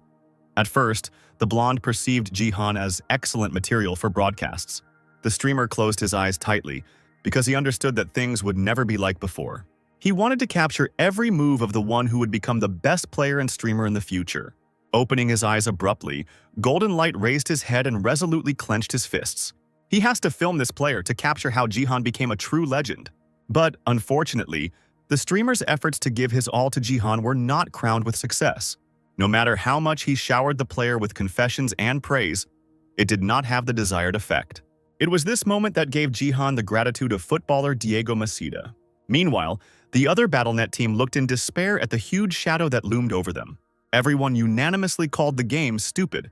Speaker 1: At first, the blonde perceived Jihan as excellent material for broadcasts. The streamer closed his eyes tightly because he understood that things would never be like before. He wanted to capture every move of the one who would become the best player and streamer in the future. Opening his eyes abruptly, Golden Light raised his head and resolutely clenched his fists. He has to film this player to capture how Jihan became a true legend. But, unfortunately, the streamer's efforts to give his all to Jihan were not crowned with success. No matter how much he showered the player with confessions and praise, it did not have the desired effect. It was this moment that gave Jihan the gratitude of footballer Diego Masida. Meanwhile, the other BattleNet team looked in despair at the huge shadow that loomed over them. Everyone unanimously called the game stupid.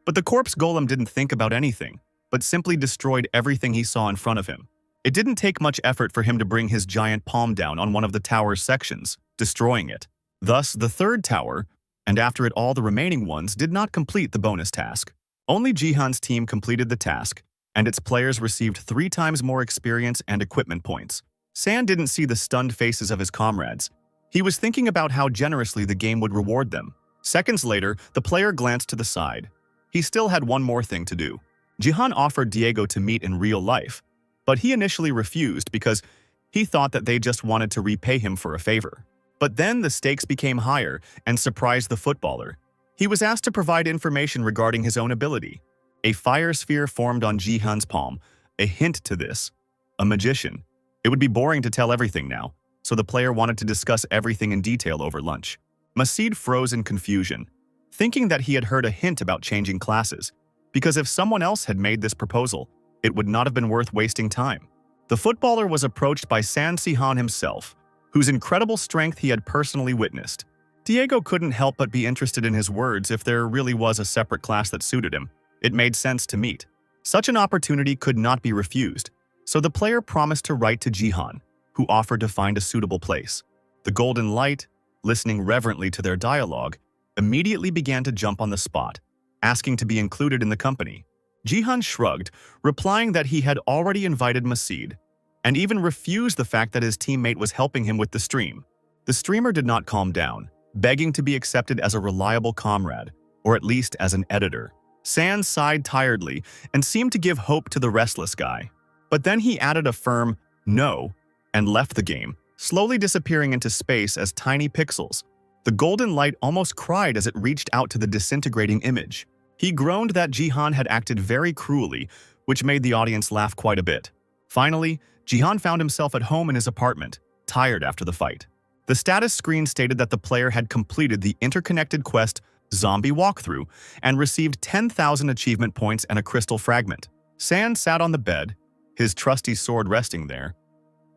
Speaker 1: But the corpse golem didn't think about anything, but simply destroyed everything he saw in front of him. It didn't take much effort for him to bring his giant palm down on one of the tower's sections, destroying it. Thus, the third tower, and after it all the remaining ones, did not complete the bonus task. Only Jihan's team completed the task, and its players received 3 times more experience and equipment points. San didn't see the stunned faces of his comrades. He was thinking about how generously the game would reward them. Seconds later, the player glanced to the side. He still had one more thing to do. Jihan offered Diego to meet in real life, but he initially refused because he thought that they just wanted to repay him for a favor. But then the stakes became higher and surprised the footballer. He was asked to provide information regarding his own ability. A fire sphere formed on Jihan's palm, a hint to this. A magician. It would be boring to tell everything now, so the player wanted to discuss everything in detail over lunch. Masid froze in confusion, thinking that he had heard a hint about changing classes, because if someone else had made this proposal, it would not have been worth wasting time. The footballer was approached by San Sihan himself, whose incredible strength he had personally witnessed. Diego couldn't help but be interested in his words if there really was a separate class that suited him. It made sense to meet. Such an opportunity could not be refused, so the player promised to write to Jihan, who offered to find a suitable place. The Golden Light, listening reverently to their dialogue, immediately began to jump on the spot, asking to be included in the company. Jihan shrugged, replying that he had already invited Masid, and even refused the fact that his teammate was helping him with the stream. The streamer did not calm down, begging to be accepted as a reliable comrade, or at least as an editor. San sighed tiredly and seemed to give hope to the restless guy. But then he added a firm no and left the game, slowly disappearing into space as tiny pixels. The Golden Light almost cried as it reached out to the disintegrating image. He groaned that Jihan had acted very cruelly, which made the audience laugh quite a bit. Finally, Jihan found himself at home in his apartment, tired after the fight. The status screen stated that the player had completed the interconnected quest Zombie Walkthrough and received 10,000 achievement points and a crystal fragment. San sat on the bed, his trusty sword resting there.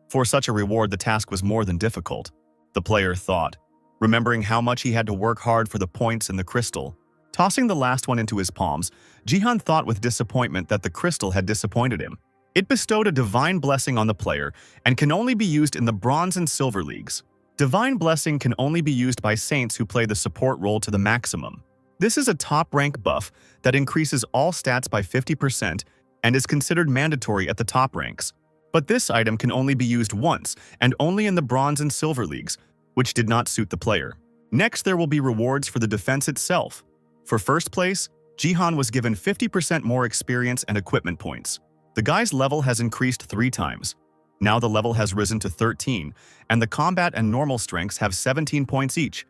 Speaker 1: For such a reward, the task was more than difficult, the player thought, remembering how much he had to work hard for the points and the crystal. Tossing the last one into his palms, Jihan thought with disappointment that the crystal had disappointed him. It bestowed a divine blessing on the player and can only be used in the bronze and silver leagues. Divine blessing can only be used by saints who play the support role to the maximum. This is a top-rank buff that increases all stats by 50% and is considered mandatory at the top ranks. But this item can only be used once and only in the bronze and silver leagues, which did not suit the player. Next, there will be rewards for the defense itself. For first place, Jihan was given 50% more experience and equipment points. The guy's level has increased 3 times. Now the level has risen to 13, and the combat and normal strengths have 17 points each.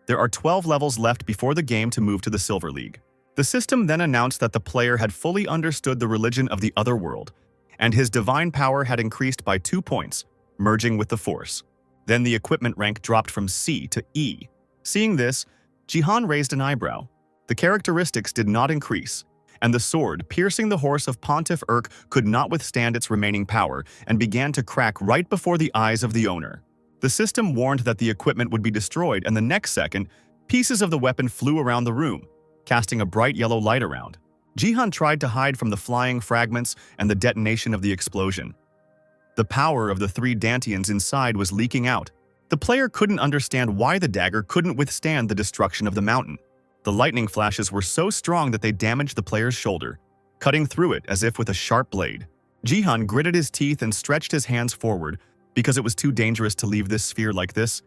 Speaker 1: There are 12 levels left before the game to move to the Silver League. The system then announced that the player had fully understood the religion of the other world, and his divine power had increased by 2 points, merging with the Force. Then the equipment rank dropped from C to E. Seeing this, Jihan raised an eyebrow. The characteristics did not increase, and the sword, piercing the horse of Pontiff Urk, could not withstand its remaining power and began to crack right before the eyes of the owner. The system warned that the equipment would be destroyed, and the next second, pieces of the weapon flew around the room, casting a bright yellow light around. Jihan tried to hide from the flying fragments and the detonation of the explosion. The power of the 3 Dantians inside was leaking out. The player couldn't understand why the dagger couldn't withstand the destruction of the mountain. The lightning flashes were so strong that they damaged the player's shoulder, cutting through it as if with a sharp blade. Jihan gritted his teeth and stretched his hands forward because it was too dangerous to leave this sphere like this.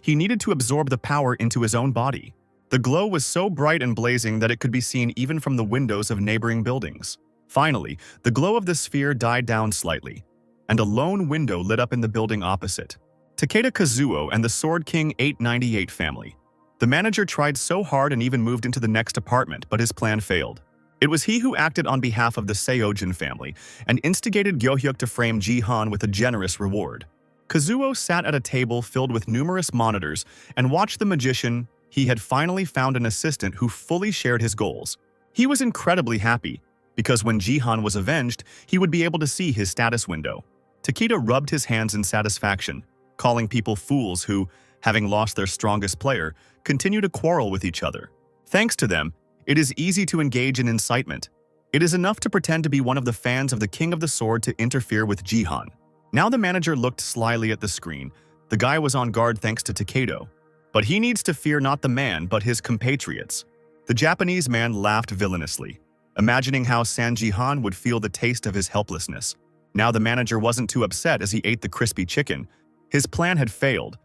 Speaker 1: He needed to absorb the power into his own body. The glow was so bright and blazing that it could be seen even from the windows of neighboring buildings. Finally, the glow of the sphere died down slightly, and a lone window lit up in the building opposite. Takeda Kazuo and the Sword King 898 family. The manager tried so hard and even moved into the next apartment, but his plan failed. It was he who acted on behalf of the Seojin family and instigated Gyohyuk to frame Jihan with a generous reward. Kazuo sat at a table filled with numerous monitors and watched the magician. He had finally found an assistant who fully shared his goals. He was incredibly happy, because when Jihan was avenged, he would be able to see his status window. Takeda rubbed his hands in satisfaction, calling people fools who, having lost their strongest player, continue to quarrel with each other. Thanks to them, it is easy to engage in incitement. It is enough to pretend to be one of the fans of the King of the Sword to interfere with Jihan. Now the manager looked slyly at the screen. The guy was on guard thanks to Takeda. But he needs to fear not the man, but his compatriots. The Japanese man laughed villainously, imagining how San Jihan would feel the taste of his helplessness. Now the manager wasn't too upset as he ate the crispy chicken. His plan had failed,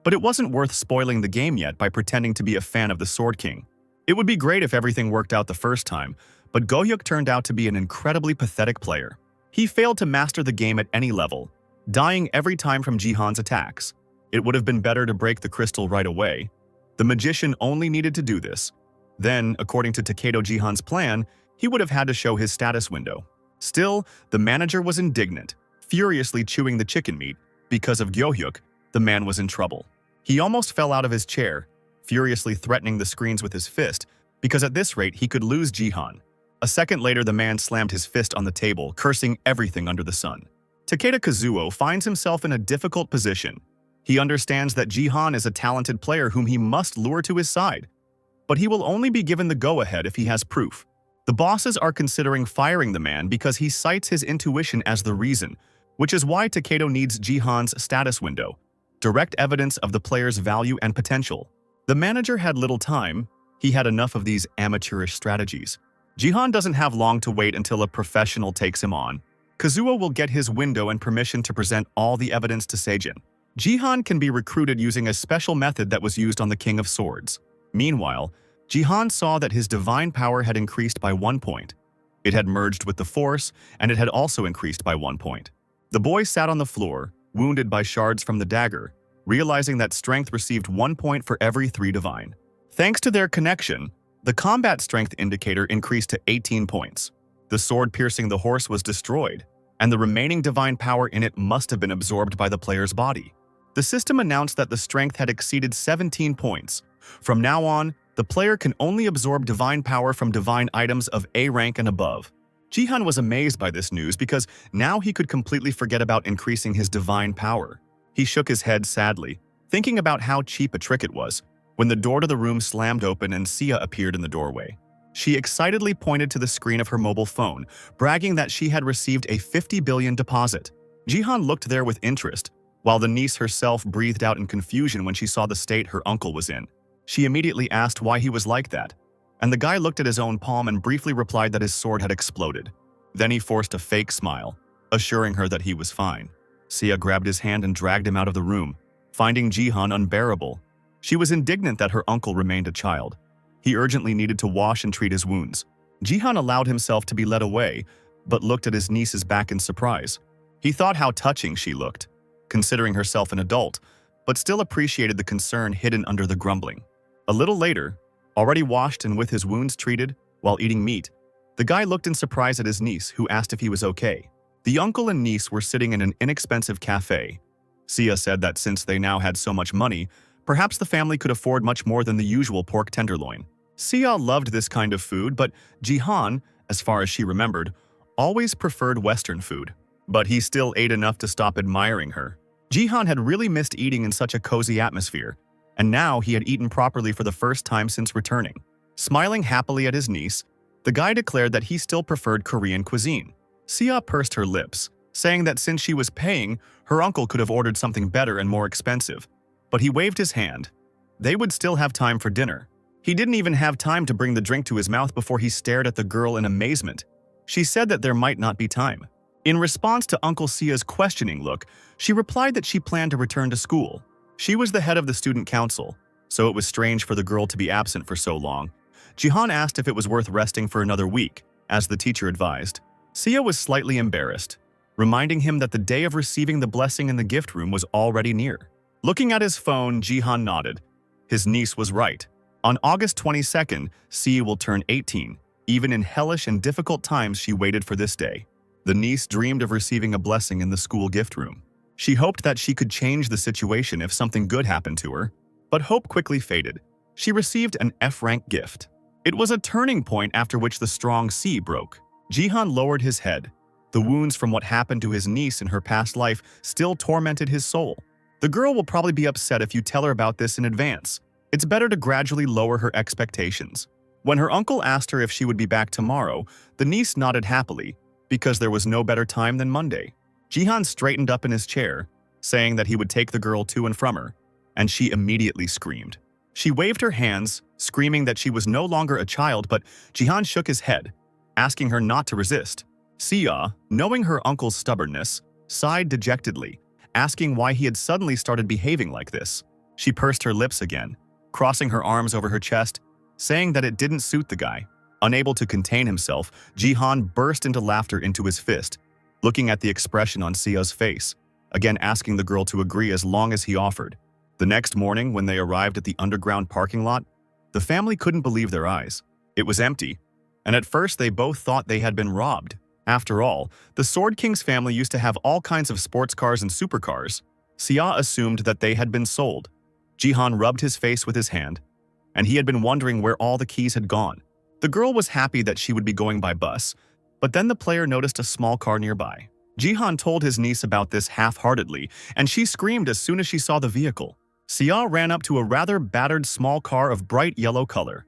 Speaker 1: but it wasn't worth spoiling the game yet by pretending to be a fan of the Sword King. It would be great if everything worked out the first time, but Gyohyuk turned out to be an incredibly pathetic player. He failed to master the game at any level, dying every time from Jihan's attacks. It would have been better to break the crystal right away. The magician only needed to do this. Then, according to Takeda Jihan's plan, he would have had to show his status window. Still, the manager was indignant, furiously chewing the chicken meat. Because of Gyohyuk, the man was in trouble. He almost fell out of his chair, furiously threatening the screens with his fist, because at this rate he could lose Jihan. A second later, the man slammed his fist on the table, cursing everything under the sun. Takeda Kazuo finds himself in a difficult position. He understands that Jihan is a talented player whom he must lure to his side, but he will only be given the go-ahead if he has proof. The bosses are considering firing the man because he cites his intuition as the reason, which is why Takeda needs Jihan's status window, direct evidence of the player's value and potential. The manager had little time. He had enough of these amateurish strategies. Jihan doesn't have long to wait until a professional takes him on. Kazuo will get his window and permission to present all the evidence to Seijin. Jihan can be recruited using a special method that was used on the King of Swords. Meanwhile, Jihan saw that his divine power had increased by 1 point. It had merged with the Force, and it had also increased by 1 point. The boy sat on the floor, wounded by shards from the dagger, realizing that strength received 1 point for every 3 divine. Thanks to their connection, the combat strength indicator increased to 18 points. The sword piercing the horse was destroyed, and the remaining divine power in it must have been absorbed by the player's body. The system announced that the strength had exceeded 17 points. From now on, the player can only absorb divine power from divine items of A rank and above. Jihan was amazed by this news because now he could completely forget about increasing his divine power. He shook his head sadly, thinking about how cheap a trick it was, when the door to the room slammed open and Sia appeared in the doorway. She excitedly pointed to the screen of her mobile phone, bragging that she had received a 50 billion deposit. Jihan looked there with interest, while the niece herself breathed out in confusion when she saw the state her uncle was in. She immediately asked why he was like that, and the guy looked at his own palm and briefly replied that his sword had exploded. Then he forced a fake smile, assuring her that he was fine. Sia grabbed his hand and dragged him out of the room, finding Jihan unbearable. She was indignant that her uncle remained a child. He urgently needed to wash and treat his wounds. Jihan allowed himself to be led away, but looked at his niece's back in surprise. He thought how touching she looked, considering herself an adult, but still appreciated the concern hidden under the grumbling. A little later, already washed and with his wounds treated while eating meat, the guy looked in surprise at his niece, who asked if he was okay. The uncle and niece were sitting in an inexpensive cafe. Sia said that since they now had so much money, perhaps the family could afford much more than the usual pork tenderloin. Sia loved this kind of food, but Jihan, as far as she remembered, always preferred Western food. But he still ate enough to stop admiring her. Jihan had really missed eating in such a cozy atmosphere, and now he had eaten properly for the first time since returning. Smiling happily at his niece, the guy declared that he still preferred Korean cuisine. Sia pursed her lips, saying that since she was paying, her uncle could have ordered something better and more expensive. But he waved his hand. They would still have time for dinner. He didn't even have time to bring the drink to his mouth before he stared at the girl in amazement. She said that there might not be time. In response to Uncle Sia's questioning look, she replied that she planned to return to school. She was the head of the student council, so it was strange for the girl to be absent for so long. Jihan asked if it was worth resting for another week, as the teacher advised. Sia was slightly embarrassed, reminding him that the day of receiving the blessing in the gift room was already near. Looking at his phone, Jihan nodded. His niece was right. On August 22nd, Sia will turn 18. Even in hellish and difficult times, she waited for this day. The niece dreamed of receiving a blessing in the school gift room. She hoped that she could change the situation if something good happened to her, but hope quickly faded. She received an F-rank gift. It was a turning point after which the strong C broke. Jihan lowered his head. The wounds from what happened to his niece in her past life still tormented his soul. The girl will probably be upset if you tell her about this in advance. It's better to gradually lower her expectations. When her uncle asked her if she would be back tomorrow, the niece nodded happily, because there was no better time than Monday. Jihan straightened up in his chair, saying that he would take the girl to and from her, and she immediately screamed. She waved her hands, screaming that she was no longer a child, but Jihan shook his head, asking her not to resist. Sia, knowing her uncle's stubbornness, sighed dejectedly, asking why he had suddenly started behaving like this. She pursed her lips again, crossing her arms over her chest, saying that it didn't suit the guy. Unable to contain himself, Jihan burst into laughter into his fist, looking at the expression on Sia's face, again asking the girl to agree as long as he offered. The next morning, when they arrived at the underground parking lot, the family couldn't believe their eyes. It was empty, and at first they both thought they had been robbed. After all, the Sword King's family used to have all kinds of sports cars and supercars. Sia assumed that they had been sold. Jihan rubbed his face with his hand, and he had been wondering where all the keys had gone. The girl was happy that she would be going by bus, but then the player noticed a small car nearby. Jihan told his niece about this half-heartedly, and she screamed as soon as she saw the vehicle. Sia ran up to a rather battered small car of bright yellow color.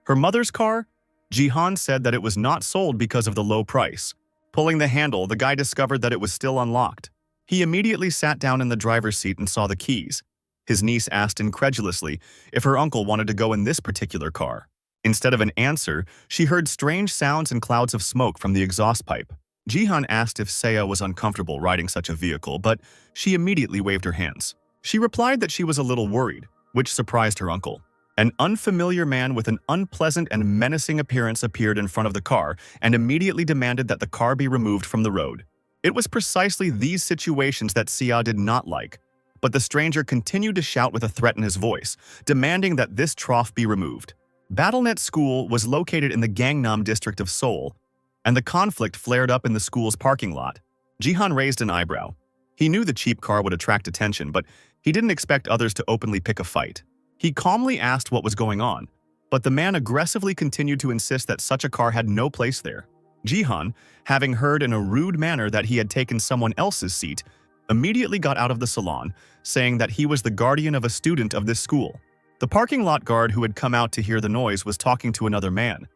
Speaker 1: Her mother's car? Jihan said that it was not sold because of the low price. Pulling the handle, the guy discovered that it was still unlocked. He immediately sat down in the driver's seat and saw the keys. His niece asked incredulously if her uncle wanted to go in this particular car. Instead of an answer, she heard strange sounds and clouds of smoke from the exhaust pipe. Jihan asked if Sia was uncomfortable riding such a vehicle, but she immediately waved her hands. She replied that she was a little worried, which surprised her uncle. An unfamiliar man with an unpleasant and menacing appearance appeared in front of the car and immediately demanded that the car be removed from the road. It was precisely these situations that Sia did not like, but the stranger continued to shout with a threat in his voice, demanding that this trough be removed. BattleNet School was located in the Gangnam district of Seoul, and the conflict flared up in the school's parking lot. Jihan raised an eyebrow. He knew the cheap car would attract attention, but he didn't expect others to openly pick a fight. He calmly asked what was going on, but the man aggressively continued to insist that such a car had no place there. Jihan, having heard in a rude manner that he had taken someone else's seat, immediately got out of the salon, saying that he was the guardian of a student of this school. The parking lot guard who had come out to hear the noise was talking to another man.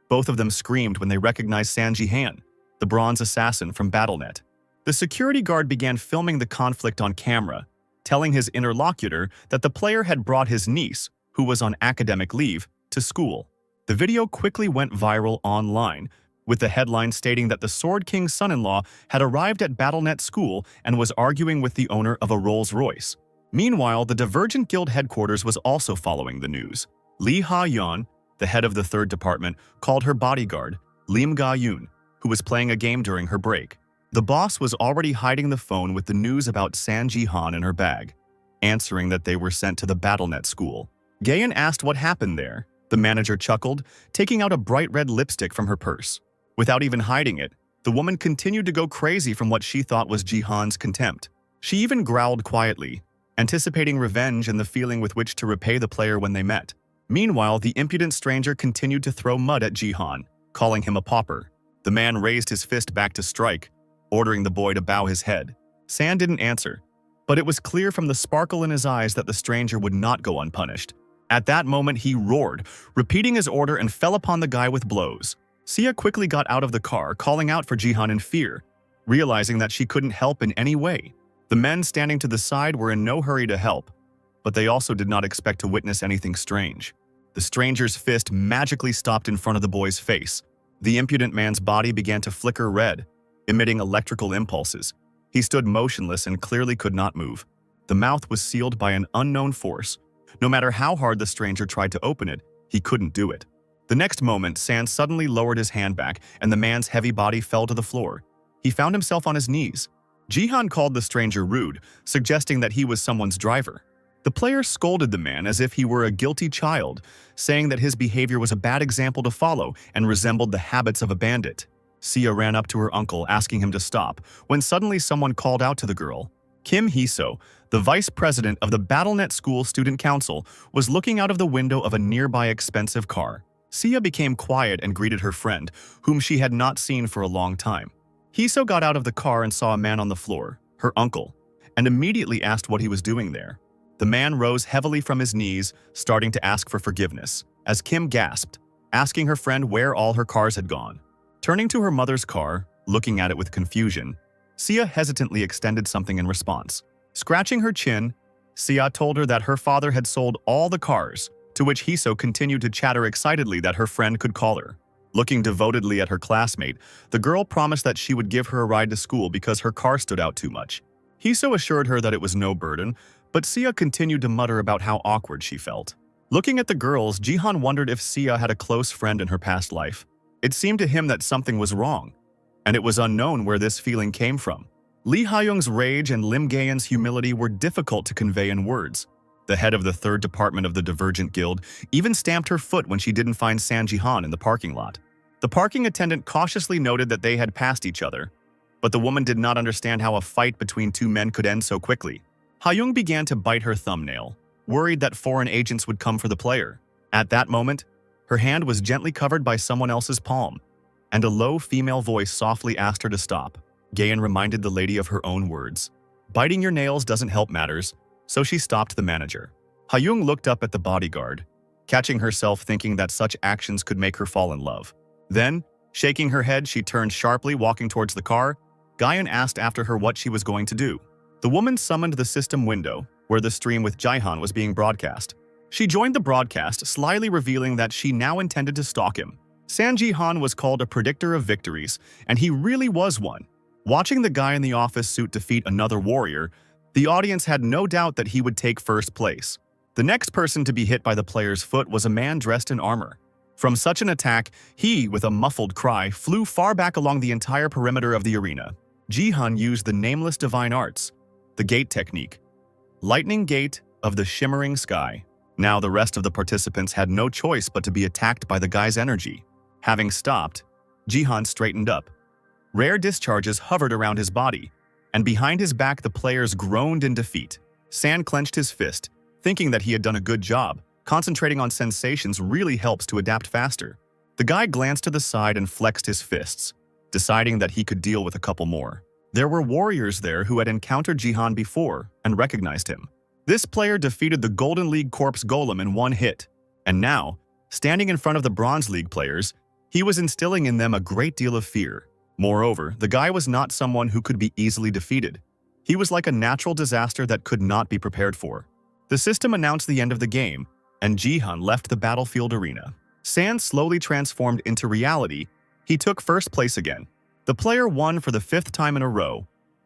Speaker 1: Both of them screamed when they recognized Sanji Han, the bronze assassin from BattleNet. The security guard began filming the conflict on camera, telling his interlocutor that the player had brought his niece, who was on academic leave, to school. The video quickly went viral online, with the headline stating that the Sword King's son-in-law had arrived at BattleNet School and was arguing with the owner of a Rolls-Royce. Meanwhile, the Divergent Guild headquarters was also following the news. Lee Ha-yeon, the head of the third department, called her bodyguard, Lim Ga-yoon, who was playing a game during her break. The boss was already hiding the phone with the news about San Jihan in her bag, answering that they were sent to the BattleNet school. Gayan asked what happened there. The manager chuckled, taking out a bright red lipstick from her purse. Without even hiding it, the woman continued to go crazy from what she thought was Jihan's contempt. She even growled quietly, anticipating revenge and the feeling with which to repay the player when they met. Meanwhile, the impudent stranger continued to throw mud at Jihan, calling him a pauper. The man raised his fist back to strike, ordering the boy to bow his head. San didn't answer, but it was clear from the sparkle in his eyes that the stranger would not go unpunished. At that moment, he roared, repeating his order, and fell upon the guy with blows. Sia quickly got out of the car, calling out for Jihan in fear, realizing that she couldn't help in any way. The men standing to the side were in no hurry to help, but they also did not expect to witness anything strange. The stranger's fist magically stopped in front of the boy's face. The impudent man's body began to flicker red, emitting electrical impulses. He stood motionless and clearly could not move. The mouth was sealed by an unknown force. No matter how hard the stranger tried to open it, he couldn't do it. The next moment, San suddenly lowered his hand back, and the man's heavy body fell to the floor. He found himself on his knees. Jihan called the stranger rude, suggesting that he was someone's driver. The player scolded the man as if he were a guilty child, saying that his behavior was a bad example to follow and resembled the habits of a bandit. Sia ran up to her uncle, asking him to stop, when suddenly someone called out to the girl. Kim Hiso, the vice president of the BattleNet School Student Council, was looking out of the window of a nearby expensive car. Sia became quiet and greeted her friend, whom she had not seen for a long time. Hiso got out of the car and saw a man on the floor, her uncle, and immediately asked what he was doing there. The man rose heavily from his knees, starting to ask for forgiveness, as Kim gasped, asking her friend where all her cars had gone. Turning to her mother's car, looking at it with confusion, Sia hesitantly extended something in response. Scratching her chin, Sia told her that her father had sold all the cars, to which Hiso continued to chatter excitedly that her friend could call her. Looking devotedly at her classmate, the girl promised that she would give her a ride to school because her car stood out too much. Hiso assured her that it was no burden, but Sia continued to mutter about how awkward she felt. Looking at the girls, Jihan wondered if Sia had a close friend in her past life. It seemed to him that something was wrong, and it was unknown where this feeling came from. Lee Hayoung's rage and Lim Gayan's humility were difficult to convey in words. The head of the 3rd Department of the Divergent Guild even stamped her foot when she didn't find San Jihan in the parking lot. The parking attendant cautiously noted that they had passed each other, but the woman did not understand how a fight between two men could end so quickly. Hayoung began to bite her thumbnail, worried that foreign agents would come for the player. At that moment, her hand was gently covered by someone else's palm, and a low female voice softly asked her to stop. Gayan reminded the lady of her own words. Biting your nails doesn't help matters, so she stopped the manager. Hayoung looked up at the bodyguard, catching herself thinking that such actions could make her fall in love. Then, shaking her head, she turned sharply, walking towards the car. Gayan asked after her what she was going to do. The woman summoned the system window, where the stream with Jihan was being broadcast. She joined the broadcast, slyly revealing that she now intended to stalk him. San Jihan was called a predictor of victories, and he really was one. Watching the guy in the office suit defeat another warrior, the audience had no doubt that he would take first place. The next person to be hit by the player's foot was a man dressed in armor. From such an attack, he, with a muffled cry, flew far back along the entire perimeter of the arena. Jihan used the nameless divine arts, the gate technique. Lightning gate of the shimmering sky. Now the rest of the participants had no choice but to be attacked by the guy's energy. Having stopped, Jihan straightened up. Rare discharges hovered around his body, and behind his back the players groaned in defeat. San clenched his fist, thinking that he had done a good job. Concentrating on sensations really helps to adapt faster. The guy glanced to the side and flexed his fists, deciding that he could deal with a couple more. There were warriors there who had encountered Jihan before and recognized him. This player defeated the Golden League Corpse Golem in one hit, and now, standing in front of the Bronze League players, he was instilling in them a great deal of fear. Moreover, the guy was not someone who could be easily defeated. He was like a natural disaster that could not be prepared for. The system announced the end of the game, and Jihan left the battlefield arena. San slowly transformed into reality. He took first place again. The player won for the 5th time in a row.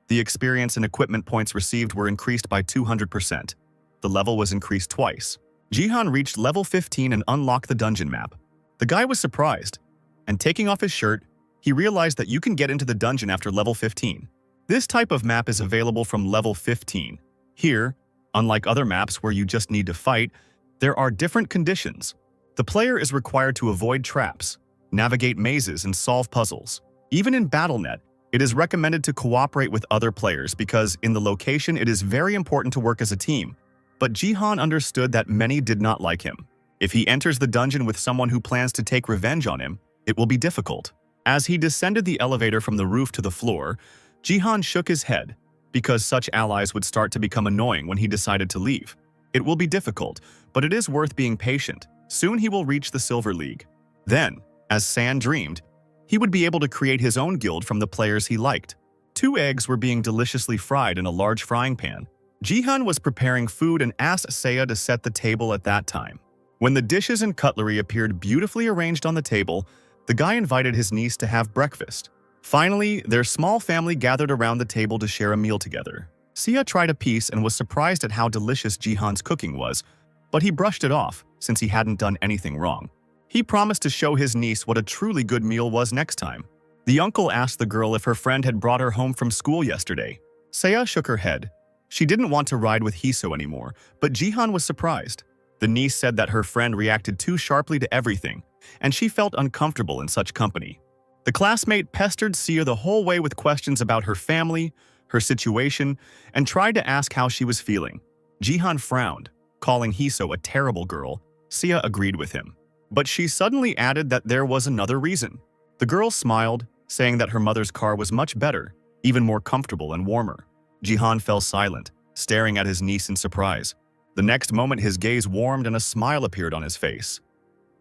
Speaker 1: The experience and equipment points received were increased by 200%. The level was increased twice. Jihan reached level 15 and unlocked the dungeon map. The guy was surprised, and taking off his shirt, he realized that you can get into the dungeon after level 15. This type of map is available from level 15. Here, unlike other maps where you just need to fight, there are different conditions. The player is required to avoid traps, navigate mazes, and solve puzzles. Even in BattleNet, it is recommended to cooperate with other players because in the location it is very important to work as a team. But Jihan understood that many did not like him. If he enters the dungeon with someone who plans to take revenge on him, it will be difficult. As he descended the elevator from the roof to the floor, Jihan shook his head because such allies would start to become annoying when he decided to leave. It will be difficult, but it is worth being patient. Soon he will reach the Silver League. Then, as San dreamed, he would be able to create his own guild from the players he liked. 2 eggs were being deliciously fried in a large frying pan. Jihan was preparing food and asked Seiya to set the table at that time. When the dishes and cutlery appeared beautifully arranged on the table, the guy invited his niece to have breakfast. Finally, their small family gathered around the table to share a meal together. Seiya tried a piece and was surprised at how delicious Jihan's cooking was, but he brushed it off since he hadn't done anything wrong. He promised to show his niece what a truly good meal was next time. The uncle asked the girl if her friend had brought her home from school yesterday. Seiya shook her head. She didn't want to ride with Hiso anymore, but Jihan was surprised. The niece said that her friend reacted too sharply to everything, and she felt uncomfortable in such company. The classmate pestered Seiya the whole way with questions about her family, her situation, and tried to ask how she was feeling. Jihan frowned, calling Hiso a terrible girl. Seiya agreed with him. But she suddenly added that there was another reason. The girl smiled, saying that her mother's car was much better, even more comfortable and warmer. Jihan fell silent, staring at his niece in surprise. The next moment his gaze warmed and a smile appeared on his face.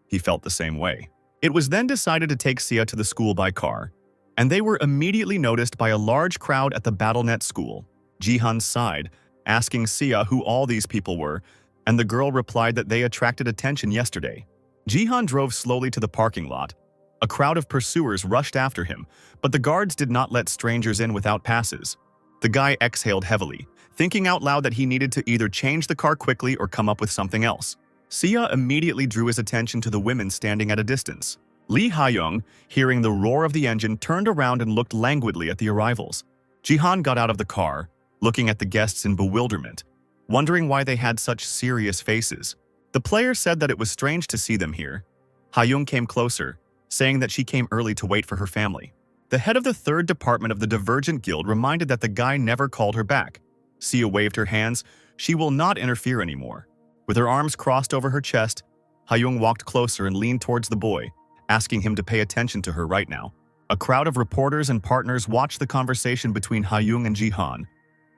Speaker 1: He felt the same way. It was then decided to take Seiya to the school by car, and they were immediately noticed by a large crowd at the BattleNet school. Jihan sighed, asking Seiya who all these people were, and the girl replied that they attracted attention yesterday. Jihan drove slowly to the parking lot. A crowd of pursuers rushed after him, but the guards did not let strangers in without passes. The guy exhaled heavily, thinking out loud that he needed to either change the car quickly or come up with something else. Seiya immediately drew his attention to the women standing at a distance. Lee Ha-young, hearing the roar of the engine, turned around and looked languidly at the arrivals. Jihan got out of the car, looking at the guests in bewilderment, wondering why they had such serious faces. The player said that it was strange to see them here. Ha-young came closer, saying that she came early to wait for her family. The head of the 3rd department of the Divergent Guild reminded that the guy never called her back. Seiya waved her hands. She will not interfere anymore. With her arms crossed over her chest, Ha-young walked closer and leaned towards the boy, asking him to pay attention to her right now. A crowd of reporters and partners watched the conversation between Ha-young and Jihan,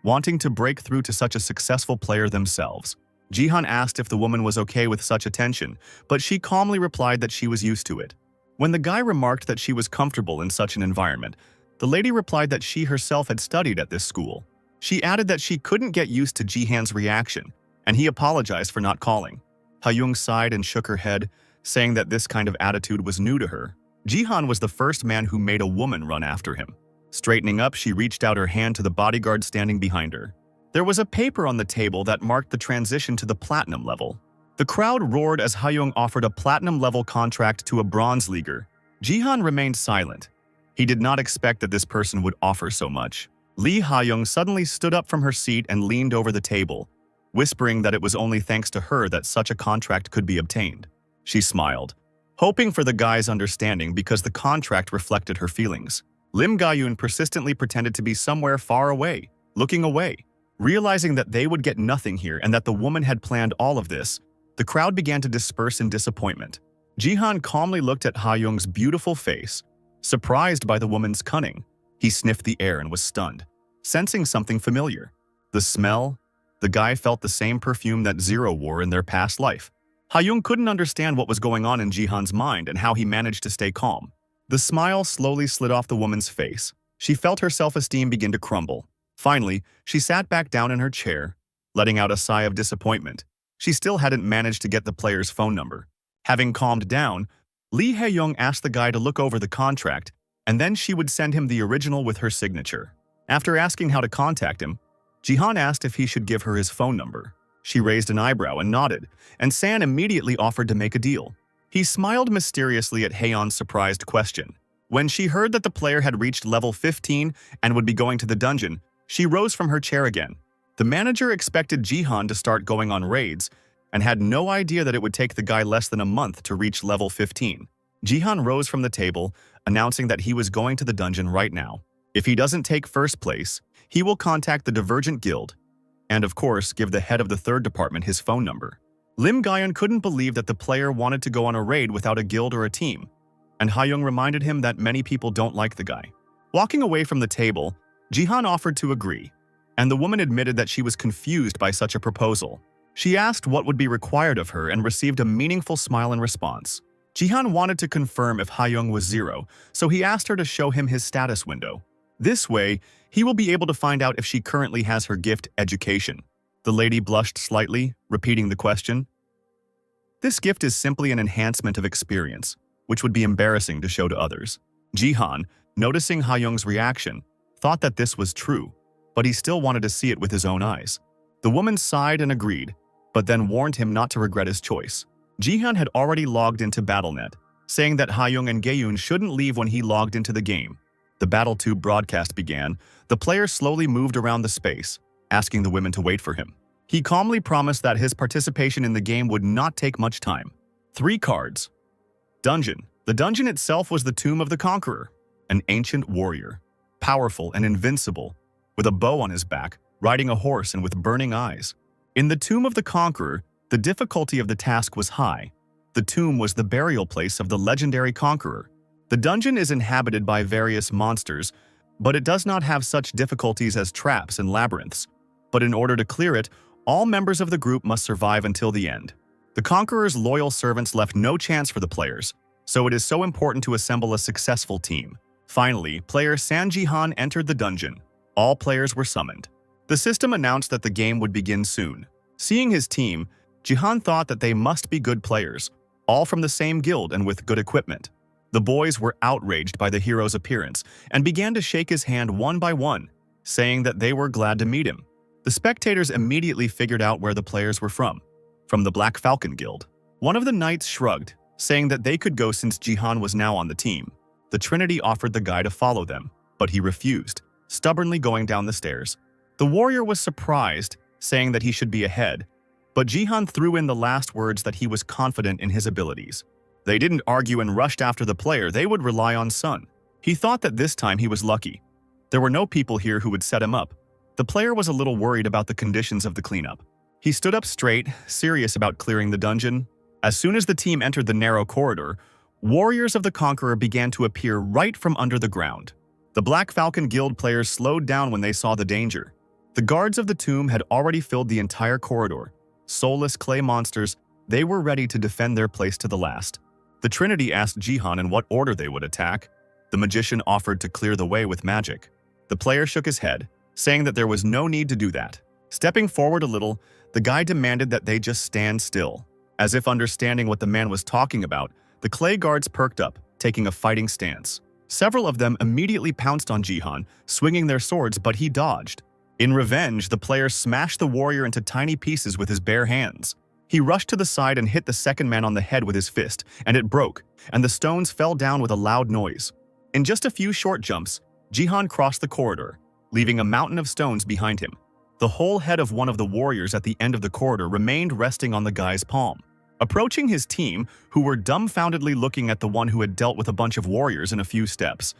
Speaker 1: wanting to break through to such a successful player themselves. Jihan asked if the woman was okay with such attention, but she calmly replied that she was used to it. When the guy remarked that she was comfortable in such an environment, the lady replied that she herself had studied at this school. She added that she couldn't get used to Jihan's reaction, and he apologized for not calling. Ha-young sighed and shook her head, saying that this kind of attitude was new to her. Jihan was the first man who made a woman run after him. Straightening up, she reached out her hand to the bodyguard standing behind her. There was a paper on the table that marked the transition to the platinum level. The crowd roared as Ha-young offered a platinum-level contract to a bronze leaguer. Jihan remained silent. He did not expect that this person would offer so much. Lee Ha-young suddenly stood up from her seat and leaned over the table, whispering that it was only thanks to her that such a contract could be obtained. She smiled, hoping for the guy's understanding because the contract reflected her feelings. Lim Ga-yoon persistently pretended to be somewhere far away, looking away. Realizing that they would get nothing here and that the woman had planned all of this, the crowd began to disperse in disappointment. Jihan calmly looked at Ha-young's beautiful face, surprised by the woman's cunning. He sniffed the air and was stunned, sensing something familiar. The smell? The guy felt the same perfume that Zero wore in their past life. Ha-young couldn't understand what was going on in Jihan's mind and how he managed to stay calm. The smile slowly slid off the woman's face. She felt her self-esteem begin to crumble. Finally, she sat back down in her chair, letting out a sigh of disappointment. She still hadn't managed to get the player's phone number. Having calmed down, Lee Ha-young asked the guy to look over the contract, and then she would send him the original with her signature. After asking how to contact him, Jihan asked if he should give her his phone number. She raised an eyebrow and nodded, and San immediately offered to make a deal. He smiled mysteriously at Haeyeon's surprised question. When she heard that the player had reached level 15 and would be going to the dungeon, she rose from her chair again. The manager expected Jihan to start going on raids and had no idea that it would take the guy less than a month to reach level 15. Jihan rose from the table, announcing that he was going to the dungeon right now. If he doesn't take first place, he will contact the Divergent Guild and, of course, give the head of the third department his phone number. Lim Guyun couldn't believe that the player wanted to go on a raid without a guild or a team, and Ha-young reminded him that many people don't like the guy. Walking away from the table, Jihan offered to agree, and the woman admitted that she was confused by such a proposal. She asked what would be required of her and received a meaningful smile in response. Jihan wanted to confirm if Ha-young was 0, so he asked her to show him his status window. This way, he will be able to find out if she currently has her gift education. The lady blushed slightly, repeating the question. This gift is simply an enhancement of experience, which would be embarrassing to show to others. Jihan, noticing Ha-young's reaction, thought that this was true, but he still wanted to see it with his own eyes. The woman sighed and agreed, but then warned him not to regret his choice. Jihan had already logged into BattleNet, saying that Ha-young and Gayun shouldn't leave when he logged into the game. The BattleTube broadcast began. The player slowly moved around the space, asking the women to wait for him. He calmly promised that his participation in the game would not take much time. 3 cards. Dungeon. The dungeon itself was the Tomb of the Conqueror, an ancient warrior, powerful and invincible, with a bow on his back, riding a horse and with burning eyes. In the Tomb of the Conqueror, the difficulty of the task was high. The tomb was the burial place of the legendary conqueror. The dungeon is inhabited by various monsters, but it does not have such difficulties as traps and labyrinths. But in order to clear it, all members of the group must survive until the end. The conqueror's loyal servants left no chance for the players, so it is so important to assemble a successful team. Finally, player San Jihan entered the dungeon. All players were summoned. The system announced that the game would begin soon. Seeing his team, Jihan thought that they must be good players, all from the same guild and with good equipment. The boys were outraged by the hero's appearance and began to shake his hand one by one, saying that they were glad to meet him. The spectators immediately figured out where the players were from the Black Falcon Guild. One of the knights shrugged, saying that they could go since Jihan was now on the team. The Trinity offered the guy to follow them, but he refused, stubbornly going down the stairs. The warrior was surprised, saying that he should be ahead, but Jihan threw in the last words that he was confident in his abilities. They didn't argue and rushed after the player. They would rely on Sun. He thought that this time he was lucky. There were no people here who would set him up. The player was a little worried about the conditions of the cleanup. He stood up straight, serious about clearing the dungeon. As soon as the team entered the narrow corridor, warriors of the Conqueror began to appear right from under the ground. The Black Falcon Guild players slowed down when they saw the danger. The guards of the tomb had already filled the entire corridor. Soulless clay monsters, they were ready to defend their place to the last. The Trinity asked Jihan in what order they would attack. The magician offered to clear the way with magic. The player shook his head, saying that there was no need to do that. Stepping forward a little, the guy demanded that they just stand still. As if understanding what the man was talking about, the clay guards perked up, taking a fighting stance. Several of them immediately pounced on Jihan, swinging their swords, but he dodged. In revenge, the player smashed the warrior into tiny pieces with his bare hands. He rushed to the side and hit the second man on the head with his fist, and it broke, and the stones fell down with a loud noise. In just a few short jumps, Jihan crossed the corridor, leaving a mountain of stones behind him. The whole head of one of the warriors at the end of the corridor remained resting on the guy's palm. Approaching his team, who were dumbfoundedly looking at the one who had dealt with a bunch of warriors in a few steps,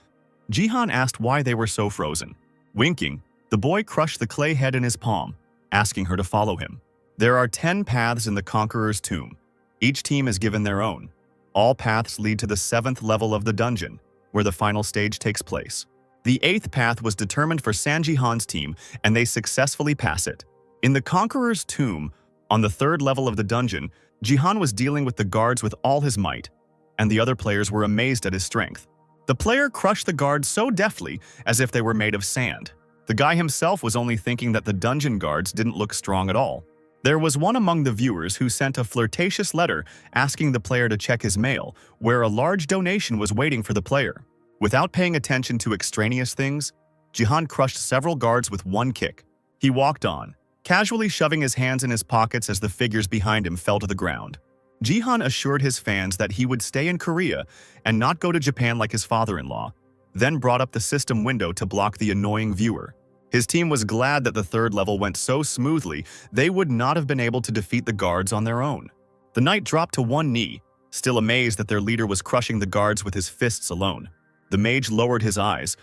Speaker 1: Jihan asked why they were so frozen. Winking, the boy crushed the clay head in his palm, asking her to follow him. There are 10 paths in the Conqueror's tomb. Each team is given their own. All paths lead to the 7th level of the dungeon, where the final stage takes place. The 8th path was determined for San Jihan's team, and they successfully pass it. In the Conqueror's tomb, on the 3rd level of the dungeon, Jihan was dealing with the guards with all his might, and the other players were amazed at his strength. The player crushed the guards so deftly as if they were made of sand. The guy himself was only thinking that the dungeon guards didn't look strong at all. There was one among the viewers who sent a flirtatious letter asking the player to check his mail, where a large donation was waiting for the player. Without paying attention to extraneous things, Jihan crushed several guards with one kick. He walked on, casually shoving his hands in his pockets as the figures behind him fell to the ground. Jihan assured his fans that he would stay in Korea and not go to Japan like his father-in-law, then brought up the system window to block the annoying viewer. His team was glad that the third level went so smoothly they would not have been able to defeat the guards on their own. The knight dropped to one knee, still amazed that their leader was crushing the guards with his fists alone. The mage lowered his eyes,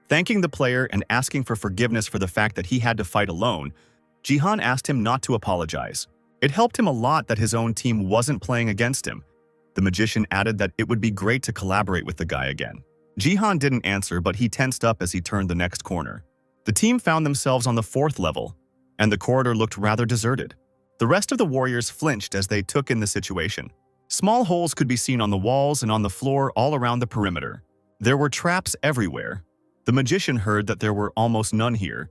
Speaker 1: thanking the player and asking for forgiveness for the fact that he had to fight alone. Jihan asked him not to apologize. It helped him a lot that his own team wasn't playing against him. The magician added that it would be great to collaborate with the guy again. Jihan didn't answer, but he tensed up as he turned the next corner. The team found themselves on the fourth level, and the corridor looked rather deserted. The rest of the warriors flinched as they took in the situation. Small holes could be seen on the walls and on the floor all around the perimeter. There were traps everywhere. The magician heard that there were almost none here,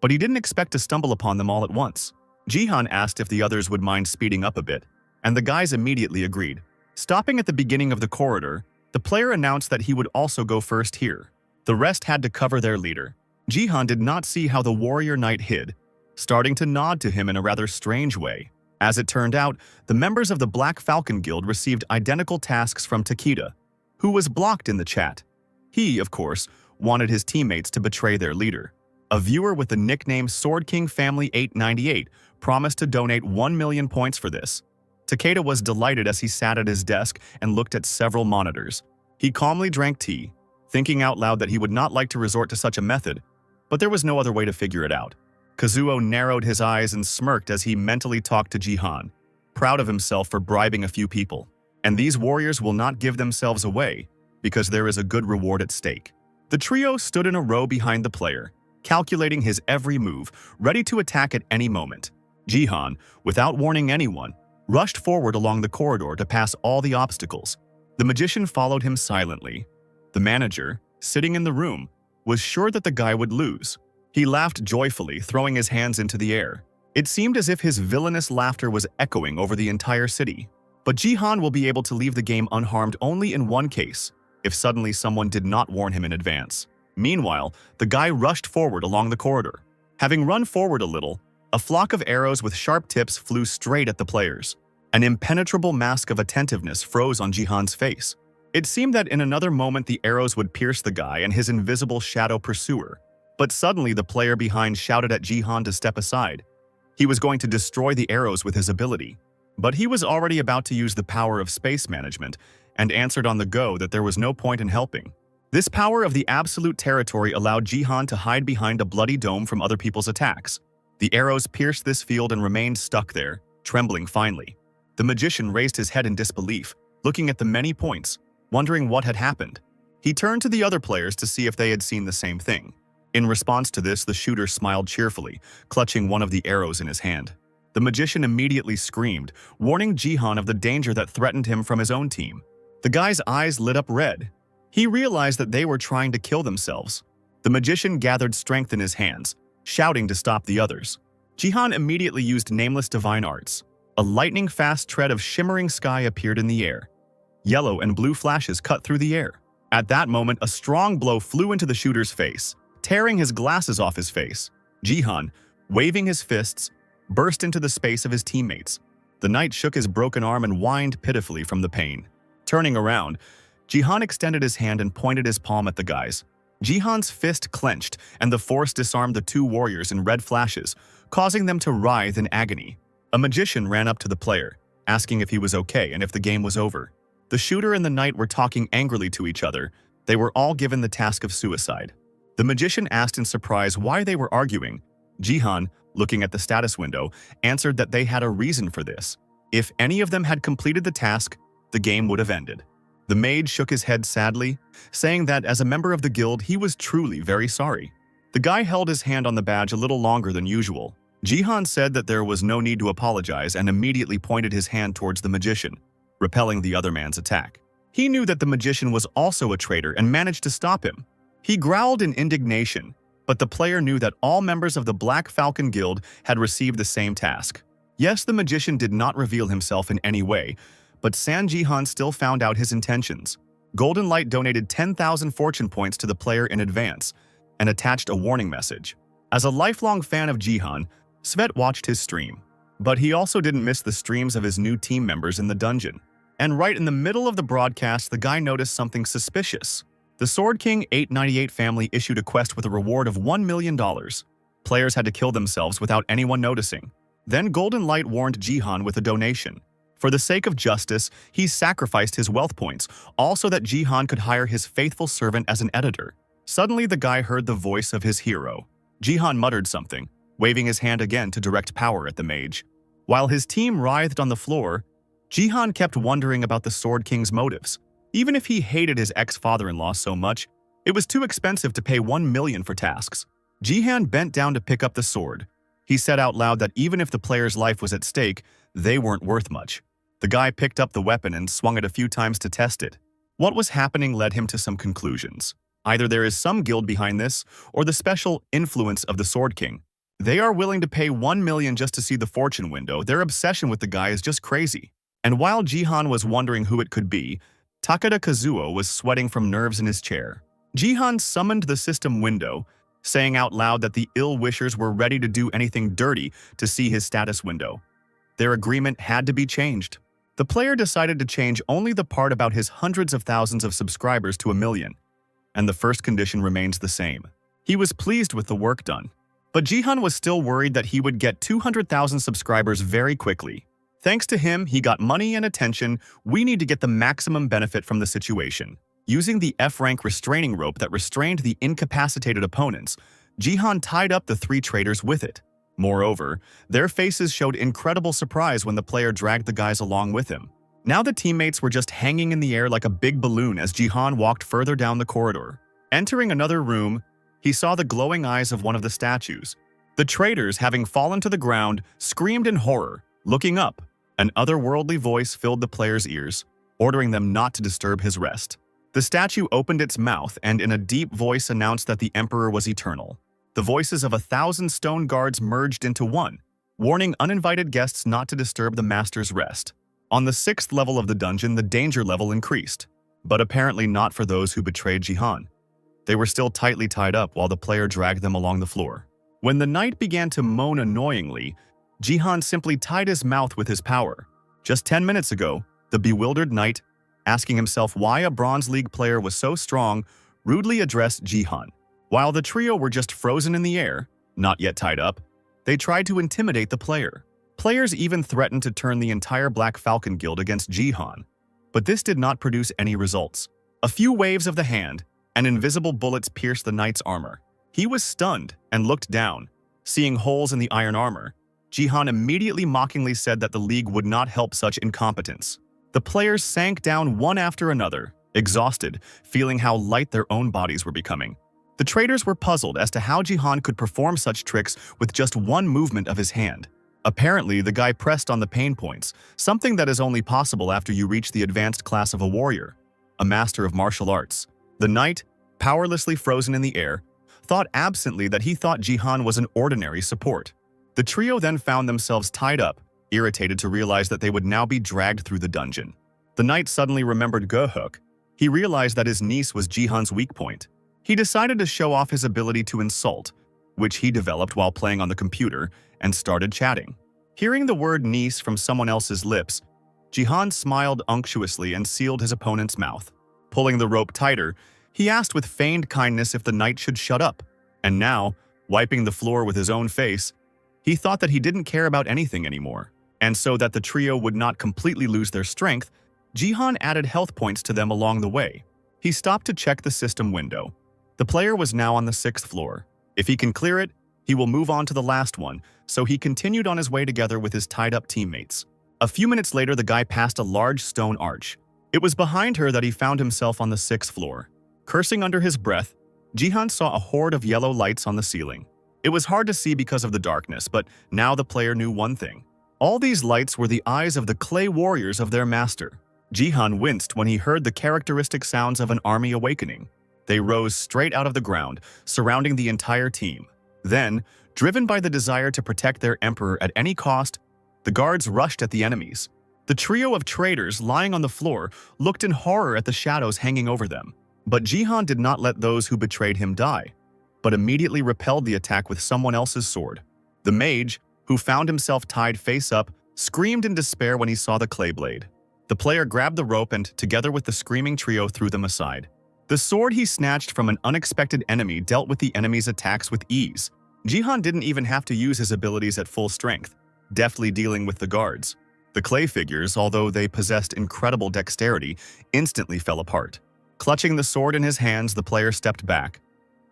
Speaker 1: but he didn't expect to stumble upon them all at once. Jihan asked if the others would mind speeding up a bit, and the guys immediately agreed. Stopping at the beginning of the corridor, the player announced that he would also go first here. The rest had to cover their leader. Jihan did not see how the warrior knight hid, starting to nod to him in a rather strange way. As it turned out, the members of the Black Falcon Guild received identical tasks from Takeda, who was blocked in the chat. He, of course, wanted his teammates to betray their leader. A viewer with the nickname Sword King Family 898 promised to donate 1 million points for this. Takeda was delighted as he sat at his desk and looked at several monitors. He calmly drank tea, thinking out loud that he would not like to resort to such a method, but there was no other way to figure it out. Kazuo narrowed his eyes and smirked as he mentally talked to Jihan, proud of himself for bribing a few people. And these warriors will not give themselves away, because there is a good reward at stake. The trio stood in a row behind the player, calculating his every move, ready to attack at any moment. Jihan, without warning anyone, rushed forward along the corridor to pass all the obstacles. The magician followed him silently. The manager, sitting in the room, was sure that the guy would lose. He laughed joyfully, throwing his hands into the air. It seemed as if his villainous laughter was echoing over the entire city. But Jihan will be able to leave the game unharmed only in one case, if suddenly someone did not warn him in advance. Meanwhile, the guy rushed forward along the corridor. Having run forward a little, a flock of arrows with sharp tips flew straight at the players. An impenetrable mask of attentiveness froze on Jihan's face. It seemed that in another moment the arrows would pierce the guy and his invisible shadow pursuer. But suddenly the player behind shouted at Jihan to step aside. He was going to destroy the arrows with his ability. But he was already about to use the power of space management and answered on the go that there was no point in helping. This power of the absolute territory allowed Jihan to hide behind a bloody dome from other people's attacks. The arrows pierced this field and remained stuck there, trembling finely. The magician raised his head in disbelief, looking at the many points, wondering what had happened. He turned to the other players to see if they had seen the same thing. In response to this, the shooter smiled cheerfully, clutching one of the arrows in his hand. The magician immediately screamed, warning Jihan of the danger that threatened him from his own team. The guy's eyes lit up red. He realized that they were trying to kill themselves. The magician gathered strength in his hands, shouting to stop the others. Jihan immediately used nameless divine arts. A lightning-fast tread of shimmering sky appeared in the air. Yellow and blue flashes cut through the air. At that moment, a strong blow flew into the shooter's face, tearing his glasses off his face. Jihan, waving his fists, burst into the space of his teammates. The knight shook his broken arm and whined pitifully from the pain. Turning around, Jihan extended his hand and pointed his palm at the guys. Jihan's fist clenched, and the force disarmed the two warriors in red flashes, causing them to writhe in agony. A magician ran up to the player, asking if he was okay and if the game was over. The shooter and the knight were talking angrily to each other. They were all given the task of suicide. The magician asked in surprise why they were arguing. Jihan, looking at the status window, answered that they had a reason for this. If any of them had completed the task, the game would have ended. The mage shook his head sadly, saying that as a member of the guild, he was truly very sorry. The guy held his hand on the badge a little longer than usual. Jihan said that there was no need to apologize and immediately pointed his hand towards the magician, repelling the other man's attack. He knew that the magician was also a traitor and managed to stop him. He growled in indignation, but the player knew that all members of the Black Falcon Guild had received the same task. Yes, the magician did not reveal himself in any way, but San Jihan still found out his intentions. Golden Light donated 10,000 fortune points to the player in advance and attached a warning message. As a lifelong fan of Jihan, Svet watched his stream. But he also didn't miss the streams of his new team members in the dungeon. And right in the middle of the broadcast, the guy noticed something suspicious. The Sword King 898 family issued a quest with a reward of $1 million. Players had to kill themselves without anyone noticing. Then Golden Light warned Jihan with a donation. For the sake of justice, he sacrificed his wealth points, also that Jihan could hire his faithful servant as an editor. Suddenly, the guy heard the voice of his hero. Jihan muttered something, waving his hand again to direct power at the mage. While his team writhed on the floor, Jihan kept wondering about the Sword King's motives. Even if he hated his ex-father-in-law so much, it was too expensive to pay 1 million for tasks. Jihan bent down to pick up the sword. He said out loud that even if the player's life was at stake, they weren't worth much. The guy picked up the weapon and swung it a few times to test it. What was happening led him to some conclusions. Either there is some guild behind this, or the special influence of the Sword King. They are willing to pay 1 million just to see the fortune window. Their obsession with the guy is just crazy. And while Jihan was wondering who it could be, Takeda Kazuo was sweating from nerves in his chair. Jihan summoned the system window, saying out loud that the ill-wishers were ready to do anything dirty to see his status window. Their agreement had to be changed. The player decided to change only the part about his hundreds of thousands of subscribers to 1 million. And the first condition remains the same. He was pleased with the work done. But Jihan was still worried that he would get 200,000 subscribers very quickly. Thanks to him, he got money and attention. We need to get the maximum benefit from the situation. Using the F-rank restraining rope that restrained the incapacitated opponents, Jihan tied up the 3 traitors with it. Moreover, their faces showed incredible surprise when the player dragged the guys along with him. Now the teammates were just hanging in the air like a big balloon as Jihan walked further down the corridor. Entering another room, he saw the glowing eyes of one of the statues. The traitors, having fallen to the ground, screamed in horror. Looking up, an otherworldly voice filled the player's ears, ordering them not to disturb his rest. The statue opened its mouth and in a deep voice announced that the Emperor was eternal. The voices of 1,000 stone guards merged into one, warning uninvited guests not to disturb the master's rest. On the 6th level of the dungeon, the danger level increased, but apparently not for those who betrayed Jihan. They were still tightly tied up while the player dragged them along the floor. When the knight began to moan annoyingly, Jihan simply tied his mouth with his power. Just 10 minutes ago, the bewildered knight, asking himself why a Bronze League player was so strong, rudely addressed Jihan. While the trio were just frozen in the air, not yet tied up, they tried to intimidate the player. Players even threatened to turn the entire Black Falcon Guild against Jihan, but this did not produce any results. A few waves of the hand, and invisible bullets pierced the knight's armor. He was stunned and looked down. Seeing holes in the iron armor, Jihan immediately mockingly said that the league would not help such incompetence. The players sank down one after another, exhausted, feeling how light their own bodies were becoming. The traitors were puzzled as to how Jihan could perform such tricks with just one movement of his hand. Apparently, the guy pressed on the pain points, something that is only possible after you reach the advanced class of a warrior, a master of martial arts. The knight, powerlessly frozen in the air, thought absently that he thought Jihan was an ordinary support. The trio then found themselves tied up, irritated to realize that they would now be dragged through the dungeon. The knight suddenly remembered Gohuk. He realized that his niece was Jihan's weak point. He decided to show off his ability to insult, which he developed while playing on the computer, and started chatting. Hearing the word niece from someone else's lips, Jihan smiled unctuously and sealed his opponent's mouth. Pulling the rope tighter, he asked with feigned kindness if the knight should shut up. And now, wiping the floor with his own face, he thought that he didn't care about anything anymore. And so that the trio would not completely lose their strength, Jihan added health points to them along the way. He stopped to check the system window. The player was now on the 6th floor. If he can clear it, he will move on to the last one, so he continued on his way together with his tied-up teammates. A few minutes later, the guy passed a large stone arch. It was behind her that he found himself on the 6th floor. Cursing under his breath, Jihan saw a horde of yellow lights on the ceiling. It was hard to see because of the darkness, but now the player knew one thing. All these lights were the eyes of the clay warriors of their master. Jihan winced when he heard the characteristic sounds of an army awakening. They rose straight out of the ground, surrounding the entire team. Then, driven by the desire to protect their emperor at any cost, the guards rushed at the enemies. The trio of traitors lying on the floor looked in horror at the shadows hanging over them. But Jihan did not let those who betrayed him die, but immediately repelled the attack with someone else's sword. The mage, who found himself tied face up, screamed in despair when he saw the clay blade. The player grabbed the rope and, together with the screaming trio, threw them aside. The sword he snatched from an unexpected enemy dealt with the enemy's attacks with ease. Jihan didn't even have to use his abilities at full strength, deftly dealing with the guards. The clay figures, although they possessed incredible dexterity, instantly fell apart. Clutching the sword in his hands, the player stepped back.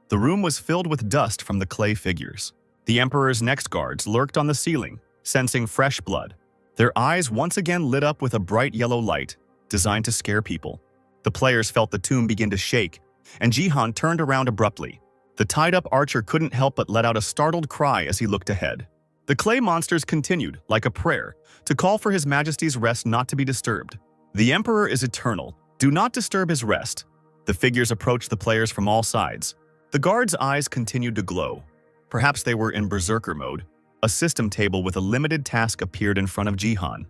Speaker 1: The room was filled with dust from the clay figures. The Emperor's next guards lurked on the ceiling, sensing fresh blood. Their eyes once again lit up with a bright yellow light, designed to scare people. The players felt the tomb begin to shake, and Jihan turned around abruptly. The tied-up archer couldn't help but let out a startled cry as he looked ahead. The clay monsters continued, like a prayer, to call for His Majesty's rest not to be disturbed. The Emperor is eternal. Do not disturb his rest. The figures approached the players from all sides. The guards' eyes continued to glow. Perhaps they were in berserker mode. A system table with a limited task appeared in front of Jihan.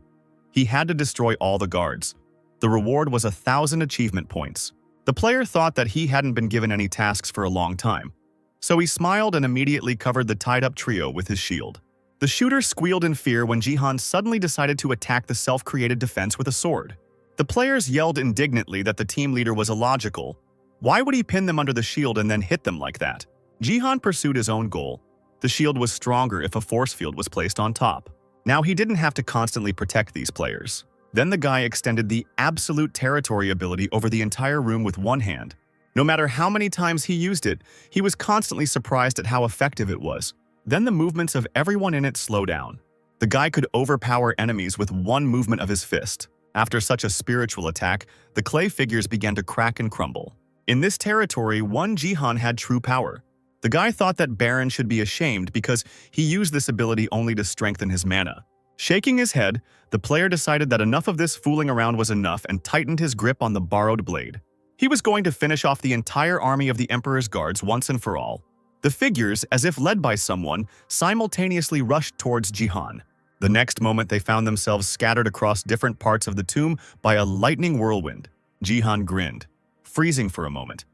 Speaker 1: He had to destroy all the guards. The reward was 1,000 achievement points. The player thought that he hadn't been given any tasks for a long time, so he smiled and immediately covered the tied-up trio with his shield. The shooter squealed in fear when Jihan suddenly decided to attack the self-created defense with a sword. The players yelled indignantly that the team leader was illogical. Why would he pin them under the shield and then hit them like that? Jihan pursued his own goal. The shield was stronger if a force field was placed on top. Now he didn't have to constantly protect these players. Then the guy extended the absolute territory ability over the entire room with one hand. No matter how many times he used it, he was constantly surprised at how effective it was. Then the movements of everyone in it slowed down. The guy could overpower enemies with one movement of his fist. After such a spiritual attack, the clay figures began to crack and crumble. In this territory, one Jihan had true power. The guy thought that Baron should be ashamed because he used this ability only to strengthen his mana. Shaking his head, the player decided that enough of this fooling around was enough and tightened his grip on the borrowed blade. He was going to finish off the entire army of the Emperor's guards once and for all. The figures, as if led by someone, simultaneously rushed towards Jihan. The next moment they found themselves scattered across different parts of the tomb by a lightning whirlwind. Jihan grinned, freezing for a moment,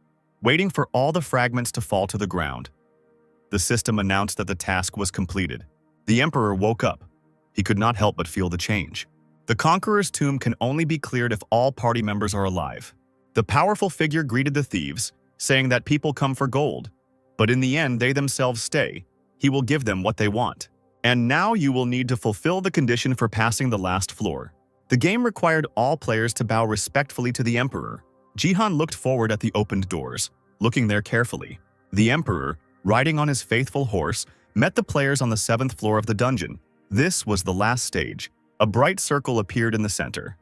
Speaker 1: waiting for all the fragments to fall to the ground. The system announced that the task was completed. The Emperor woke up. He could not help but feel the change. The Conqueror's tomb can only be cleared if all party members are alive. The powerful figure greeted the thieves, saying that people come for gold, but in the end they themselves stay. He will give them what they want. And now you will need to fulfill the condition for passing the last floor. The game required all players to bow respectfully to the Emperor. Jihan looked forward at the opened doors, looking there carefully. The Emperor, riding on his faithful horse, met the players on the 7th floor of the dungeon. This was the last stage. A bright circle appeared in the center.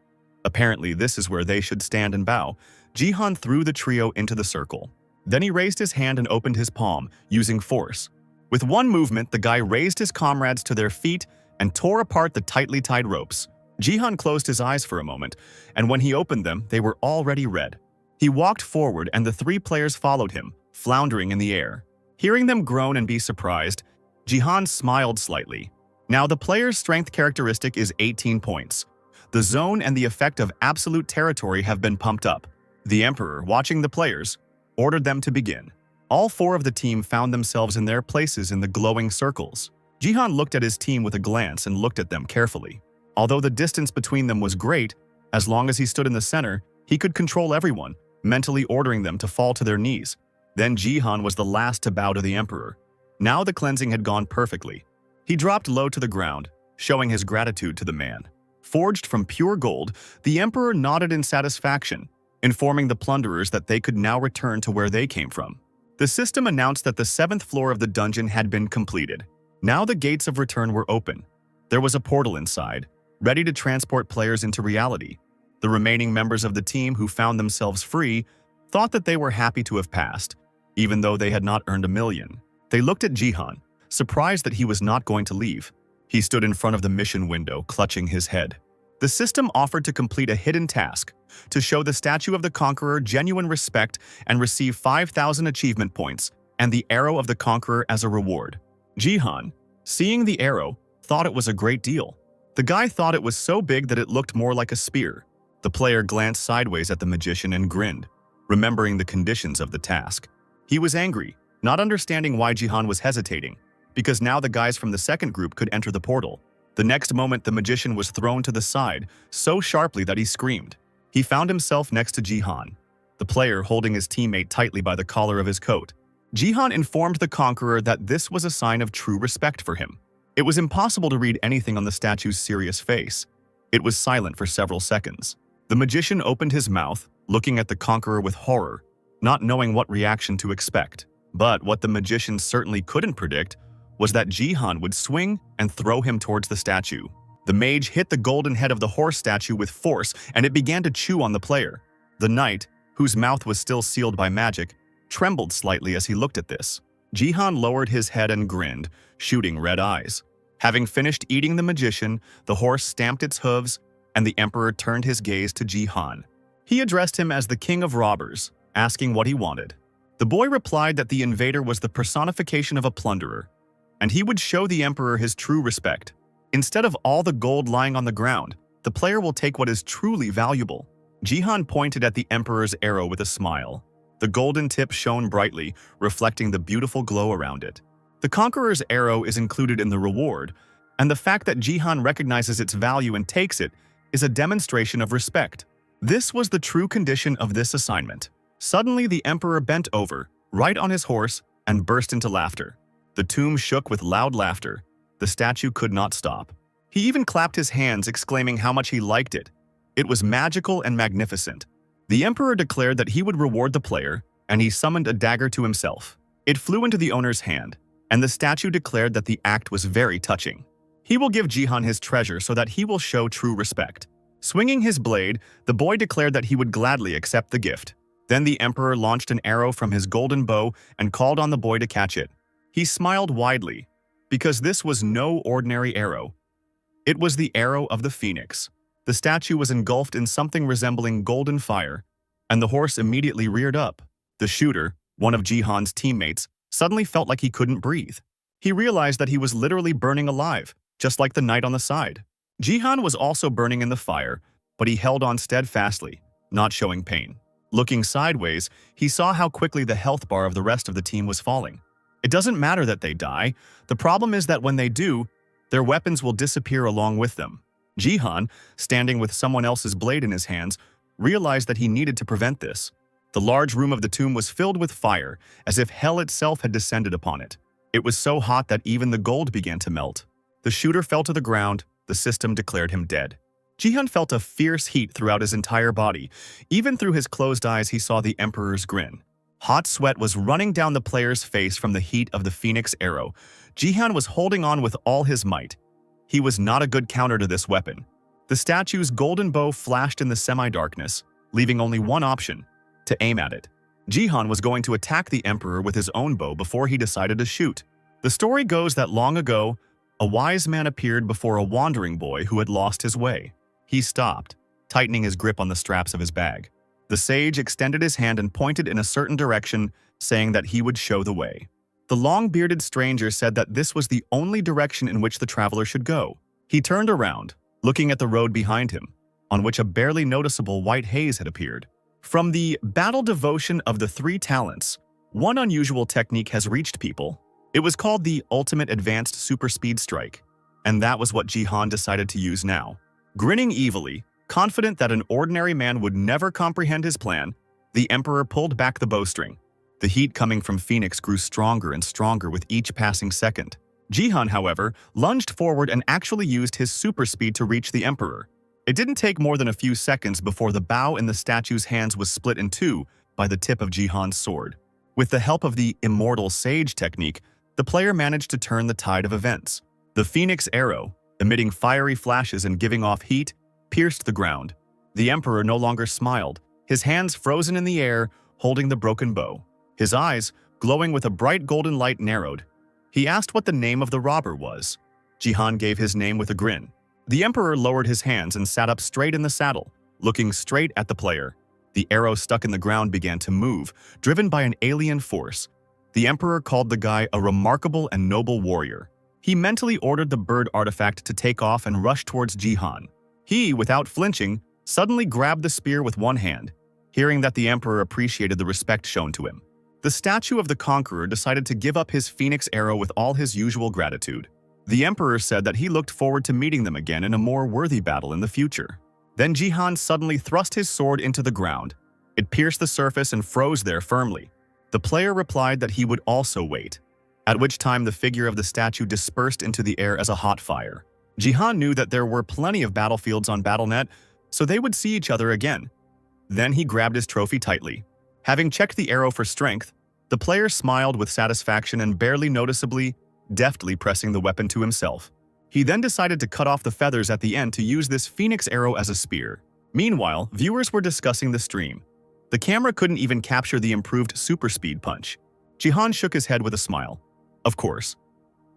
Speaker 1: Apparently, this is where they should stand and bow. Jihan threw the trio into the circle. Then he raised his hand and opened his palm, using force. With one movement, the guy raised his comrades to their feet and tore apart the tightly tied ropes. Jihan closed his eyes for a moment, and when he opened them, they were already red. He walked forward and the 3 players followed him, floundering in the air. Hearing them groan and be surprised, Jihan smiled slightly. Now the player's strength characteristic is 18 points. The zone and the effect of absolute territory have been pumped up. The Emperor, watching the players, ordered them to begin. All 4 of the team found themselves in their places in the glowing circles. Jihan looked at his team with a glance and looked at them carefully. Although the distance between them was great, as long as he stood in the center, he could control everyone, mentally ordering them to fall to their knees. Then Jihan was the last to bow to the Emperor. Now the cleansing had gone perfectly. He dropped low to the ground, showing his gratitude to the man. Forged from pure gold, the Emperor nodded in satisfaction, informing the plunderers that they could now return to where they came from. The system announced that the 7th floor of the dungeon had been completed. Now the gates of return were open. There was a portal inside, ready to transport players into reality. The remaining members of the team who found themselves free thought that they were happy to have passed, even though they had not earned 1,000,000. They looked at Jihan, surprised that he was not going to leave. He stood in front of the mission window, clutching his head. The system offered to complete a hidden task, to show the statue of the Conqueror genuine respect and receive 5,000 achievement points and the arrow of the Conqueror as a reward. Jihan, seeing the arrow, thought it was a great deal. The guy thought it was so big that it looked more like a spear. The player glanced sideways at the magician and grinned, remembering the conditions of the task. He was angry, not understanding why Jihan was hesitating. because now the guys from the second group could enter the portal. The next moment, the magician was thrown to the side so sharply that he screamed. He found himself next to Jihan, the player holding his teammate tightly by the collar of his coat. Jihan informed the conqueror that this was a sign of true respect for him. It was impossible to read anything on the statue's serious face. It was silent for several seconds. The magician opened his mouth, looking at the conqueror with horror, not knowing what reaction to expect. But what the magician certainly couldn't predict was that Jihan would swing and throw him towards the statue. The mage hit the golden head of the horse statue with force, and it began to chew on the player. The knight, whose mouth was still sealed by magic, trembled slightly as he looked at this. Jihan lowered his head and grinned, shooting red eyes. Having finished eating the magician, the horse stamped its hooves, and the emperor turned his gaze to Jihan. He addressed him as the king of robbers, asking what he wanted. The boy replied that the invader was the personification of a plunderer, and he would show the emperor his true respect. Instead of all the gold lying on the ground, the player will take what is truly valuable. Jihan pointed at the emperor's arrow with a smile. The golden tip shone brightly, reflecting the beautiful glow around it. The conqueror's arrow is included in the reward, and the fact that Jihan recognizes its value and takes it is a demonstration of respect. This was the true condition of this assignment. Suddenly, the emperor bent over, right on his horse, and burst into laughter. The tomb shook with loud laughter. The statue could not stop. He even clapped his hands, exclaiming how much he liked it. It was magical and magnificent. The emperor declared that he would reward the player, and he summoned a dagger to himself. It flew into the owner's hand, and the statue declared that the act was very touching. He will give Jihan his treasure so that he will show true respect. Swinging his blade, the boy declared that he would gladly accept the gift. Then the emperor launched an arrow from his golden bow and called on the boy to catch it. He smiled widely, because this was no ordinary arrow. It was the arrow of the phoenix. The statue was engulfed in something resembling golden fire, and the horse immediately reared up. The shooter, one of Jihan's teammates, suddenly felt like he couldn't breathe. He realized that he was literally burning alive, just like the knight on the side. Jihan was also burning in the fire, but he held on steadfastly, not showing pain. Looking sideways, he saw how quickly the health bar of the rest of the team was falling. It doesn't matter that they die. The problem is that when they do, their weapons will disappear along with them. Jihan, standing with someone else's blade in his hands, realized that he needed to prevent this. The large room of the tomb was filled with fire, as if hell itself had descended upon it. It was so hot that even the gold began to melt. The shooter fell to the ground. The system declared him dead. Jihan felt a fierce heat throughout his entire body. Even through his closed eyes, he saw the emperor's grin. Hot sweat was running down the player's face from the heat of the phoenix arrow. Jihan was holding on with all his might. He was not a good counter to this weapon. The statue's golden bow flashed in the semi-darkness, leaving only one option: to aim at it. Jihan was going to attack the emperor with his own bow before he decided to shoot. The story goes that long ago, a wise man appeared before a wandering boy who had lost his way. He stopped, tightening his grip on the straps of his bag. The sage extended his hand and pointed in a certain direction, saying that he would show the way. The long-bearded stranger said that this was the only direction in which the traveler should go. He turned around, looking at the road behind him, on which a barely noticeable white haze had appeared. From the battle devotion of the 3 talents, one unusual technique has reached people. It was called the Ultimate Advanced Super Speed Strike, and that was what Jihan decided to use now. Grinning evilly, confident that an ordinary man would never comprehend his plan, the emperor pulled back the bowstring. The heat coming from Phoenix grew stronger and stronger with each passing second. Jihan, however, lunged forward and actually used his super speed to reach the emperor. It didn't take more than a few seconds before the bow in the statue's hands was split in two by the tip of Jihan's sword. With the help of the Immortal Sage technique, the player managed to turn the tide of events. The Phoenix arrow, emitting fiery flashes and giving off heat, pierced the ground. The emperor no longer smiled, his hands frozen in the air, holding the broken bow. His eyes, glowing with a bright golden light, narrowed. He asked what the name of the robber was. Jihan gave his name with a grin. The emperor lowered his hands and sat up straight in the saddle, looking straight at the player. The arrow stuck in the ground began to move, driven by an alien force. The emperor called the guy a remarkable and noble warrior. He mentally ordered the bird artifact to take off and rush towards Jihan. He, without flinching, suddenly grabbed the spear with one hand, hearing that the emperor appreciated the respect shown to him. The statue of the conqueror decided to give up his phoenix arrow with all his usual gratitude. The emperor said that he looked forward to meeting them again in a more worthy battle in the future. Then Jihan suddenly thrust his sword into the ground. It pierced the surface and froze there firmly. The player replied that he would also wait, at which time the figure of the statue dispersed into the air as a hot fire. Jihan knew that there were plenty of battlefields on Battle.net, so they would see each other again. Then he grabbed his trophy tightly. Having checked the arrow for strength, the player smiled with satisfaction and barely noticeably, deftly pressing the weapon to himself. He then decided to cut off the feathers at the end to use this phoenix arrow as a spear. Meanwhile, viewers were discussing the stream. The camera couldn't even capture the improved super speed punch. Jihan shook his head with a smile. Of course.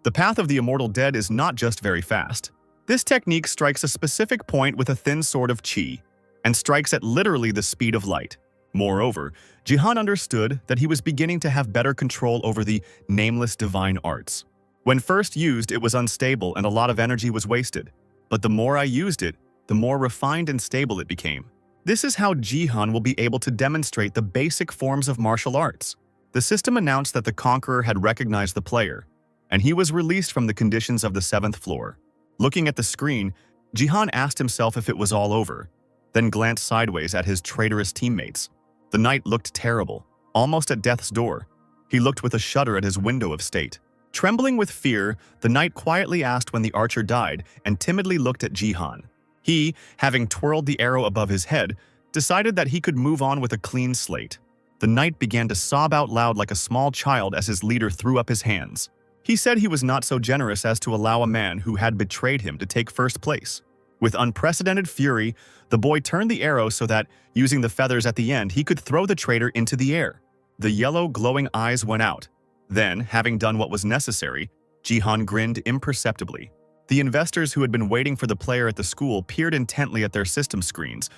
Speaker 1: The path of the immortal dead is not just very fast. This technique strikes a specific point with a thin sword of chi, and strikes at literally the speed of light. Moreover, Jihan understood that he was beginning to have better control over the nameless divine arts. When first used, it was unstable and a lot of energy was wasted. But the more I used it, the more refined and stable it became. This is how Jihan will be able to demonstrate the basic forms of martial arts. The system announced that the conqueror had recognized the player, and he was released from the conditions of the 7th floor. Looking at the screen, Jihan asked himself if it was all over, then glanced sideways at his traitorous teammates. The knight looked terrible, almost at death's door. He looked with a shudder at his window of state. Trembling with fear, the knight quietly asked when the archer died and timidly looked at Jihan. He, having twirled the arrow above his head, decided that he could move on with a clean slate. The knight began to sob out loud like a small child as his leader threw up his hands. He said he was not so generous as to allow a man who had betrayed him to take first place. With unprecedented fury, the boy turned the arrow so that, using the feathers at the end, he could throw the traitor into the air. The yellow, glowing eyes went out. Then, having done what was necessary, Jihan grinned imperceptibly. The investors who had been waiting for the player at the school peered intently at their system screens,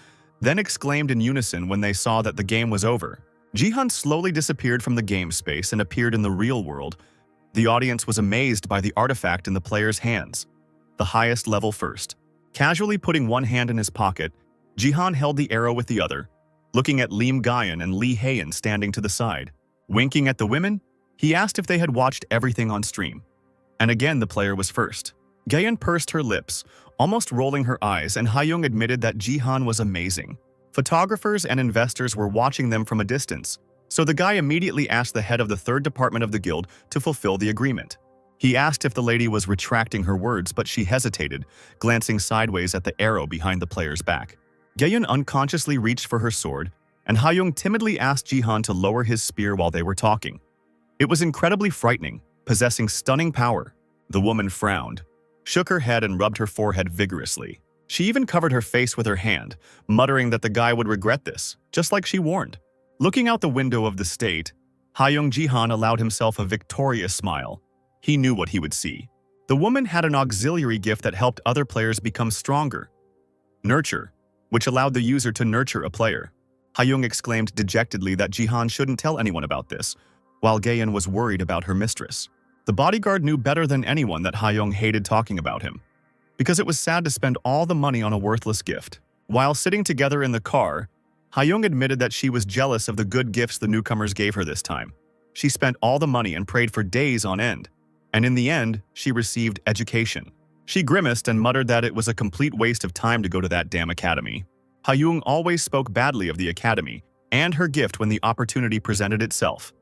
Speaker 1: then exclaimed in unison when they saw that the game was over. Jihan slowly disappeared from the game space and appeared in the real world. The audience was amazed by the artifact in the player's hands. The highest level first. Casually putting one hand in his pocket, Jihan held the arrow with the other, looking at Lim Gayan and Lee Hayan standing to the side. Winking at the women, he asked if they had watched everything on stream. And again the player was first. Gayan pursed her lips, almost rolling her eyes, and Hayoung admitted that Jihan was amazing. Photographers and investors were watching them from a distance, so the guy immediately asked the head of the 3rd department of the guild to fulfill the agreement. He asked if the lady was retracting her words, but she hesitated, glancing sideways at the arrow behind the player's back. Gayan unconsciously reached for her sword, and Hayoung timidly asked Jihan to lower his spear while they were talking. It was incredibly frightening, possessing stunning power. The woman frowned, shook her head and rubbed her forehead vigorously. She even covered her face with her hand, muttering that the guy would regret this, just like she warned. Looking out the window of the state, Hayoung Jihan allowed himself a victorious smile. He knew what he would see. The woman had an auxiliary gift that helped other players become stronger. Nurture, which allowed the user to nurture a player. Hayoung exclaimed dejectedly that Jihan shouldn't tell anyone about this, while Gayan was worried about her mistress. The bodyguard knew better than anyone that Hayoung hated talking about him, because it was sad to spend all the money on a worthless gift. While sitting together in the car, Hayoung admitted that she was jealous of the good gifts the newcomers gave her this time. She spent all the money and prayed for days on end, and in the end, she received education. She grimaced and muttered that it was a complete waste of time to go to that damn academy. Hayoung always spoke badly of the academy and her gift when the opportunity presented itself.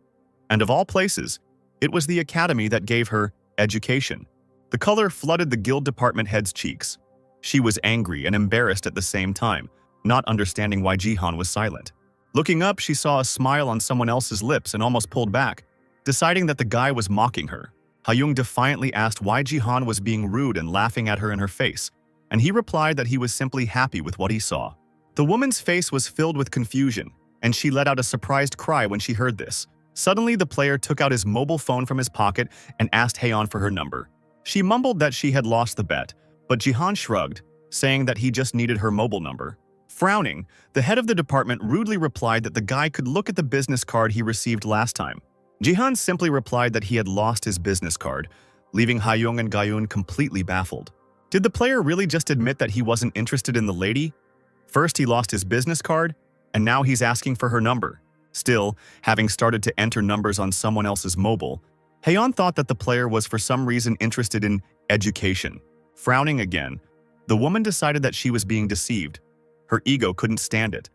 Speaker 1: And of all places, it was the academy that gave her education. The color flooded the guild department head's cheeks. She was angry and embarrassed at the same time, not understanding why Jihan was silent. Looking up, she saw a smile on someone else's lips and almost pulled back, deciding that the guy was mocking her. Hayoung defiantly asked why Jihan was being rude and laughing at her in her face, and he replied that he was simply happy with what he saw. The woman's face was filled with confusion, and she let out a surprised cry when she heard this. Suddenly, the player took out his mobile phone from his pocket and asked Hayon for her number. She mumbled that she had lost the bet, but Jihan shrugged, saying that he just needed her mobile number. Frowning, the head of the department rudely replied that the guy could look at the business card he received last time. Jihan simply replied that he had lost his business card, leaving Hayoung and Gayun completely baffled. Did the player really just admit that he wasn't interested in the lady? First he lost his business card, and now he's asking for her number. Still, having started to enter numbers on someone else's mobile, Haeyeon thought that the player was for some reason interested in education. Frowning again, the woman decided that she was being deceived. Her ego couldn't stand it.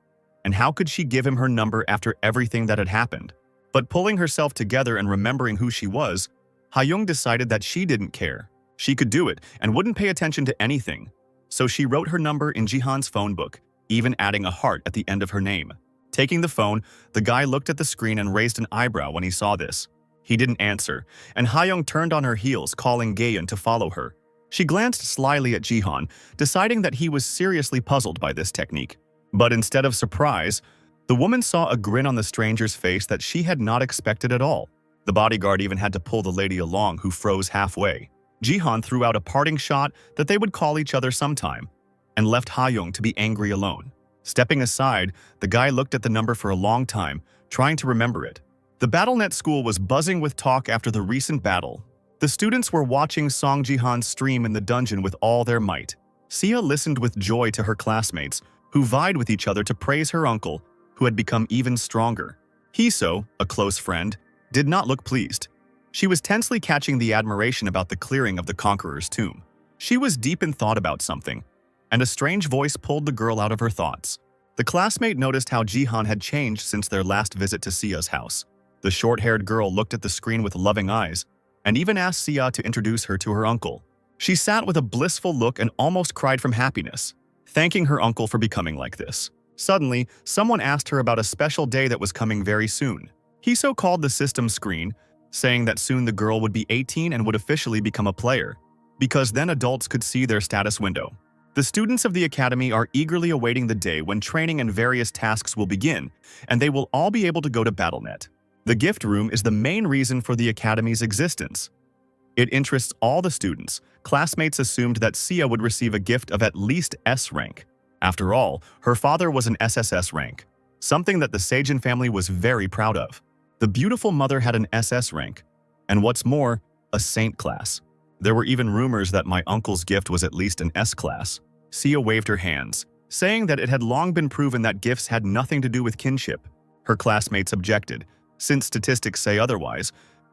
Speaker 1: And how could she give him her number after everything that had happened? But pulling herself together and remembering who she was, Haeyeon decided that she didn't care. She could do it and wouldn't pay attention to anything. So she wrote her number in Jihan's phone book, even adding a heart at the end of her name. Taking the phone, the guy looked at the screen and raised an eyebrow when he saw this. He didn't answer, and Haeyeon turned on her heels, calling Gaeun to follow her. She glanced slyly at Jihan, deciding that he was seriously puzzled by this technique. But instead of surprise, the woman saw a grin on the stranger's face that she had not expected at all. The bodyguard even had to pull the lady along, who froze halfway. Jihan threw out a parting shot that they would call each other sometime, and left Haeyeon to be angry alone. Stepping aside, the guy looked at the number for a long time, trying to remember it. The BattleNet school was buzzing with talk after the recent battle. The students were watching Song Jihan's stream in the dungeon with all their might. Sia listened with joy to her classmates, who vied with each other to praise her uncle, who had become even stronger. Hiso, a close friend, did not look pleased. She was tensely catching the admiration about the clearing of the conqueror's tomb. She was deep in thought about something, and a strange voice pulled the girl out of her thoughts. The classmate noticed how Jihan had changed since their last visit to Sia's house. The short-haired girl looked at the screen with loving eyes, and even asked Sia to introduce her to her uncle. She sat with a blissful look and almost cried from happiness, thanking her uncle for becoming like this. Suddenly, someone asked her about a special day that was coming very soon. Hiso called the system screen, saying that soon the girl would be 18 and would officially become a player, because then adults could see their status window. The students of the academy are eagerly awaiting the day when training and various tasks will begin, and they will all be able to go to BattleNet. The gift room is the main reason for the academy's existence. It interests all the students. Classmates assumed that Sia would receive a gift of at least S rank. After all, her father was an SSS rank, something that the Seijin family was very proud of. The beautiful mother had an SS rank, and what's more, a saint class. There were even rumors that my uncle's gift was at least an S class. Sia waved her hands, saying that it had long been proven that gifts had nothing to do with kinship. Her classmates objected, since statistics say otherwise,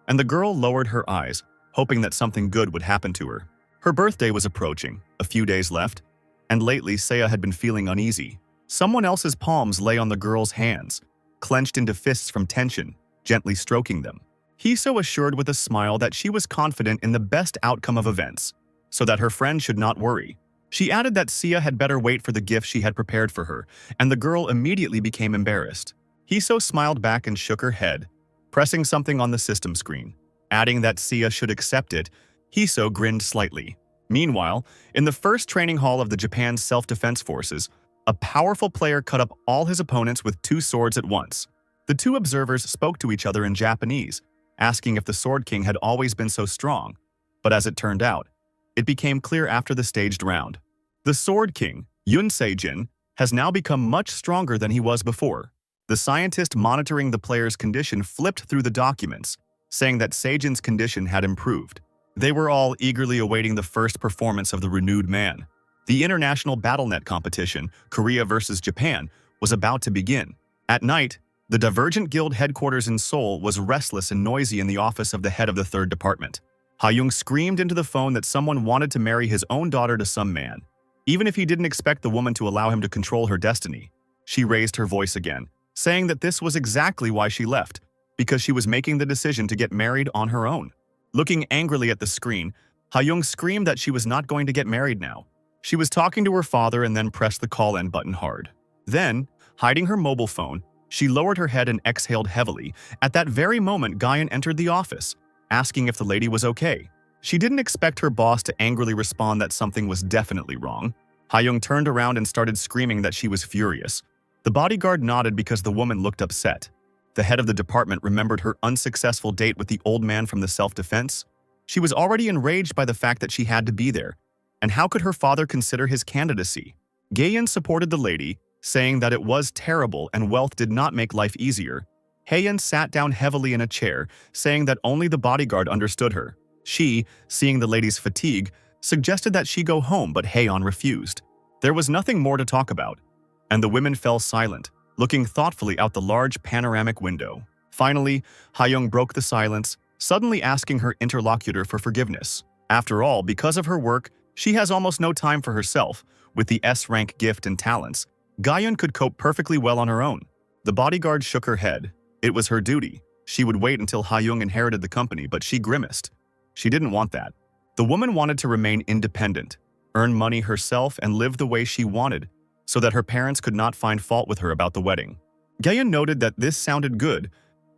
Speaker 1: and the girl lowered her eyes, hoping that something good would happen to her. Her birthday was approaching, a few days left, and lately Sia had been feeling uneasy. Someone else's palms lay on the girl's hands, clenched into fists from tension, gently stroking them. Hiso assured with a smile that she was confident in the best outcome of events, so that her friend should not worry. She added that Sia had better wait for the gift she had prepared for her, and the girl immediately became embarrassed. Hiso smiled back and shook her head, pressing something on the system screen. Adding that Sia should accept it, Hiso grinned slightly. Meanwhile, in the first training hall of the Japan's self-defense forces, a powerful player cut up all his opponents with 2 swords at once. The 2 observers spoke to each other in Japanese, asking if the Sword King had always been so strong, but as it turned out, it became clear after the staged round. The Sword King, Yun Seijin, has now become much stronger than he was before. The scientist monitoring the player's condition flipped through the documents, saying that Seijin's condition had improved. They were all eagerly awaiting the first performance of the renewed man. The international BattleNet competition, Korea versus Japan, was about to begin. At night, the Divergent Guild headquarters in Seoul was restless and noisy in the office of the head of the 3rd department. Haeyeon screamed into the phone that someone wanted to marry his own daughter to some man, even if he didn't expect the woman to allow him to control her destiny. She raised her voice again, saying that this was exactly why she left, because she was making the decision to get married on her own. Looking angrily at the screen, Haeyeon screamed that she was not going to get married now. She was talking to her father and then pressed the call end button hard. Then, hiding her mobile phone, she lowered her head and exhaled heavily. At that very moment, Gaeun entered the office, asking if the lady was okay. She didn't expect her boss to angrily respond that something was definitely wrong. Haeyeon turned around and started screaming that she was furious. The bodyguard nodded because the woman looked upset. The head of the department remembered her unsuccessful date with the old man from the self-defense. She was already enraged by the fact that she had to be there, and how could her father consider his candidacy? Gaeun supported the lady, saying that it was terrible and wealth did not make life easier. Haeyeon sat down heavily in a chair, saying that only the bodyguard understood her. She, seeing the lady's fatigue, suggested that she go home, but Haeyeon refused. There was nothing more to talk about, and the women fell silent. looking thoughtfully out the large panoramic window. Finally, Ha-young broke the silence, suddenly asking her interlocutor for forgiveness. After all, because of her work, she has almost no time for herself. With the S-rank gift and talents, Ga-yeon could cope perfectly well on her own. The bodyguard shook her head. It was her duty. She would wait until Ha-young inherited the company, but she grimaced. She didn't want that. The woman wanted to remain independent, earn money herself, and live the way she wanted, so that her parents could not find fault with her about the wedding. Ga-yeon noted that this sounded good,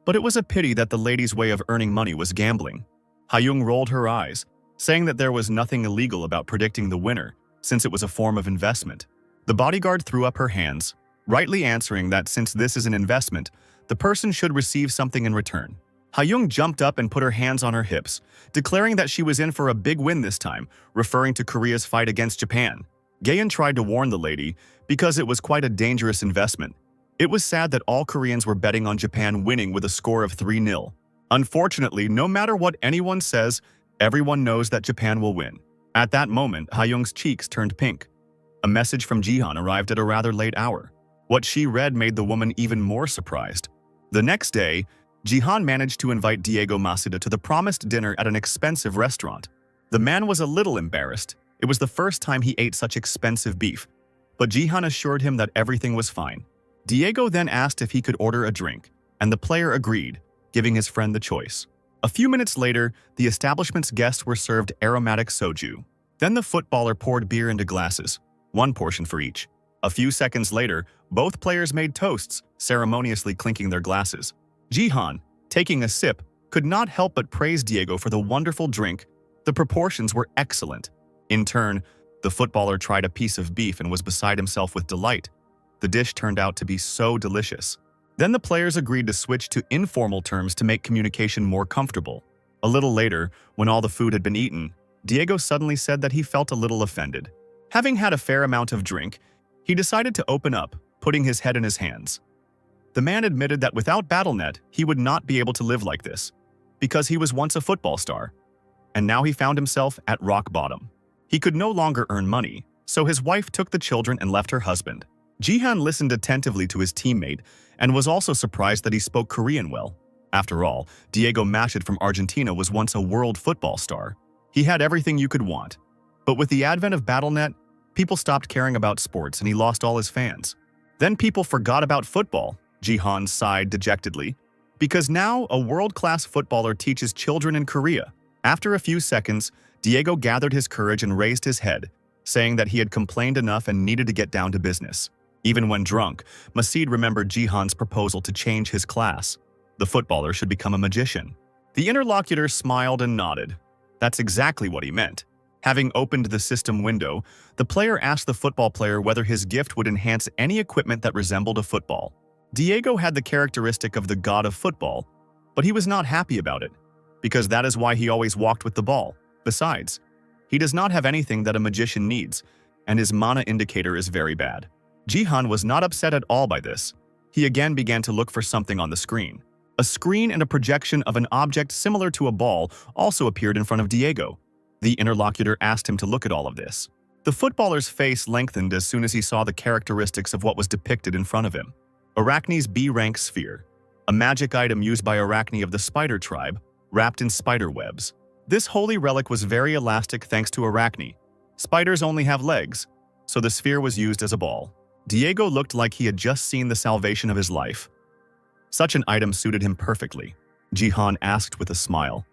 Speaker 1: but it was a pity that the lady's way of earning money was gambling. Ha-young rolled her eyes, saying that there was nothing illegal about predicting the winner, since it was a form of investment. The bodyguard threw up her hands, rightly answering that since this is an investment, the person should receive something in return. Ha-young jumped up and put her hands on her hips, declaring that she was in for a big win this time, referring to Korea's fight against Japan. Ga-yeon tried to warn the lady because it was quite a dangerous investment. It was sad that all Koreans were betting on Japan winning with a score of 3-0. Unfortunately, no matter what anyone says, everyone knows that Japan will win. At that moment, Ha-young's cheeks turned pink. A message from Jihan arrived at a rather late hour. What she read made the woman even more surprised. The next day, Jihan managed to invite Diego Masuda to the promised dinner at an expensive restaurant. The man was a little embarrassed. It was the first time he ate such expensive beef, but Jihan assured him that everything was fine. Diego then asked if he could order a drink, and the player agreed, giving his friend the choice. A few minutes later, the establishment's guests were served aromatic soju. Then the footballer poured beer into glasses, one portion for each. A few seconds later, both players made toasts, ceremoniously clinking their glasses. Jihan, taking a sip, could not help but praise Diego for the wonderful drink. The proportions were excellent. In turn, the footballer tried a piece of beef and was beside himself with delight. The dish turned out to be so delicious. Then the players agreed to switch to informal terms to make communication more comfortable. A little later, when all the food had been eaten, Diego suddenly said that he felt a little offended. Having had a fair amount of drink, he decided to open up, putting his head in his hands. The man admitted that without BattleNet, he would not be able to live like this, because he was once a football star, and now he found himself at rock bottom. He could no longer earn money, so his wife took the children and left her husband. Jihan listened attentively to his teammate and was also surprised that he spoke Korean well. After all, Diego Maschid from Argentina was once a world football star. He had everything you could want. But with the advent of BattleNet, people stopped caring about sports and he lost all his fans. Then people forgot about football, Jihan sighed dejectedly, because now a world-class footballer teaches children in Korea. After a few seconds, Diego gathered his courage and raised his head, saying that he had complained enough and needed to get down to business. Even when drunk, Masid remembered Jihan's proposal to change his class. The footballer should become a magician. The interlocutor smiled and nodded. That's exactly what he meant. Having opened the system window, the player asked the football player whether his gift would enhance any equipment that resembled a football. Diego had the characteristic of the god of football, but he was not happy about it, because that is why he always walked with the ball. Besides, he does not have anything that a magician needs, and his mana indicator is very bad. Jihan was not upset at all by this. He again began to look for something on the screen. A screen and a projection of an object similar to a ball also appeared in front of Diego. The interlocutor asked him to look at all of this. The footballer's face lengthened as soon as he saw the characteristics of what was depicted in front of him. Arachne's B-rank sphere, a magic item used by Arachne of the spider tribe, wrapped in spider webs. This holy relic was very elastic thanks to Arachne. Spiders only have legs, so the sphere was used as a ball. Diego looked like he had just seen the salvation of his life. Such an item suited him perfectly. Jihan asked with a smile.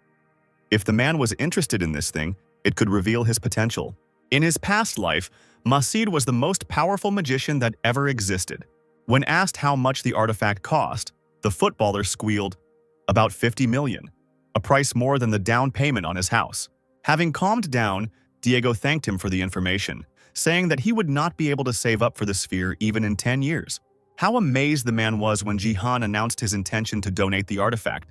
Speaker 1: If the man was interested in this thing, it could reveal his potential. In his past life, Masid was the most powerful magician that ever existed. When asked how much the artifact cost, the footballer squealed, "About 50 million, a price more than the down payment on his house." Having calmed down, Diego thanked him for the information, saying that he would not be able to save up for the sphere even in 10 years. How amazed the man was when Jihan announced his intention to donate the artifact,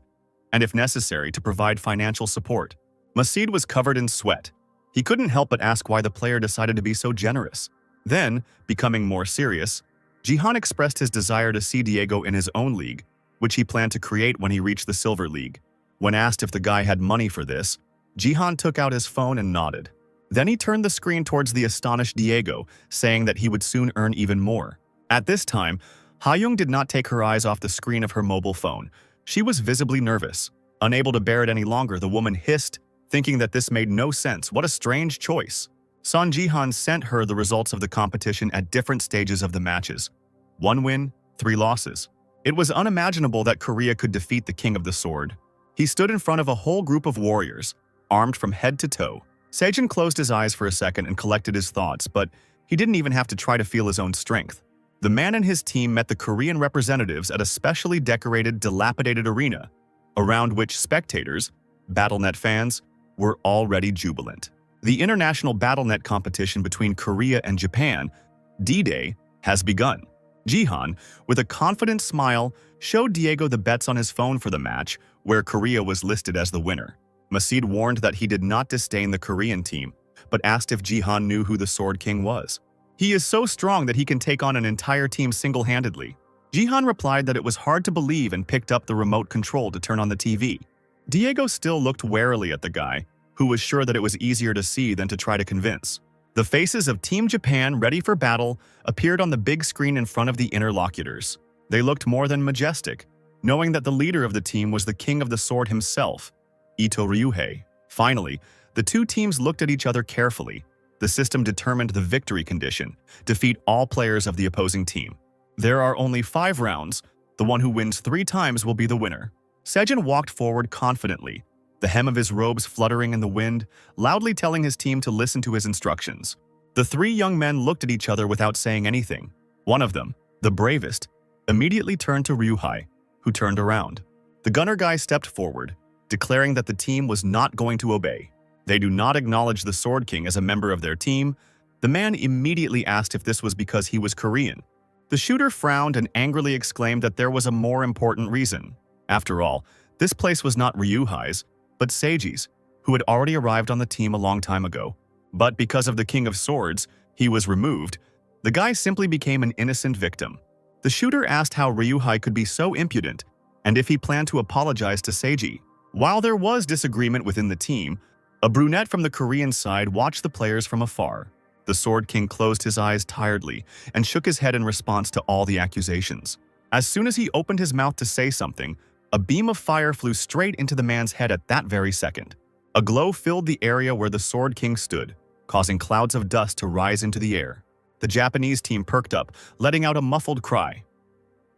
Speaker 1: and if necessary, to provide financial support. Masid was covered in sweat. He couldn't help but ask why the player decided to be so generous. Then, becoming more serious, Jihan expressed his desire to see Diego in his own league, which he planned to create when he reached the Silver League. When asked if the guy had money for this, Jihan took out his phone and nodded. Then he turned the screen towards the astonished Diego, saying that he would soon earn even more. At this time, Ha-young did not take her eyes off the screen of her mobile phone. She was visibly nervous. Unable to bear it any longer, the woman hissed, thinking that this made no sense. What a strange choice. Son Jihan sent her the results of the competition at different stages of the matches. 1 win, 3 losses. It was unimaginable that Korea could defeat the King of the Sword. He stood in front of a whole group of warriors, armed from head to toe. Sejin closed his eyes for a second and collected his thoughts, but he didn't even have to try to feel his own strength. The man and his team met the Korean representatives at a specially decorated, dilapidated arena, around which spectators, BattleNet fans, were already jubilant. The international BattleNet competition between Korea and Japan, D-Day, has begun. Jihan, with a confident smile, showed Diego the bets on his phone for the match, where Korea was listed as the winner. Masid warned that he did not disdain the Korean team, but asked if Jihan knew who the Sword King was. He is so strong that he can take on an entire team single-handedly. Jihan replied that it was hard to believe and picked up the remote control to turn on the TV. Diego still looked warily at the guy, who was sure that it was easier to see than to try to convince. The faces of Team Japan ready for battle appeared on the big screen in front of the interlocutors. They looked more than majestic, knowing that the leader of the team was the King of the Sword himself, Ito Ryuhei. Finally, the two teams looked at each other carefully. The system determined the victory condition: defeat all players of the opposing team. There are only 5 rounds. The one who wins 3 times will be the winner. Sejin walked forward confidently, the hem of his robes fluttering in the wind, loudly telling his team to listen to his instructions. The 3 young men looked at each other without saying anything. One of them, the bravest, immediately turned to Ryuhei, who turned around. The gunner guy stepped forward, declaring that the team was not going to obey. They do not acknowledge the Sword King as a member of their team. The man immediately asked if this was because he was Korean. The shooter frowned and angrily exclaimed that there was a more important reason. After all, this place was not Ryuhei's, but Seiji's, who had already arrived on the team a long time ago. But because of the King of Swords, he was removed. The guy simply became an innocent victim. The shooter asked how Ryuhei could be so impudent, and if he planned to apologize to Seiji. While there was disagreement within the team, a brunette from the Korean side watched the players from afar. The Sword King closed his eyes tiredly and shook his head in response to all the accusations. As soon as he opened his mouth to say something, a beam of fire flew straight into the man's head at that very second. A glow filled the area where the Sword King stood, causing clouds of dust to rise into the air. The Japanese team perked up, letting out a muffled cry.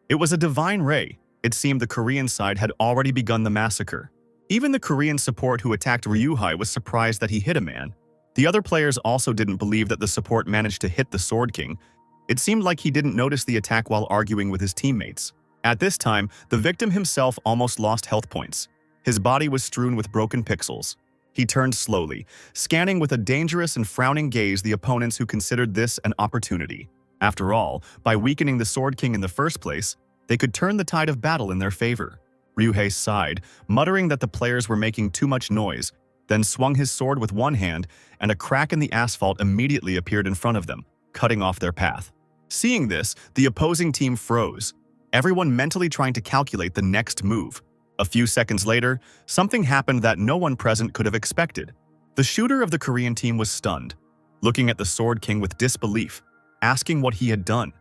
Speaker 1: It was a divine ray. It seemed the Korean side had already begun the massacre. Even the Korean support who attacked Ryuhei was surprised that he hit a man. The other players also didn't believe that the support managed to hit the Sword King. It seemed like he didn't notice the attack while arguing with his teammates. At this time, the victim himself almost lost health points. His body was strewn with broken pixels. He turned slowly, scanning with a dangerous and frowning gaze the opponents who considered this an opportunity. After all, by weakening the Sword King in the first place, they could turn the tide of battle in their favor. Ryuhei sighed, muttering that the players were making too much noise, then swung his sword with one hand, and a crack in the asphalt immediately appeared in front of them, cutting off their path. Seeing this, the opposing team froze, everyone mentally trying to calculate the next move. A few seconds later, something happened that no one present could have expected. The shooter of the Korean team was stunned, looking at the Sword King with disbelief, asking what he had done.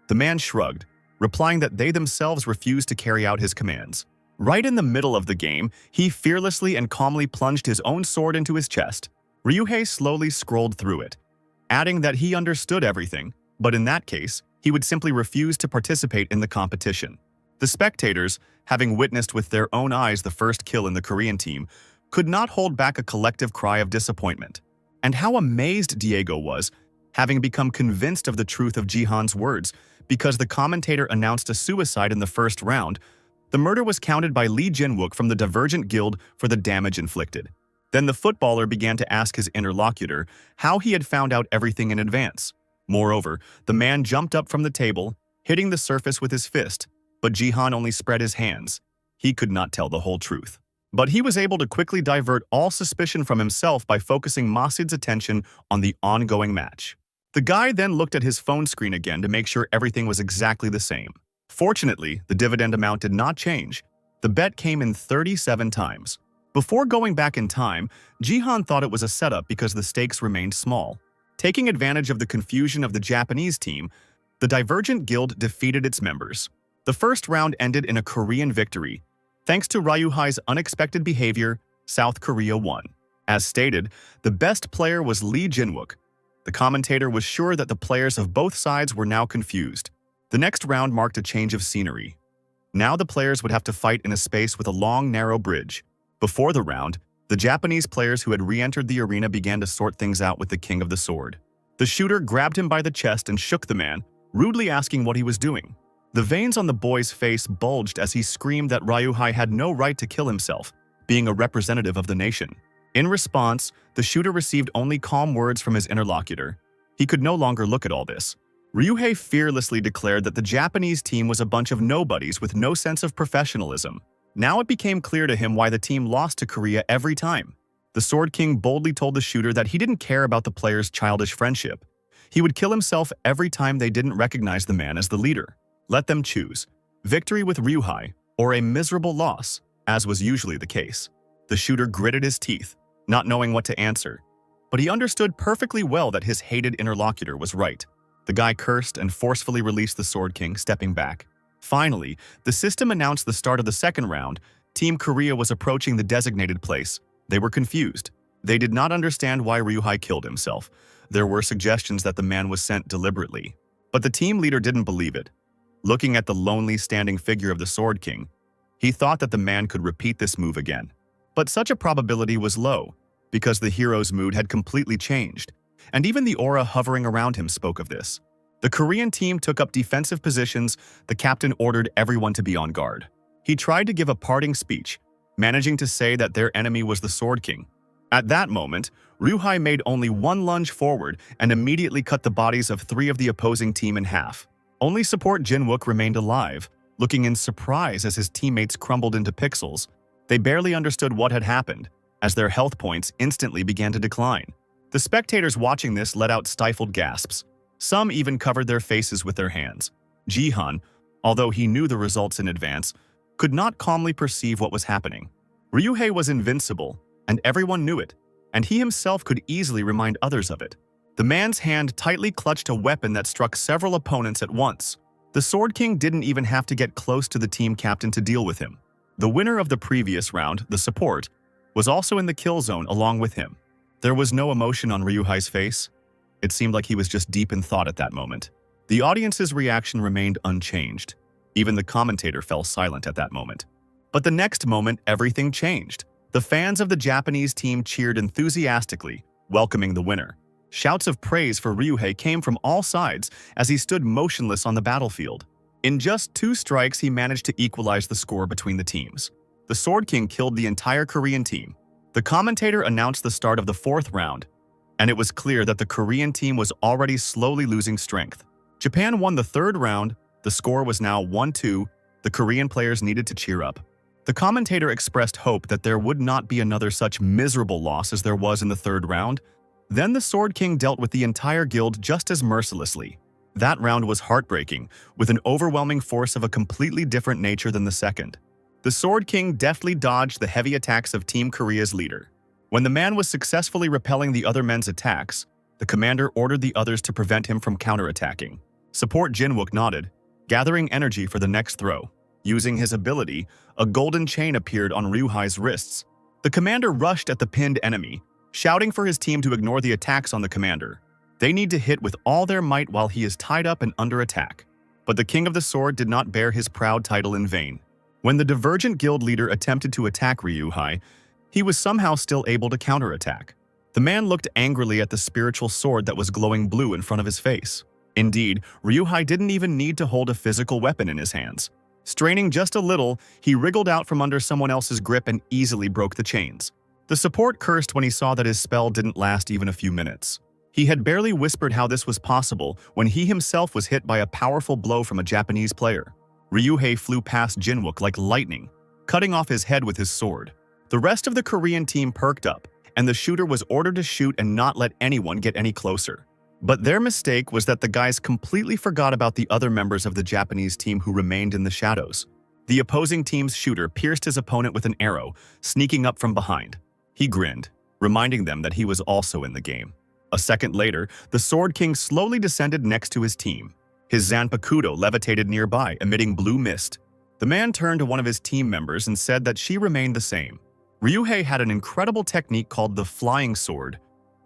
Speaker 1: The man shrugged, replying that they themselves refused to carry out his commands. Right in the middle of the game, he fearlessly and calmly plunged his own sword into his chest. Ryuhei slowly scrolled through it, adding that he understood everything, but in that case, he would simply refuse to participate in the competition. The spectators, having witnessed with their own eyes the first kill in the Korean team, could not hold back a collective cry of disappointment. And how amazed Diego was, having become convinced of the truth of Jihan's words, because the commentator announced a suicide in the first round. The murder was counted by Lee Jinwook from the Divergent Guild for the damage inflicted. Then the footballer began to ask his interlocutor how he had found out everything in advance. Moreover, the man jumped up from the table, hitting the surface with his fist, but Jihan only spread his hands. He could not tell the whole truth. But he was able to quickly divert all suspicion from himself by focusing Masid's attention on the ongoing match. The guy then looked at his phone screen again to make sure everything was exactly the same. Fortunately, the dividend amount did not change. The bet came in 37 times. Before going back in time, Jihan thought it was a setup because the stakes remained small. Taking advantage of the confusion of the Japanese team, the Divergent Guild defeated its members. The first round ended in a Korean victory. Thanks to Ryuhai's unexpected behavior, South Korea won. As stated, the best player was Lee Jinwook. The commentator was sure that the players of both sides were now confused. The next round marked a change of scenery. Now the players would have to fight in a space with a long, narrow bridge. Before the round, the Japanese players who had re-entered the arena began to sort things out with the King of the Sword. The shooter grabbed him by the chest and shook the man, rudely asking what he was doing. The veins on the boy's face bulged as he screamed that Ryuhai had no right to kill himself, being a representative of the nation. In response, the shooter received only calm words from his interlocutor. He could no longer look at all this. Ryuhei fearlessly declared that the Japanese team was a bunch of nobodies with no sense of professionalism. Now it became clear to him why the team lost to Korea every time. The Sword King boldly told the shooter that he didn't care about the players' childish friendship. He would kill himself every time they didn't recognize the man as the leader. Let them choose. Victory with Ryuhei, or a miserable loss, as was usually the case. The shooter gritted his teeth, not knowing what to answer. But he understood perfectly well that his hated interlocutor was right. The guy cursed and forcefully released the Sword King, stepping back. Finally, the system announced the start of the second round. Team Korea was approaching the designated place. They were confused. They did not understand why Ryuhei killed himself. There were suggestions that the man was sent deliberately. But the team leader didn't believe it. Looking at the lonely standing figure of the Sword King, he thought that the man could repeat this move again. But such a probability was low, because the hero's mood had completely changed, and even the aura hovering around him spoke of this. The Korean team took up defensive positions. The captain ordered everyone to be on guard. He tried to give a parting speech, managing to say that their enemy was the Sword King. At that moment, Ryuhei made only one lunge forward and immediately cut the bodies of 3 of the opposing team in half. Only support Jinwook remained alive, looking in surprise as his teammates crumbled into pixels. They barely understood what had happened, as their health points instantly began to decline. The spectators watching this let out stifled gasps. Some even covered their faces with their hands. Jihan, although he knew the results in advance, could not calmly perceive what was happening. Ryuhei was invincible, and everyone knew it, and he himself could easily remind others of it. The man's hand tightly clutched a weapon that struck several opponents at once. The Sword King didn't even have to get close to the team captain to deal with him. The winner of the previous round, the support, was also in the kill zone along with him. There was no emotion on Ryuhei's face. It seemed like he was just deep in thought at that moment. The audience's reaction remained unchanged. Even the commentator fell silent at that moment. But the next moment, everything changed. The fans of the Japanese team cheered enthusiastically, welcoming the winner. Shouts of praise for Ryuhei came from all sides as he stood motionless on the battlefield. In just 2 strikes, he managed to equalize the score between the teams. The Sword King killed the entire Korean team. The commentator announced the start of the 4th round, and it was clear that the Korean team was already slowly losing strength. Japan won the 3rd round. The score was now 1-2. The Korean players needed to cheer up. The commentator expressed hope that there would not be another such miserable loss as there was in the 3rd round. Then the Sword King dealt with the entire guild just as mercilessly. That round was heartbreaking, with an overwhelming force of a completely different nature than the second. The Sword King deftly dodged the heavy attacks of Team Korea's leader. When the man was successfully repelling the other men's attacks, the commander ordered the others to prevent him from counterattacking. Support Jinwook nodded, gathering energy for the next throw. Using his ability, a golden chain appeared on Ryuhei's wrists. The commander rushed at the pinned enemy, shouting for his team to ignore the attacks on the commander. They need to hit with all their might while he is tied up and under attack. But the King of the Sword did not bear his proud title in vain. When the Divergent Guild leader attempted to attack Ryuhei, he was somehow still able to counterattack. The man looked angrily at the spiritual sword that was glowing blue in front of his face. Indeed, Ryuhei didn't even need to hold a physical weapon in his hands. Straining just a little, he wriggled out from under someone else's grip and easily broke the chains. The support cursed when he saw that his spell didn't last even a few minutes. He had barely whispered how this was possible when he himself was hit by a powerful blow from a Japanese player. Ryuhei flew past Jinwook like lightning, cutting off his head with his sword. The rest of the Korean team perked up, and the shooter was ordered to shoot and not let anyone get any closer. But their mistake was that the guys completely forgot about the other members of the Japanese team who remained in the shadows. The opposing team's shooter pierced his opponent with an arrow, sneaking up from behind. He grinned, reminding them that he was also in the game. A second later, the Sword King slowly descended next to his team. His Zanpakuto levitated nearby, emitting blue mist. The man turned to one of his team members and said that she remained the same. Ryuhei had an incredible technique called the flying sword.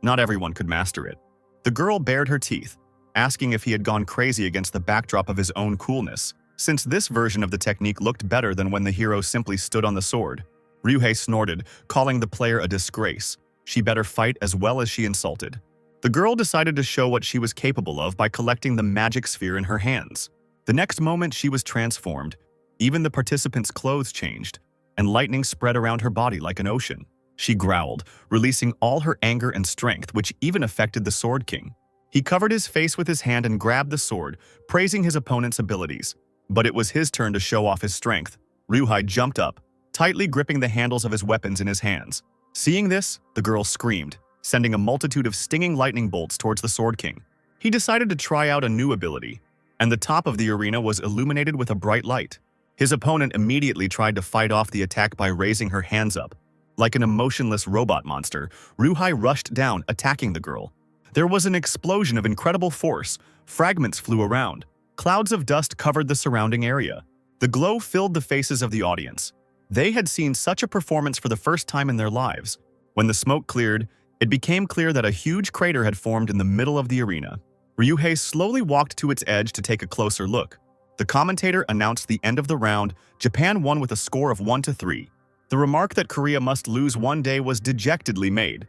Speaker 1: Not everyone could master it. The girl bared her teeth, asking if he had gone crazy against the backdrop of his own coolness, since this version of the technique looked better than when the hero simply stood on the sword. Ryuhei snorted, calling the player a disgrace. She better fight as well as she insulted. The girl decided to show what she was capable of by collecting the magic sphere in her hands. The next moment she was transformed. Even the participants' clothes changed, and lightning spread around her body like an ocean. She growled, releasing all her anger and strength, which even affected the Sword King. He covered his face with his hand and grabbed the sword, praising his opponent's abilities. But it was his turn to show off his strength. Ryuhei jumped up, tightly gripping the handles of his weapons in his hands. Seeing this, the girl screamed, sending a multitude of stinging lightning bolts towards the Sword King. He decided to try out a new ability, and the top of the arena was illuminated with a bright light. His opponent immediately tried to fight off the attack by raising her hands up. Like an emotionless robot monster, Ryuhei rushed down, attacking the girl. There was an explosion of incredible force. Fragments flew around. Clouds of dust covered the surrounding area. The glow filled the faces of the audience. They had seen such a performance for the first time in their lives. When the smoke cleared, it became clear that a huge crater had formed in the middle of the arena. Ryuhei slowly walked to its edge to take a closer look. The commentator announced the end of the round. Japan won with a score of 1-3. The remark that Korea must lose one day was dejectedly made.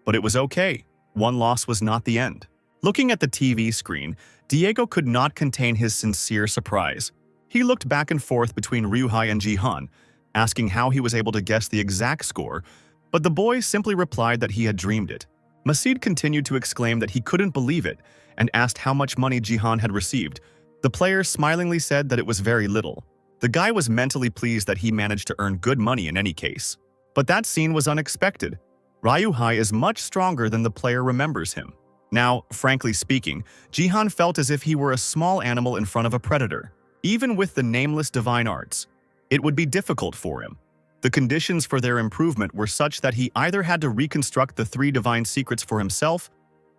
Speaker 1: But it was okay. One loss was not the end. Looking at the TV screen, Diego could not contain his sincere surprise. He looked back and forth between Ryuhei and Jihan, asking how he was able to guess the exact score, but the boy simply replied that he had dreamed it. Masid continued to exclaim that he couldn't believe it and asked how much money Jihan had received. The player smilingly said that it was very little. The guy was mentally pleased that he managed to earn good money in any case. But that scene was unexpected. Ryuhei is much stronger than the player remembers him. Now, frankly speaking, Jihan felt as if he were a small animal in front of a predator. Even with the nameless divine arts, it would be difficult for him. The conditions for their improvement were such that he either had to reconstruct the 3 divine secrets for himself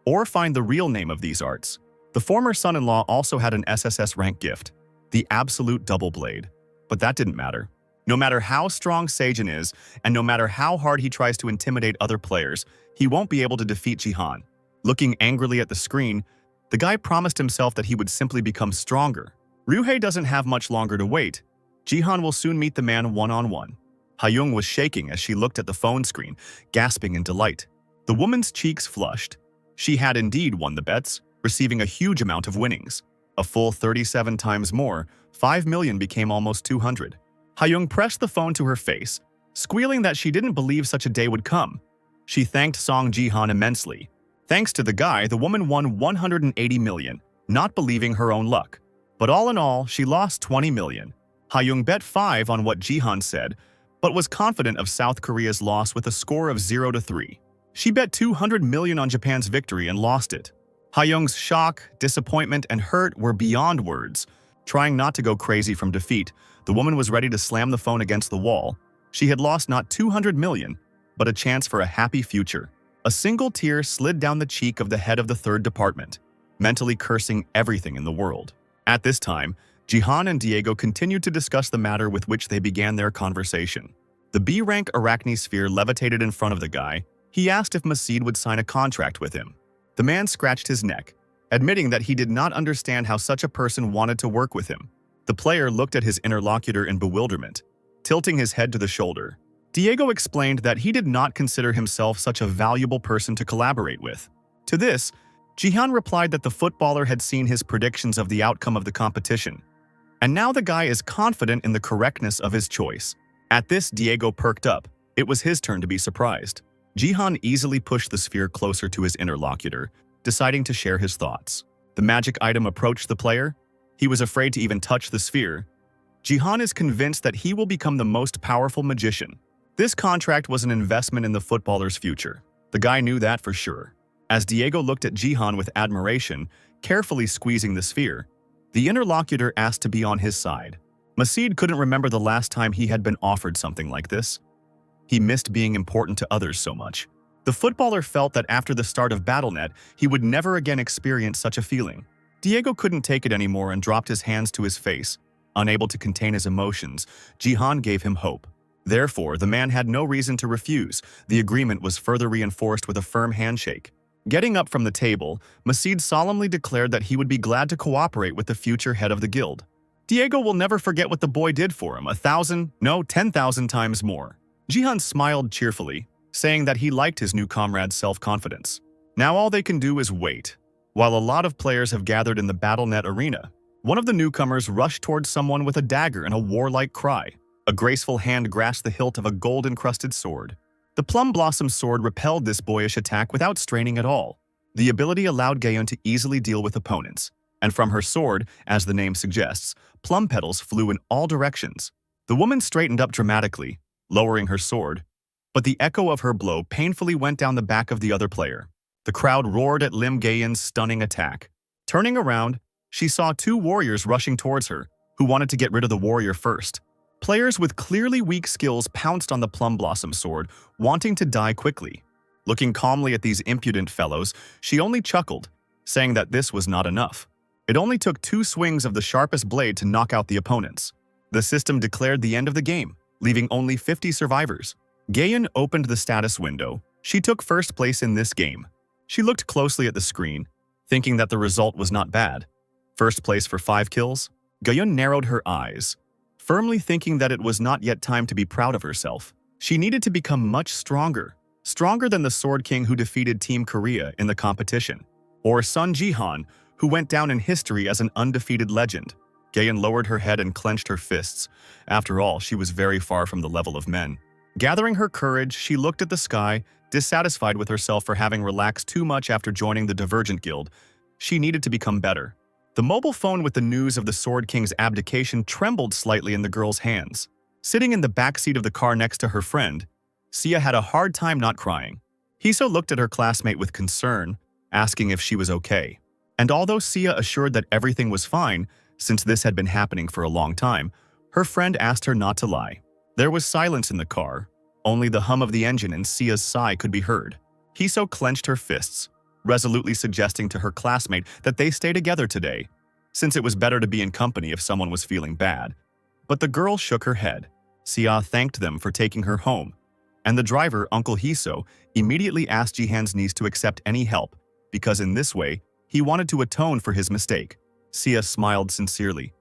Speaker 1: or find the real name of these arts. The former son-in-law also had an SSS rank gift, the absolute double blade. But that didn't matter. No matter how strong Seijin is, and no matter how hard he tries to intimidate other players, he won't be able to defeat Jihan. Looking angrily at the screen, the guy promised himself that he would simply become stronger. Ryuhei doesn't have much longer to wait. Jihan will soon meet the man one-on-one. Hyung was shaking as she looked at the phone screen, gasping in delight. The woman's cheeks flushed. She had indeed won the bets, receiving a huge amount of winnings. A full 37 times more, 5 million became almost 200. Hyung pressed the phone to her face, squealing that she didn't believe such a day would come. She thanked Song Jihan immensely. Thanks to the guy, the woman won 180 million, not believing her own luck. But all in all, she lost 20 million. Hyung bet 5 on what Jihan said, but was confident of South Korea's loss with a score of 0-3. She bet 200 million on Japan's victory and lost it. Hyung's shock, disappointment, and hurt were beyond words. Trying not to go crazy from defeat, the woman was ready to slam the phone against the wall. She had lost not 200 million, but a chance for a happy future. A single tear slid down the cheek of the head of the 3rd department, mentally cursing everything in the world. At this time, Jihan and Diego continued to discuss the matter with which they began their conversation. The B-rank Arachne sphere levitated in front of the guy. He asked if Masid would sign a contract with him. The man scratched his neck, admitting that he did not understand how such a person wanted to work with him. The player looked at his interlocutor in bewilderment, tilting his head to the shoulder. Diego explained that he did not consider himself such a valuable person to collaborate with. To this, Jihan replied that the footballer had seen his predictions of the outcome of the competition, and now the guy is confident in the correctness of his choice. At this, Diego perked up. It was his turn to be surprised. Jihan easily pushed the sphere closer to his interlocutor, deciding to share his thoughts. The magic item approached the player. He was afraid to even touch the sphere. Jihan is convinced that he will become the most powerful magician. This contract was an investment in the footballer's future. The guy knew that for sure. As Diego looked at Jihan with admiration, carefully squeezing the sphere, the interlocutor asked to be on his side. Masid couldn't remember the last time he had been offered something like this. He missed being important to others so much. The footballer felt that after the start of BattleNet, he would never again experience such a feeling. Diego couldn't take it anymore and dropped his hands to his face. Unable to contain his emotions, Jihan gave him hope. Therefore, the man had no reason to refuse. The agreement was further reinforced with a firm handshake. Getting up from the table, Masid solemnly declared that he would be glad to cooperate with the future head of the guild. Diego will never forget what the boy did for him, 1,000, no, 10,000 times more. Jihan smiled cheerfully, saying that he liked his new comrade's self-confidence. Now all they can do is wait. While a lot of players have gathered in the BattleNet arena, one of the newcomers rushed towards someone with a dagger and a warlike cry. A graceful hand grasped the hilt of a gold-encrusted sword. The Plum Blossom sword repelled this boyish attack without straining at all. The ability allowed Gaeun to easily deal with opponents, and from her sword, as the name suggests, plum petals flew in all directions. The woman straightened up dramatically, lowering her sword, but the echo of her blow painfully went down the back of the other player. The crowd roared at Lim Gaeun's stunning attack. Turning around, she saw two warriors rushing towards her, who wanted to get rid of the warrior first. Players with clearly weak skills pounced on the Plum Blossom sword, wanting to die quickly. Looking calmly at these impudent fellows, she only chuckled, saying that this was not enough. It only took 2 swings of the sharpest blade to knock out the opponents. The system declared the end of the game, leaving only 50 survivors. Gaeun opened the status window. She took first place in this game. She looked closely at the screen, thinking that the result was not bad. First place for 5 kills? Gaeun narrowed her eyes, firmly thinking that it was not yet time to be proud of herself. She needed to become much stronger than the Sword King who defeated Team Korea in the competition, or Sun Jihan, who went down in history as an undefeated legend. Gaeun lowered her head and clenched her fists. After all, she was very far from the level of men. Gathering her courage, she looked at the sky, dissatisfied with herself for having relaxed too much after joining the Divergent Guild. She needed to become better. The mobile phone with the news of the Sword King's abdication trembled slightly in the girl's hands. Sitting in the back seat of the car next to her friend, Sia had a hard time not crying. Hiso looked at her classmate with concern, asking if she was okay. And although Sia assured that everything was fine, since this had been happening for a long time, her friend asked her not to lie. There was silence in the car. Only the hum of the engine and Sia's sigh could be heard. Hiso clenched her fists, resolutely suggesting to her classmate that they stay together today, since it was better to be in company if someone was feeling bad. But the girl shook her head. Sia thanked them for taking her home, and the driver, Uncle Hiso, immediately asked Jihan's niece to accept any help, because in this way, he wanted to atone for his mistake. Sia smiled sincerely.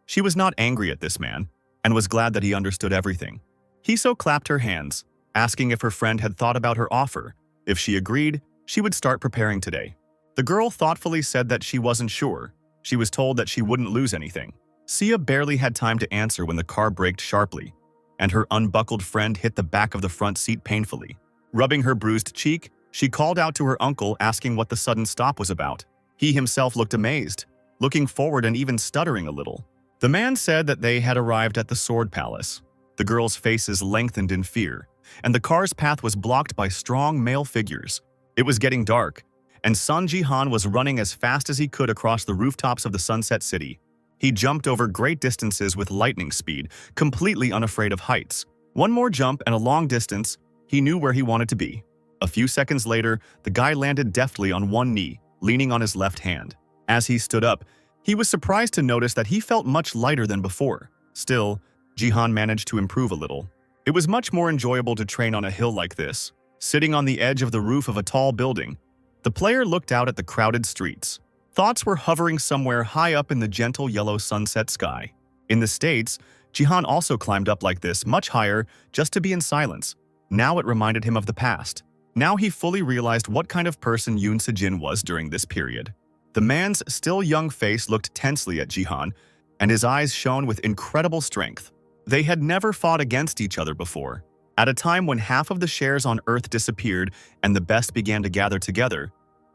Speaker 1: She was not angry at this man, and was glad that he understood everything. Hiso clapped her hands, asking if her friend had thought about her offer. If she agreed, she would start preparing today. The girl thoughtfully said that she wasn't sure. She was told that she wouldn't lose anything. Sia barely had time to answer when the car braked sharply, and her unbuckled friend hit the back of the front seat painfully. Rubbing her bruised cheek, she called out to her uncle asking what the sudden stop was about. He himself looked amazed, looking forward and even stuttering a little. The man said that they had arrived at the Sword Palace. The girls' faces lengthened in fear, and the car's path was blocked by strong male figures. It was getting dark, and Sun Jihan was running as fast as he could across the rooftops of the Sunset City. He jumped over great distances with lightning speed, completely unafraid of heights. One more jump and a long distance, he knew where he wanted to be. A few seconds later, the guy landed deftly on one knee, leaning on his left hand. As he stood up, he was surprised to notice that he felt much lighter than before. Still, Jihan managed to improve a little. It was much more enjoyable to train on a hill like this. Sitting on the edge of the roof of a tall building, the player looked out at the crowded streets. Thoughts were hovering somewhere high up in the gentle yellow sunset sky. In the States, Jihan also climbed up like this, much higher, just to be in silence. Now it reminded him of the past. Now he fully realized what kind of person Yoon Se-jin was during this period. The man's still young face looked tensely at Jihan, and his eyes shone with incredible strength. They had never fought against each other before. At a time when half of the shares on Earth disappeared and the best began to gather together,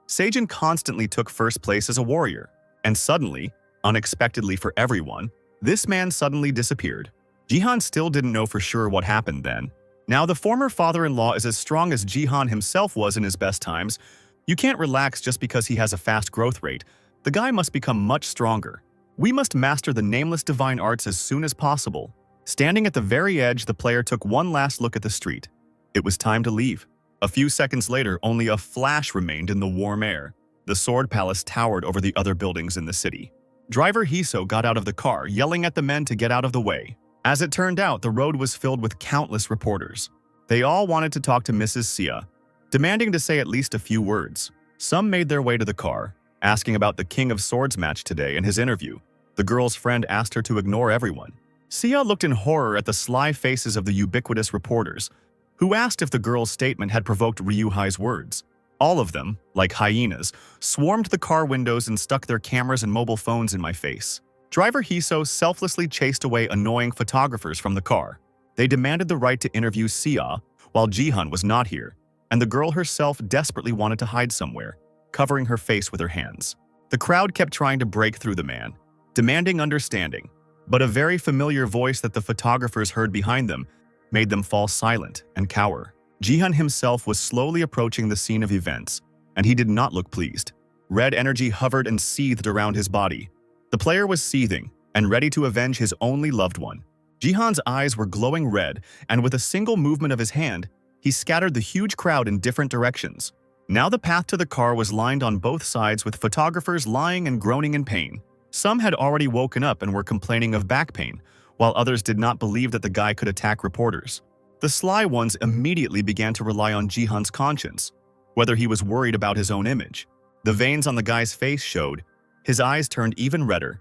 Speaker 1: Se-jin constantly took first place as a warrior. And suddenly, unexpectedly for everyone, this man suddenly disappeared. Jihan still didn't know for sure what happened then. Now the former father-in-law is as strong as Jihan himself was in his best times. You can't relax just because he has a fast growth rate. The guy must become much stronger. We must master the nameless divine arts as soon as possible. Standing at the very edge, the player took one last look at the street. It was time to leave. A few seconds later, only a flash remained in the warm air. The Sword Palace towered over the other buildings in the city. Driver Hiso got out of the car, yelling at the men to get out of the way. As it turned out, the road was filled with countless reporters. They all wanted to talk to Mrs. Sia, demanding to say at least a few words. Some made their way to the car, asking about the King of Swords match today and his interview. The girl's friend asked her to ignore everyone. Sia looked in horror at the sly faces of the ubiquitous reporters, who asked if the girl's statement had provoked Ryuhai's words. All of them, like hyenas, swarmed the car windows and stuck their cameras and mobile phones in my face. Driver Hiso selflessly chased away annoying photographers from the car. They demanded the right to interview Sia while Jihan was not here, and the girl herself desperately wanted to hide somewhere, covering her face with her hands. The crowd kept trying to break through the man, demanding understanding, but a very familiar voice that the photographers heard behind them made them fall silent and cower. Jihan himself was slowly approaching the scene of events, and he did not look pleased. Red energy hovered and seethed around his body. The player was seething and ready to avenge his only loved one. Jihan's eyes were glowing red, and with a single movement of his hand, he scattered the huge crowd in different directions. Now the path to the car was lined on both sides with photographers lying and groaning in pain. Some had already woken up and were complaining of back pain, while others did not believe that the guy could attack reporters. The sly ones immediately began to rely on Jihan's conscience, whether he was worried about his own image. The veins on the guy's face showed. His eyes turned even redder.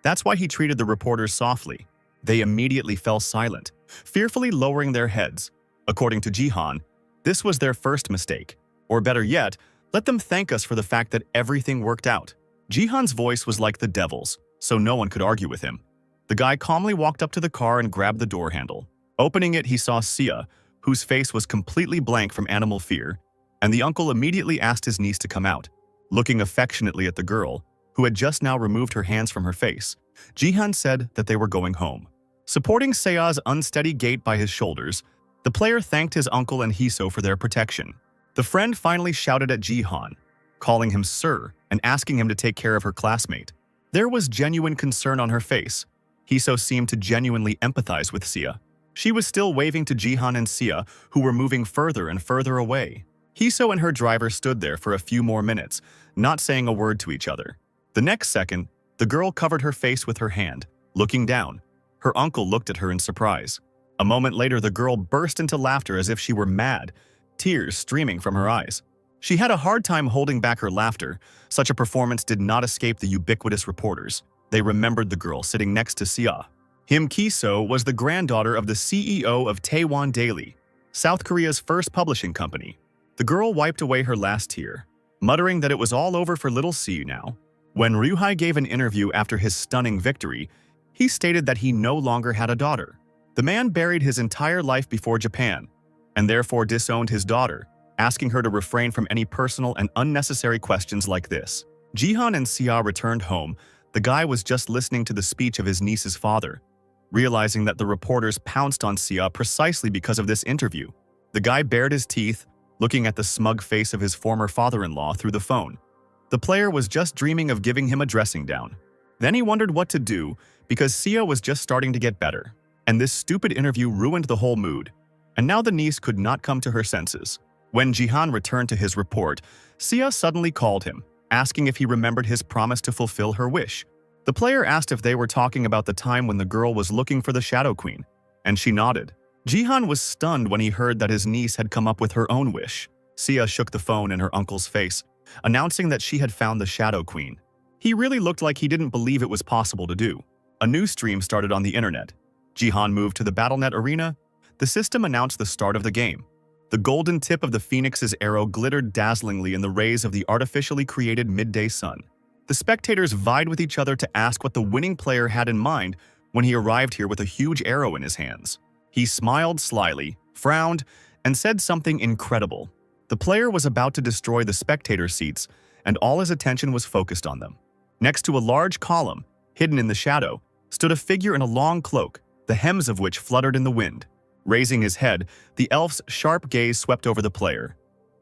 Speaker 1: That's why he treated the reporters softly. They immediately fell silent, fearfully lowering their heads. According to Jihan, this was their first mistake. Or better yet, let them thank us for the fact that everything worked out. Jihan's voice was like the devil's, so no one could argue with him. The guy calmly walked up to the car and grabbed the door handle. Opening it, he saw Sia, whose face was completely blank from animal fear, and the uncle immediately asked his niece to come out. Looking affectionately at the girl, who had just now removed her hands from her face, Jihan said that they were going home. Supporting Sea's unsteady gait by his shoulders, the player thanked his uncle and Hiso for their protection. The friend finally shouted at Jihan, calling him sir and asking him to take care of her classmate. There was genuine concern on her face. Hiso seemed to genuinely empathize with Sia. She was still waving to Jihan and Sia, who were moving further and further away. Hiso and her driver stood there for a few more minutes, not saying a word to each other. The next second, the girl covered her face with her hand, looking down. Her uncle looked at her in surprise. A moment later, the girl burst into laughter as if she were mad, tears streaming from her eyes. She had a hard time holding back her laughter. Such a performance did not escape the ubiquitous reporters. They remembered the girl sitting next to Sia. Him Ki-so was the granddaughter of the CEO of Taewon Daily, South Korea's first publishing company. The girl wiped away her last tear, muttering that it was all over for little Si now. When Ryuhai gave an interview after his stunning victory, he stated that he no longer had a daughter. The man buried his entire life before Japan, and therefore disowned his daughter, asking her to refrain from any personal and unnecessary questions like this. Jihan and Sia returned home. The guy was just listening to the speech of his niece's father, realizing that the reporters pounced on Sia precisely because of this interview. The guy bared his teeth, looking at the smug face of his former father-in-law through the phone. The player was just dreaming of giving him a dressing down. Then he wondered what to do because Sia was just starting to get better, and this stupid interview ruined the whole mood. And now the niece could not come to her senses. When Jihan returned to his report, Sia suddenly called him, asking if he remembered his promise to fulfill her wish. The player asked if they were talking about the time when the girl was looking for the Shadow Queen, and she nodded. Jihan was stunned when he heard that his niece had come up with her own wish. Sia shook the phone in her uncle's face, announcing that she had found the Shadow Queen. He really looked like he didn't believe it was possible to do. A new stream started on the internet. Jihan moved to the BattleNet arena. The system announced the start of the game. The golden tip of the Phoenix's arrow glittered dazzlingly in the rays of the artificially created midday sun. The spectators vied with each other to ask what the winning player had in mind when he arrived here with a huge arrow in his hands. He smiled slyly, frowned, and said something incredible. The player was about to destroy the spectator seats, and all his attention was focused on them. Next to a large column, hidden in the shadow, stood a figure in a long cloak, the hems of which fluttered in the wind. Raising his head, the elf's sharp gaze swept over the player.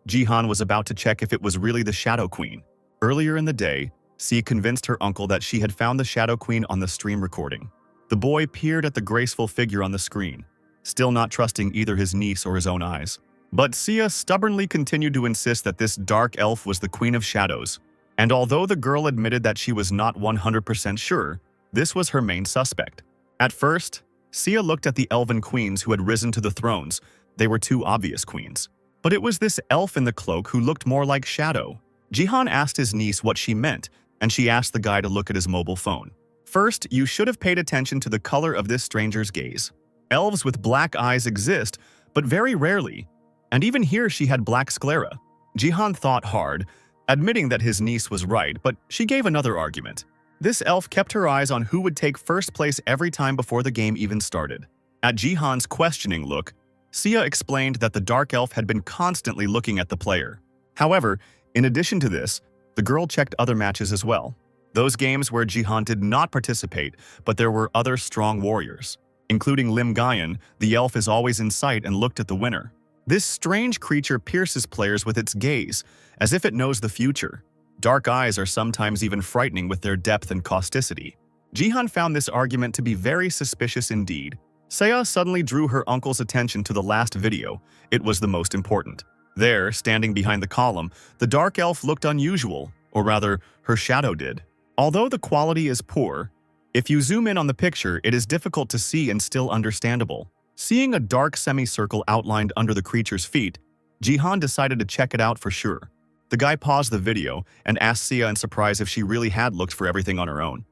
Speaker 1: Jihan was about to check if it was really the Shadow Queen. Earlier in the day, Si convinced her uncle that she had found the Shadow Queen on the stream recording. The boy peered at the graceful figure on the screen, still not trusting either his niece or his own eyes. But Sia stubbornly continued to insist that this dark elf was the Queen of Shadows. And although the girl admitted that she was not 100% sure, this was her main suspect. At first, Sia looked at the elven queens who had risen to the thrones. They were two obvious queens. But it was this elf in the cloak who looked more like Shadow. Jihan asked his niece what she meant, and she asked the guy to look at his mobile phone. First, you should have paid attention to the color of this stranger's gaze. Elves with black eyes exist, but very rarely. And even here she had black sclera. Jihan thought hard, admitting that his niece was right, but she gave another argument. This elf kept her eyes on who would take first place every time before the game even started. At Jihan's questioning look, Sia explained that the dark elf had been constantly looking at the player. However, in addition to this, the girl checked other matches as well. Those games where Jihan did not participate, but there were other strong warriors. Including Lim Gayan, the elf is always in sight and looked at the winner. This strange creature pierces players with its gaze, as if it knows the future. Dark eyes are sometimes even frightening with their depth and causticity. Jihan found this argument to be very suspicious indeed. Saya suddenly drew her uncle's attention to the last video. It was the most important. There, standing behind the column, the dark elf looked unusual, or rather, her shadow did. Although the quality is poor, if you zoom in on the picture, it is difficult to see and still understandable. Seeing a dark semicircle outlined under the creature's feet, Jihan decided to check it out for sure. The guy paused the video and asked Sia in surprise if she really had looked for everything on her own.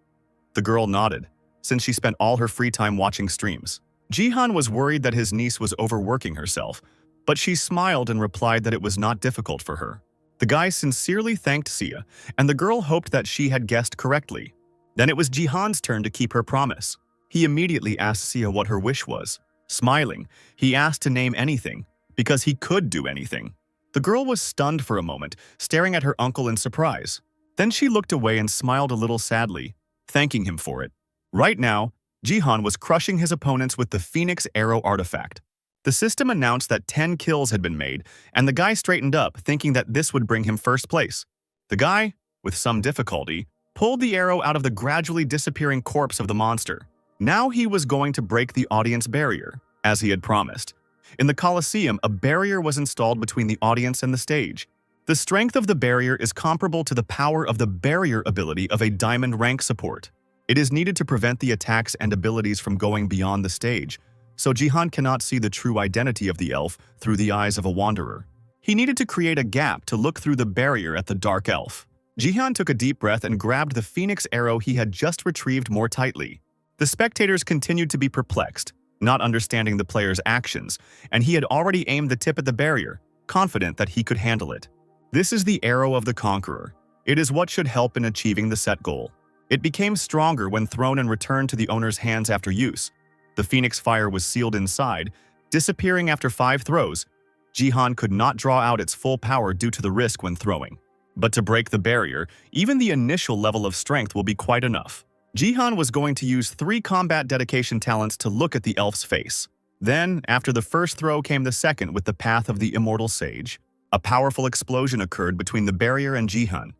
Speaker 1: The girl nodded, since she spent all her free time watching streams. Jihan was worried that his niece was overworking herself, but she smiled and replied that it was not difficult for her. The guy sincerely thanked Sia, and the girl hoped that she had guessed correctly. Then it was Jihan's turn to keep her promise. He immediately asked Sia what her wish was. Smiling, he asked to name anything, because he could do anything. The girl was stunned for a moment, staring at her uncle in surprise. Then she looked away and smiled a little sadly, thanking him for it. Right now, Jihan was crushing his opponents with the Phoenix Arrow artifact. The system announced that 10 kills had been made, and the guy straightened up, thinking that this would bring him first place. The guy, with some difficulty, pulled the arrow out of the gradually disappearing corpse of the monster. Now he was going to break the audience barrier, as he had promised. In the Colosseum, a barrier was installed between the audience and the stage. The strength of the barrier is comparable to the power of the barrier ability of a diamond rank support. It is needed to prevent the attacks and abilities from going beyond the stage, so Jihan cannot see the true identity of the elf through the eyes of a wanderer. He needed to create a gap to look through the barrier at the dark elf. Jihan took a deep breath and grabbed the Phoenix arrow he had just retrieved more tightly. The spectators continued to be perplexed, not understanding the player's actions, and he had already aimed the tip at the barrier, confident that he could handle it. This is the arrow of the conqueror. It is what should help in achieving the set goal. It became stronger when thrown and returned to the owner's hands after use. The Phoenix fire was sealed inside, disappearing after 5 throws. Jihan could not draw out its full power due to the risk when throwing. But to break the barrier, even the initial level of strength will be quite enough. Jihan was going to use 3 combat dedication talents to look at the elf's face. Then, after the first throw came the second with the Path of the Immortal Sage. A powerful explosion occurred between the barrier and Jihan,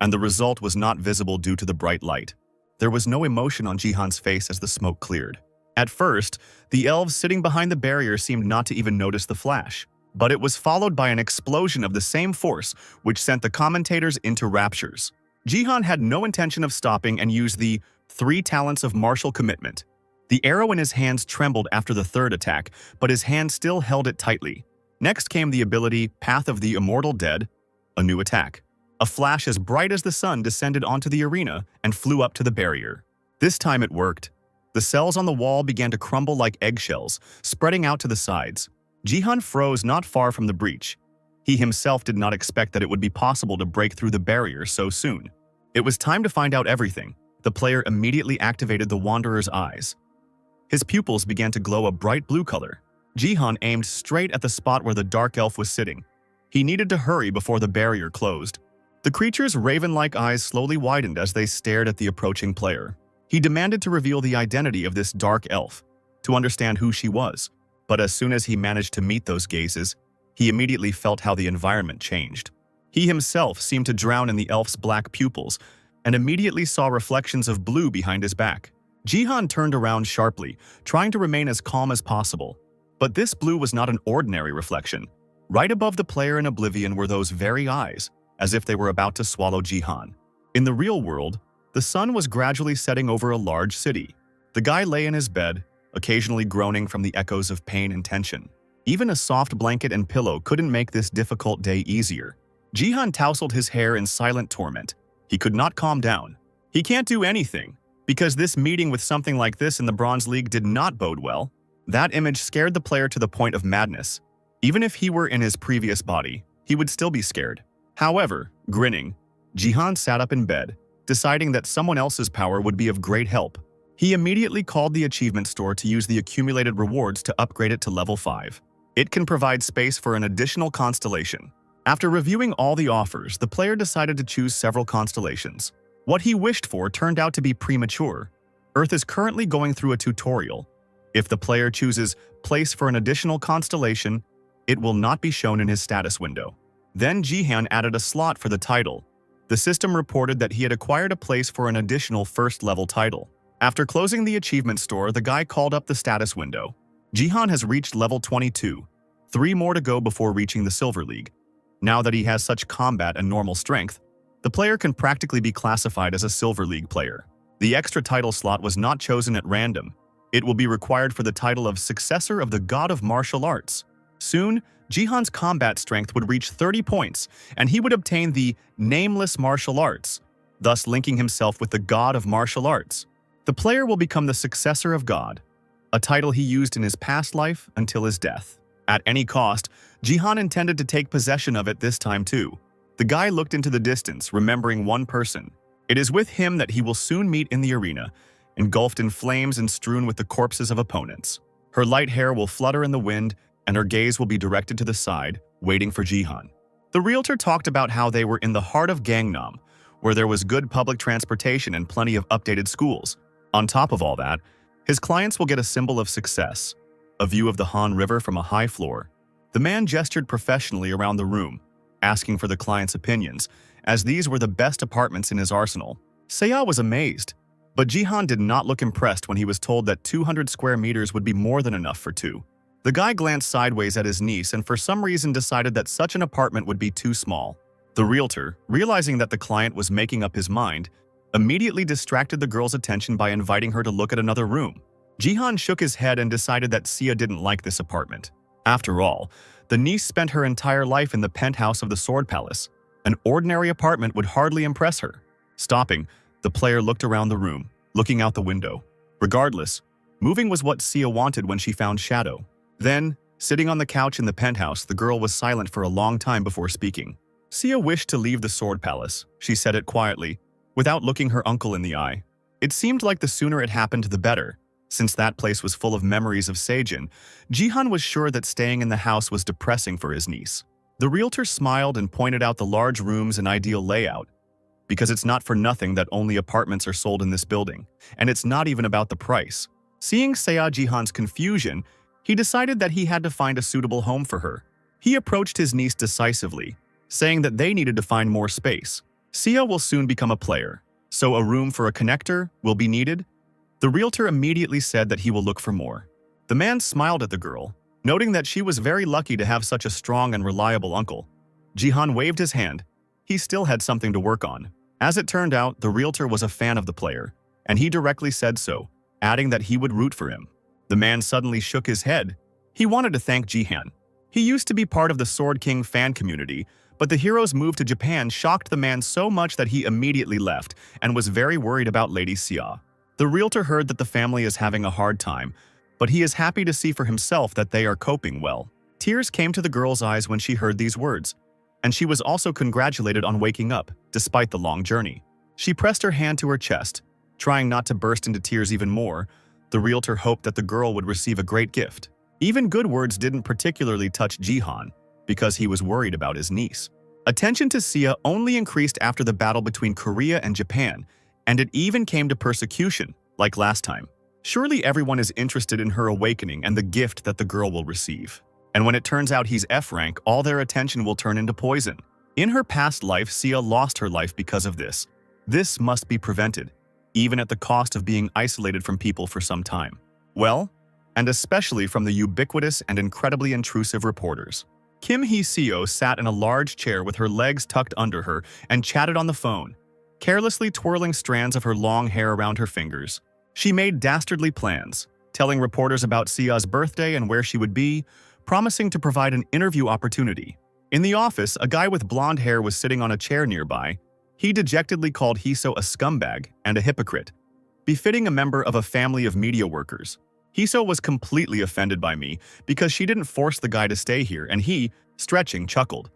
Speaker 1: and the result was not visible due to the bright light. There was no emotion on Jihan's face as the smoke cleared. At first, the elves sitting behind the barrier seemed not to even notice the flash, but it was followed by an explosion of the same force which sent the commentators into raptures. Jihan had no intention of stopping and used the 3 talents of martial commitment. The arrow in his hands trembled after the third attack, but his hand still held it tightly. Next came the ability Path of the Immortal Dead, a new attack. A flash as bright as the sun descended onto the arena and flew up to the barrier. This time it worked. The cells on the wall began to crumble like eggshells, spreading out to the sides. Jihan froze not far from the breach. He himself did not expect that it would be possible to break through the barrier so soon. It was time to find out everything. The player immediately activated the Wanderer's eyes. His pupils began to glow a bright blue color. Jihan aimed straight at the spot where the dark elf was sitting. He needed to hurry before the barrier closed. The creature's raven-like eyes slowly widened as they stared at the approaching player. He demanded to reveal the identity of this dark elf, to understand who she was. But as soon as he managed to meet those gazes, he immediately felt how the environment changed. He himself seemed to drown in the elf's black pupils and immediately saw reflections of blue behind his back. Jihan turned around sharply, trying to remain as calm as possible. But this blue was not an ordinary reflection. Right above the player in oblivion were those very eyes. as if they were about to swallow Jihan. In the real world, the sun was gradually setting over a large city. The guy lay in his bed, occasionally groaning from the echoes of pain and tension. Even a soft blanket and pillow couldn't make this difficult day easier. Jihan tousled his hair in silent torment. He could not calm down. He can't do anything, because this meeting with something like this in the Bronze League did not bode well. That image scared the player to the point of madness. Even if he were in his previous body, he would still be scared. However, grinning, Jihan sat up in bed, deciding that someone else's power would be of great help. He immediately called the achievement store to use the accumulated rewards to upgrade it to level 5. It can provide space for an additional constellation. After reviewing all the offers, the player decided to choose several constellations. What he wished for turned out to be premature. Earth is currently going through a tutorial. If the player chooses place for an additional constellation, it will not be shown in his status window. Then Jihan added a slot for the title. The system reported that he had acquired a place for an additional first-level title. After closing the achievement store, the guy called up the status window. Jihan has reached level 22, 3 more to go before reaching the Silver League. Now that he has such combat and normal strength, the player can practically be classified as a Silver League player. The extra title slot was not chosen at random. It will be required for the title of Successor of the God of Martial Arts. Soon, Jihan's combat strength would reach 30 points, and he would obtain the Nameless Martial Arts, thus linking himself with the God of Martial Arts. The player will become the Successor of God, a title he used in his past life until his death. At any cost, Jihan intended to take possession of it this time too. The guy looked into the distance, remembering one person. It is with him that he will soon meet in the arena, engulfed in flames and strewn with the corpses of opponents. Her light hair will flutter in the wind, and her gaze will be directed to the side, waiting for Jihan. The realtor talked about how they were in the heart of Gangnam, where there was good public transportation and plenty of updated schools. On top of all that, his clients will get a symbol of success, a view of the Han River from a high floor. The man gestured professionally around the room, asking for the client's opinions, as these were the best apartments in his arsenal. Seiya was amazed, but Jihan did not look impressed when he was told that 200 square meters would be more than enough for two. The guy glanced sideways at his niece and for some reason decided that such an apartment would be too small. The realtor, realizing that the client was making up his mind, immediately distracted the girl's attention by inviting her to look at another room. Jihan shook his head and decided that Seiya didn't like this apartment. After all, the niece spent her entire life in the penthouse of the Sword Palace. An ordinary apartment would hardly impress her. Stopping, the player looked around the room, looking out the window. Regardless, moving was what Seiya wanted when she found Shadow. Then, sitting on the couch in the penthouse, the girl was silent for a long time before speaking. Seiya wished to leave the Sword Palace. She said it quietly, without looking her uncle in the eye. It seemed like the sooner it happened, the better. Since that place was full of memories of Seijin, Jihan was sure that staying in the house was depressing for his niece. The realtor smiled and pointed out the large rooms and ideal layout. Because it's not for nothing that only apartments are sold in this building, and it's not even about the price. Seeing Seiya Jihan's confusion, he decided that he had to find a suitable home for her. He approached his niece decisively, saying that they needed to find more space. Seiya will soon become a player, so a room for a connector will be needed. The realtor immediately said that he will look for more. The man smiled at the girl, noting that she was very lucky to have such a strong and reliable uncle. Jihan waved his hand. He still had something to work on. As it turned out, the realtor was a fan of the player, and he directly said so, adding that he would root for him. The man suddenly shook his head. He wanted to thank Jihan. He used to be part of the Sword King fan community, but the hero's move to Japan shocked the man so much that he immediately left and was very worried about Lady Seiya. The realtor heard that the family is having a hard time, but he is happy to see for himself that they are coping well. Tears came to the girl's eyes when she heard these words, and she was also congratulated on waking up, despite the long journey. She pressed her hand to her chest, trying not to burst into tears even more. The realtor hoped that the girl would receive a great gift. Even good words didn't particularly touch Jihan, because he was worried about his niece. Attention to Seiya only increased after the battle between Korea and Japan, and it even came to persecution, like last time. Surely everyone is interested in her awakening and the gift that the girl will receive. And when it turns out he's F rank, all their attention will turn into poison. In her past life, Seiya lost her life because of this. This must be prevented, even at the cost of being isolated from people for some time. Well, and especially from the ubiquitous and incredibly intrusive reporters. Kim Hee-seo sat in a large chair with her legs tucked under her and chatted on the phone, carelessly twirling strands of her long hair around her fingers. She made dastardly plans, telling reporters about Sia's birthday and where she would be, promising to provide an interview opportunity. In the office, a guy with blonde hair was sitting on a chair nearby. He dejectedly called Hee-seo a scumbag and a hypocrite, befitting a member of a family of media workers. Hee-seo was completely offended by me because she didn't force the guy to stay here, and he, stretching, chuckled.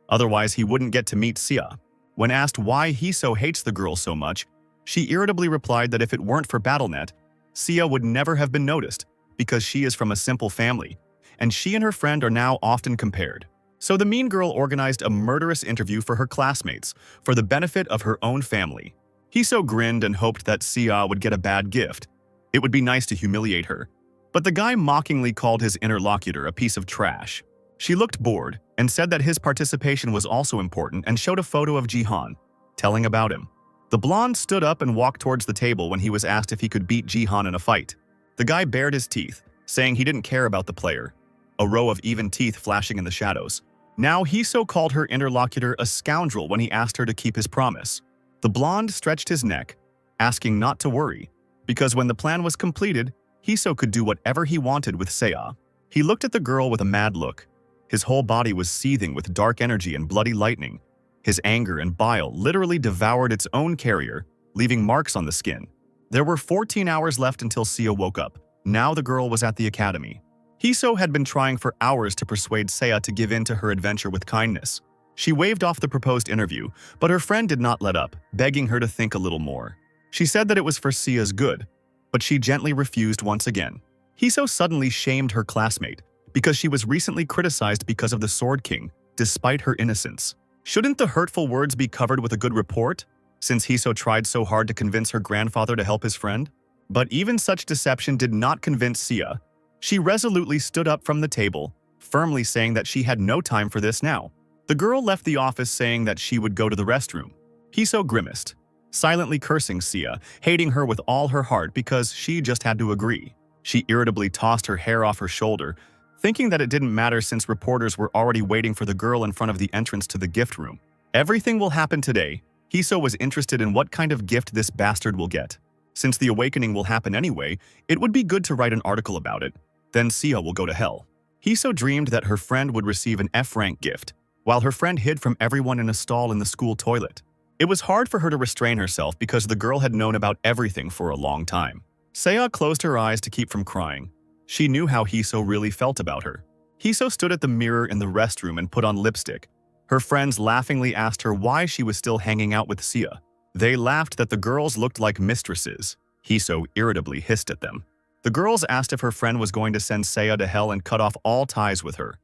Speaker 1: Otherwise, he wouldn't get to meet Sia. When asked why Hee-seo hates the girl so much, she irritably replied that if it weren't for BattleNet, Sia would never have been noticed because she is from a simple family, and she and her friend are now often compared. So the mean girl organized a murderous interview for her classmates for the benefit of her own family. Hee-seo grinned and hoped that Sia would get a bad gift. It would be nice to humiliate her. But the guy mockingly called his interlocutor a piece of trash. She looked bored and said that his participation was also important and showed a photo of Jihan, telling about him. The blonde stood up and walked towards the table when he was asked if he could beat Jihan in a fight. The guy bared his teeth, saying he didn't care about the player, a row of even teeth flashing in the shadows. Now Hee-seo called her interlocutor a scoundrel when he asked her to keep his promise. The blonde stretched his neck, asking not to worry, because when the plan was completed, Hee-seo could do whatever he wanted with Seo. He looked at the girl with a mad look. His whole body was seething with dark energy and bloody lightning. His anger and bile literally devoured its own carrier, leaving marks on the skin. There were 14 hours left until Seo woke up. Now the girl was at the academy. Hee-seo had been trying for hours to persuade Seo to give in to her adventure with kindness. She waved off the proposed interview, but her friend did not let up, begging her to think a little more. She said that it was for Sia's good, but she gently refused once again. Hee-seo suddenly shamed her classmate because she was recently criticized because of the Sword King, despite her innocence. Shouldn't the hurtful words be covered with a good report, since Hee-seo tried so hard to convince her grandfather to help his friend? But even such deception did not convince Sia. She resolutely stood up from the table, firmly saying that she had no time for this now. The girl left the office saying that she would go to the restroom. Hee-seo grimaced, silently cursing Sia, hating her with all her heart because she just had to agree. She irritably tossed her hair off her shoulder, thinking that it didn't matter since reporters were already waiting for the girl in front of the entrance to the gift room. Everything will happen today. Hee-seo was interested in what kind of gift this bastard will get. Since the awakening will happen anyway, it would be good to write an article about it. Then Sia will go to hell. Hee-seo dreamed that her friend would receive an F-rank gift, while her friend hid from everyone in a stall in the school toilet. It was hard for her to restrain herself because the girl had known about everything for a long time. Seo closed her eyes to keep from crying. She knew how Hee-seo really felt about her. Hee-seo stood at the mirror in the restroom and put on lipstick. Her friends laughingly asked her why she was still hanging out with Sia. They laughed that the girls looked like mistresses. Hee-seo irritably hissed at them. The girls asked if her friend was going to send Seo to hell and cut off all ties with her.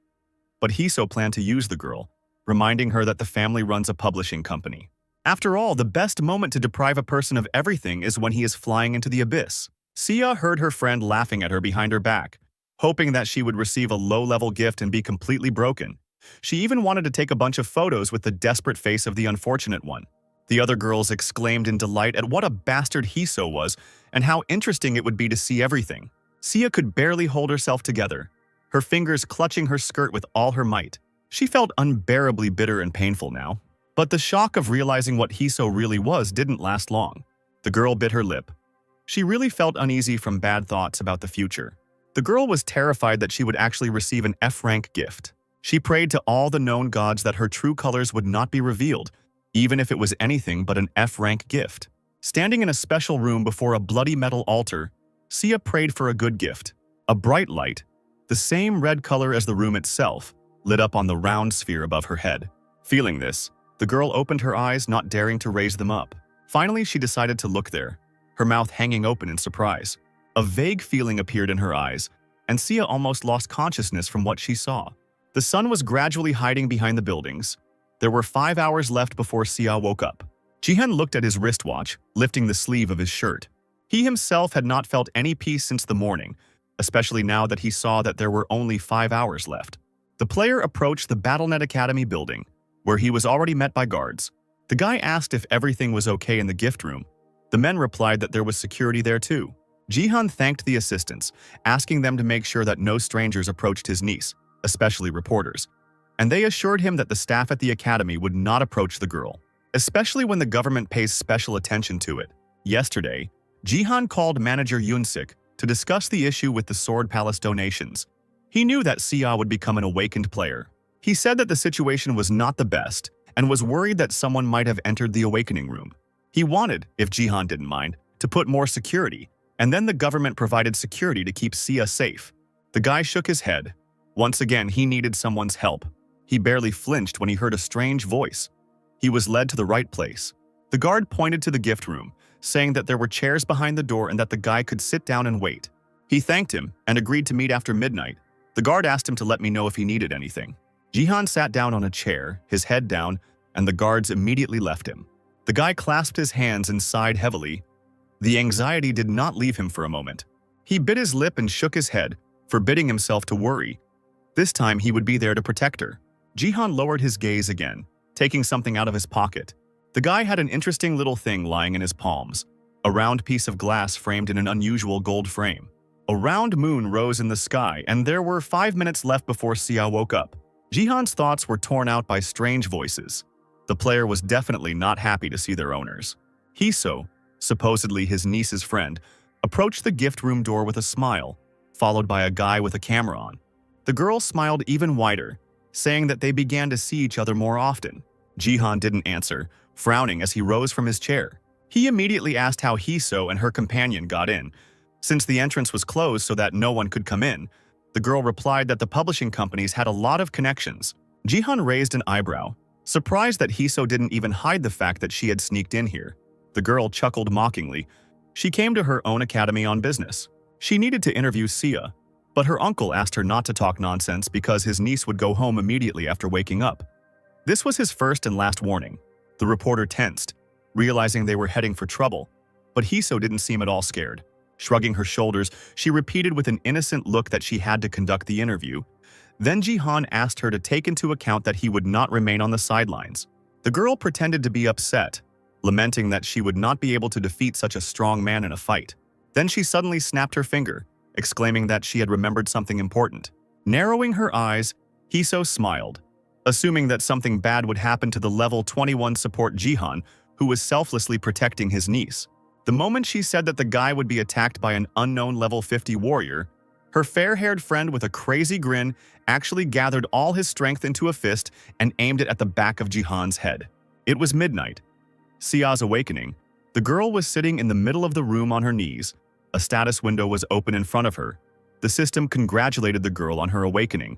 Speaker 1: But Hee-seo planned to use the girl, reminding her that the family runs a publishing company. After all, the best moment to deprive a person of everything is when he is flying into the abyss. Sia heard her friend laughing at her behind her back, hoping that she would receive a low-level gift and be completely broken. She even wanted to take a bunch of photos with the desperate face of the unfortunate one. The other girls exclaimed in delight at what a bastard Hee-seo was and how interesting it would be to see everything. Sia could barely hold herself together, her fingers clutching her skirt with all her might. She felt unbearably bitter and painful now. But the shock of realizing what Hee-seo really was didn't last long. The girl bit her lip. She really felt uneasy from bad thoughts about the future. The girl was terrified that she would actually receive an F-rank gift. She prayed to all the known gods that her true colors would not be revealed, even if it was anything but an F-rank gift. Standing in a special room before a bloody metal altar, Sia prayed for a good gift. A bright light, the same red color as the room itself, lit up on the round sphere above her head. Feeling this, the girl opened her eyes, not daring to raise them up. Finally, she decided to look there, her mouth hanging open in surprise. A vague feeling appeared in her eyes, and Sia almost lost consciousness from what she saw. The sun was gradually hiding behind the buildings. There were 5 hours left before Sia woke up. Jihan looked at his wristwatch, lifting the sleeve of his shirt. He himself had not felt any peace since the morning, especially now that he saw that there were only 5 hours left. The player approached the BattleNet Academy building, where he was already met by guards. The guy asked if everything was okay in the gift room. The men replied that there was security there too. Jihan thanked the assistants, asking them to make sure that no strangers approached his niece, especially reporters. and they assured him that the staff at the academy would not approach the girl, especially when the government pays special attention to it. Yesterday, Jihan called manager Yunsik to discuss the issue with the Sword Palace donations. He knew that Sia would become an awakened player. He said that the situation was not the best and was worried that someone might have entered the awakening room. He wanted, if Jihan didn't mind, to put more security, and then the government provided security to keep Sia safe. The guy shook his head. Once again, he needed someone's help. He barely flinched when he heard a strange voice. He was led to the right place. The guard pointed to the gift room, saying that there were chairs behind the door and that the guy could sit down and wait. He thanked him and agreed to meet after midnight. The guard asked him to let me know if he needed anything. Jihan sat down on a chair, his head down, and the guards immediately left him. The guy clasped his hands and sighed heavily. The anxiety did not leave him for a moment. He bit his lip and shook his head, forbidding himself to worry. This time he would be there to protect her. Jihan lowered his gaze again, taking something out of his pocket. The guy had an interesting little thing lying in his palms, a round piece of glass framed in an unusual gold frame. A round moon rose in the sky, and there were 5 minutes left before Sia woke up. Jihan's thoughts were torn out by strange voices. The player was definitely not happy to see their owners. Hiso, supposedly his niece's friend, approached the gift room door with a smile, followed by a guy with a camera on. The girl smiled even wider, saying that they began to see each other more often. Jihan didn't answer, frowning as he rose from his chair. He immediately asked how Hiso and her companion got in, since the entrance was closed so that no one could come in. The girl replied that the publishing companies had a lot of connections. Jihan raised an eyebrow, surprised that Hiso didn't even hide the fact that she had sneaked in here. The girl chuckled mockingly. She came to her own academy on business. She needed to interview Sia, but her uncle asked her not to talk nonsense because his niece would go home immediately after waking up. This was his first and last warning. The reporter tensed, realizing they were heading for trouble, but Hiso didn't seem at all scared. Shrugging her shoulders, she repeated with an innocent look that she had to conduct the interview. Then Jihan asked her to take into account that he would not remain on the sidelines. The girl pretended to be upset, lamenting that she would not be able to defeat such a strong man in a fight. Then she suddenly snapped her finger, exclaiming that she had remembered something important. Narrowing her eyes, Hiso smiled, assuming that something bad would happen to the level 21 support Jihan, who was selflessly protecting his niece. The moment she said that the guy would be attacked by an unknown level 50 warrior, her fair-haired friend with a crazy grin actually gathered all his strength into a fist and aimed it at the back of Jihan's head. It was midnight. Sia's awakening. The girl was sitting in the middle of the room on her knees. A status window was open in front of her. The system congratulated the girl on her awakening.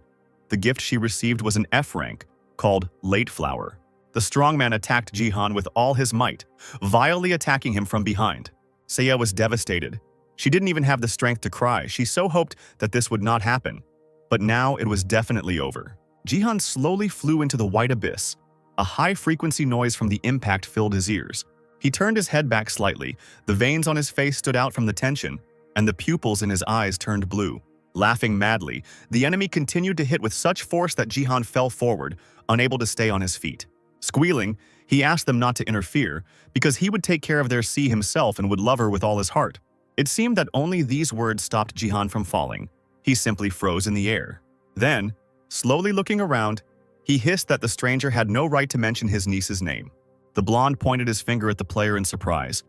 Speaker 1: The gift she received was an F rank, called Late Flower. The strongman attacked Jihan with all his might, vilely attacking him from behind. Sia was devastated. She didn't even have the strength to cry. She so hoped that this would not happen. But now it was definitely over. Jihan slowly flew into the white abyss. A high-frequency noise from the impact filled his ears. He turned his head back slightly. The veins on his face stood out from the tension, and the pupils in his eyes turned blue. Laughing madly, the enemy continued to hit with such force that Jihan fell forward, unable to stay on his feet. Squealing, he asked them not to interfere, because he would take care of their Sea himself and would love her with all his heart. It seemed that only these words stopped Jihan from falling. He simply froze in the air. Then, slowly looking around, he hissed that the stranger had no right to mention his niece's name. The blonde pointed his finger at the player in surprise.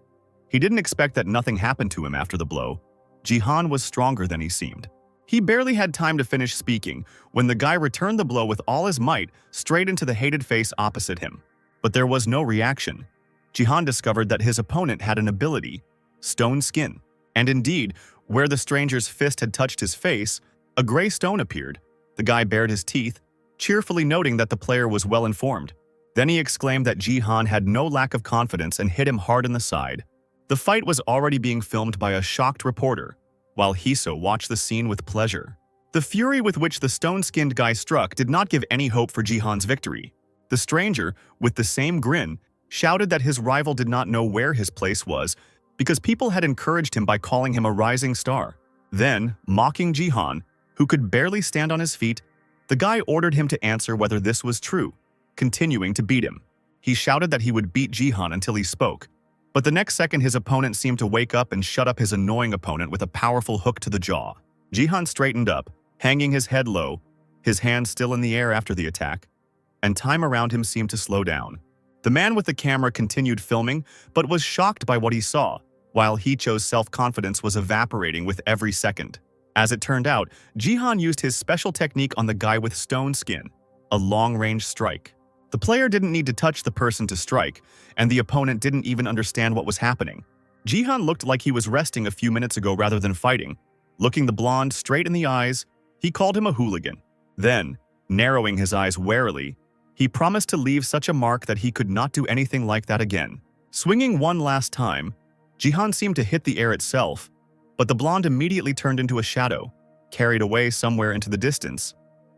Speaker 1: He didn't expect that nothing happened to him after the blow. Jihan was stronger than he seemed. He barely had time to finish speaking when the guy returned the blow with all his might straight into the hated face opposite him. But there was no reaction. Jihan discovered that his opponent had an ability, Stone Skin. And indeed, where the stranger's fist had touched his face, a gray stone appeared. The guy bared his teeth, cheerfully noting that the player was well informed. Then he exclaimed that Jihan had no lack of confidence and hit him hard in the side. The fight was already being filmed by a shocked reporter, while Hiso watched the scene with pleasure. The fury with which the stone-skinned guy struck did not give any hope for Jihan's victory. The stranger, with the same grin, shouted that his rival did not know where his place was because people had encouraged him by calling him a rising star. Then, mocking Jihan, who could barely stand on his feet, the guy ordered him to answer whether this was true, continuing to beat him. He shouted that he would beat Jihan until he spoke, but the next second his opponent seemed to wake up and shut up his annoying opponent with a powerful hook to the jaw. Jihan straightened up, hanging his head low. his hands still in the air after the attack, and time around him seemed to slow down. The man with the camera continued filming, but was shocked by what he saw, while Hicho's self-confidence was evaporating with every second. As it turned out, Jihan used his special technique on the guy with stone skin, a long-range strike. The player didn't need to touch the person to strike, and the opponent didn't even understand what was happening. Jihan looked like he was resting a few minutes ago rather than fighting. Looking the blonde straight in the eyes, he called him a hooligan. Then, narrowing his eyes warily, he promised to leave such a mark that he could not do anything like that again. Swinging one last time, Jihan seemed to hit the air itself, but the blonde immediately turned into a shadow, carried away somewhere into the distance,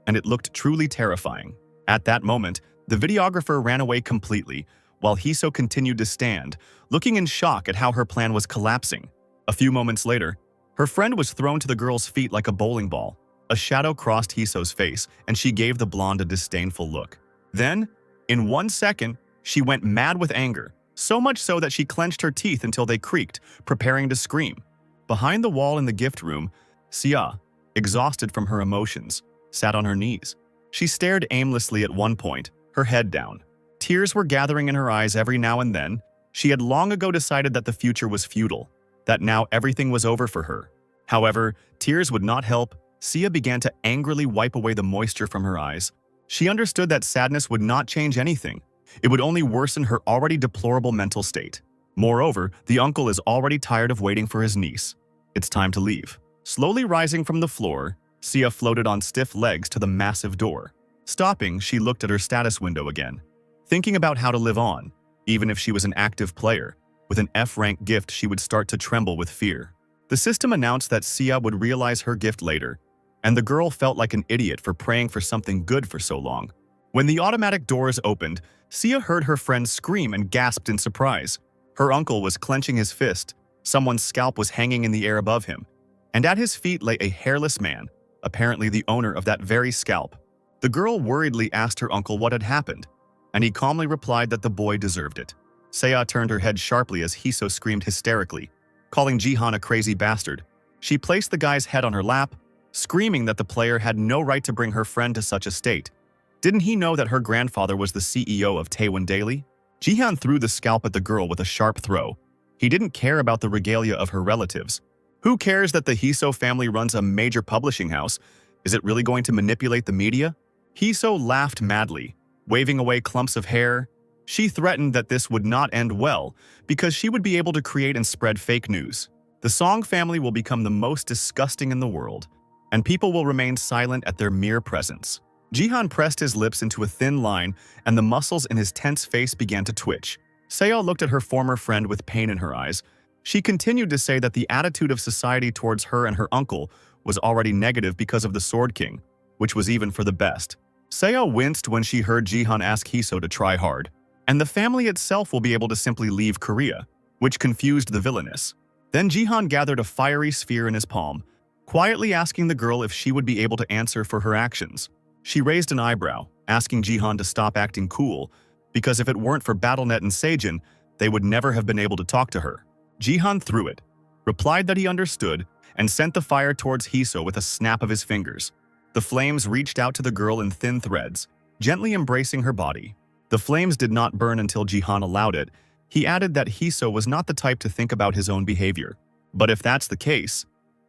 Speaker 1: and it looked truly terrifying. At that moment, the videographer ran away completely, while Hiso continued to stand, looking in shock at how her plan was collapsing. A few moments later, her friend was thrown to the girl's feet like a bowling ball. A shadow crossed Hiso's face, and she gave the blonde a disdainful look. Then, in 1 second, she went mad with anger, so much so that she clenched her teeth until they creaked, preparing to scream. Behind the wall in the gift room, Sia, exhausted from her emotions, sat on her knees. She stared aimlessly at one point, her head down. Tears were gathering in her eyes every now and then. She had long ago decided that the future was futile, that now everything was over for her. However, tears would not help. Sia began to angrily wipe away the moisture from her eyes. She understood that sadness would not change anything. It would only worsen her already deplorable mental state. Moreover, the uncle is already tired of waiting for his niece. It's time to leave. Slowly rising from the floor, Sia floated on stiff legs to the massive door. Stopping, she looked at her status window again, thinking about how to live on. Even if she was an active player, with an F-rank gift, she would start to tremble with fear. The system announced that Sia would realize her gift later, and the girl felt like an idiot for praying for something good for so long. When the automatic doors opened, Sia heard her friend scream and gasped in surprise. Her uncle was clenching his fist, someone's scalp was hanging in the air above him, and at his feet lay a hairless man, apparently the owner of that very scalp. The girl worriedly asked her uncle what had happened, and he calmly replied that the boy deserved it. Seiya turned her head sharply as Hiso screamed hysterically, calling Jihan a crazy bastard. She placed the guy's head on her lap, screaming that the player had no right to bring her friend to such a state. Didn't he know that her grandfather was the CEO of Taewon Daily? Jihan threw the scalp at the girl with a sharp throw. He didn't care about the regalia of her relatives. Who cares that the Hiso family runs a major publishing house? Is it really going to manipulate the media? Hiso laughed madly, waving away clumps of hair. She threatened that this would not end well because she would be able to create and spread fake news. The Song family will become the most disgusting in the world, and people will remain silent at their mere presence. Jihan pressed his lips into a thin line, and the muscles in his tense face began to twitch. Seo looked at her former friend with pain in her eyes. She continued to say that the attitude of society towards her and her uncle was already negative because of the Sword King, which was even for the best. Seo winced when she heard Jihan ask Hiso to try hard, and the family itself will be able to simply leave Korea, which confused the villainess. Then Jihan gathered a fiery sphere in his palm, quietly asking the girl if she would be able to answer for her actions. She raised an eyebrow, asking Jihan to stop acting cool, because if it weren't for BattleNet and Seijin, they would never have been able to talk to her. Jihan threw it, replied that he understood, and sent the fire towards Hiso with a snap of his fingers. The flames reached out to the girl in thin threads, gently embracing her body. The flames did not burn until Jihan allowed it. He added that Hiso was not the type to think about his own behavior. But if that's the case,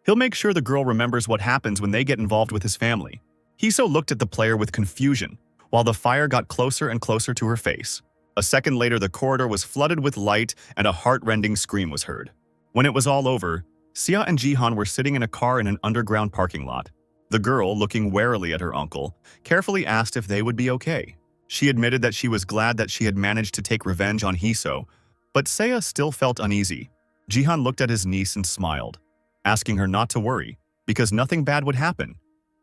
Speaker 1: he'll make sure the girl remembers what happens when they get involved with his family. Hiso looked at the player with confusion, while the fire got closer and closer to her face. A second later, the corridor was flooded with light and a heart-rending scream was heard. When it was all over, Sia and Jihan were sitting in a car in an underground parking lot. The girl, looking warily at her uncle, carefully asked if they would be okay. She admitted that she was glad that she had managed to take revenge on Hiso, but Seiya still felt uneasy. Jihan looked at his niece and smiled, asking her not to worry, because nothing bad would happen.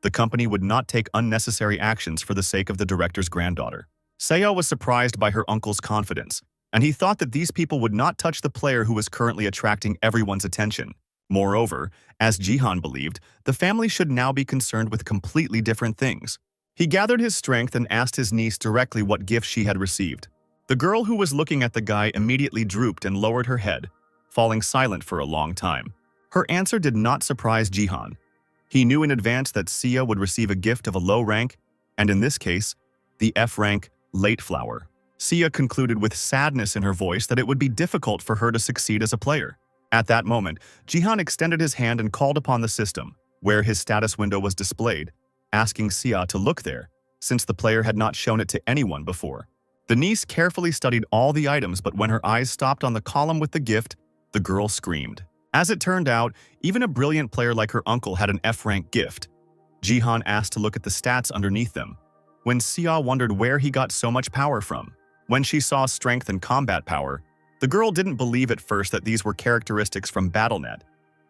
Speaker 1: The company would not take unnecessary actions for the sake of the director's granddaughter. Seiya was surprised by her uncle's confidence, and he thought that these people would not touch the player who was currently attracting everyone's attention. Moreover, as Jihan believed, the family should now be concerned with completely different things. He gathered his strength and asked his niece directly what gift she had received. The girl who was looking at the guy immediately drooped and lowered her head, falling silent for a long time. Her answer did not surprise Jihan. He knew in advance that Sia would receive a gift of a low rank, and in this case, the F rank late flower. Sia concluded with sadness in her voice that it would be difficult for her to succeed as a player. At that moment, Jihan extended his hand and called upon the system, where his status window was displayed, asking Sia to look there, since the player had not shown it to anyone before. The niece carefully studied all the items, but when her eyes stopped on the column with the gift, the girl screamed. As it turned out, even a brilliant player like her uncle had an F-rank gift. Jihan asked to look at the stats underneath them, when Sia wondered where he got so much power from. When she saw strength and combat power, the girl didn't believe at first that these were characteristics from BattleNet.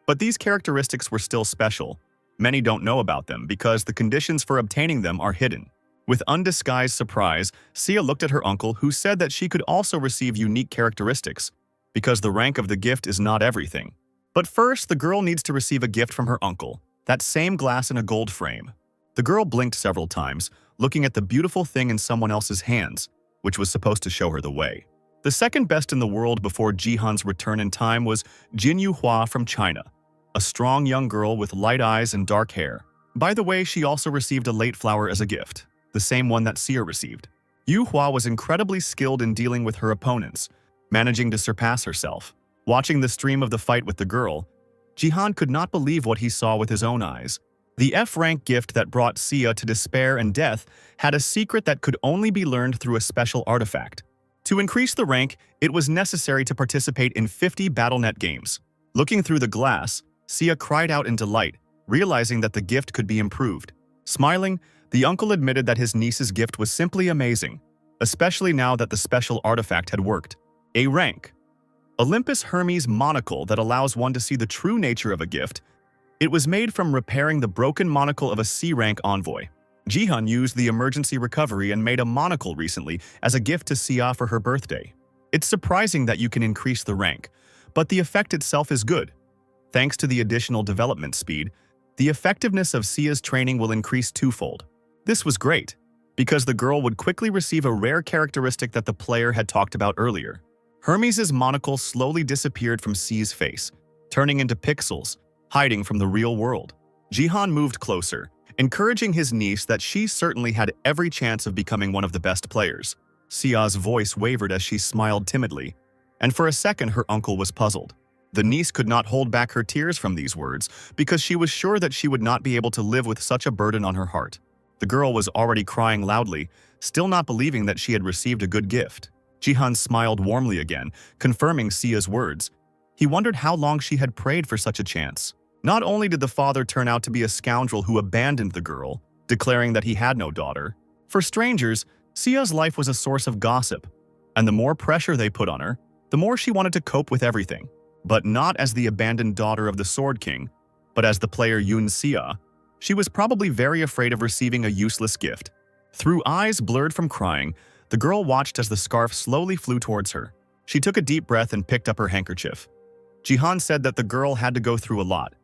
Speaker 1: But these characteristics were still special. Many don't know about them because the conditions for obtaining them are hidden. With undisguised surprise, Sia looked at her uncle, who said that she could also receive unique characteristics, because the rank of the gift is not everything. But first, the girl needs to receive a gift from her uncle, that same glass in a gold frame. The girl blinked several times, looking at the beautiful thing in someone else's hands, which was supposed to show her the way. The second best in the world before Jihan's return in time was Jin Yuhua from China, a strong young girl with light eyes and dark hair. By the way, she also received a late flower as a gift, the same one that Sia received. Yuhua was incredibly skilled in dealing with her opponents, managing to surpass herself. Watching the stream of the fight with the girl, Jihan could not believe what he saw with his own eyes. The F-rank gift that brought Sia to despair and death had a secret that could only be learned through a special artifact. To increase the rank, it was necessary to participate in 50 BattleNet games. Looking through the glass, Sia cried out in delight, realizing that the gift could be improved. Smiling, the uncle admitted that his niece's gift was simply amazing, especially now that the special artifact had worked. A rank. Olympus Hermes monocle that allows one to see the true nature of a gift. It was made from repairing the broken monocle of a C-rank envoy. Jihan used the emergency recovery and made a monocle recently as a gift to Sia for her birthday. It's surprising that you can increase the rank, but the effect itself is good. Thanks to the additional development speed, the effectiveness of Sia's training will increase twofold. This was great, because the girl would quickly receive a rare characteristic that the player had talked about earlier. Hermes' monocle slowly disappeared from Sia's face, turning into pixels, hiding from the real world. Jihan moved closer, encouraging his niece that she certainly had every chance of becoming one of the best players. Sia's voice wavered as she smiled timidly, and for a second her uncle was puzzled. The niece could not hold back her tears from these words because she was sure that she would not be able to live with such a burden on her heart. The girl was already crying loudly, still not believing that she had received a good gift. Jihan smiled warmly again, confirming Sia's words. He wondered how long she had prayed for such a chance. Not only did the father turn out to be a scoundrel who abandoned the girl, declaring that he had no daughter. For strangers, Sia's life was a source of gossip, and the more pressure they put on her, the more she wanted to cope with everything. But not as the abandoned daughter of the Sword King, but as the player Yun Sia. She was probably very afraid of receiving a useless gift. Through eyes blurred from crying, the girl watched as the scarf slowly flew towards her. She took a deep breath and picked up her handkerchief. Jihan said that the girl had to go through a lot.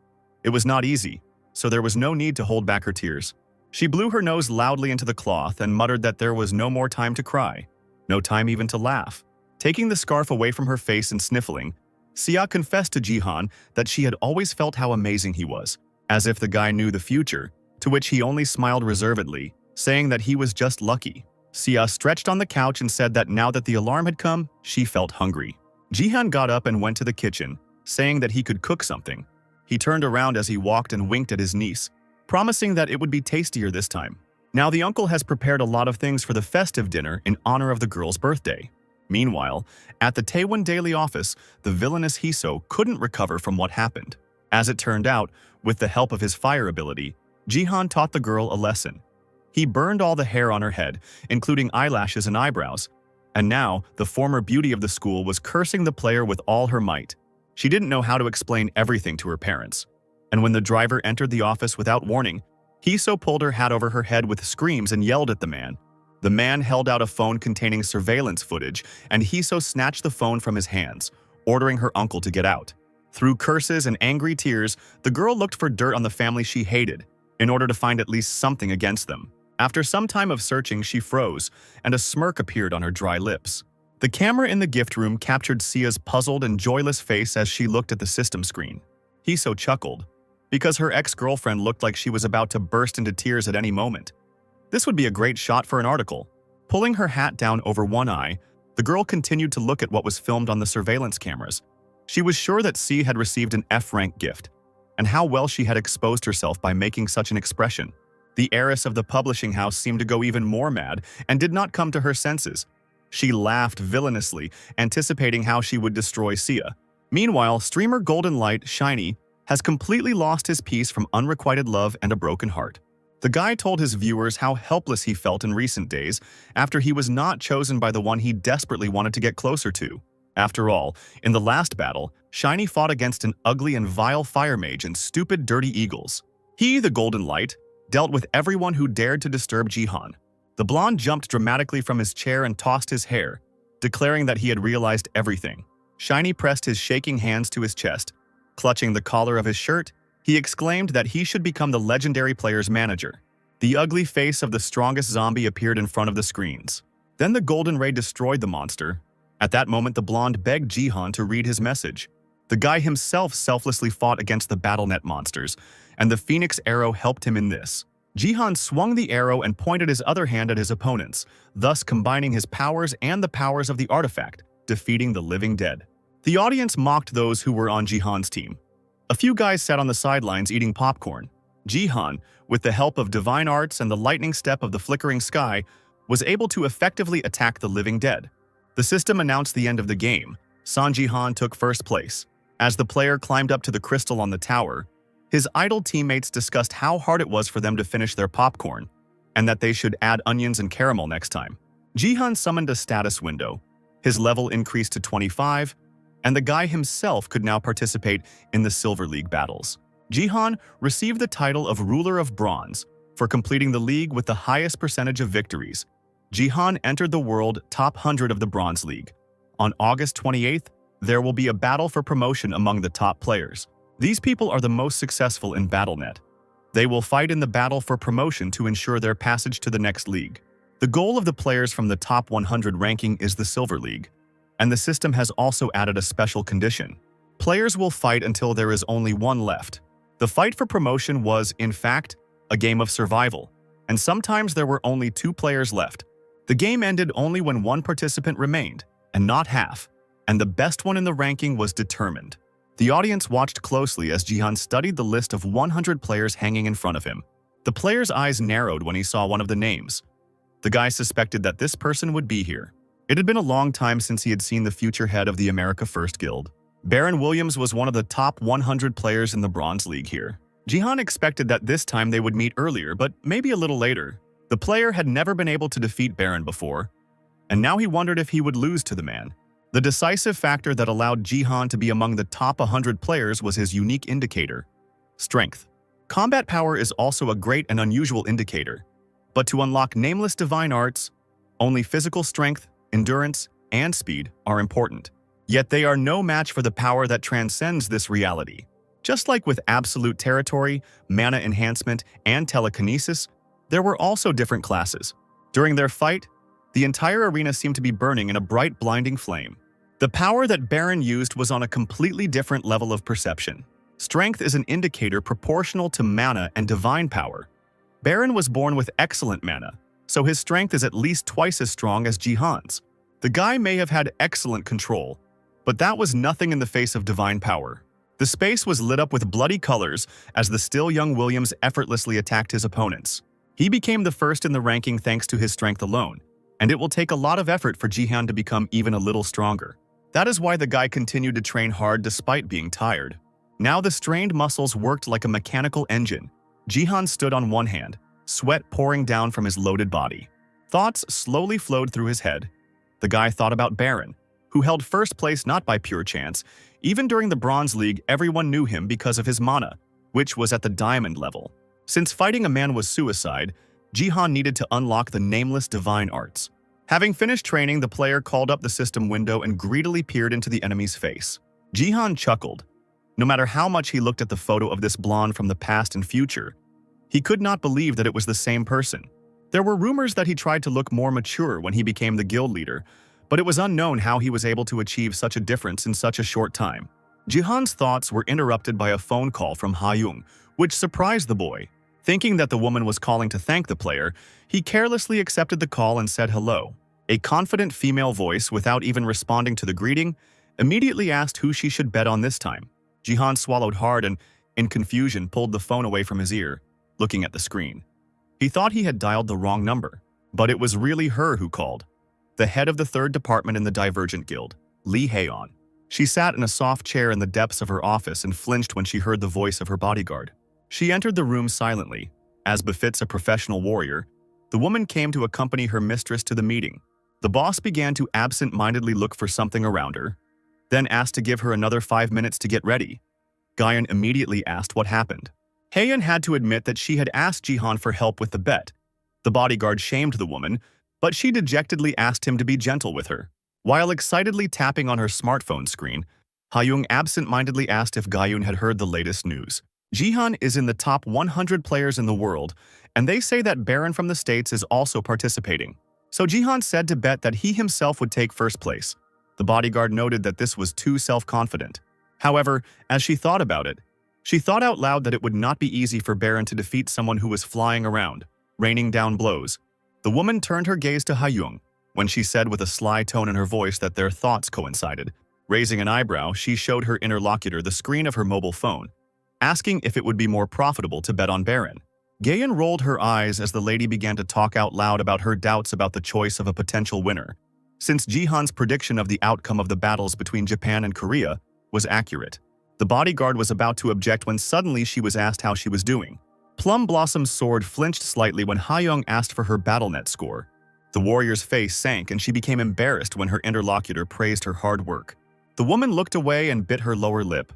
Speaker 1: It was not easy, so there was no need to hold back her tears. She blew her nose loudly into the cloth and muttered that there was no more time to cry, no time even to laugh. Taking the scarf away from her face and sniffling, Sia confessed to Jihan that she had always felt how amazing he was, as if the guy knew the future, to which he only smiled reservedly, saying that he was just lucky. Sia stretched on the couch and said that now that the alarm had come, she felt hungry. Jihan got up and went to the kitchen, saying that he could cook something. He turned around as he walked and winked at his niece, promising that it would be tastier this time. Now the uncle has prepared a lot of things for the festive dinner in honor of the girl's birthday. Meanwhile, at the Taewon Daily office, the villainous Hiso couldn't recover from what happened. As it turned out, with the help of his fire ability, Jihan taught the girl a lesson. He burned all the hair on her head, including eyelashes and eyebrows, and now the former beauty of the school was cursing the player with all her might. She didn't know how to explain everything to her parents, and when the driver entered the office without warning, Hiso pulled her hat over her head with screams and yelled at the man. The man held out a phone containing surveillance footage, and Hiso snatched the phone from his hands, ordering her uncle to get out. Through curses and angry tears, the girl looked for dirt on the family she hated, in order to find at least something against them. After some time of searching, she froze, and a smirk appeared on her dry lips. The camera in the gift room captured Sia's puzzled and joyless face as she looked at the system screen. Hiso chuckled, because her ex-girlfriend looked like she was about to burst into tears at any moment. This would be a great shot for an article. Pulling her hat down over one eye, the girl continued to look at what was filmed on the surveillance cameras. She was sure that C had received an F-rank gift, and how well she had exposed herself by making such an expression. The heiress of the publishing house seemed to go even more mad and did not come to her senses. She laughed villainously, anticipating how she would destroy Sia. Meanwhile, streamer Golden Light, Shiny, has completely lost his peace from unrequited love and a broken heart. The guy told his viewers how helpless he felt in recent days after he was not chosen by the one he desperately wanted to get closer to. After all, in the last battle, Shiny fought against an ugly and vile fire mage and stupid dirty eagles. He, the Golden Light, dealt with everyone who dared to disturb Jihan. The blonde jumped dramatically from his chair and tossed his hair, declaring that he had realized everything. Shiny pressed his shaking hands to his chest. Clutching the collar of his shirt, he exclaimed that he should become the legendary player's manager. The ugly face of the strongest zombie appeared in front of the screens. Then the golden ray destroyed the monster. At that moment, the blonde begged Jihan to read his message. The guy himself selflessly fought against the BattleNet monsters, and the Phoenix arrow helped him in this. Jihan swung the arrow and pointed his other hand at his opponents, thus combining his powers and the powers of the artifact, defeating the living dead. The audience mocked those who were on Jihan's team. A few guys sat on the sidelines eating popcorn. Jihan, with the help of divine arts and the lightning step of the flickering sky, was able to effectively attack the living dead. The system announced the end of the game. San Jihan took first place. As the player climbed up to the crystal on the tower, his idle teammates discussed how hard it was for them to finish their popcorn, and that they should add onions and caramel next time. Jihan summoned a status window. His level increased to 25, and the guy himself could now participate in the Silver League battles. Jihan received the title of Ruler of Bronze for completing the league with the highest percentage of victories. Jihan entered the world top 100 of the Bronze League. On August 28th, there will be a battle for promotion among the top players. These people are the most successful in BattleNet. They will fight in the battle for promotion to ensure their passage to the next league. The goal of the players from the top 100 ranking is the Silver League, and the system has also added a special condition. Players will fight until there is only one left. The fight for promotion was, in fact, a game of survival, and sometimes there were only 2 players left. The game ended only when one participant remained, and not half, and the best one in the ranking was determined. The audience watched closely as Jihan studied the list of 100 players hanging in front of him. The player's eyes narrowed when he saw one of the names. The guy suspected that this person would be here. It had been a long time since he had seen the future head of the America First Guild. Baron Williams was one of the top 100 players in the Bronze League here. Jihan expected that this time they would meet earlier, but maybe a little later. The player had never been able to defeat Baron before, and now he wondered if he would lose to the man. The decisive factor that allowed Jihan to be among the top 100 players was his unique indicator: strength. Combat power is also a great and unusual indicator, but to unlock nameless divine arts, only physical strength, endurance, and speed are important. Yet they are no match for the power that transcends this reality. Just like with absolute territory, mana enhancement, and telekinesis, there were also different classes. During their fight, the entire arena seemed to be burning in a bright, blinding flame. The power that Baron used was on a completely different level of perception. Strength is an indicator proportional to mana and divine power. Baron was born with excellent mana, so his strength is at least twice as strong as Jihan's. The guy may have had excellent control, but that was nothing in the face of divine power. The space was lit up with bloody colors as the still young Williams effortlessly attacked his opponents. He became the first in the ranking thanks to his strength alone, and it will take a lot of effort for Jihan to become even a little stronger. That is why the guy continued to train hard despite being tired. Now the strained muscles worked like a mechanical engine. Jihan stood on one hand, sweat pouring down from his loaded body. Thoughts slowly flowed through his head. The guy thought about Baron, who held first place not by pure chance. Even during the Bronze League, everyone knew him because of his mana, which was at the diamond level. Since fighting a man was suicide, Jihan needed to unlock the nameless divine arts. Having finished training, the player called up the system window and greedily peered into the enemy's face. Jihan chuckled. No matter how much he looked at the photo of this blonde from the past and future, he could not believe that it was the same person. There were rumors that he tried to look more mature when he became the guild leader, but it was unknown how he was able to achieve such a difference in such a short time. Jihan's thoughts were interrupted by a phone call from Ha-young, which surprised the boy. Thinking that the woman was calling to thank the player, he carelessly accepted the call and said hello. A confident female voice, without even responding to the greeting, immediately asked who she should bet on this time. Jihan swallowed hard and, in confusion, pulled the phone away from his ear, looking at the screen. He thought he had dialed the wrong number, but it was really her who called. The head of the third department in the Divergent Guild, Lee Haeon. She sat in a soft chair in the depths of her office and flinched when she heard the voice of her bodyguard. She entered the room silently. As befits a professional warrior, the woman came to accompany her mistress to the meeting. The boss began to absent-mindedly look for something around her, then asked to give her another 5 minutes to get ready. Guyon immediately asked what happened. Haeon had to admit that she had asked Jihan for help with the bet. The bodyguard shamed the woman, but she dejectedly asked him to be gentle with her. While excitedly tapping on her smartphone screen, Ha-young absent-mindedly asked if Guyon had heard the latest news. Jihan is in the top 100 players in the world, and they say that Baron from the States is also participating. So Jihan said to bet that he himself would take first place. The bodyguard noted that this was too self-confident. However, as she thought about it, she thought out loud that it would not be easy for Baron to defeat someone who was flying around, raining down blows. The woman turned her gaze to Ha-young when she said with a sly tone in her voice that their thoughts coincided. Raising an eyebrow, she showed her interlocutor the screen of her mobile phone, asking if it would be more profitable to bet on Baron. Gayen rolled her eyes as the lady began to talk out loud about her doubts about the choice of a potential winner, since Jihan's prediction of the outcome of the battles between Japan and Korea was accurate. The bodyguard was about to object when suddenly she was asked how she was doing. Plum Blossom's sword flinched slightly when Ha-young asked for her BattleNet score. The warrior's face sank and she became embarrassed when her interlocutor praised her hard work. The woman looked away and bit her lower lip.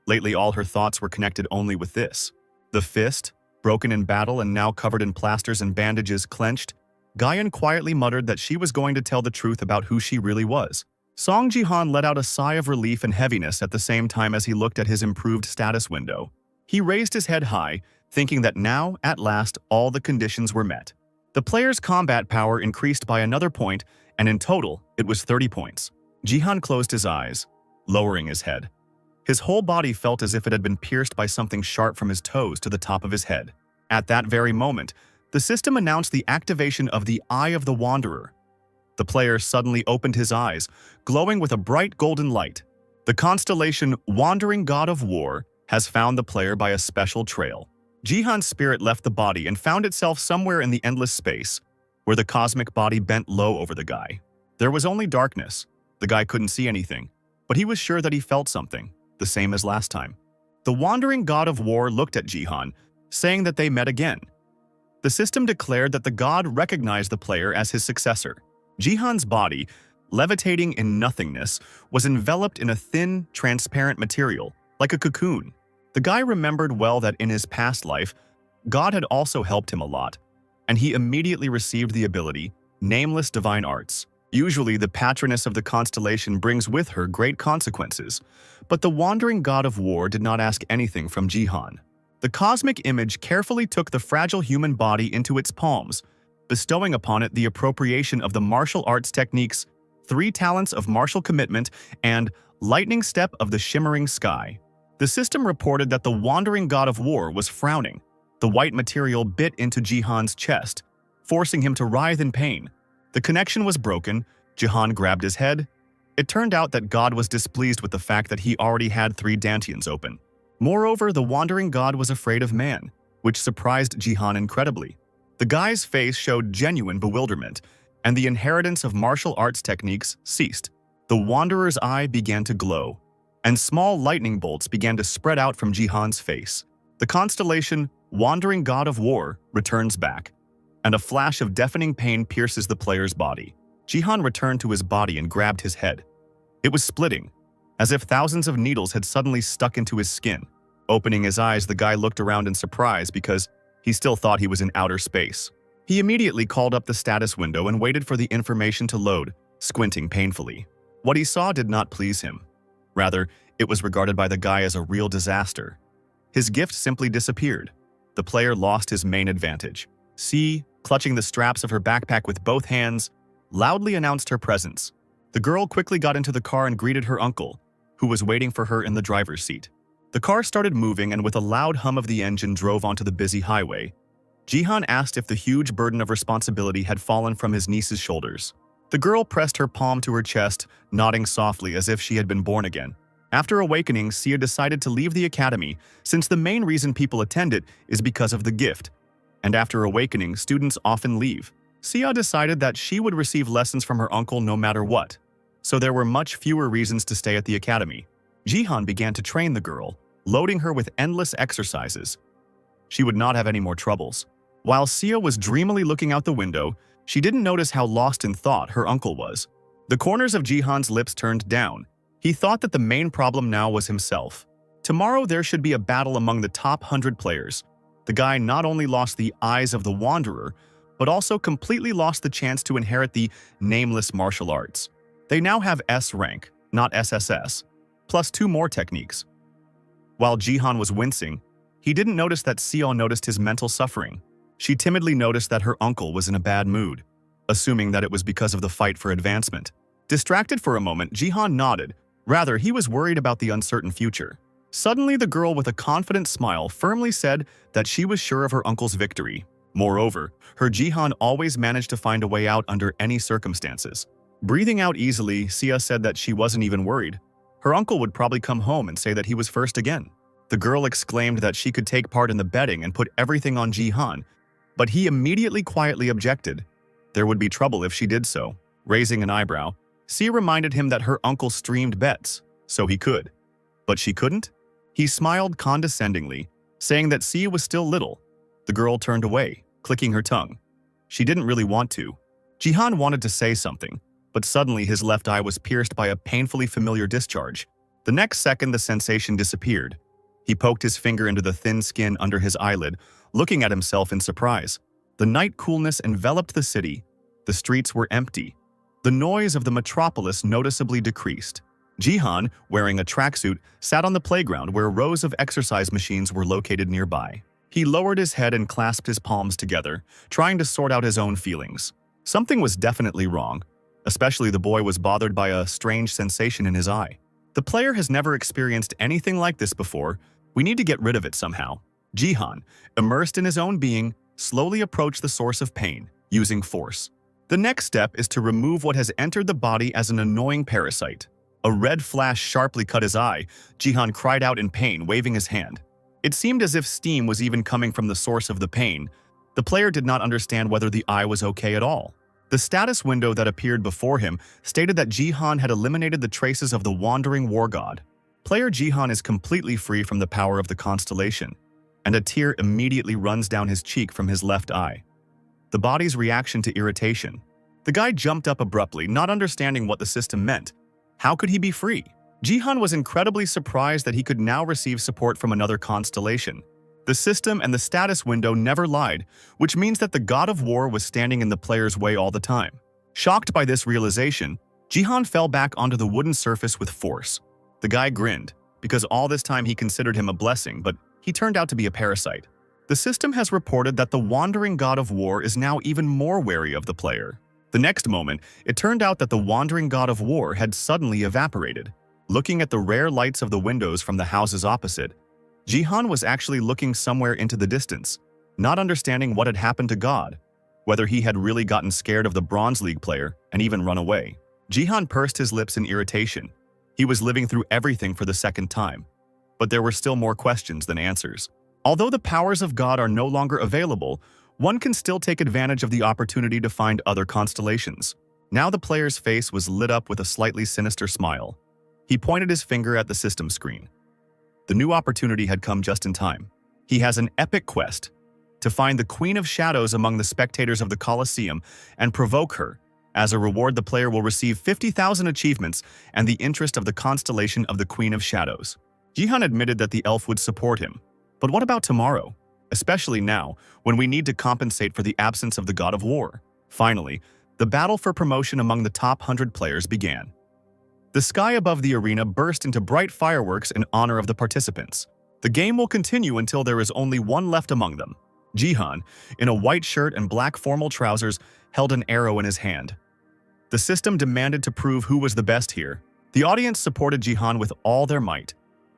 Speaker 1: Lately, all her thoughts were connected only with this. The fist, broken in battle and now covered in plasters and bandages, clenched. Guyon quietly muttered that she was going to tell the truth about who she really was. Song Jihan let out a sigh of relief and heaviness at the same time as he looked at his improved status window. He raised his head high, thinking that now, at last, all the conditions were met. The player's combat power increased by another point, and in total, it was 30 points. Jihan closed his eyes, lowering his head. His whole body felt as if it had been pierced by something sharp from his toes to the top of his head. At that very moment, the system announced the activation of the Eye of the Wanderer. The player suddenly opened his eyes, glowing with a bright golden light. The constellation Wandering God of War has found the player by a special trail. Jihan's spirit left the body and found itself somewhere in the endless space, where the cosmic body bent low over the guy. There was only darkness. The guy couldn't see anything, but he was sure that he felt something, the same as last time. The Wandering God of War looked at Jihan, saying that they met again. The system declared that the god recognized the player as his successor. Jihan's body, levitating in nothingness, was enveloped in a thin, transparent material, like a cocoon. The guy remembered well that in his past life, God had also helped him a lot, and he immediately received the ability, Nameless Divine Arts. Usually, the patroness of the constellation brings with her great consequences, but the Wandering God of War did not ask anything from Jihan. The cosmic image carefully took the fragile human body into its palms, bestowing upon it the appropriation of the martial arts techniques, 3 talents of martial commitment, and lightning step of the shimmering sky. The system reported that the Wandering God of War was frowning. The white material bit into Jihan's chest, forcing him to writhe in pain. The connection was broken. Jihan grabbed his head. It turned out that God was displeased with the fact that he already had 3 dantians open. Moreover, the Wandering God was afraid of man, which surprised Jihan incredibly. The guy's face showed genuine bewilderment, and the inheritance of martial arts techniques ceased. The Wanderer's eye began to glow, and small lightning bolts began to spread out from Jihan's face. The constellation Wandering God of War returns back, and a flash of deafening pain pierces the player's body. Jihan returned to his body and grabbed his head. It was splitting, as if thousands of needles had suddenly stuck into his skin. Opening his eyes, the guy looked around in surprise because he still thought he was in outer space. He immediately called up the status window and waited for the information to load, squinting painfully. What he saw did not please him. Rather, it was regarded by the guy as a real disaster. His gift simply disappeared. The player lost his main advantage. C, clutching the straps of her backpack with both hands, loudly announced her presence. The girl quickly got into the car and greeted her uncle, who was waiting for her in the driver's seat. The car started moving and with a loud hum of the engine drove onto the busy highway. Jihan asked if the huge burden of responsibility had fallen from his niece's shoulders. The girl pressed her palm to her chest, nodding softly as if she had been born again. After awakening, Sia decided to leave the academy since the main reason people attend it is because of the gift. And after awakening, students often leave. Sia decided that she would receive lessons from her uncle no matter what. So there were much fewer reasons to stay at the academy. Jihan began to train the girl, loading her with endless exercises. She would not have any more troubles. While Sia was dreamily looking out the window, she didn't notice how lost in thought her uncle was. The corners of Jihan's lips turned down. He thought that the main problem now was himself. Tomorrow there should be a battle among the top 100 players. The guy not only lost the eyes of the Wanderer, but also completely lost the chance to inherit the nameless martial arts. They now have S rank, not SSS, plus 2 more techniques. While Jihan was wincing, he didn't notice that Sia noticed his mental suffering. She timidly noticed that her uncle was in a bad mood, assuming that it was because of the fight for advancement. Distracted for a moment, Jihan nodded. Rather, he was worried about the uncertain future. Suddenly, the girl with a confident smile firmly said that she was sure of her uncle's victory. Moreover, her Jihan always managed to find a way out under any circumstances. Breathing out easily, Sia said that she wasn't even worried. Her uncle would probably come home and say that he was first again. The girl exclaimed that she could take part in the betting and put everything on Jihan, but he immediately quietly objected. There would be trouble if she did so. Raising an eyebrow, Sia reminded him that her uncle streamed bets, so he could. But she couldn't? He smiled condescendingly, saying that Sia was still little. The girl turned away, clicking her tongue. She didn't really want to. Jihan wanted to say something, but suddenly his left eye was pierced by a painfully familiar discharge. The next second, the sensation disappeared. He poked his finger into the thin skin under his eyelid, looking at himself in surprise. The night coolness enveloped the city. The streets were empty. The noise of the metropolis noticeably decreased. Jihan, wearing a tracksuit, sat on the playground where rows of exercise machines were located nearby. He lowered his head and clasped his palms together, trying to sort out his own feelings. Something was definitely wrong. Especially the boy was bothered by a strange sensation in his eye. The player has never experienced anything like this before. We need to get rid of it somehow. Jihan, immersed in his own being, slowly approached the source of pain, using force. The next step is to remove what has entered the body as an annoying parasite. A red flash sharply cut his eye. Jihan cried out in pain, waving his hand. It seemed as if steam was even coming from the source of the pain. The player did not understand whether the eye was okay at all. The status window that appeared before him stated that Jihan had eliminated the traces of the wandering war god. Player Jihan is completely free from the power of the constellation, and a tear immediately runs down his cheek from his left eye. The body's reaction to irritation. The guy jumped up abruptly, not understanding what the system meant. How could he be free? Jihan was incredibly surprised that he could now receive support from another constellation. The system and the status window never lied, which means that the god of war was standing in the player's way all the time. Shocked by this realization, Jihan fell back onto the wooden surface with force. The guy grinned, because all this time he considered him a blessing, but he turned out to be a parasite. The system has reported that the wandering god of war is now even more wary of the player. The next moment, it turned out that the wandering god of war had suddenly evaporated. Looking at the rare lights of the windows from the houses opposite, Jihan was actually looking somewhere into the distance, not understanding what had happened to God, whether he had really gotten scared of the Bronze League player and even run away. Jihan pursed his lips in irritation. He was living through everything for the second time, but there were still more questions than answers. Although the powers of God are no longer available, one can still take advantage of the opportunity to find other constellations. Now the player's face was lit up with a slightly sinister smile. He pointed his finger at the system screen. The new opportunity had come just in time. He has an epic quest to find the Queen of Shadows among the spectators of the Colosseum and provoke her. As a reward, the player will receive 50,000 achievements and the interest of the constellation of the Queen of Shadows. Jihan admitted that the elf would support him. But what about tomorrow? Especially now, when we need to compensate for the absence of the God of War. Finally, the battle for promotion among the top 100 players began. The sky above the arena burst into bright fireworks in honor of the participants. The game will continue until there is only one left among them. Jihan, in a white shirt and black formal trousers, held an arrow in his hand. The system demanded to prove who was the best here. The audience supported Jihan with all their might,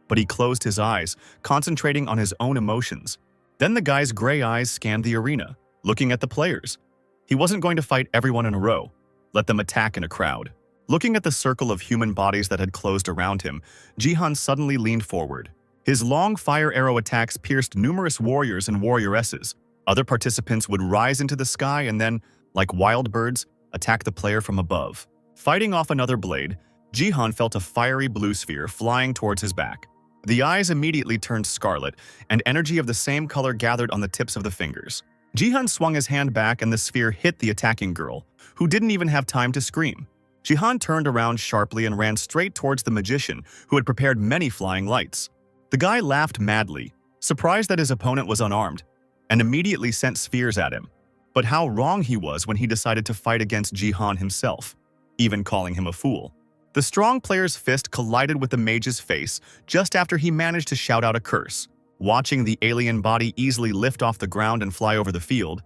Speaker 1: but he closed his eyes, concentrating on his own emotions. Then the guy's gray eyes scanned the arena, looking at the players. He wasn't going to fight everyone in a row, let them attack in a crowd. Looking at the circle of human bodies that had closed around him, Jihan suddenly leaned forward. His long fire arrow attacks pierced numerous warriors and warrioresses. Other participants would rise into the sky and then, like wild birds, attack the player from above. Fighting off another blade, Jihan felt a fiery blue sphere flying towards his back. The eyes immediately turned scarlet, and energy of the same color gathered on the tips of the fingers. Jihan swung his hand back and the sphere hit the attacking girl, who didn't even have time to scream. Jihan turned around sharply and ran straight towards the magician, who had prepared many flying lights. The guy laughed madly, surprised that his opponent was unarmed, and immediately sent spheres at him. But how wrong he was when he decided to fight against Jihan himself, even calling him a fool. The strong player's fist collided with the mage's face just after he managed to shout out a curse. Watching the alien body easily lift off the ground and fly over the field,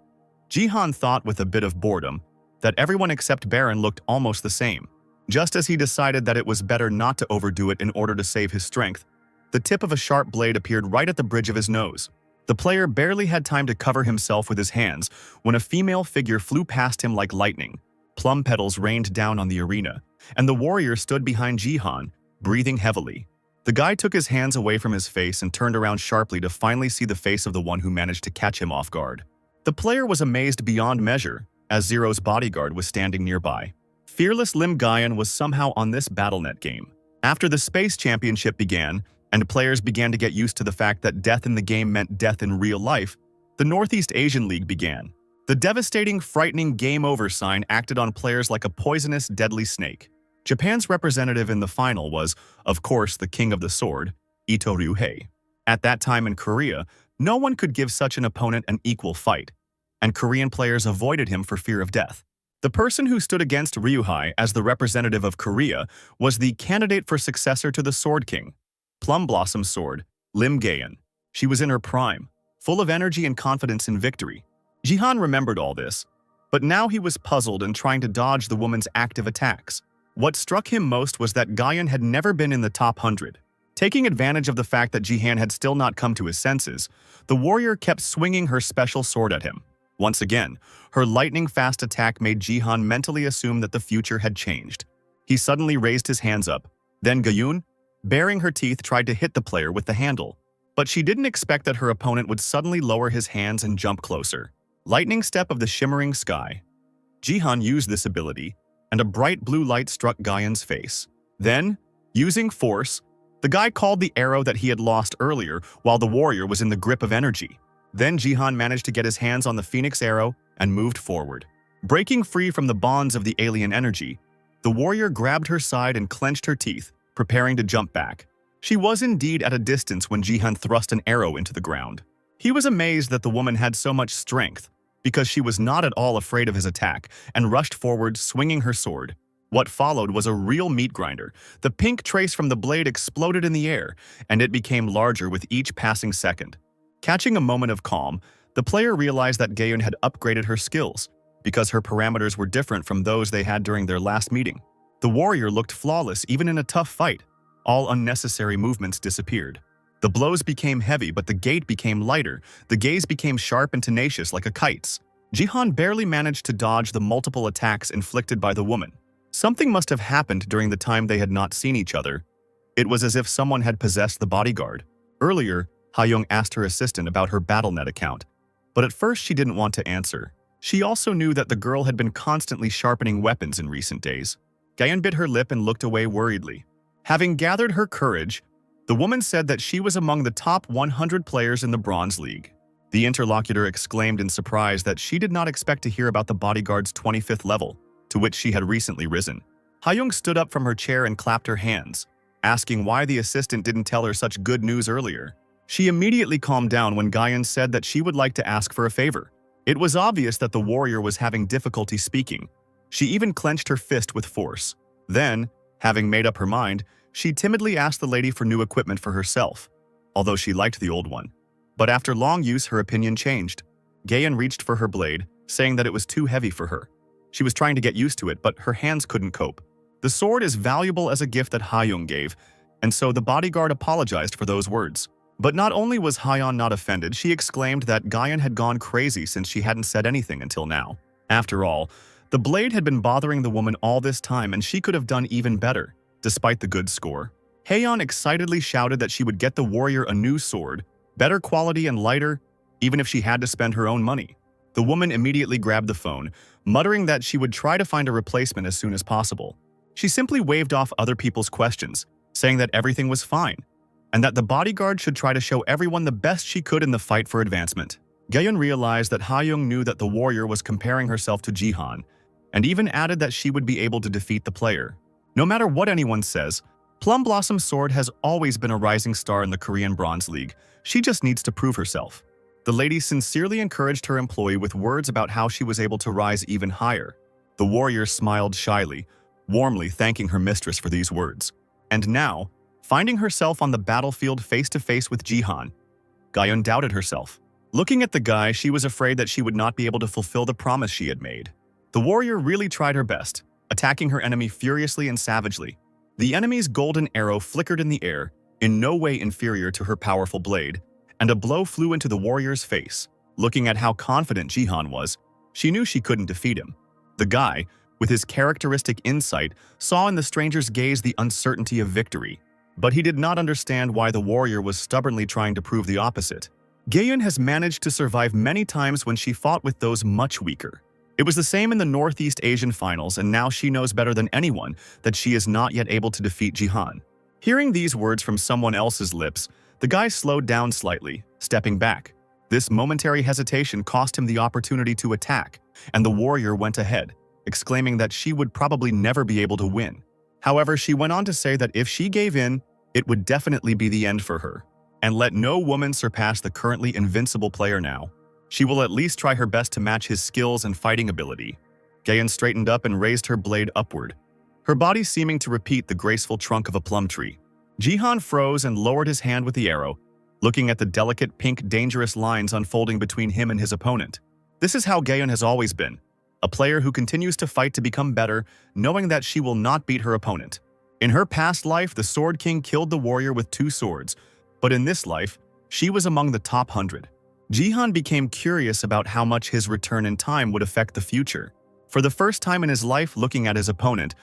Speaker 1: Jihan thought with a bit of boredom that everyone except Baron looked almost the same. Just as he decided that it was better not to overdo it in order to save his strength, the tip of a sharp blade appeared right at the bridge of his nose. The player barely had time to cover himself with his hands when a female figure flew past him like lightning. Plum petals rained down on the arena, and the warrior stood behind Jihan, breathing heavily. The guy took his hands away from his face and turned around sharply to finally see the face of the one who managed to catch him off guard. The player was amazed beyond measure, as Zero's bodyguard was standing nearby. Fearless Lim Gaian was somehow on this BattleNet game. After the Space Championship began, and players began to get used to the fact that death in the game meant death in real life, the Northeast Asian League began. The devastating, frightening game over sign acted on players like a poisonous, deadly snake. Japan's representative in the final was, of course, the King of the Sword, Ito Ryuhei. At that time in Korea, no one could give such an opponent an equal fight, and Korean players avoided him for fear of death. The person who stood against Ryuhei as the representative of Korea was the candidate for successor to the Sword King, Plum Blossom Sword, Lim Gaian. She was in her prime, full of energy and confidence in victory. Jihan remembered all this, but now he was puzzled and trying to dodge the woman's active attacks. What struck him most was that Gaian had never been in the top 100. Taking advantage of the fact that Jihan had still not come to his senses, the warrior kept swinging her special sword at him. Once again, her lightning-fast attack made Jihan mentally assume that the future had changed. He suddenly raised his hands up. Then Gayun, baring her teeth, tried to hit the player with the handle. But she didn't expect that her opponent would suddenly lower his hands and jump closer. Lightning Step of the Shimmering Sky. Jihan used this ability, and a bright blue light struck Gaian's face. Then, using force, the guy called the arrow that he had lost earlier while the warrior was in the grip of energy. Then Jihan managed to get his hands on the Phoenix arrow and moved forward. Breaking free from the bonds of the alien energy, the warrior grabbed her side and clenched her teeth, preparing to jump back. She was indeed at a distance when Jihan thrust an arrow into the ground. He was amazed that the woman had so much strength, because she was not at all afraid of his attack and rushed forward, swinging her sword. What followed was a real meat grinder. The pink trace from the blade exploded in the air, and it became larger with each passing second. Catching a moment of calm, the player realized that Gayun had upgraded her skills, because her parameters were different from those they had during their last meeting. The warrior looked flawless even in a tough fight. All unnecessary movements disappeared. The blows became heavy, but the gait became lighter. The gaze became sharp and tenacious like a kite's. Jihan barely managed to dodge the multiple attacks inflicted by the woman. Something must have happened during the time they had not seen each other. It was as if someone had possessed the bodyguard. Earlier, Ha-young asked her assistant about her BattleNet account, but at first she didn't want to answer. She also knew that the girl had been constantly sharpening weapons in recent days. Gaian bit her lip and looked away worriedly. Having gathered her courage, the woman said that she was among the top 100 players in the Bronze League. The interlocutor exclaimed in surprise that she did not expect to hear about the bodyguard's 25th level, to which she had recently risen. Ha-young stood up from her chair and clapped her hands, asking why the assistant didn't tell her such good news earlier. She immediately calmed down when Gaian said that she would like to ask for a favor. It was obvious that the warrior was having difficulty speaking. She even clenched her fist with force. Then, having made up her mind, she timidly asked the lady for new equipment for herself, although she liked the old one. But after long use, her opinion changed. Gaian reached for her blade, saying that it was too heavy for her. She was trying to get used to it, but her hands couldn't cope. The sword is valuable as a gift that Hyung gave, and so the bodyguard apologized for those words. But not only was Hyeon not offended, she exclaimed that Gyeon had gone crazy since she hadn't said anything until now. After all, the blade had been bothering the woman all this time and she could have done even better, despite the good score. Haeyeon excitedly shouted that she would get the warrior a new sword, better quality and lighter, even if she had to spend her own money. The woman immediately grabbed the phone, muttering that she would try to find a replacement as soon as possible. She simply waved off other people's questions, saying that everything was fine, and that the bodyguard should try to show everyone the best she could in the fight for advancement. Gyeon realized that Hyung knew that the warrior was comparing herself to Jihan, and even added that she would be able to defeat the player. No matter what anyone says, Plum Blossom Sword has always been a rising star in the Korean Bronze League. She just needs to prove herself. The lady sincerely encouraged her employee with words about how she was able to rise even higher. The warrior smiled shyly, warmly thanking her mistress for these words. And now, finding herself on the battlefield face-to-face with Jihan, Gyeon doubted herself. Looking at the guy, she was afraid that she would not be able to fulfill the promise she had made. The warrior really tried her best, attacking her enemy furiously and savagely. The enemy's golden arrow flickered in the air, in no way inferior to her powerful blade, and a blow flew into the warrior's face. Looking at how confident Jihan was, she knew she couldn't defeat him. The guy, with his characteristic insight, saw in the stranger's gaze the uncertainty of victory. But he did not understand why the warrior was stubbornly trying to prove the opposite. Gyeon has managed to survive many times when she fought with those much weaker. It was the same in the Northeast Asian finals, and now she knows better than anyone that she is not yet able to defeat Jihan. Hearing these words from someone else's lips, the guy slowed down slightly, stepping back. This momentary hesitation cost him the opportunity to attack, and the warrior went ahead, exclaiming that she would probably never be able to win. However, she went on to say that if she gave in, it would definitely be the end for her. And let no woman surpass the currently invincible player now. She will at least try her best to match his skills and fighting ability. Gyeon straightened up and raised her blade upward, her body seeming to repeat the graceful trunk of a plum tree. Jihan froze and lowered his hand with the arrow, looking at the delicate pink dangerous lines unfolding between him and his opponent. This is how Gyeon has always been, a player who continues to fight to become better, knowing that she will not beat her opponent. In her past life, the Sword King killed the warrior with 2 swords, but in this life, she was among the top 100. Jihan became curious about how much his return in time would affect the future. For the first time in his life looking at his opponent,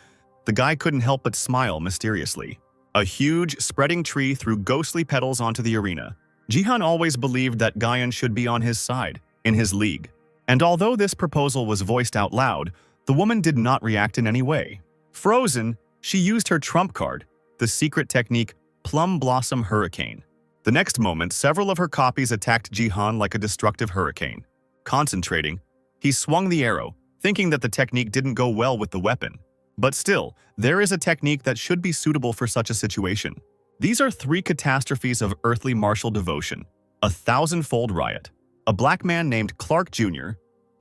Speaker 1: the guy couldn't help but smile mysteriously. A huge, spreading tree threw ghostly petals onto the arena. Jihan always believed that Gyeon should be on his side, in his league. And although this proposal was voiced out loud, the woman did not react in any way. Frozen, she used her trump card, the secret technique Plum Blossom Hurricane. The next moment, several of her copies attacked Jihan like a destructive hurricane. Concentrating, he swung the arrow, thinking that the technique didn't go well with the weapon. But still, there is a technique that should be suitable for such a situation. These are 3 catastrophes of earthly martial devotion: a 1,000-fold riot, a black man named Clark Jr.,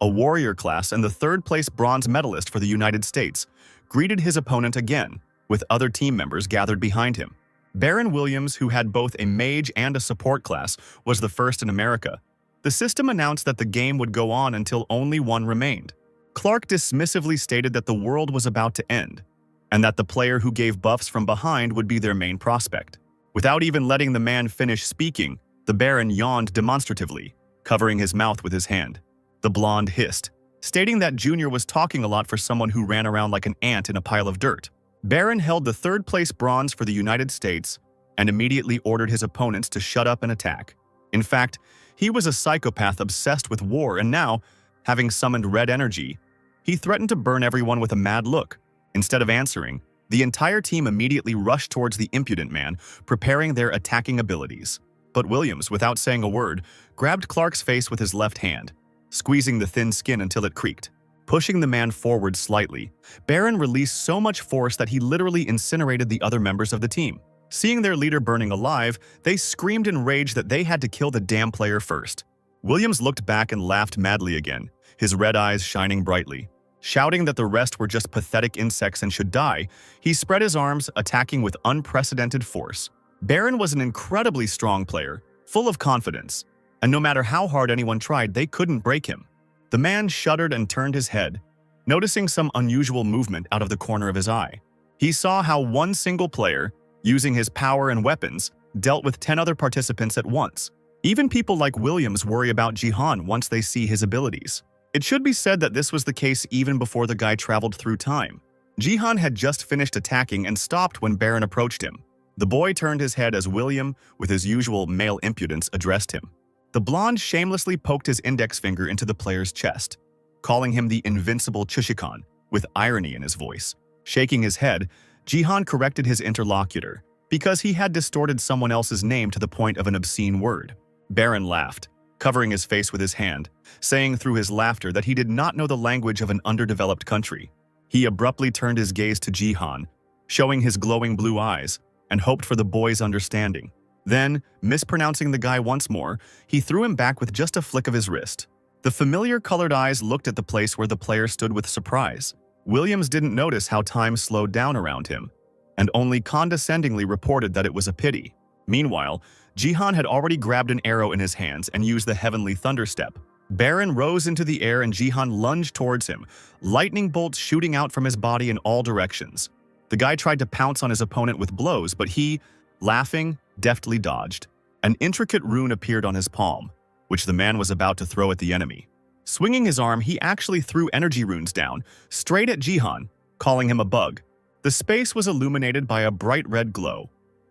Speaker 1: a warrior class, and the 3rd-place bronze medalist for the United States, greeted his opponent again, with other team members gathered behind him. Baron Williams, who had both a mage and a support class, was the first in America. The system announced that the game would go on until only one remained. Clark dismissively stated that the world was about to end, and that the player who gave buffs from behind would be their main prospect. Without even letting the man finish speaking, the Baron yawned demonstratively, covering his mouth with his hand. The blonde hissed, stating that Junior was talking a lot for someone who ran around like an ant in a pile of dirt. Baron held the 3rd-place bronze for the United States and immediately ordered his opponents to shut up and attack. In fact, he was a psychopath obsessed with war, and now, having summoned red energy, he threatened to burn everyone with a mad look. Instead of answering, the entire team immediately rushed towards the impudent man, preparing their attacking abilities. But Williams, without saying a word, grabbed Clark's face with his left hand, squeezing the thin skin until it creaked. Pushing the man forward slightly, Baron released so much force that he literally incinerated the other members of the team. Seeing their leader burning alive, they screamed in rage that they had to kill the damn player first. Williams looked back and laughed madly again, his red eyes shining brightly. Shouting that the rest were just pathetic insects and should die, he spread his arms, attacking with unprecedented force. Baron was an incredibly strong player, full of confidence, and no matter how hard anyone tried, they couldn't break him. The man shuddered and turned his head, noticing some unusual movement out of the corner of his eye. He saw how one single player, using his power and weapons, dealt with 10 other participants at once. Even people like Williams worry about Jihan once they see his abilities. It should be said that this was the case even before the guy traveled through time. Jihan had just finished attacking and stopped when Baron approached him. The boy turned his head as William, with his usual male impudence, addressed him. The blonde shamelessly poked his index finger into the player's chest, calling him the invincible Chushikan, with irony in his voice. Shaking his head, Jihan corrected his interlocutor, because he had distorted someone else's name to the point of an obscene word. Baron laughed, covering his face with his hand, saying through his laughter that he did not know the language of an underdeveloped country. He abruptly turned his gaze to Jihan, showing his glowing blue eyes, and hoped for the boy's understanding. Then, mispronouncing the guy once more, he threw him back with just a flick of his wrist. The familiar colored eyes looked at the place where the player stood with surprise. Williams didn't notice how time slowed down around him, and only condescendingly reported that it was a pity. Meanwhile, Jihan had already grabbed an arrow in his hands and used the heavenly thunderstep. Baron rose into the air and Jihan lunged towards him, lightning bolts shooting out from his body in all directions. The guy tried to pounce on his opponent with blows, but he, laughing, deftly dodged. An intricate rune appeared on his palm, which the man was about to throw at the enemy. Swinging his arm, he actually threw energy runes down, straight at Jihan, calling him a bug. The space was illuminated by a bright red glow.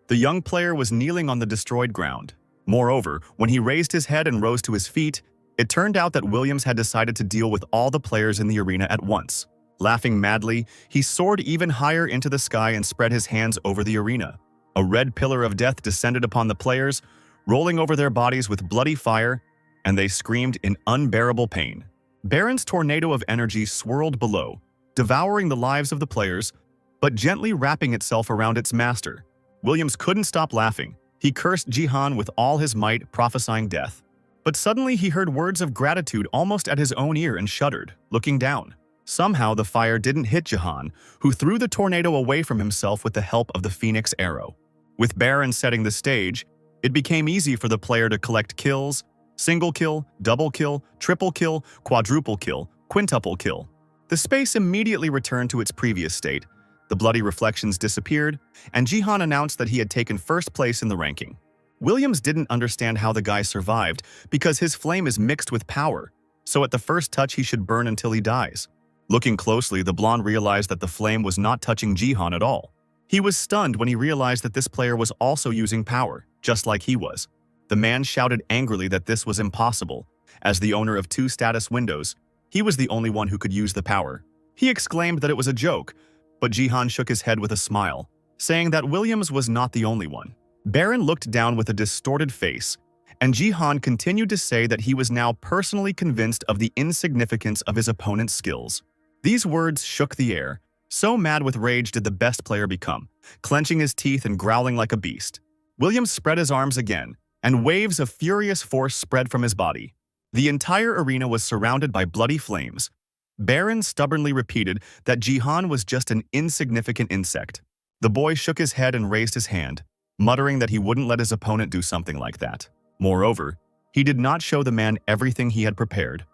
Speaker 1: The young player was kneeling on the destroyed ground. Moreover, when he raised his head and rose to his feet, it turned out that Williams had decided to deal with all the players in the arena at once. Laughing madly, he soared even higher into the sky and spread his hands over the arena. A red pillar of death descended upon the players, rolling over their bodies with bloody fire, and they screamed in unbearable pain. Baron's tornado of energy swirled below, devouring the lives of the players, but gently wrapping itself around its master. Williams couldn't stop laughing. He cursed Jihan with all his might, prophesying death. But suddenly he heard words of gratitude almost at his own ear and shuddered, looking down. Somehow the fire didn't hit Jihan, who threw the tornado away from himself with the help of the Phoenix arrow. With Baron setting the stage, it became easy for the player to collect kills: single kill, double kill, triple kill, quadruple kill, quintuple kill. The space immediately returned to its previous state. The bloody reflections disappeared, and Jihan announced that he had taken first place in the ranking. Williams didn't understand how the guy survived because his flame is mixed with power, so at the first touch he should burn until he dies. Looking closely, the blonde realized that the flame was not touching Jihan at all. He was stunned when he realized that this player was also using power, just like he was. The man shouted angrily that this was impossible. As the owner of 2 status windows, he was the only one who could use the power. He exclaimed that it was a joke, but Jihan shook his head with a smile, saying that Williams was not the only one. Baron looked down with a distorted face, and Jihan continued to say that he was now personally convinced of the insignificance of his opponent's skills. These words shook the air. So mad with rage did the best player become, clenching his teeth and growling like a beast. Williams spread his arms again, and waves of furious force spread from his body. The entire arena was surrounded by bloody flames. Baron stubbornly repeated that Jihan was just an insignificant insect. The boy shook his head and raised his hand, muttering that he wouldn't let his opponent do something like that. Moreover, he did not show the man everything he had prepared.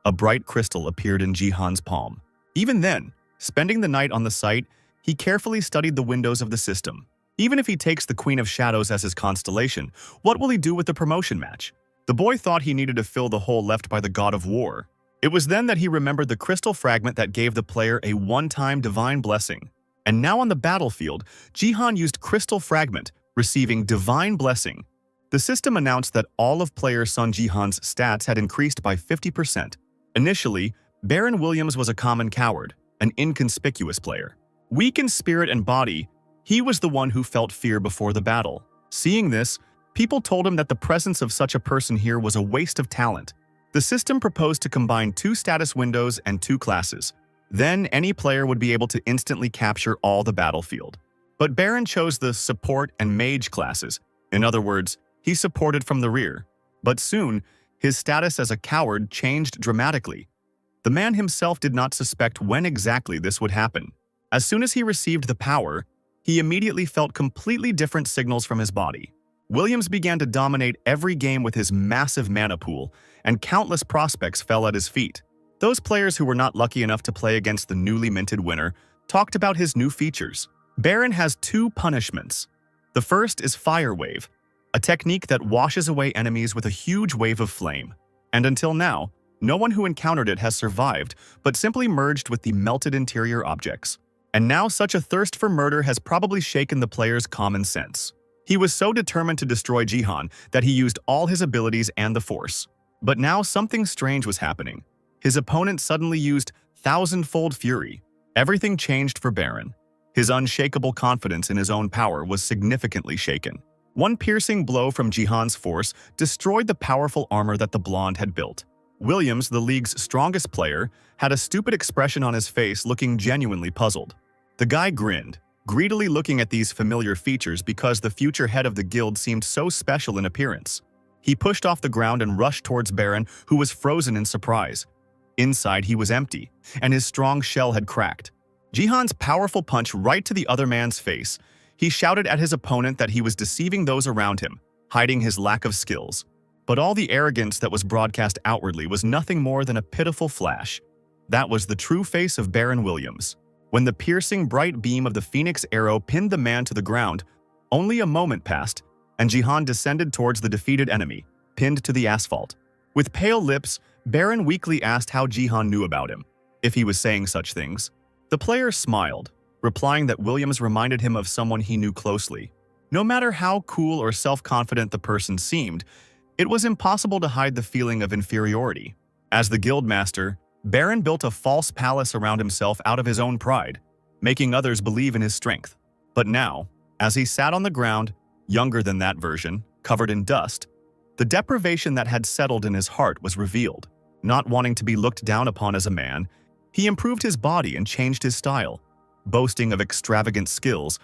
Speaker 1: A bright crystal appeared in Jihan's palm. Even then, spending the night on the site, he carefully studied the windows of the system. Even if he takes the Queen of Shadows as his constellation, what will he do with the promotion match? The boy thought he needed to fill the hole left by the God of War. It was then that he remembered the crystal fragment that gave the player a one-time divine blessing. And now on the battlefield, Jihan used Crystal Fragment, receiving Divine Blessing. The system announced that all of player Sun Jihan's stats had increased by 50%. Initially, Baron Williams was a common coward, an inconspicuous player. Weak in spirit and body, he was the one who felt fear before the battle. Seeing this, people told him that the presence of such a person here was a waste of talent. The system proposed to combine 2 status windows and 2 classes. Then any player would be able to instantly capture all the battlefield. But Baron chose the support and mage classes. In other words, he supported from the rear. But soon, his status as a coward changed dramatically. The man himself did not suspect when exactly this would happen. As soon as he received the power, he immediately felt completely different signals from his body. Williams began to dominate every game with his massive mana pool, and countless prospects fell at his feet. Those players who were not lucky enough to play against the newly minted winner talked about his new features. Baron has two punishments. The first is Fire Wave, a technique that washes away enemies with a huge wave of flame. And until now, no one who encountered it has survived, but simply merged with the melted interior objects. And now such a thirst for murder has probably shaken the player's common sense. He was so determined to destroy Jihan that he used all his abilities and the force. But now something strange was happening. His opponent suddenly used thousand-fold fury. Everything changed for Baron. His unshakable confidence in his own power was significantly shaken. One piercing blow from Jihan's force destroyed the powerful armor that the blonde had built. Williams, the league's strongest player, had a stupid expression on his face, looking genuinely puzzled. The guy grinned, greedily looking at these familiar features because the future head of the guild seemed so special in appearance. He pushed off the ground and rushed towards Baron, who was frozen in surprise. Inside, he was empty, and his strong shell had cracked. Jihan's powerful punch right to the other man's face. He shouted at his opponent that he was deceiving those around him, hiding his lack of skills. But all the arrogance that was broadcast outwardly was nothing more than a pitiful flash. That was the true face of Baron Williams. When the piercing bright beam of the Phoenix arrow pinned the man to the ground, only a moment passed, and Jihan descended towards the defeated enemy, pinned to the asphalt. With pale lips, Baron weakly asked how Jihan knew about him, if he was saying such things. The player smiled, replying that Williams reminded him of someone he knew closely. No matter how cool or self-confident the person seemed, it was impossible to hide the feeling of inferiority. As the guildmaster, Baron built a false palace around himself out of his own pride, making others believe in his strength. But now, as he sat on the ground, younger than that version, covered in dust, the deprivation that had settled in his heart was revealed. Not wanting to be looked down upon as a man, he improved his body and changed his style, boasting of extravagant skills,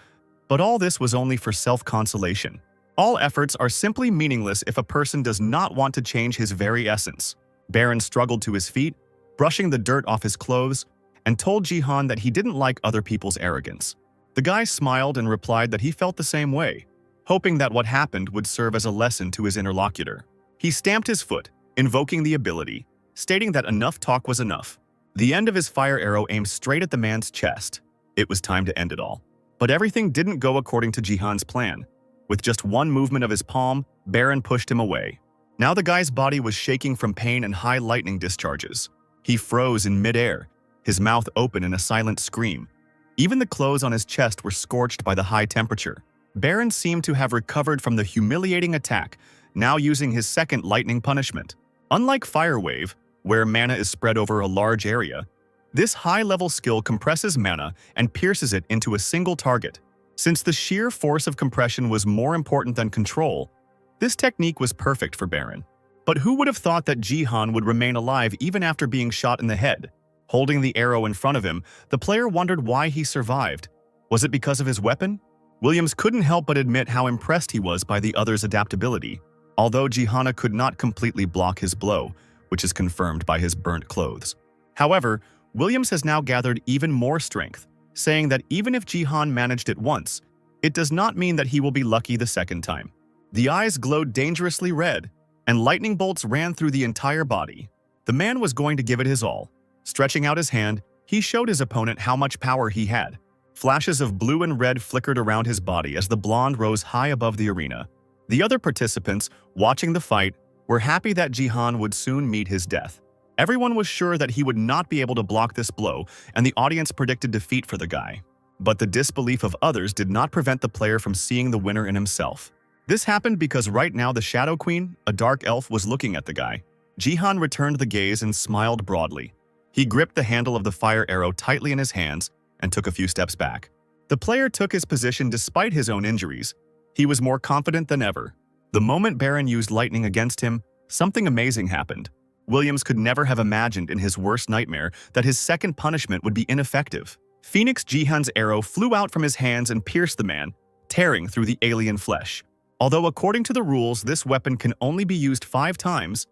Speaker 1: but all this was only for self-consolation. All efforts are simply meaningless if a person does not want to change his very essence. Baron struggled to his feet, brushing the dirt off his clothes, and told Jihan that he didn't like other people's arrogance. The guy smiled and replied that he felt the same way, hoping that what happened would serve as a lesson to his interlocutor. He stamped his foot, invoking the ability, stating that enough talk was enough. The end of his fire arrow aimed straight at the man's chest. It was time to end it all. But everything didn't go according to Jihan's plan. With just one movement of his palm, Baron pushed him away. Now the guy's body was shaking from pain and high lightning discharges. He froze in midair, his mouth open in a silent scream. Even the clothes on his chest were scorched by the high temperature. Baron seemed to have recovered from the humiliating attack, now using his second lightning punishment. Unlike Fire Wave, where mana is spread over a large area, this high-level skill compresses mana and pierces it into a single target. Since the sheer force of compression was more important than control, this technique was perfect for Baron. But who would have thought that Jihan would remain alive even after being shot in the head? Holding the arrow in front of him, the player wondered why he survived. Was it because of his weapon? Williams couldn't help but admit how impressed he was by the other's adaptability, although Jihan could not completely block his blow, which is confirmed by his burnt clothes. However, Williams has now gathered even more strength, saying that even if Jihan managed it once, it does not mean that he will be lucky the second time. The eyes glowed dangerously red, and lightning bolts ran through the entire body. The man was going to give it his all. Stretching out his hand, he showed his opponent how much power he had. Flashes of blue and red flickered around his body as the blonde rose high above the arena. The other participants, watching the fight, were happy that Jihan would soon meet his death. Everyone was sure that he would not be able to block this blow, and the audience predicted defeat for the guy. But the disbelief of others did not prevent the player from seeing the winner in himself. This happened because right now the Shadow Queen, a dark elf, was looking at the guy. Jihan returned the gaze and smiled broadly. He gripped the handle of the fire arrow tightly in his hands and took a few steps back. The player took his position despite his own injuries. He was more confident than ever. The moment Baron used lightning against him, something amazing happened. Williams could never have imagined in his worst nightmare that his second punishment would be ineffective. Phoenix Jihan's arrow flew out from his hands and pierced the man, tearing through the alien flesh. Although according to the rules this weapon can only be used 5 times,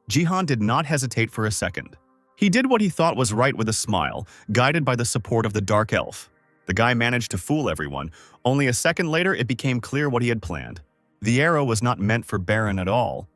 Speaker 1: Jihan did not hesitate for a second. He did what he thought was right with a smile, guided by the support of the dark elf. The guy managed to fool everyone. Only a second later it became clear what he had planned. The arrow was not meant for Baron at all.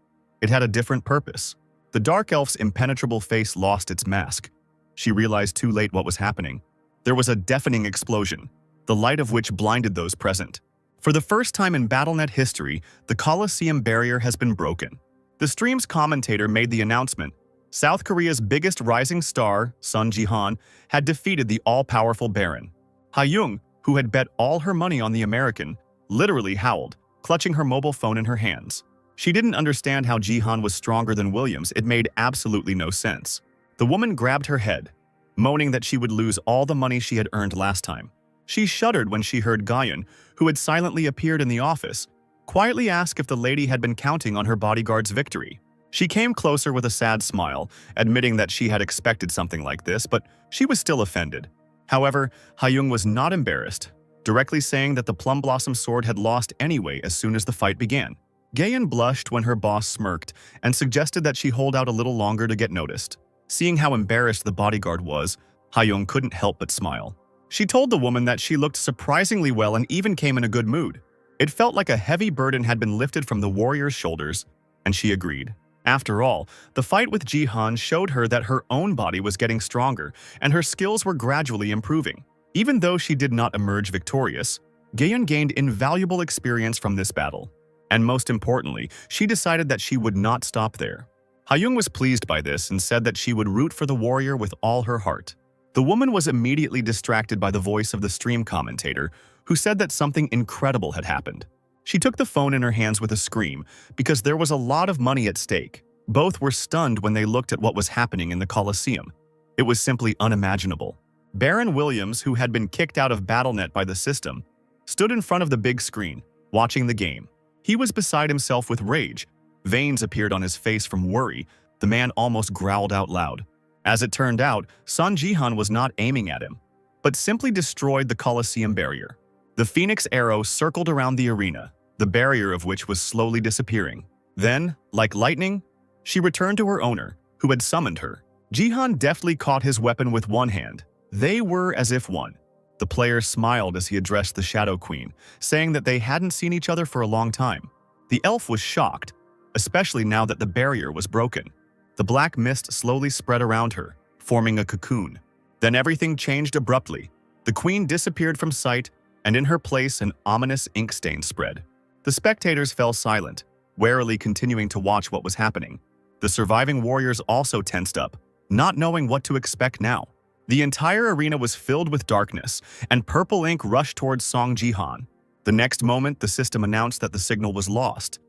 Speaker 1: It had a different purpose. The dark elf's impenetrable face lost its mask. She realized too late what was happening. there was a deafening explosion, the light of which blinded those present. For the first time in BattleNet history, the Colosseum barrier has been broken. The stream's commentator made the announcement: South Korea's biggest rising star, Sun Ji-han, had defeated the all-powerful Baron. Ha-young, who had bet all her money on the American, literally howled, clutching her mobile phone in her hands. She didn't understand how Ji-han was stronger than Williams. It made absolutely no sense. The woman grabbed her head, moaning that she would lose all the money she had earned last time. She shuddered when she heard Guyun, who had silently appeared in the office, quietly ask if the lady had been counting on her bodyguard's victory. She came closer with a sad smile, admitting that she had expected something like this, but she was still offended. However, Ha-young was not embarrassed, directly saying that the Plum Blossom sword had lost anyway as soon as the fight began. Guyun blushed when her boss smirked and suggested that she hold out a little longer to get noticed. Seeing how embarrassed the bodyguard was, Ha-young couldn't help but smile. She told the woman that she looked surprisingly well and even came in a good mood. It felt like a heavy burden had been lifted from the warrior's shoulders, and she agreed. After all, the fight with Ji-han showed her that her own body was getting stronger and her skills were gradually improving. Even though she did not emerge victorious, Guyun gained invaluable experience from this battle. And most importantly, she decided that she would not stop there. Ha-young was pleased by this and said that she would root for the warrior with all her heart. The woman was immediately distracted by the voice of the stream commentator, who said that something incredible had happened. She took the phone in her hands with a scream because there was a lot of money at stake. Both were stunned when they looked at what was happening in the Colosseum. It was simply unimaginable. Baron Williams, who had been kicked out of BattleNet by the system, stood in front of the big screen, watching the game. He was beside himself with rage. Veins appeared on his face from worry. The man almost growled out loud. As it turned out, Sun Ji-han was not aiming at him, but simply destroyed the Colosseum barrier. The Phoenix arrow circled around the arena, the barrier of which was slowly disappearing. Then, like lightning, she returned to her owner, who had summoned her. Ji-han deftly caught his weapon with one hand. They were as if one. The player smiled as he addressed the Shadow Queen, saying that they hadn't seen each other for a long time. The elf was shocked, especially now that the barrier was broken. The black mist slowly spread around her, forming a cocoon. Then everything changed abruptly. The queen disappeared from sight, and in her place an ominous ink stain spread. The spectators fell silent, warily continuing to watch what was happening. The surviving warriors also tensed up, not knowing what to expect now. The entire arena was filled with darkness, and purple ink rushed towards Song Ji-han. The next moment, the system announced that the signal was lost.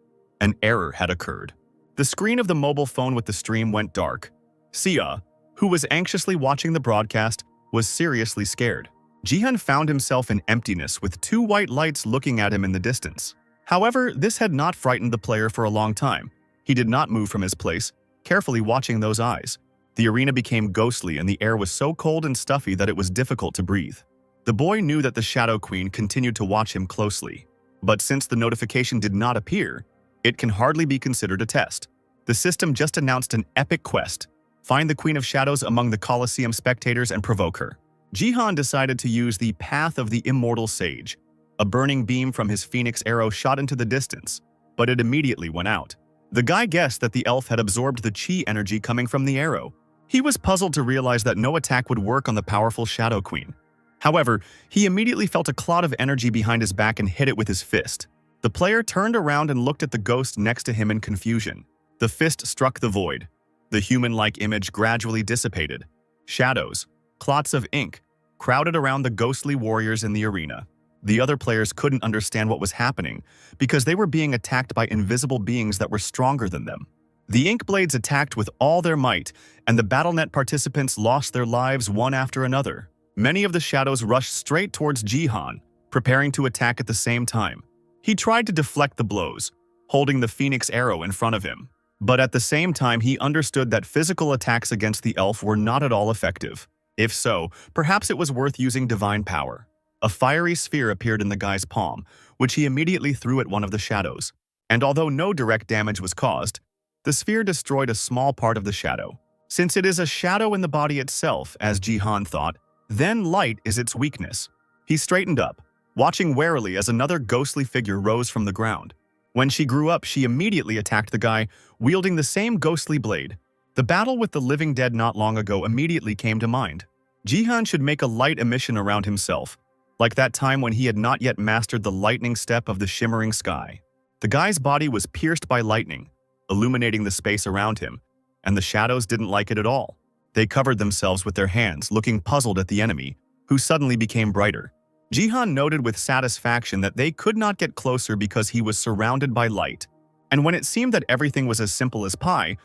Speaker 1: An error had occurred. The screen of the mobile phone with the stream went dark. Sia, who was anxiously watching the broadcast, was seriously scared. Ji-han found himself in emptiness with two white lights looking at him in the distance. However, this had not frightened the player for a long time. He did not move from his place, carefully watching those eyes. The arena became ghostly and the air was so cold and stuffy that it was difficult to breathe. The boy knew that the Shadow Queen continued to watch him closely. But since the notification did not appear, it can hardly be considered a test. The system just announced an epic quest: find the Queen of Shadows among the Colosseum spectators and provoke her. Ji-han decided to use the Path of the Immortal Sage. A burning beam from his Phoenix arrow shot into the distance, but it immediately went out. The guy guessed that the elf had absorbed the chi energy coming from the arrow. He was puzzled to realize that no attack would work on the powerful Shadow Queen. However, he immediately felt a clot of energy behind his back and hit it with his fist. The player turned around and looked at the ghost next to him in confusion. The fist struck the void. The human-like image gradually dissipated. Shadows, clots of ink, crowded around the ghostly warriors in the arena. The other players couldn't understand what was happening because they were being attacked by invisible beings that were stronger than them. The ink blades attacked with all their might, and the BattleNet participants lost their lives one after another. Many of the shadows rushed straight towards Ji-han, preparing to attack at the same time. He tried to deflect the blows, holding the Phoenix arrow in front of him. But at the same time, he understood that physical attacks against the elf were not at all effective. If so, perhaps it was worth using divine power. A fiery sphere appeared in the guy's palm, which he immediately threw at one of the shadows. And although no direct damage was caused, the sphere destroyed a small part of the shadow. Since it is a shadow in the body itself, as Ji-han thought, then light is its weakness. He straightened up, watching warily as another ghostly figure rose from the ground. When she grew up, she immediately attacked the guy, wielding the same ghostly blade. The battle with the living dead not long ago immediately came to mind. Jihan should make a light emission around himself, like that time when he had not yet mastered the lightning step of the shimmering sky. The guy's body was pierced by lightning, illuminating the space around him, and the shadows didn't like it at all. They covered themselves with their hands, looking puzzled at the enemy, who suddenly became brighter. Jihan noted with satisfaction that they could not get closer because he was surrounded by light. And when it seemed that everything was as simple as pie,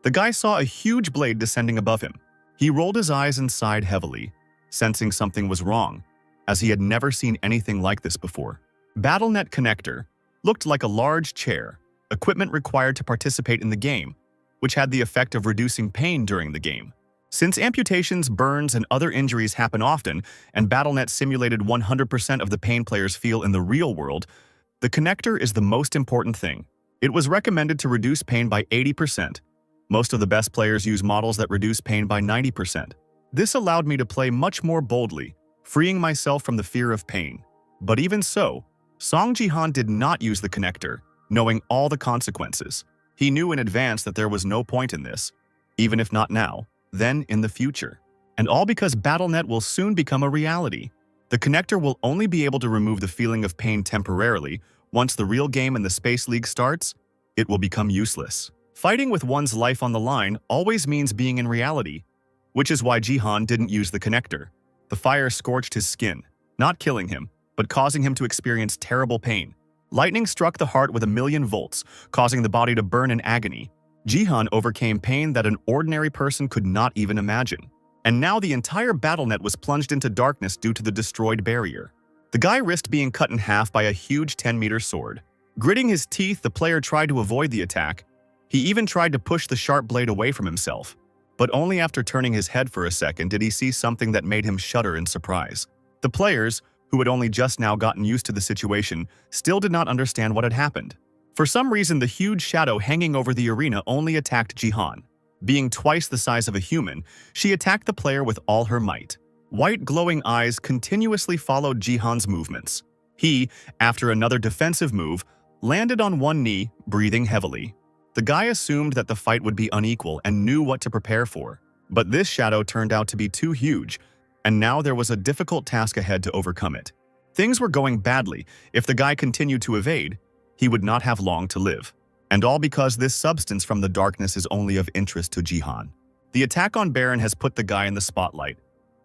Speaker 1: the guy saw a huge blade descending above him. He rolled his eyes and sighed heavily, sensing something was wrong, as he had never seen anything like this before. BattleNet Connector looked like a large chair, equipment required to participate in the game, which had the effect of reducing pain during the game. Since amputations, burns, and other injuries happen often, and BattleNet simulated 100% of the pain players feel in the real world, the connector is the most important thing. It was recommended to reduce pain by 80%. Most of the best players use models that reduce pain by 90%. This allowed me to play much more boldly, freeing myself from the fear of pain. But even so, Song Jihan did not use the connector, knowing all the consequences. He knew in advance that there was no point in this, even if not now, then in the future. And all because BattleNet will soon become a reality. The connector will only be able to remove the feeling of pain temporarily. Once the real game in the Space League starts, it will become useless. Fighting with one's life on the line always means being in reality, which is why Jihan didn't use the connector. The fire scorched his skin, not killing him, but causing him to experience terrible pain. Lightning struck the heart with 1,000,000 volts, causing the body to burn in agony. Jihan overcame pain that an ordinary person could not even imagine. And now the entire BattleNet was plunged into darkness due to the destroyed barrier. The guy risked being cut in half by a huge 10-meter sword. Gritting his teeth, the player tried to avoid the attack. He even tried to push the sharp blade away from himself. But only after turning his head for a second did he see something that made him shudder in surprise. The players, who had only just now gotten used to the situation, still did not understand what had happened. For some reason, the huge shadow hanging over the arena only attacked Jihan. Being twice the size of a human, she attacked the player with all her might. White glowing eyes continuously followed Jihan's movements. He, after another defensive move, landed on one knee, breathing heavily. The guy assumed that the fight would be unequal and knew what to prepare for. But this shadow turned out to be too huge, and now there was a difficult task ahead to overcome it. Things were going badly. If the guy continued to evade, he would not have long to live. And all because this substance from the darkness is only of interest to Jihan. The attack on Baron has put the guy in the spotlight,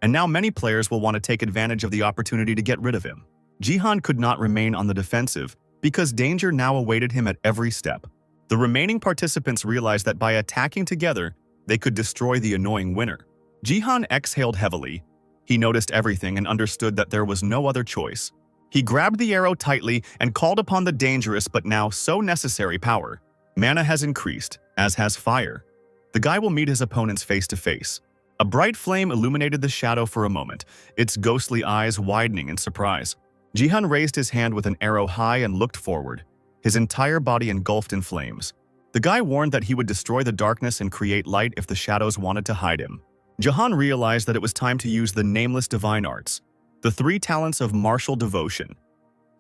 Speaker 1: and now many players will want to take advantage of the opportunity to get rid of him. Jihan could not remain on the defensive because danger now awaited him at every step. The remaining participants realized that by attacking together, they could destroy the annoying winner. Jihan exhaled heavily. He noticed everything and understood that there was no other choice. He grabbed the arrow tightly and called upon the dangerous but now so necessary power. Mana has increased, as has fire. The guy will meet his opponents face to face. A bright flame illuminated the shadow for a moment, its ghostly eyes widening in surprise. Jihan raised his hand with an arrow high and looked forward, his entire body engulfed in flames. The guy warned that he would destroy the darkness and create light if the shadows wanted to hide him. Jihan realized that it was time to use the nameless divine arts, the 3 talents of martial devotion.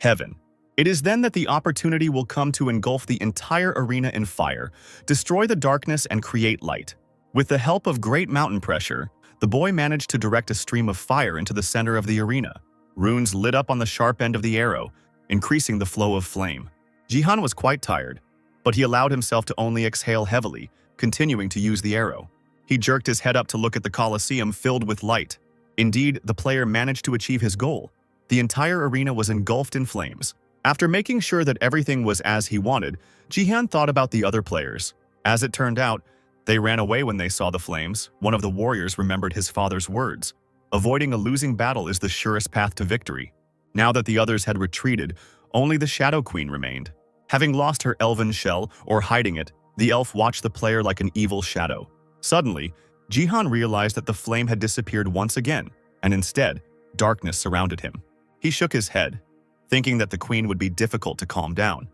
Speaker 1: Heaven. It is then that the opportunity will come to engulf the entire arena in fire, destroy the darkness and create light. With the help of great mountain pressure, the boy managed to direct a stream of fire into the center of the arena. Runes lit up on the sharp end of the arrow, increasing the flow of flame. Jihan was quite tired, but he allowed himself to only exhale heavily, continuing to use the arrow. He jerked his head up to look at the Colosseum filled with light. Indeed, the player managed to achieve his goal. The entire arena was engulfed in flames. After making sure that everything was as he wanted, Jihan thought about the other players. As it turned out, they ran away when they saw the flames. One of the warriors remembered his father's words. Avoiding a losing battle is the surest path to victory. Now that the others had retreated, only the Shadow Queen remained. Having lost her elven shell, or hiding it, the elf watched the player like an evil shadow. Suddenly, Jihan realized that the flame had disappeared once again, and instead, darkness surrounded him. He shook his head, thinking that the queen would be difficult to calm down.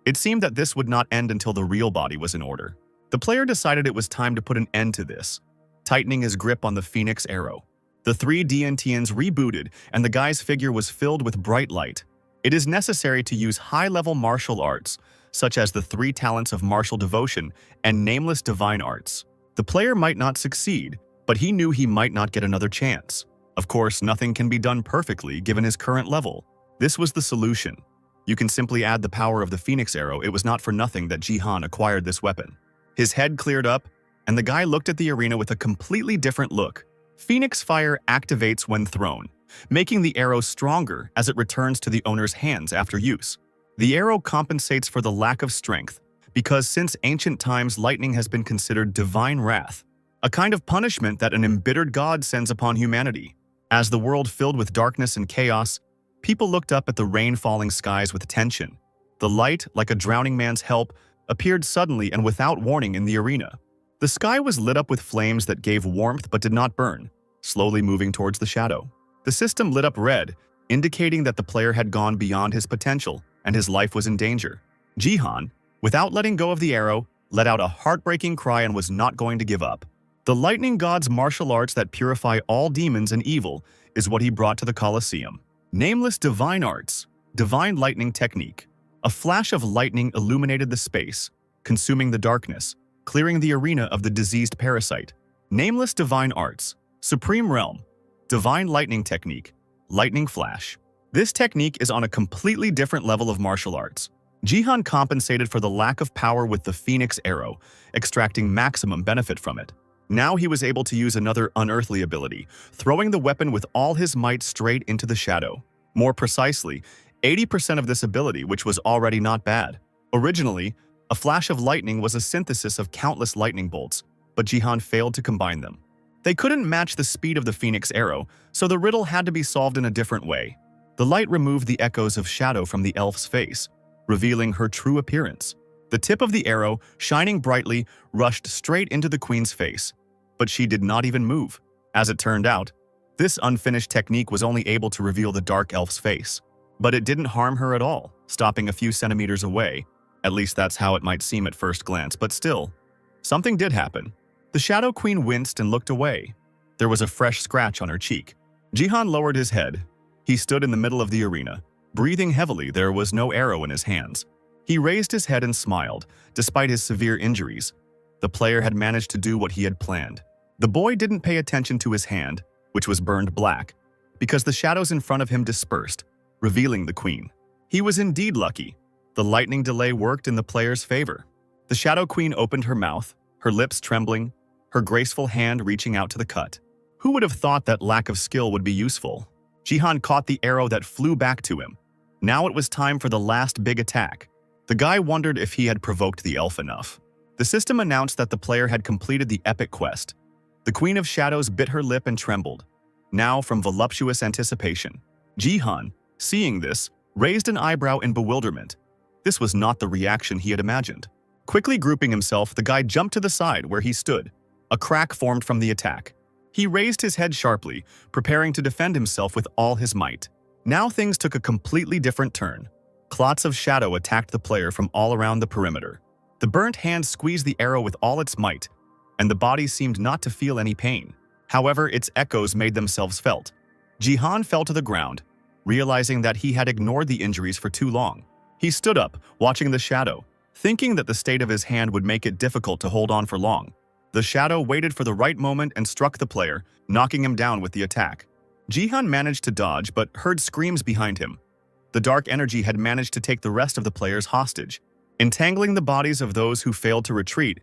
Speaker 1: It seemed that this would not end until the real body was in order. The player decided it was time to put an end to this, tightening his grip on the Phoenix arrow. The 3 DNTNs rebooted, and the guy's figure was filled with bright light. It is necessary to use high-level martial arts, such as the 3 talents of martial devotion and nameless divine arts. The player might not succeed, but he knew he might not get another chance. Of course, nothing can be done perfectly given his current level. This was the solution. You can simply add the power of the Phoenix Arrow. It was not for nothing that Jihan acquired this weapon. His head cleared up, and the guy looked at the arena with a completely different look. Phoenix Fire activates when thrown, making the arrow stronger as it returns to the owner's hands after use. The arrow compensates for the lack of strength, because since ancient times lightning has been considered divine wrath, a kind of punishment that an embittered god sends upon humanity. As the world filled with darkness and chaos, people looked up at the rain-falling skies with tension. The light, like a drowning man's help, appeared suddenly and without warning in the arena. The sky was lit up with flames that gave warmth but did not burn, slowly moving towards the shadow. The system lit up red, indicating that the player had gone beyond his potential and his life was in danger. Jihan, without letting go of the arrow, let out a heartbreaking cry and was not going to give up. The lightning god's martial arts that purify all demons and evil is what he brought to the Colosseum. Nameless divine arts, divine lightning technique. A flash of lightning illuminated the space, consuming the darkness, clearing the arena of the diseased parasite. Nameless divine arts, supreme realm, divine lightning technique, lightning flash. This technique is on a completely different level of martial arts. Jihan compensated for the lack of power with the Phoenix Arrow, extracting maximum benefit from it. Now he was able to use another unearthly ability, throwing the weapon with all his might straight into the shadow. More precisely, 80% of this ability, which was already not bad. Originally, a flash of lightning was a synthesis of countless lightning bolts, but Jihan failed to combine them. They couldn't match the speed of the Phoenix Arrow, so the riddle had to be solved in a different way. The light removed the echoes of shadow from the elf's face, revealing her true appearance. The tip of the arrow, shining brightly, rushed straight into the queen's face, but she did not even move. As it turned out, this unfinished technique was only able to reveal the dark elf's face. But it didn't harm her at all, stopping a few centimeters away. At least that's how it might seem at first glance, but still, something did happen. The Shadow Queen winced and looked away. There was a fresh scratch on her cheek. Jihan lowered his head. He stood in the middle of the arena. Breathing heavily, there was no arrow in his hands. He raised his head and smiled, despite his severe injuries. The player had managed to do what he had planned. The boy didn't pay attention to his hand, which was burned black, because the shadows in front of him dispersed, revealing the queen. He was indeed lucky. The lightning delay worked in the player's favor. The Shadow Queen opened her mouth, her lips trembling, her graceful hand reaching out to the cut. Who would have thought that lack of skill would be useful? Jihan caught the arrow that flew back to him. Now it was time for the last big attack. The guy wondered if he had provoked the elf enough. The system announced that the player had completed the epic quest. The Queen of Shadows bit her lip and trembled, now from voluptuous anticipation. Jihan, seeing this, raised an eyebrow in bewilderment. This was not the reaction he had imagined. Quickly grouping himself, the guy jumped to the side where he stood. A crack formed from the attack. He raised his head sharply, preparing to defend himself with all his might. Now things took a completely different turn. Clots of shadow attacked the player from all around the perimeter. The burnt hand squeezed the arrow with all its might, and the body seemed not to feel any pain. However, its echoes made themselves felt. Jihan fell to the ground, realizing that he had ignored the injuries for too long. He stood up, watching the shadow, thinking that the state of his hand would make it difficult to hold on for long. The shadow waited for the right moment and struck the player, knocking him down with the attack. Jihan managed to dodge but heard screams behind him. The dark energy had managed to take the rest of the players hostage, entangling the bodies of those who failed to retreat.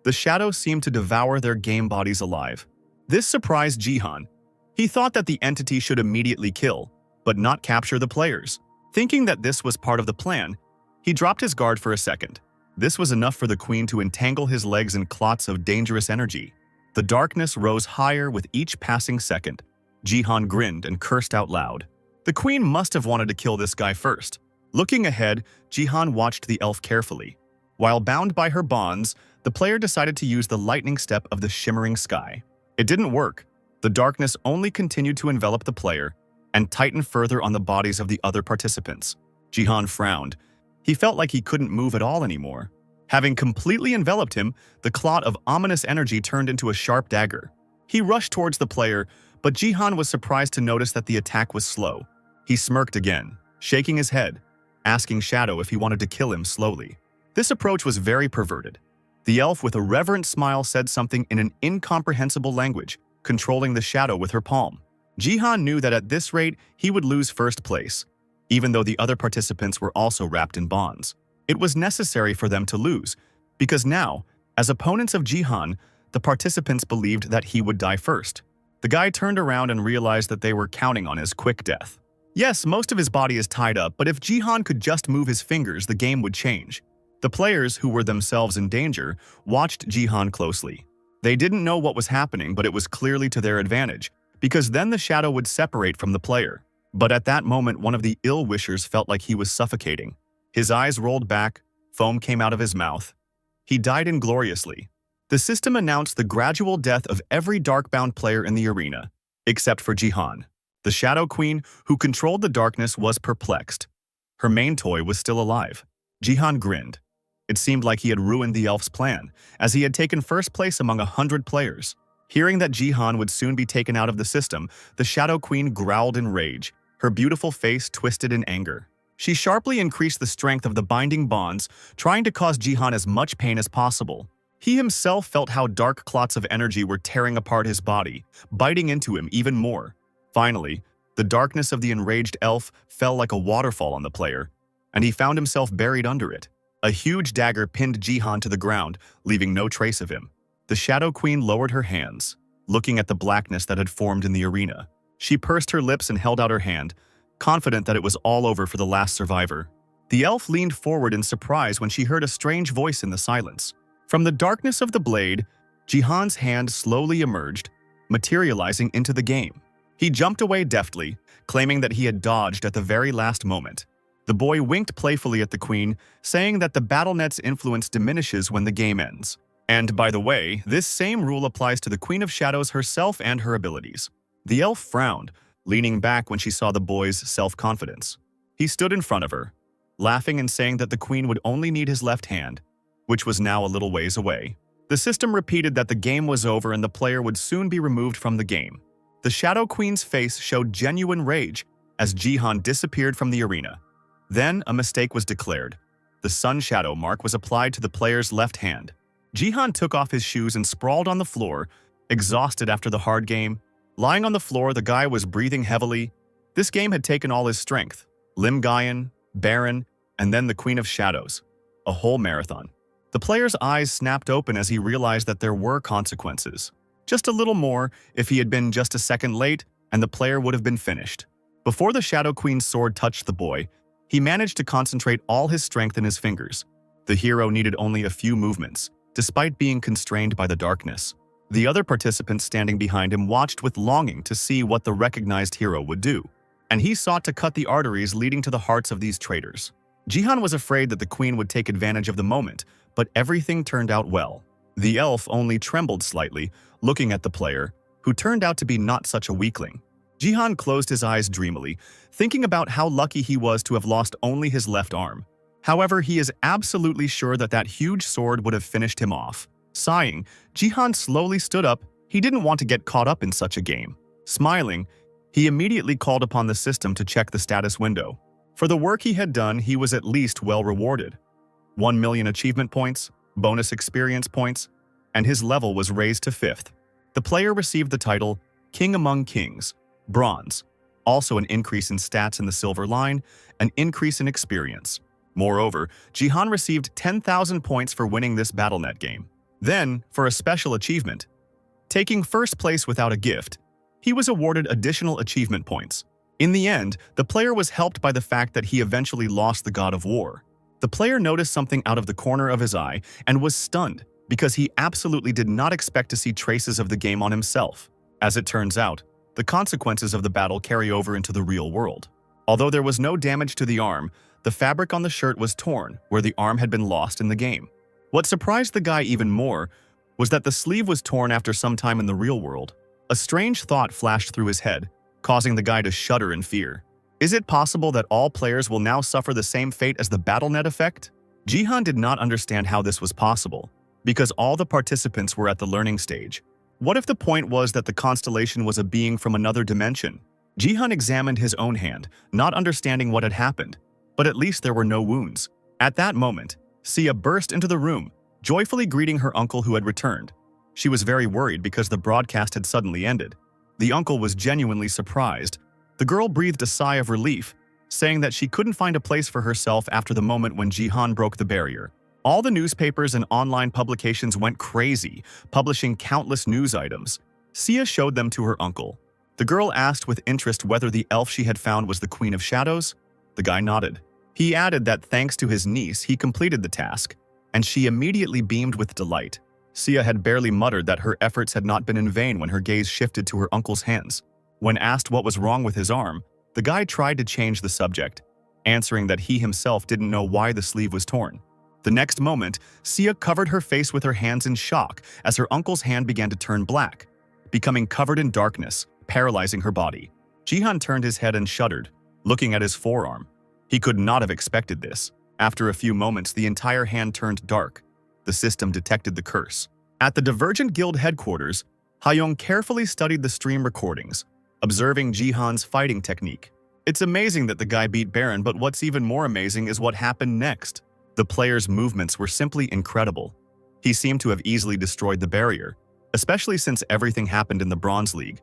Speaker 1: The shadow seemed to devour their game bodies alive. This surprised Jihan. He thought that the entity should immediately kill, but not capture the players. Thinking that this was part of the plan, he dropped his guard for a second. This was enough for the queen to entangle his legs in clots of dangerous energy. The darkness rose higher with each passing second. Jihan grinned and cursed out loud. The queen must have wanted to kill this guy first. Looking ahead, Jihan watched the elf carefully. While bound by her bonds, the player decided to use the lightning step of the shimmering sky. It didn't work. The darkness only continued to envelop the player and tighten further on the bodies of the other participants. Jihan frowned. He felt like he couldn't move at all anymore. Having completely enveloped him, the clot of ominous energy turned into a sharp dagger. He rushed towards the player, but Jihan was surprised to notice that the attack was slow. He smirked again, shaking his head, asking Shadow if he wanted to kill him slowly. This approach was very perverted. The elf with a reverent smile said something in an incomprehensible language. controlling the shadow with her palm. Jihan knew that at this rate, he would lose first place, even though the other participants were also wrapped in bonds. It was necessary for them to lose, because now, as opponents of Jihan, the participants believed that he would die first. The guy turned around and realized that they were counting on his quick death. Yes, most of his body is tied up, but if Jihan could just move his fingers, the game would change. The players, who were themselves in danger, watched Jihan closely. They didn't know what was happening, but it was clearly to their advantage, because then the shadow would separate from the player. But at that moment, one of the ill-wishers felt like he was suffocating. His eyes rolled back, foam came out of his mouth. He died ingloriously. The system announced the gradual death of every dark-bound player in the arena, except for Jihan. The Shadow Queen, who controlled the darkness, was perplexed. Her main toy was still alive. Jihan grinned. It seemed like he had ruined the elf's plan, as he had taken first place among 100 players. Hearing that Jihan would soon be taken out of the system, the Shadow Queen growled in rage, her beautiful face twisted in anger. She sharply increased the strength of the binding bonds, trying to cause Jihan as much pain as possible. He himself felt how dark clots of energy were tearing apart his body, biting into him even more. Finally, the darkness of the enraged elf fell like a waterfall on the player, and he found himself buried under it. A huge dagger pinned Jihan to the ground, leaving no trace of him. The Shadow Queen lowered her hands, looking at the blackness that had formed in the arena. She pursed her lips and held out her hand, confident that it was all over for the last survivor. The elf leaned forward in surprise when she heard a strange voice in the silence. From the darkness of the blade, Jihan's hand slowly emerged, materializing into the game. He jumped away deftly, claiming that he had dodged at the very last moment. The boy winked playfully at the queen, saying that the BattleNet's influence diminishes when the game ends. And by the way, this same rule applies to the Queen of Shadows herself and her abilities. The elf frowned, leaning back when she saw the boy's self-confidence. He stood in front of her, laughing and saying that the queen would only need his left hand, which was now a little ways away. The system repeated that the game was over and the player would soon be removed from the game. The Shadow Queen's face showed genuine rage as Jihan disappeared from the arena. Then a mistake was declared. The sun shadow mark was applied to the player's left hand. Jihan took off his shoes and sprawled on the floor, exhausted after the hard game. Lying on the floor, the guy was breathing heavily. This game had taken all his strength. Limgayan, Baron, and then the Queen of Shadows. A whole marathon. The player's eyes snapped open as he realized that there were consequences. Just a little more, if he had been just a second late, and the player would have been finished. Before the Shadow Queen's sword touched the boy, he managed to concentrate all his strength in his fingers. The hero needed only a few movements, despite being constrained by the darkness. The other participants standing behind him watched with longing to see what the recognized hero would do, and he sought to cut the arteries leading to the hearts of these traitors. Jihan was afraid that the queen would take advantage of the moment, but everything turned out well. The elf only trembled slightly, looking at the player, who turned out to be not such a weakling. Jihan closed his eyes dreamily, thinking about how lucky he was to have lost only his left arm. However, he is absolutely sure that that huge sword would have finished him off. Sighing, Jihan slowly stood up. He didn't want to get caught up in such a game. Smiling, he immediately called upon the system to check the status window. For the work he had done, he was at least well rewarded. 1 million achievement points, bonus experience points, and his level was raised to 5th. The player received the title King Among Kings, Bronze, also an increase in stats in the silver line, an increase in experience. Moreover, Jihan received 10,000 points for winning this BattleNet game. Then, for a special achievement, taking first place without a gift, he was awarded additional achievement points. In the end, the player was helped by the fact that he eventually lost the God of War. The player noticed something out of the corner of his eye and was stunned because he absolutely did not expect to see traces of the game on himself. As it turns out, the consequences of the battle carry over into the real world. Although there was no damage to the arm, the fabric on the shirt was torn where the arm had been lost in the game. What surprised the guy even more was that the sleeve was torn after some time in the real world. A strange thought flashed through his head, causing the guy to shudder in fear. Is it possible that all players will now suffer the same fate as the BattleNet effect? Jihan did not understand how this was possible, because all the participants were at the learning stage. What if the point was that the constellation was a being from another dimension? Jihan examined his own hand, not understanding what had happened, but at least there were no wounds. At that moment, Sia burst into the room, joyfully greeting her uncle who had returned. She was very worried because the broadcast had suddenly ended. The uncle was genuinely surprised. The girl breathed a sigh of relief, saying that she couldn't find a place for herself after the moment when Jihan broke the barrier. All the newspapers and online publications went crazy, publishing countless news items. Sia showed them to her uncle. The girl asked with interest whether the elf she had found was the Queen of Shadows. The guy nodded. He added that thanks to his niece, he completed the task, and she immediately beamed with delight. Sia had barely muttered that her efforts had not been in vain when her gaze shifted to her uncle's hands. When asked what was wrong with his arm, the guy tried to change the subject, answering that he himself didn't know why the sleeve was torn. The next moment, Sia covered her face with her hands in shock as her uncle's hand began to turn black, becoming covered in darkness, paralyzing her body. Jihan turned his head and shuddered, looking at his forearm. He could not have expected this. After a few moments, the entire hand turned dark. The system detected the curse. At the Divergent Guild headquarters, Hayoung carefully studied the stream recordings, observing Jihan's fighting technique. It's amazing that the guy beat Baron, but what's even more amazing is what happened next. The player's movements were simply incredible. He seemed to have easily destroyed the barrier, especially since everything happened in the Bronze League,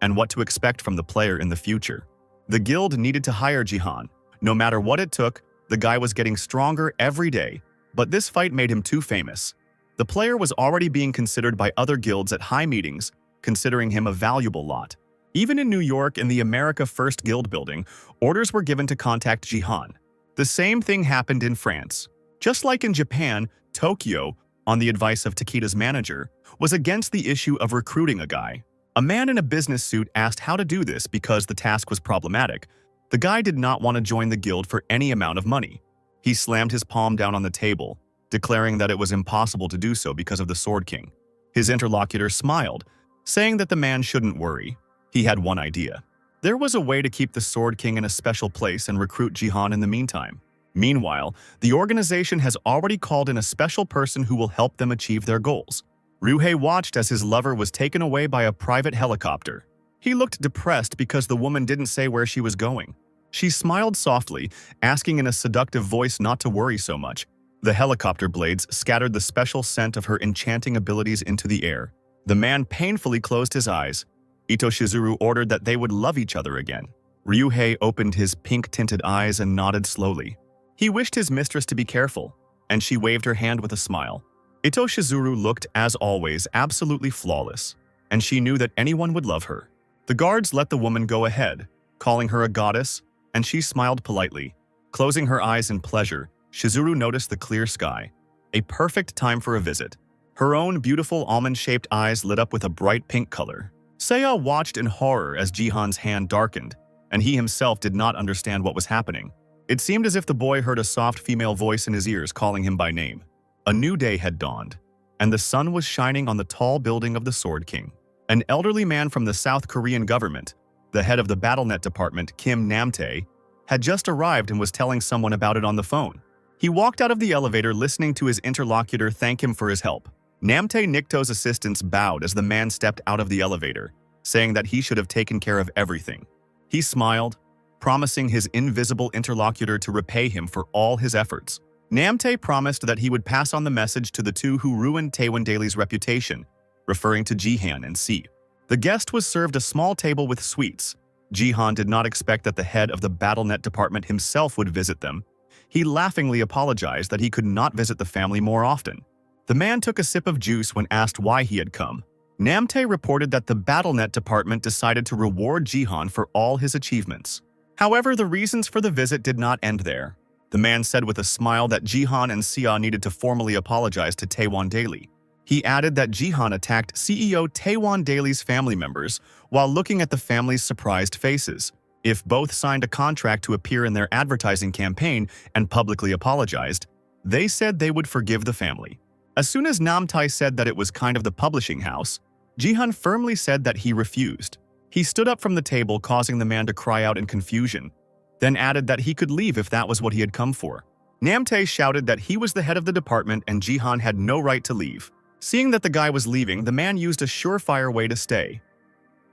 Speaker 1: and what to expect from the player in the future. The guild needed to hire Jihan. No matter what it took, the guy was getting stronger every day, but this fight made him too famous. The player was already being considered by other guilds at high meetings, considering him a valuable lot. Even in New York in the America First Guild building, orders were given to contact Jihan. The same thing happened in France. Just like in Japan, Tokyo, on the advice of Takeda's manager, was against the issue of recruiting a guy. A man in a business suit asked how to do this because the task was problematic. The guy did not want to join the guild for any amount of money. He slammed his palm down on the table, declaring that it was impossible to do so because of the Sword King. His interlocutor smiled, saying that the man shouldn't worry. He had one idea. There was a way to keep the Sword King in a special place and recruit Jihan in the meantime. Meanwhile, the organization has already called in a special person who will help them achieve their goals. Ryuhei watched as his lover was taken away by a private helicopter. He looked depressed because the woman didn't say where she was going. She smiled softly, asking in a seductive voice not to worry so much. The helicopter blades scattered the special scent of her enchanting abilities into the air. The man painfully closed his eyes. Ito Shizuru ordered that they would love each other again. Ryuhei opened his pink-tinted eyes and nodded slowly. He wished his mistress to be careful, and she waved her hand with a smile. Ito Shizuru looked, as always, absolutely flawless, and she knew that anyone would love her. The guards let the woman go ahead, calling her a goddess, and she smiled politely. Closing her eyes in pleasure, Shizuru noticed the clear sky, a perfect time for a visit. Her own beautiful almond-shaped eyes lit up with a bright pink color. Seiya watched in horror as Jihan's hand darkened, and he himself did not understand what was happening. It seemed as if the boy heard a soft female voice in his ears calling him by name. A new day had dawned, and the sun was shining on the tall building of the Sword King. An elderly man from the South Korean government, the head of the BattleNet department, Kim Namtae, had just arrived and was telling someone about it on the phone. He walked out of the elevator listening to his interlocutor thank him for his help. Namtae Nikto's assistants bowed as the man stepped out of the elevator, saying that he should have taken care of everything. He smiled, promising his invisible interlocutor to repay him for all his efforts. Namtae promised that he would pass on the message to the two who ruined Taewon-dae's reputation, referring to Jihan and C. The guest was served a small table with sweets. Jihan did not expect that the head of the BattleNet department himself would visit them. He laughingly apologized that he could not visit the family more often. The man took a sip of juice when asked why he had come. Namtae reported that the BattleNet department decided to reward Jihan for all his achievements. However, the reasons for the visit did not end there. The man said with a smile that Jihan and Sia needed to formally apologize to Taewon-dae. He added that Jihan attacked CEO Taewon-dae's family members while looking at the family's surprised faces. If both signed a contract to appear in their advertising campaign and publicly apologized, they said they would forgive the family. As soon as Namtae said that it was kind of the publishing house, Jihan firmly said that he refused. He stood up from the table, causing the man to cry out in confusion, then added that he could leave if that was what he had come for. Namtae shouted that he was the head of the department and Jihan had no right to leave. Seeing that the guy was leaving, the man used a surefire way to stay.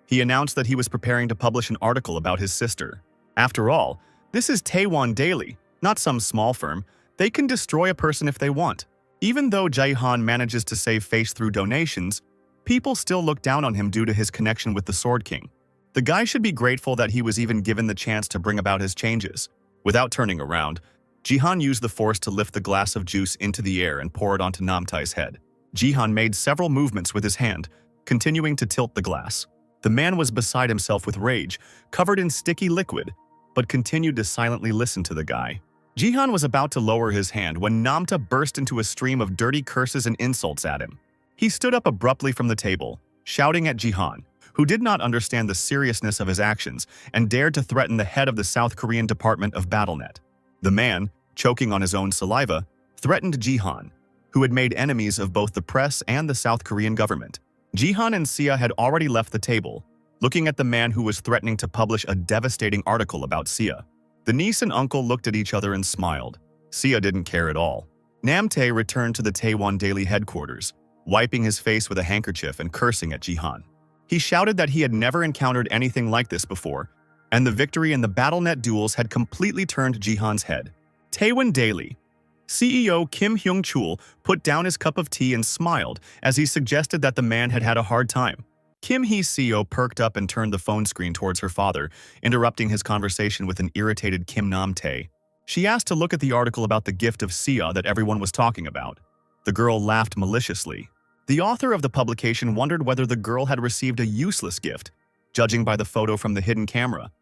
Speaker 1: He announced that he was preparing to publish an article about his sister. After all, this is Taewon-dae, not some small firm. They can destroy a person if they want. Even though Jihan manages to save face through donations, People still look down on him due to his connection with the Sword King. The guy should be grateful that he was even given the chance to bring about his changes. Without turning around, Jihan used the force to lift the glass of juice into the air and pour it onto Namtai's head. Jihan made several movements with his hand, continuing to tilt the glass. The man was beside himself with rage, covered in sticky liquid, but continued to silently listen to the guy. Jihan was about to lower his hand when Namta burst into a stream of dirty curses and insults at him. He stood up abruptly from the table, shouting at Jihan, who did not understand the seriousness of his actions and dared to threaten the head of the South Korean Department of BattleNet. The man, choking on his own saliva, threatened Jihan, who had made enemies of both the press and the South Korean government. Jihan and Sia had already left the table, looking at the man who was threatening to publish a devastating article about Sia. The niece and uncle looked at each other and smiled. Sia didn't care at all. Namtae returned to the Taewon Daily headquarters, wiping his face with a handkerchief and cursing at Jihan. He shouted that he had never encountered anything like this before, and the victory in the BattleNet duels had completely turned Jihan's head. Taewon Daily CEO Kim Hyung-chul put down his cup of tea and smiled as he suggested that the man had had a hard time. Kim Hee-seo perked up and turned the phone screen towards her father, interrupting his conversation with an irritated Kim Nam-tae. She asked to look at the article about the gift of Sia that everyone was talking about. The girl laughed maliciously. The author of the publication wondered whether the girl had received a useless gift, judging by the photo from the hidden camera,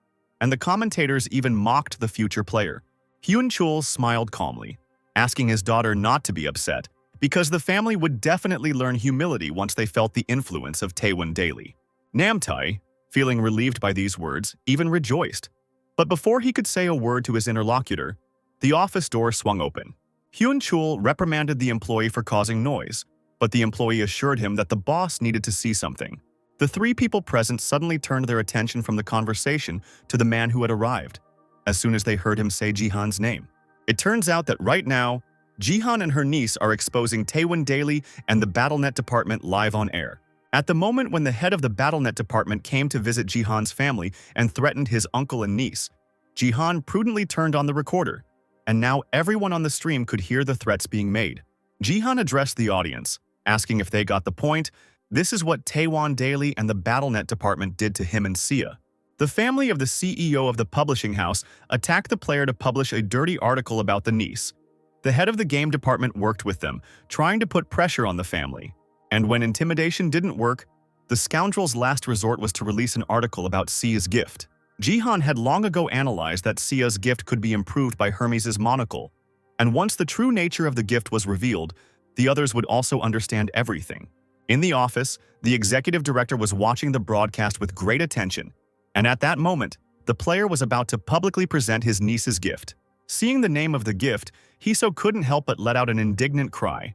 Speaker 1: and the commentators even mocked the future player. Hyun-chul smiled calmly, asking his daughter not to be upset, because the family would definitely learn humility once they felt the influence of Taewon Daily. Namtae, feeling relieved by these words, even rejoiced. But before he could say a word to his interlocutor, the office door swung open. Hyun-chul reprimanded the employee for causing noise, but the employee assured him that the boss needed to see something. The three people present suddenly turned their attention from the conversation to the man who had arrived, as soon as they heard him say Jihan's name. It turns out that right now, Jihan and her niece are exposing Taewon Daily and the BattleNet department live on air. At the moment when the head of the BattleNet department came to visit Jihan's family and threatened his uncle and niece, Jihan prudently turned on the recorder, and now everyone on the stream could hear the threats being made. Jihan addressed the audience, asking if they got the point. This is what Taewon Daily and the BattleNet department did to him and Sia. The family of the CEO of the publishing house attacked the player to publish a dirty article about the niece. The head of the game department worked with them, trying to put pressure on the family. And when intimidation didn't work, the scoundrel's last resort was to release an article about Sia's gift. Jihan had long ago analyzed that Sia's gift could be improved by Hermes' monocle, and once the true nature of the gift was revealed, the others would also understand everything. In the office, the executive director was watching the broadcast with great attention, and at that moment, the player was about to publicly present his niece's gift. Seeing the name of the gift, Hiso couldn't help but let out an indignant cry.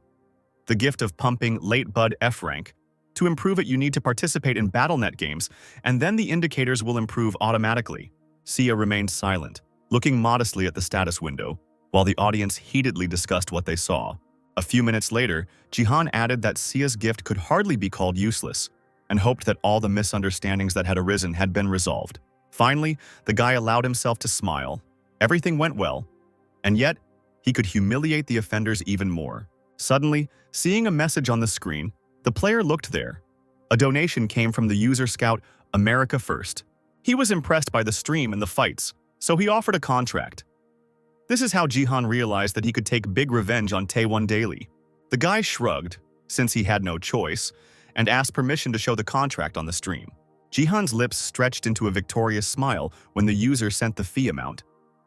Speaker 1: The gift of pumping Late Bud F rank. To improve it, you need to participate in BattleNet games, and then the indicators will improve automatically. Sia remained silent, looking modestly at the status window, while the audience heatedly discussed what they saw. A few minutes later, Jihan added that Sia's gift could hardly be called useless, and hoped that all the misunderstandings that had arisen had been resolved. Finally, the guy allowed himself to smile. Everything went well, and yet, he could humiliate the offenders even more. Suddenly, seeing a message on the screen, the player looked there. A donation came from the user scout America First. He was impressed by the stream and the fights, so he offered a contract. This is how Jihan realized that he could take big revenge on Taewon Daily. The guy shrugged, since he had no choice, and asked permission to show the contract on the stream. Jihan's lips stretched into a victorious smile when the user sent the fee amount.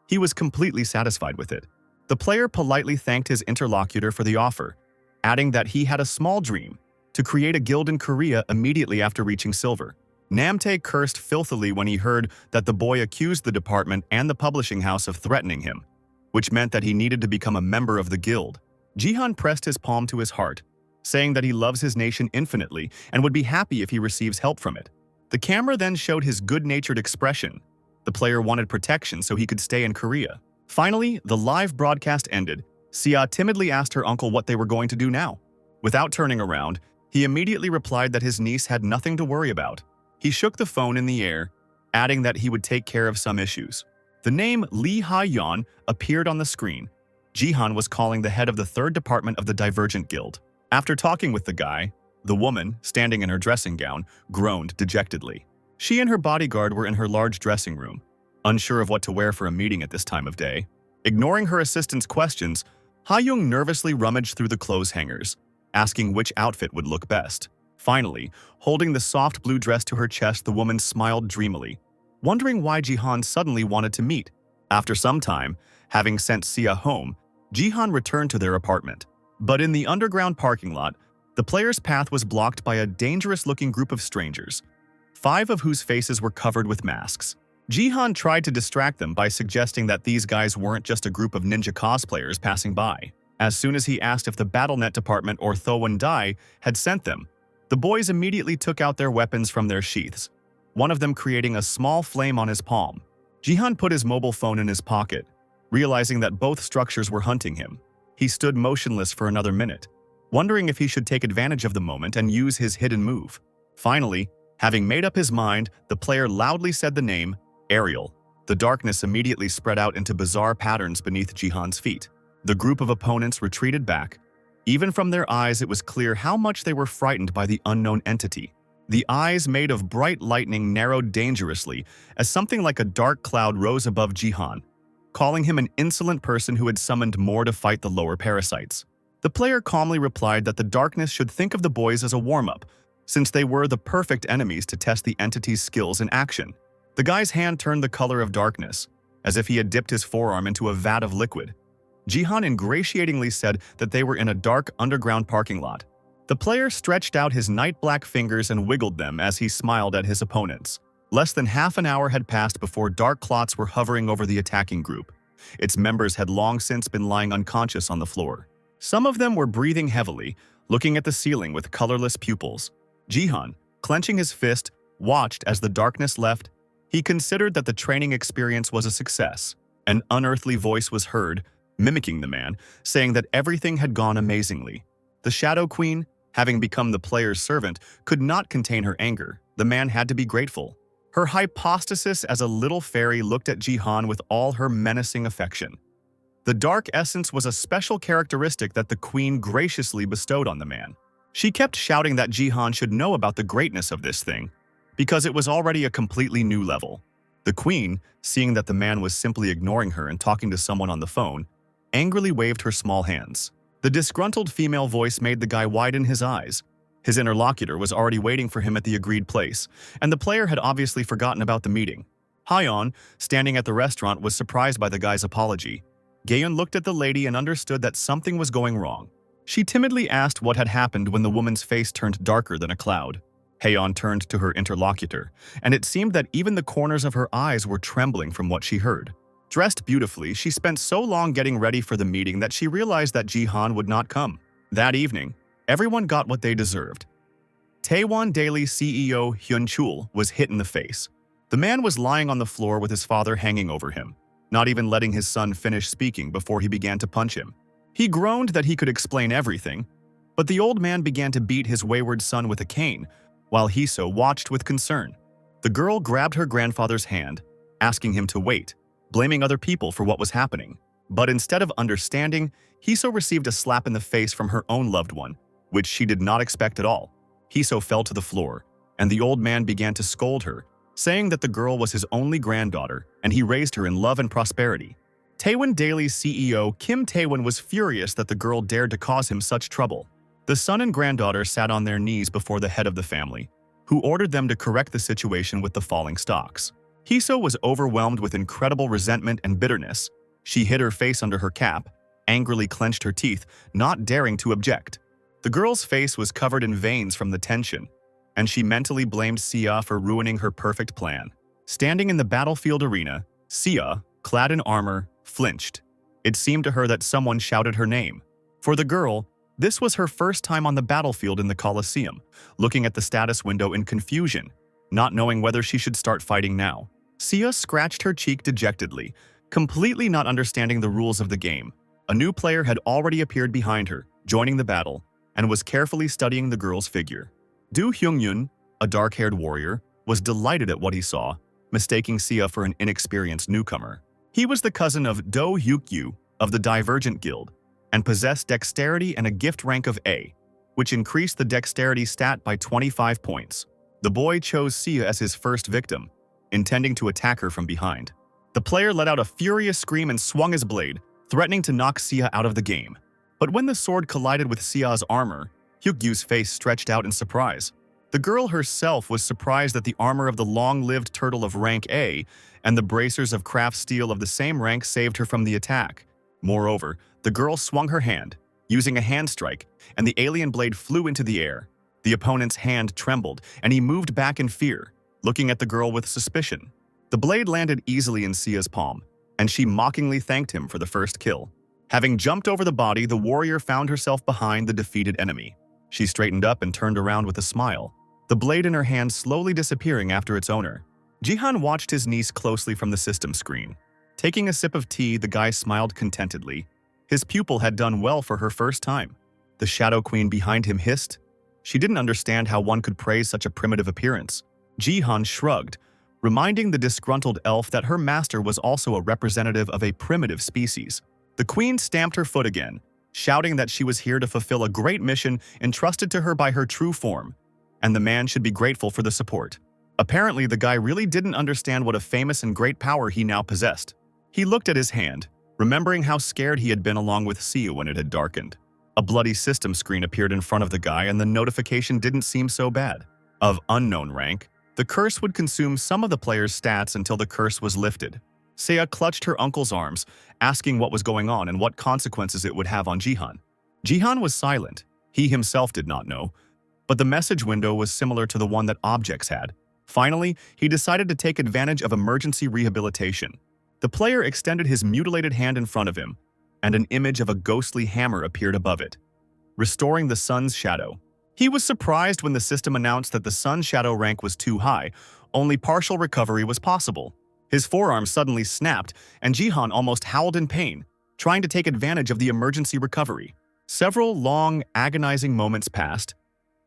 Speaker 1: He was completely satisfied with it. The player politely thanked his interlocutor for the offer, adding that he had a small dream to create a guild in Korea immediately after reaching silver. Namtae cursed filthily when he heard that the boy accused the department and the publishing house of threatening him, which meant that he needed to become a member of the guild. Jihan pressed his palm to his heart, saying that he loves his nation infinitely and would be happy if he receives help from it. The camera then showed his good-natured expression. The player wanted protection so he could stay in Korea. Finally, the live broadcast ended. Sia timidly asked her uncle what they were going to do now. Without turning around, he immediately replied that his niece had nothing to worry about. He shook the phone in the air, adding that he would take care of some issues. The name Lee Ha-yeon appeared on the screen. Jihan was calling the head of the third department of the Divergent Guild. After talking with the guy, The woman, standing in her dressing gown, groaned dejectedly. She and her bodyguard were in her large dressing room, unsure of what to wear for a meeting at this time of day. Ignoring her assistant's questions, Ha-young nervously rummaged through the clothes hangers, asking which outfit would look best. Finally, holding the soft blue dress to her chest, the woman smiled dreamily, wondering why Jihan suddenly wanted to meet. After some time, having sent Sia home, Jihan returned to their apartment. But in the underground parking lot, the player's path was blocked by a dangerous-looking group of strangers, 5 of whose faces were covered with masks. Jihan tried to distract them by suggesting that these guys weren't just a group of ninja cosplayers passing by. As soon as he asked if the BattleNet department or Thowen Dai had sent them, the boys immediately took out their weapons from their sheaths, one of them creating a small flame on his palm. Jihan put his mobile phone in his pocket, realizing that both structures were hunting him. He stood motionless for another minute, wondering if he should take advantage of the moment and use his hidden move. Finally, having made up his mind, the player loudly said the name, Ariel. The darkness immediately spread out into bizarre patterns beneath Jihan's feet. The group of opponents retreated back. Even from their eyes, it was clear how much they were frightened by the unknown entity. The eyes made of bright lightning narrowed dangerously as something like a dark cloud rose above Jihan, calling him an insolent person who had summoned more to fight the lower parasites. The player calmly replied that the darkness should think of the boys as a warm-up, since they were the perfect enemies to test the entity's skills in action. The guy's hand turned the color of darkness, as if he had dipped his forearm into a vat of liquid. Jihan ingratiatingly said that they were in a dark underground parking lot. The player stretched out his night-black fingers and wiggled them as he smiled at his opponents. Less than half an hour had passed before dark clots were hovering over the attacking group. Its members had long since been lying unconscious on the floor. Some of them were breathing heavily, looking at the ceiling with colorless pupils. Jihan, clenching his fist, watched as the darkness left. He considered that the training experience was a success. An unearthly voice was heard, mimicking the man, saying that everything had gone amazingly. The Shadow Queen, having become the player's servant, could not contain her anger. The man had to be grateful. Her hypostasis as a little fairy looked at Jihan with all her menacing affection. The dark essence was a special characteristic that the queen graciously bestowed on the man. She kept shouting that Jihan should know about the greatness of this thing, because it was already a completely new level. The queen, seeing that the man was simply ignoring her and talking to someone on the phone, angrily waved her small hands. The disgruntled female voice made the guy widen his eyes. His interlocutor was already waiting for him at the agreed place, and the player had obviously forgotten about the meeting. Hyeon, standing at the restaurant, was surprised by the guy's apology. Gaeun looked at the lady and understood that something was going wrong. She timidly asked what had happened when the woman's face turned darker than a cloud. Haeon turned to her interlocutor, and it seemed that even the corners of her eyes were trembling from what she heard. Dressed beautifully, she spent so long getting ready for the meeting that she realized that Jihan would not come. That evening, everyone got what they deserved. Taewon Daily CEO Hyun Chul was hit in the face. The man was lying on the floor with his father hanging over him, not even letting his son finish speaking before he began to punch him. He groaned that he could explain everything, but the old man began to beat his wayward son with a cane, while Hiso watched with concern. The girl grabbed her grandfather's hand, asking him to wait, blaming other people for what was happening. But instead of understanding, Hiso received a slap in the face from her own loved one, which she did not expect at all. Hiso fell to the floor, and the old man began to scold her, saying that the girl was his only granddaughter and he raised her in love and prosperity. Taewon Daily's CEO Kim Taewon was furious that the girl dared to cause him such trouble. The son and granddaughter sat on their knees before the head of the family, who ordered them to correct the situation with the falling stocks. Hiso was overwhelmed with incredible resentment and bitterness. She hid her face under her cap, angrily clenched her teeth, not daring to object. The girl's face was covered in veins from the tension, and she mentally blamed Sia for ruining her perfect plan. Standing in the battlefield arena, Sia, clad in armor, flinched. It seemed to her that someone shouted her name. For the girl, this was her first time on the battlefield in the Colosseum, looking at the status window in confusion, not knowing whether she should start fighting now. Sia scratched her cheek dejectedly, completely not understanding the rules of the game. A new player had already appeared behind her, joining the battle, and was carefully studying the girl's figure. Do Hyungyun, a dark-haired warrior, was delighted at what he saw, mistaking Sia for an inexperienced newcomer. He was the cousin of Do Hyukyu of the Divergent Guild, and possessed dexterity and a gift rank of A, which increased the dexterity stat by 25 points. The boy chose Sia as his first victim, intending to attack her from behind. The player let out a furious scream and swung his blade, threatening to knock Sia out of the game. But when the sword collided with Sia's armor, Hyugyu's face stretched out in surprise. The girl herself was surprised that the armor of the long-lived turtle of rank A and the bracers of craft steel of the same rank saved her from the attack. Moreover, the girl swung her hand, using a hand strike, and the alien blade flew into the air. The opponent's hand trembled, and he moved back in fear, looking at the girl with suspicion. The blade landed easily in Sia's palm, and she mockingly thanked him for the first kill. Having jumped over the body, the warrior found herself behind the defeated enemy. She straightened up and turned around with a smile, the blade in her hand slowly disappearing after its owner. Jihan watched his niece closely from the system screen. Taking a sip of tea, the guy smiled contentedly. His pupil had done well for her first time. The Shadow Queen behind him hissed. She didn't understand how one could praise such a primitive appearance. Jihan shrugged, reminding the disgruntled elf that her master was also a representative of a primitive species. The queen stamped her foot again, shouting that she was here to fulfill a great mission entrusted to her by her true form, and the man should be grateful for the support. Apparently, the guy really didn't understand what a famous and great power he now possessed. He looked at his hand, remembering how scared he had been along with Sia when it had darkened. A bloody system screen appeared in front of the guy, and the notification didn't seem so bad. Of unknown rank, the curse would consume some of the player's stats until the curse was lifted. Sia clutched her uncle's arms, asking what was going on and what consequences it would have on Jihan. Jihan was silent. He himself did not know, but the message window was similar to the one that objects had. Finally, he decided to take advantage of emergency rehabilitation. The player extended his mutilated hand in front of him, and an image of a ghostly hammer appeared above it, restoring the sun's shadow. He was surprised when the system announced that the sun's shadow rank was too high, only partial recovery was possible. His forearm suddenly snapped, and Jihan almost howled in pain, trying to take advantage of the emergency recovery. Several long, agonizing moments passed,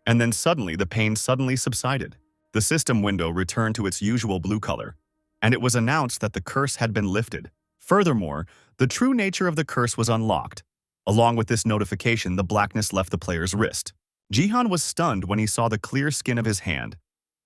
Speaker 1: and then suddenly the pain subsided. The system window returned to its usual blue color, and it was announced that the curse had been lifted. Furthermore, the true nature of the curse was unlocked. Along with this notification, the blackness left the player's wrist. Jihan was stunned when he saw the clear skin of his hand,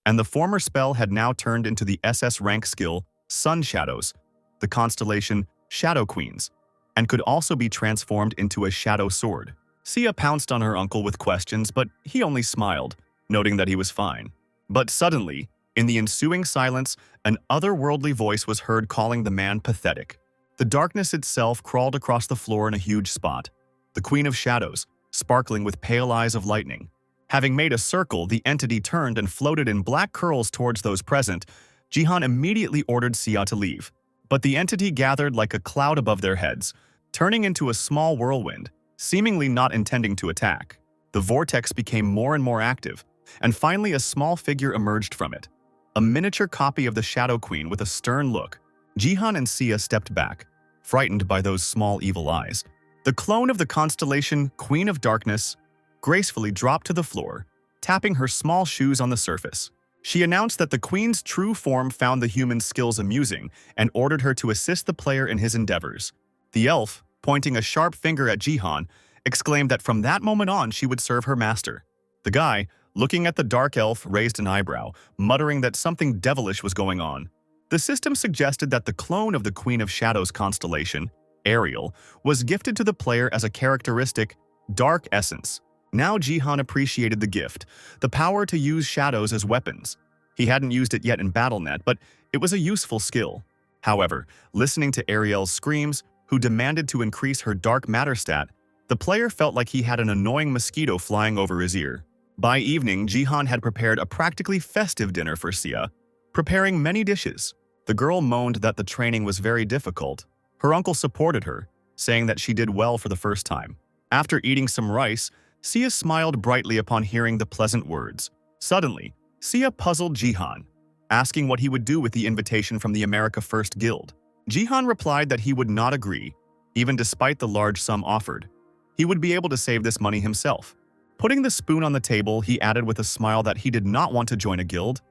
Speaker 1: and the former spell had now turned into the SS rank skill, Sun Shadows, the constellation Shadow Queens, and could also be transformed into a shadow sword. Sia pounced on her uncle with questions, but he only smiled, noting that he was fine. But suddenly, in the ensuing silence, an otherworldly voice was heard calling the man pathetic. The darkness itself crawled across the floor in a huge spot, the Queen of Shadows, sparkling with pale eyes of lightning. Having made a circle, the entity turned and floated in black curls towards those present. Jihan immediately ordered Sia to leave, but the entity gathered like a cloud above their heads, turning into a small whirlwind, seemingly not intending to attack. The vortex became more and more active, and finally a small figure emerged from it, a miniature copy of the Shadow Queen with a stern look. Jihan and Sia stepped back, frightened by those small evil eyes. The clone of the constellation Queen of Darkness gracefully dropped to the floor, tapping her small shoes on the surface. She announced that the Queen's true form found the human's skills amusing and ordered her to assist the player in his endeavors. The elf, pointing a sharp finger at Jihan, exclaimed that from that moment on she would serve her master. The guy, looking at the dark elf, raised an eyebrow, muttering that something devilish was going on. The system suggested that the clone of the Queen of Shadows constellation, Ariel, was gifted to the player as a characteristic, dark essence. Now Jihan appreciated the gift, the power to use shadows as weapons. He hadn't used it yet in BattleNet, but it was a useful skill. However, listening to Ariel's screams, who demanded to increase her dark matter stat, the player felt like he had an annoying mosquito flying over his ear. By evening, Jihan had prepared a practically festive dinner for Sia, preparing many dishes. The girl moaned that the training was very difficult. Her uncle supported her, saying that she did well for the first time. After eating some rice, Sia smiled brightly upon hearing the pleasant words. Suddenly, Sia puzzled Jihan, asking what he would do with the invitation from the America First Guild. Jihan replied that he would not agree, even despite the large sum offered. He would be able to save this money himself. Putting the spoon on the table, he added with a smile that he did not want to join a guild.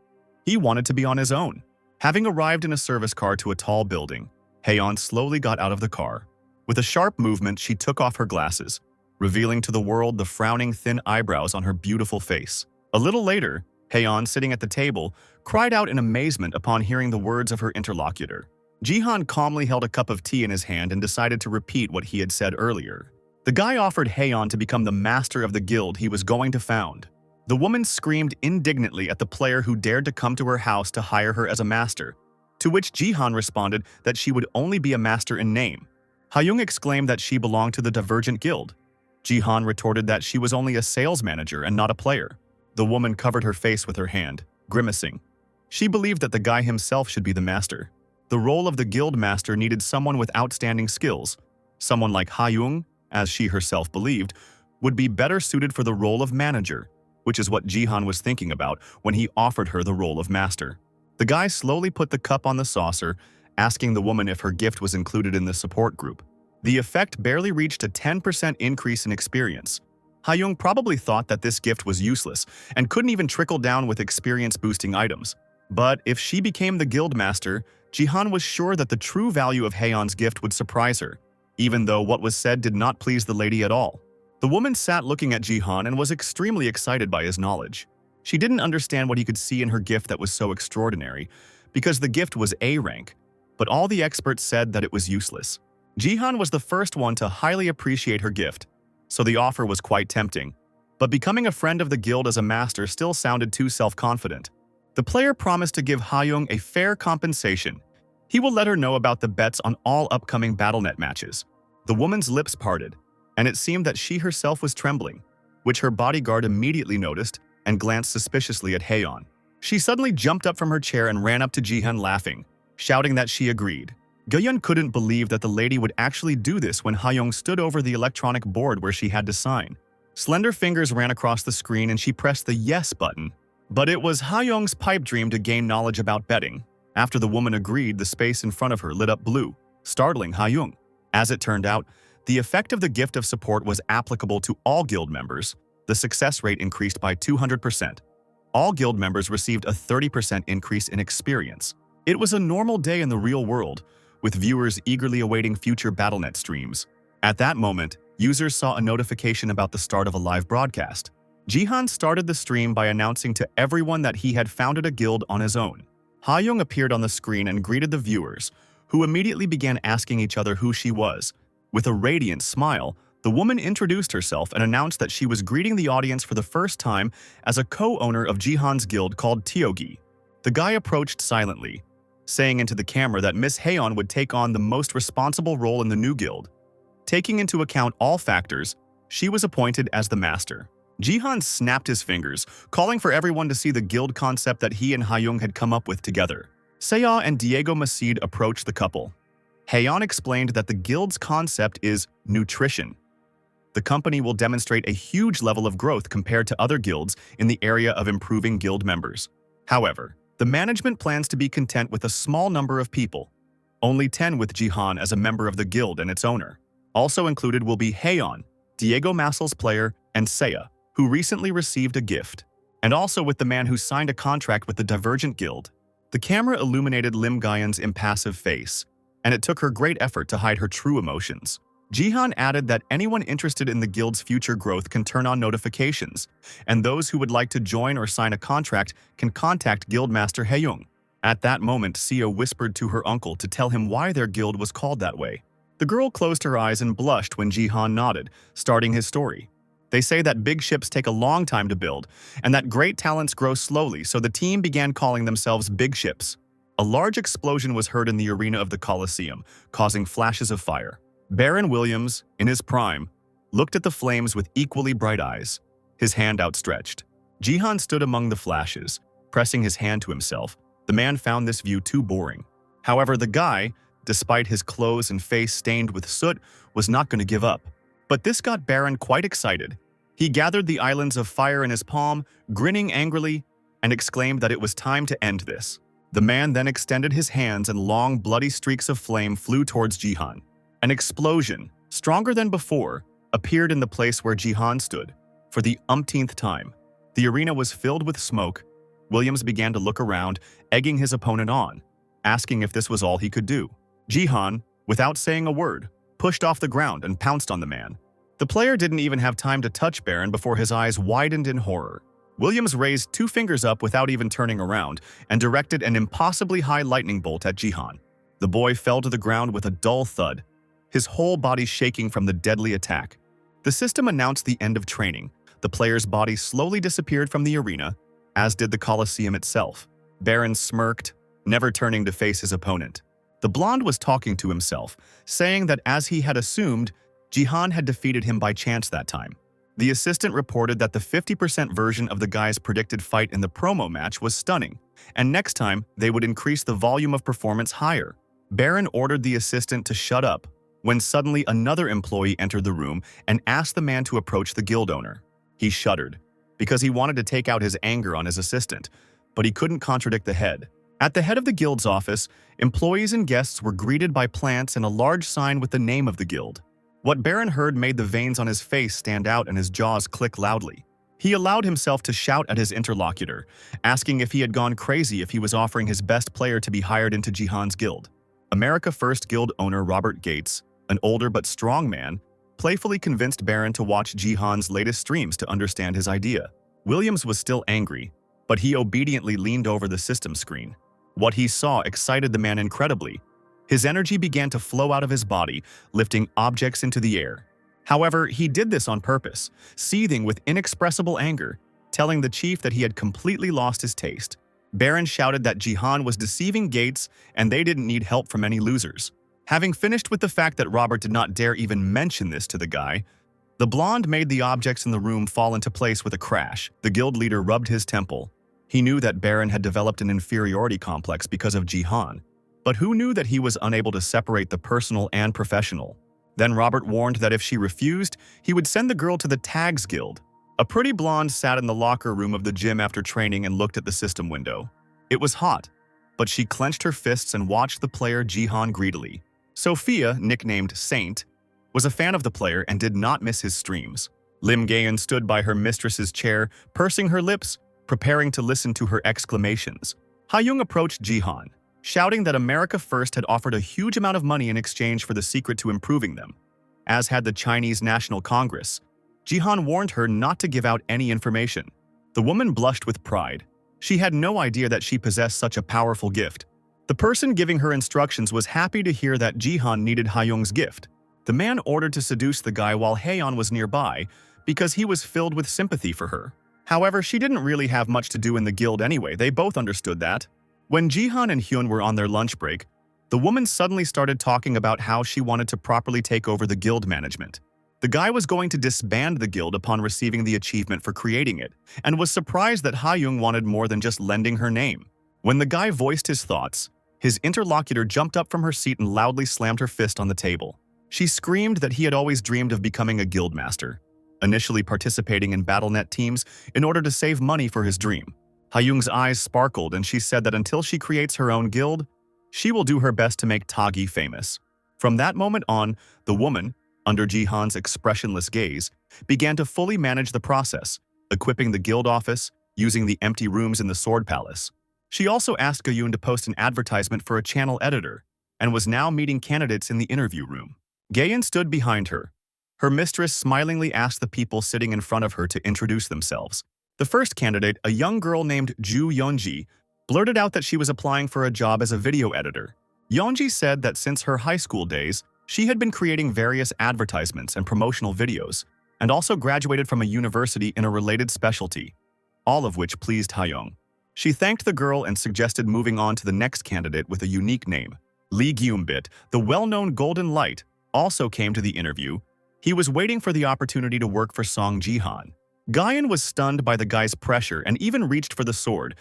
Speaker 1: He wanted to be on his own. Having arrived in a service car to a tall building, Haeyeon slowly got out of the car. With a sharp movement, she took off her glasses, revealing to the world the frowning thin eyebrows on her beautiful face. A little later, Haeyeon, sitting at the table, cried out in amazement upon hearing the words of her interlocutor. Jihan calmly held a cup of tea in his hand and decided to repeat what he had said earlier. The guy offered Haeyeon to become the master of the guild he was going to found. The woman screamed indignantly at the player who dared to come to her house to hire her as a master, to which Jihan responded that she would only be a master in name. Haeyeon exclaimed that she belonged to the Divergent Guild. Jihan retorted that she was only a sales manager and not a player. The woman covered her face with her hand, grimacing. She believed that the guy himself should be the master. The role of the guild master needed someone with outstanding skills. Someone like Haeyeon, as she herself believed, would be better suited for the role of manager, which is what Jihan was thinking about when he offered her the role of master. The guy slowly put the cup on the saucer, asking the woman if her gift was included in the support group. The effect barely reached a 10% increase in experience. Haeyeon probably thought that this gift was useless and couldn't even trickle down with experience-boosting items. But if she became the guild master, Jihan was sure that the true value of Haeyeon's gift would surprise her, even though what was said did not please the lady at all. The woman sat looking at Jihan and was extremely excited by his knowledge. She didn't understand what he could see in her gift that was so extraordinary, because the gift was A rank, but all the experts said that it was useless. Jihan was the first one to highly appreciate her gift, so the offer was quite tempting. But becoming a friend of the guild as a master still sounded too self-confident. The player promised to give Haeyeon a fair compensation. He will let her know about the bets on all upcoming BattleNet matches. The woman's lips parted, and it seemed that she herself was trembling, which her bodyguard immediately noticed and glanced suspiciously at Haeyeon. She suddenly jumped up from her chair and ran up to Jihan laughing, shouting that she agreed. Haeyeon couldn't believe that the lady would actually do this when Haeyeon stood over the electronic board where she had to sign. Slender fingers ran across the screen and she pressed the yes button. But it was Haeyeon's pipe dream to gain knowledge about betting. After the woman agreed, the space in front of her lit up blue, startling Haeyeon. As it turned out, the effect of the gift of support was applicable to all guild members. The success rate increased by 200%. All guild members received a 30% increase in experience. It was a normal day in the real world, with viewers eagerly awaiting future BattleNet streams. At that moment, users saw a notification about the start of a live broadcast. Jihan started the stream by announcing to everyone that he had founded a guild on his own. Haeyeon appeared on the screen and greeted the viewers, who immediately began asking each other who she was. With a radiant smile, the woman introduced herself and announced that she was greeting the audience for the first time as a co-owner of Jihan's guild called Tyogi. The guy approached silently, saying into the camera that Miss Haeyeon would take on the most responsible role in the new guild. Taking into account all factors, she was appointed as the master. Jihan snapped his fingers, calling for everyone to see the guild concept that he and Haeyeon had come up with together. Seiya and Diego Macide approached the couple. Haeyeon explained that the guild's concept is nutrition. The company will demonstrate a huge level of growth compared to other guilds in the area of improving guild members. However, the management plans to be content with a small number of people, only 10 with Jihan as a member of the guild and its owner. Also included will be Haeyeon, Diego Masel's player, and Seiya, who recently received a gift, and also with the man who signed a contract with the Divergent Guild. The camera illuminated Lim Gayan's impassive face, and it took her great effort to hide her true emotions. Jihan added that anyone interested in the guild's future growth can turn on notifications, and those who would like to join or sign a contract can contact Guildmaster Haeyeon. At that moment, Seiya whispered to her uncle to tell him why their guild was called that way. The girl closed her eyes and blushed when Jihan nodded, starting his story. They say that big ships take a long time to build, and that great talents grow slowly, so the team began calling themselves Big Ships. A large explosion was heard in the arena of the Colosseum, causing flashes of fire. Baron Williams, in his prime, looked at the flames with equally bright eyes, his hand outstretched. Jihan stood among the flashes, pressing his hand to himself. The man found this view too boring. However, the guy, despite his clothes and face stained with soot, was not going to give up. But this got Baron quite excited. He gathered the islands of fire in his palm, grinning angrily, and exclaimed that it was time to end this. The man then extended his hands and long, bloody streaks of flame flew towards Jihan. An explosion, stronger than before, appeared in the place where Jihan stood. For the umpteenth time, the arena was filled with smoke. Williams began to look around, egging his opponent on, asking if this was all he could do. Jihan, without saying a word, pushed off the ground and pounced on the man. The player didn't even have time to touch Baron before his eyes widened in horror. Williams raised 2 fingers up without even turning around and directed an impossibly high lightning bolt at Jihan. The boy fell to the ground with a dull thud, his whole body shaking from the deadly attack. The system announced the end of training. The player's body slowly disappeared from the arena, as did the Colosseum itself. Baron smirked, never turning to face his opponent. The blonde was talking to himself, saying that as he had assumed, Jihan had defeated him by chance that time. The assistant reported that the 50% version of the guy's predicted fight in the promo match was stunning, and next time they would increase the volume of performance higher. Baron ordered the assistant to shut up, when suddenly another employee entered the room and asked the man to approach the guild owner. He shuddered, because he wanted to take out his anger on his assistant, but he couldn't contradict the head. At the head of the guild's office, employees and guests were greeted by plants and a large sign with the name of the guild. What Baron heard made the veins on his face stand out and his jaws click loudly. He allowed himself to shout at his interlocutor, asking if he had gone crazy if he was offering his best player to be hired into Jihan's guild. America First Guild owner Robert Gates, an older but strong man, playfully convinced Baron to watch Jihan's latest streams to understand his idea. Williams was still angry, but he obediently leaned over the system screen. What he saw excited the man incredibly. His energy began to flow out of his body, lifting objects into the air. However, he did this on purpose, seething with inexpressible anger, telling the chief that he had completely lost his taste. Baron shouted that Jihan was deceiving Gates and they didn't need help from any losers. Having finished with the fact that Robert did not dare even mention this to the guy, the blonde made the objects in the room fall into place with a crash. The guild leader rubbed his temple. He knew that Baron had developed an inferiority complex because of Jihan, but who knew that he was unable to separate the personal and professional? Then Robert warned that if she refused, he would send the girl to the Tags Guild. A pretty blonde sat in the locker room of the gym after training and looked at the system window. It was hot, but she clenched her fists and watched the player Jihan greedily. Sophia, nicknamed Saint, was a fan of the player and did not miss his streams. Lim Gayan stood by her mistress's chair, pursing her lips, preparing to listen to her exclamations. Hayoung approached Jihan, shouting that America First had offered a huge amount of money in exchange for the secret to improving them, as had the Chinese National Congress. Jihan warned her not to give out any information. The woman blushed with pride. She had no idea that she possessed such a powerful gift. The person giving her instructions was happy to hear that Jihan needed Hayoung's gift. The man ordered to seduce the guy while Haeyeon was nearby because he was filled with sympathy for her. However, she didn't really have much to do in the guild anyway. They both understood that. When Jihan and Hyun were on their lunch break, the woman suddenly started talking about how she wanted to properly take over the guild management. The guy was going to disband the guild upon receiving the achievement for creating it, and was surprised that Hayoung wanted more than just lending her name. When the guy voiced his thoughts, his interlocutor jumped up from her seat and loudly slammed her fist on the table. She screamed that he had always dreamed of becoming a guild master, initially participating in BattleNet teams in order to save money for his dream. Hayoung's eyes sparkled and she said that until she creates her own guild, she will do her best to make Tagi famous. From that moment on, the woman, under Jihan's expressionless gaze, began to fully manage the process, equipping the guild office, using the empty rooms in the Sword Palace. She also asked Gayun to post an advertisement for a channel editor, and was now meeting candidates in the interview room. Gayun stood behind her. Her mistress smilingly asked the people sitting in front of her to introduce themselves. The first candidate, a young girl named Ju Yeonji, blurted out that she was applying for a job as a video editor. Yeonji said that since her high school days, she had been creating various advertisements and promotional videos, and also graduated from a university in a related specialty, all of which pleased Hayoung. She thanked the girl and suggested moving on to the next candidate with a unique name. Lee Gyumbit, the well-known Golden Light, also came to the interview. He was waiting for the opportunity to work for Song Jihan. Gayun was stunned by the guy's pressure and even reached for the sword,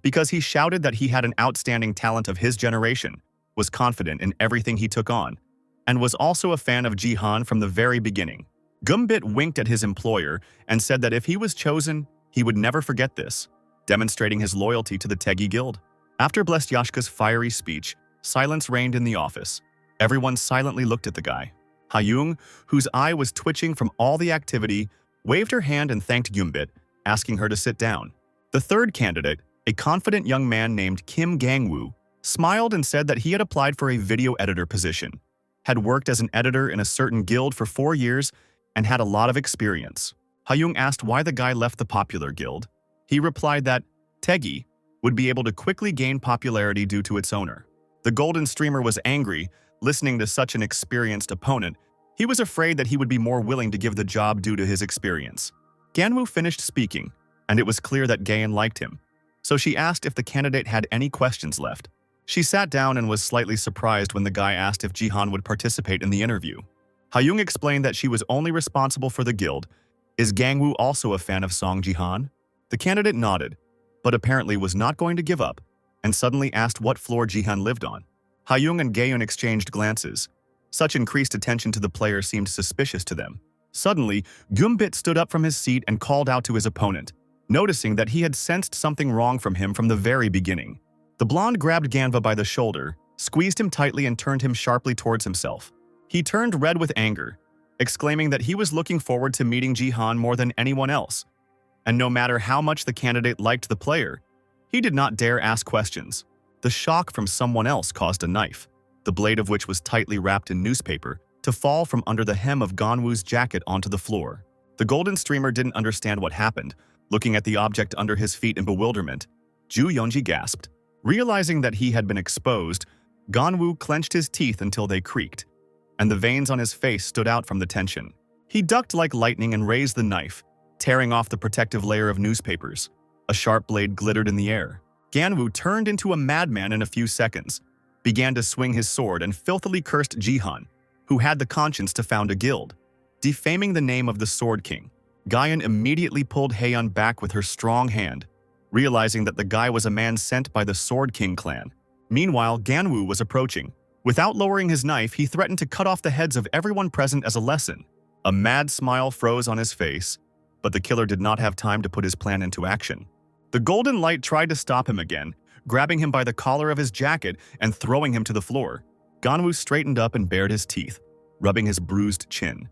Speaker 1: because he shouted that he had an outstanding talent of his generation, was confident in everything he took on, and was also a fan of Jihan from the very beginning. Gumbit winked at his employer and said that if he was chosen, he would never forget this, demonstrating his loyalty to the Tegi Guild. After Blestyashka's fiery speech, silence reigned in the office. Everyone silently looked at the guy. Hayoung, whose eye was twitching from all the activity, waved her hand and thanked Gumbit, asking her to sit down. The third candidate, a confident young man named Kim Gangwoo, smiled and said that he had applied for a video editor position, had worked as an editor in a certain guild for 4 years, and had a lot of experience. Hyung asked why the guy left the popular guild. He replied that Tegi would be able to quickly gain popularity due to its owner. The golden streamer was angry, listening to such an experienced opponent. He was afraid that he would be more willing to give the job due to his experience. Ganwoo finished speaking, and it was clear that Gaeun liked him, so she asked if the candidate had any questions left. She sat down and was slightly surprised when the guy asked if Jihan would participate in the interview. Hyung explained that she was only responsible for the guild. Is Gangwoo also a fan of Song Jihan? The candidate nodded, but apparently was not going to give up, and suddenly asked what floor Jihan lived on. Hyung and Gaeun exchanged glances. Such increased attention to the player seemed suspicious to them. Suddenly, Gumbit stood up from his seat and called out to his opponent, noticing that he had sensed something wrong from him from the very beginning. The blonde grabbed Ganva by the shoulder, squeezed him tightly and turned him sharply towards himself. He turned red with anger, exclaiming that he was looking forward to meeting Jihan more than anyone else. And no matter how much the candidate liked the player, he did not dare ask questions. The shock from someone else caused a knife, the blade of which was tightly wrapped in newspaper, to fall from under the hem of Ganwoo's jacket onto the floor. The golden streamer didn't understand what happened. Looking at the object under his feet in bewilderment, Ju Yeonji gasped. Realizing that he had been exposed, Ganwoo clenched his teeth until they creaked, and the veins on his face stood out from the tension. He ducked like lightning and raised the knife, tearing off the protective layer of newspapers. A sharp blade glittered in the air. Ganwoo turned into a madman in a few seconds, began to swing his sword and filthily cursed Jihan, who had the conscience to found a guild, defaming the name of the Sword King. Gaeun immediately pulled Haeun back with her strong hand, realizing that the guy was a man sent by the Sword King clan. Meanwhile, Ganwoo was approaching. Without lowering his knife, he threatened to cut off the heads of everyone present as a lesson. A mad smile froze on his face, but the killer did not have time to put his plan into action. The golden light tried to stop him again, grabbing him by the collar of his jacket and throwing him to the floor. Ganwoo straightened up and bared his teeth, rubbing his bruised chin.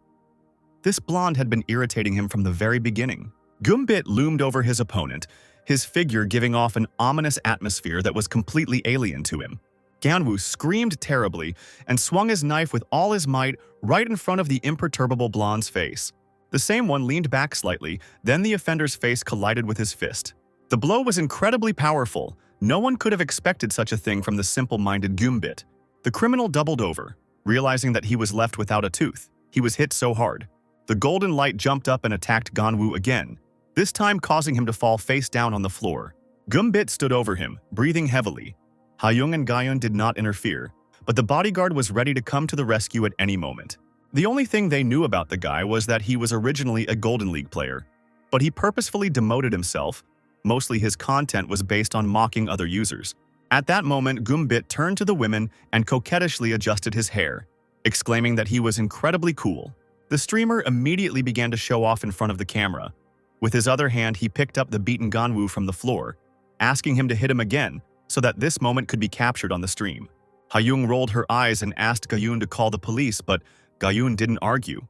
Speaker 1: This blonde had been irritating him from the very beginning. Gumbit loomed over his opponent, his figure giving off an ominous atmosphere that was completely alien to him. Ganwoo screamed terribly and swung his knife with all his might right in front of the imperturbable blonde's face. The same one leaned back slightly, then the offender's face collided with his fist. The blow was incredibly powerful. No one could have expected such a thing from the simple-minded Gumbit. The criminal doubled over, realizing that he was left without a tooth. He was hit so hard. The golden light jumped up and attacked Ganwoo again, this time causing him to fall face down on the floor. Gumbit stood over him, breathing heavily. Hyung and Gaeun did not interfere, but the bodyguard was ready to come to the rescue at any moment. The only thing they knew about the guy was that he was originally a Golden League player, but he purposefully demoted himself. Mostly his content was based on mocking other users. At that moment, Gumbit turned to the women and coquettishly adjusted his hair, exclaiming that he was incredibly cool. The streamer immediately began to show off in front of the camera. With his other hand, he picked up the beaten Ganwoo from the floor, asking him to hit him again so that this moment could be captured on the stream. Hyung rolled her eyes and asked Gaeun to call the police, but Gaeun didn't argue.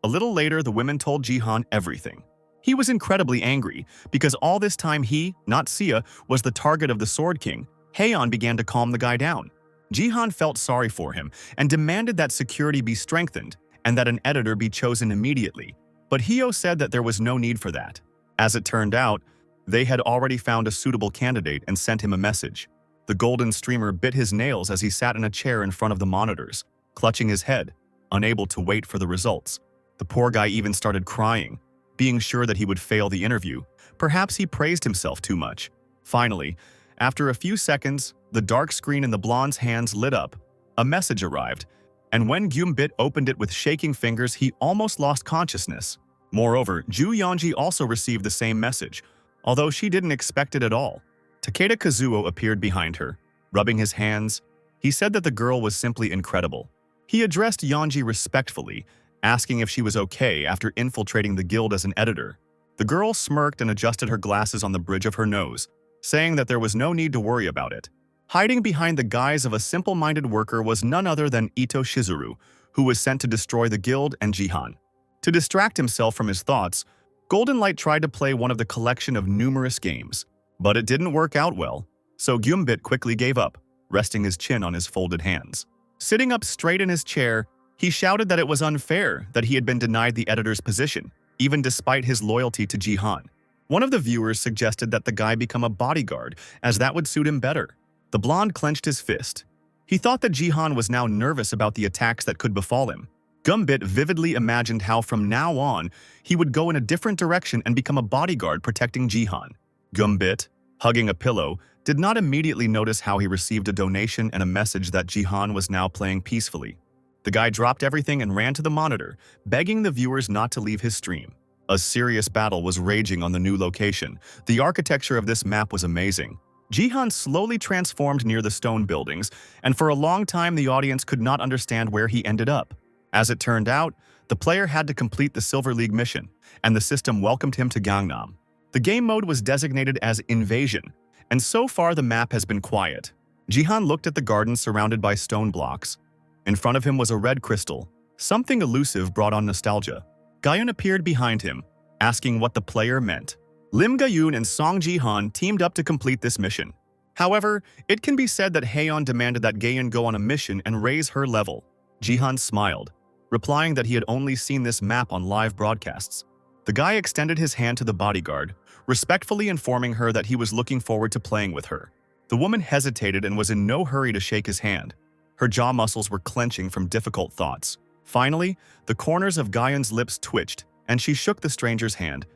Speaker 1: A little later, the women told Jihan everything. He was incredibly angry because all this time he, not Sia, was the target of the Sword King. Haeun began to calm the guy down. Jihan felt sorry for him and demanded that security be strengthened and that an editor be chosen immediately, but Hyo said that there was no need for that. As it turned out, they had already found a suitable candidate and sent him a message. The golden streamer bit his nails as he sat in a chair in front of the monitors, clutching his head, unable to wait for the results. The poor guy even started crying, being sure that he would fail the interview. Perhaps he praised himself too much. Finally, after a few seconds, the dark screen in the blonde's hands lit up. A message arrived, and when Gumbit opened it with shaking fingers, he almost lost consciousness. Moreover, Ju Yeonji also received the same message, although she didn't expect it at all. Takeda Kazuo appeared behind her, rubbing his hands. He said that the girl was simply incredible. He addressed Yeonji respectfully, asking if she was okay after infiltrating the guild as an editor. The girl smirked and adjusted her glasses on the bridge of her nose, saying that there was no need to worry about it. Hiding behind the guise of a simple-minded worker was none other than Ito Shizuru, who was sent to destroy the guild and Jihan. To distract himself from his thoughts, Golden Light tried to play one of the collection of numerous games, but it didn't work out well, so Gumbit quickly gave up, resting his chin on his folded hands. Sitting up straight in his chair, He shouted that it was unfair that he had been denied the editor's position, even despite his loyalty to Jihan. One of the viewers suggested that the guy become a bodyguard, as that would suit him better. The blonde clenched his fist. He thought that Jihan was now nervous about the attacks that could befall him. Gumbit vividly imagined how from now on, he would go in a different direction and become a bodyguard protecting Jihan. Gumbit, hugging a pillow, did not immediately notice how he received a donation and a message that Jihan was now playing peacefully. The guy dropped everything and ran to the monitor, begging the viewers not to leave his stream. A serious battle was raging on the new location. The architecture of this map was amazing. Jihan slowly transformed near the stone buildings, and for a long time the audience could not understand where he ended up. As it turned out, the player had to complete the Silver League mission, and the system welcomed him to Gangnam. The game mode was designated as Invasion, and so far the map has been quiet. Jihan looked at the garden surrounded by stone blocks. In front of him was a red crystal. Something elusive brought on nostalgia. Gayun appeared behind him, asking what the player meant. Lim Gayun and Song Jihan teamed up to complete this mission. However, it can be said that Haeyeon demanded that Gayun go on a mission and raise her level. Jihan smiled, replying that he had only seen this map on live broadcasts. The guy extended his hand to the bodyguard, respectfully informing her that he was looking forward to playing with her. The woman hesitated and was in no hurry to shake his hand. Her jaw muscles were clenching from difficult thoughts. Finally, the corners of Gayun's lips twitched, and she shook the stranger's hand.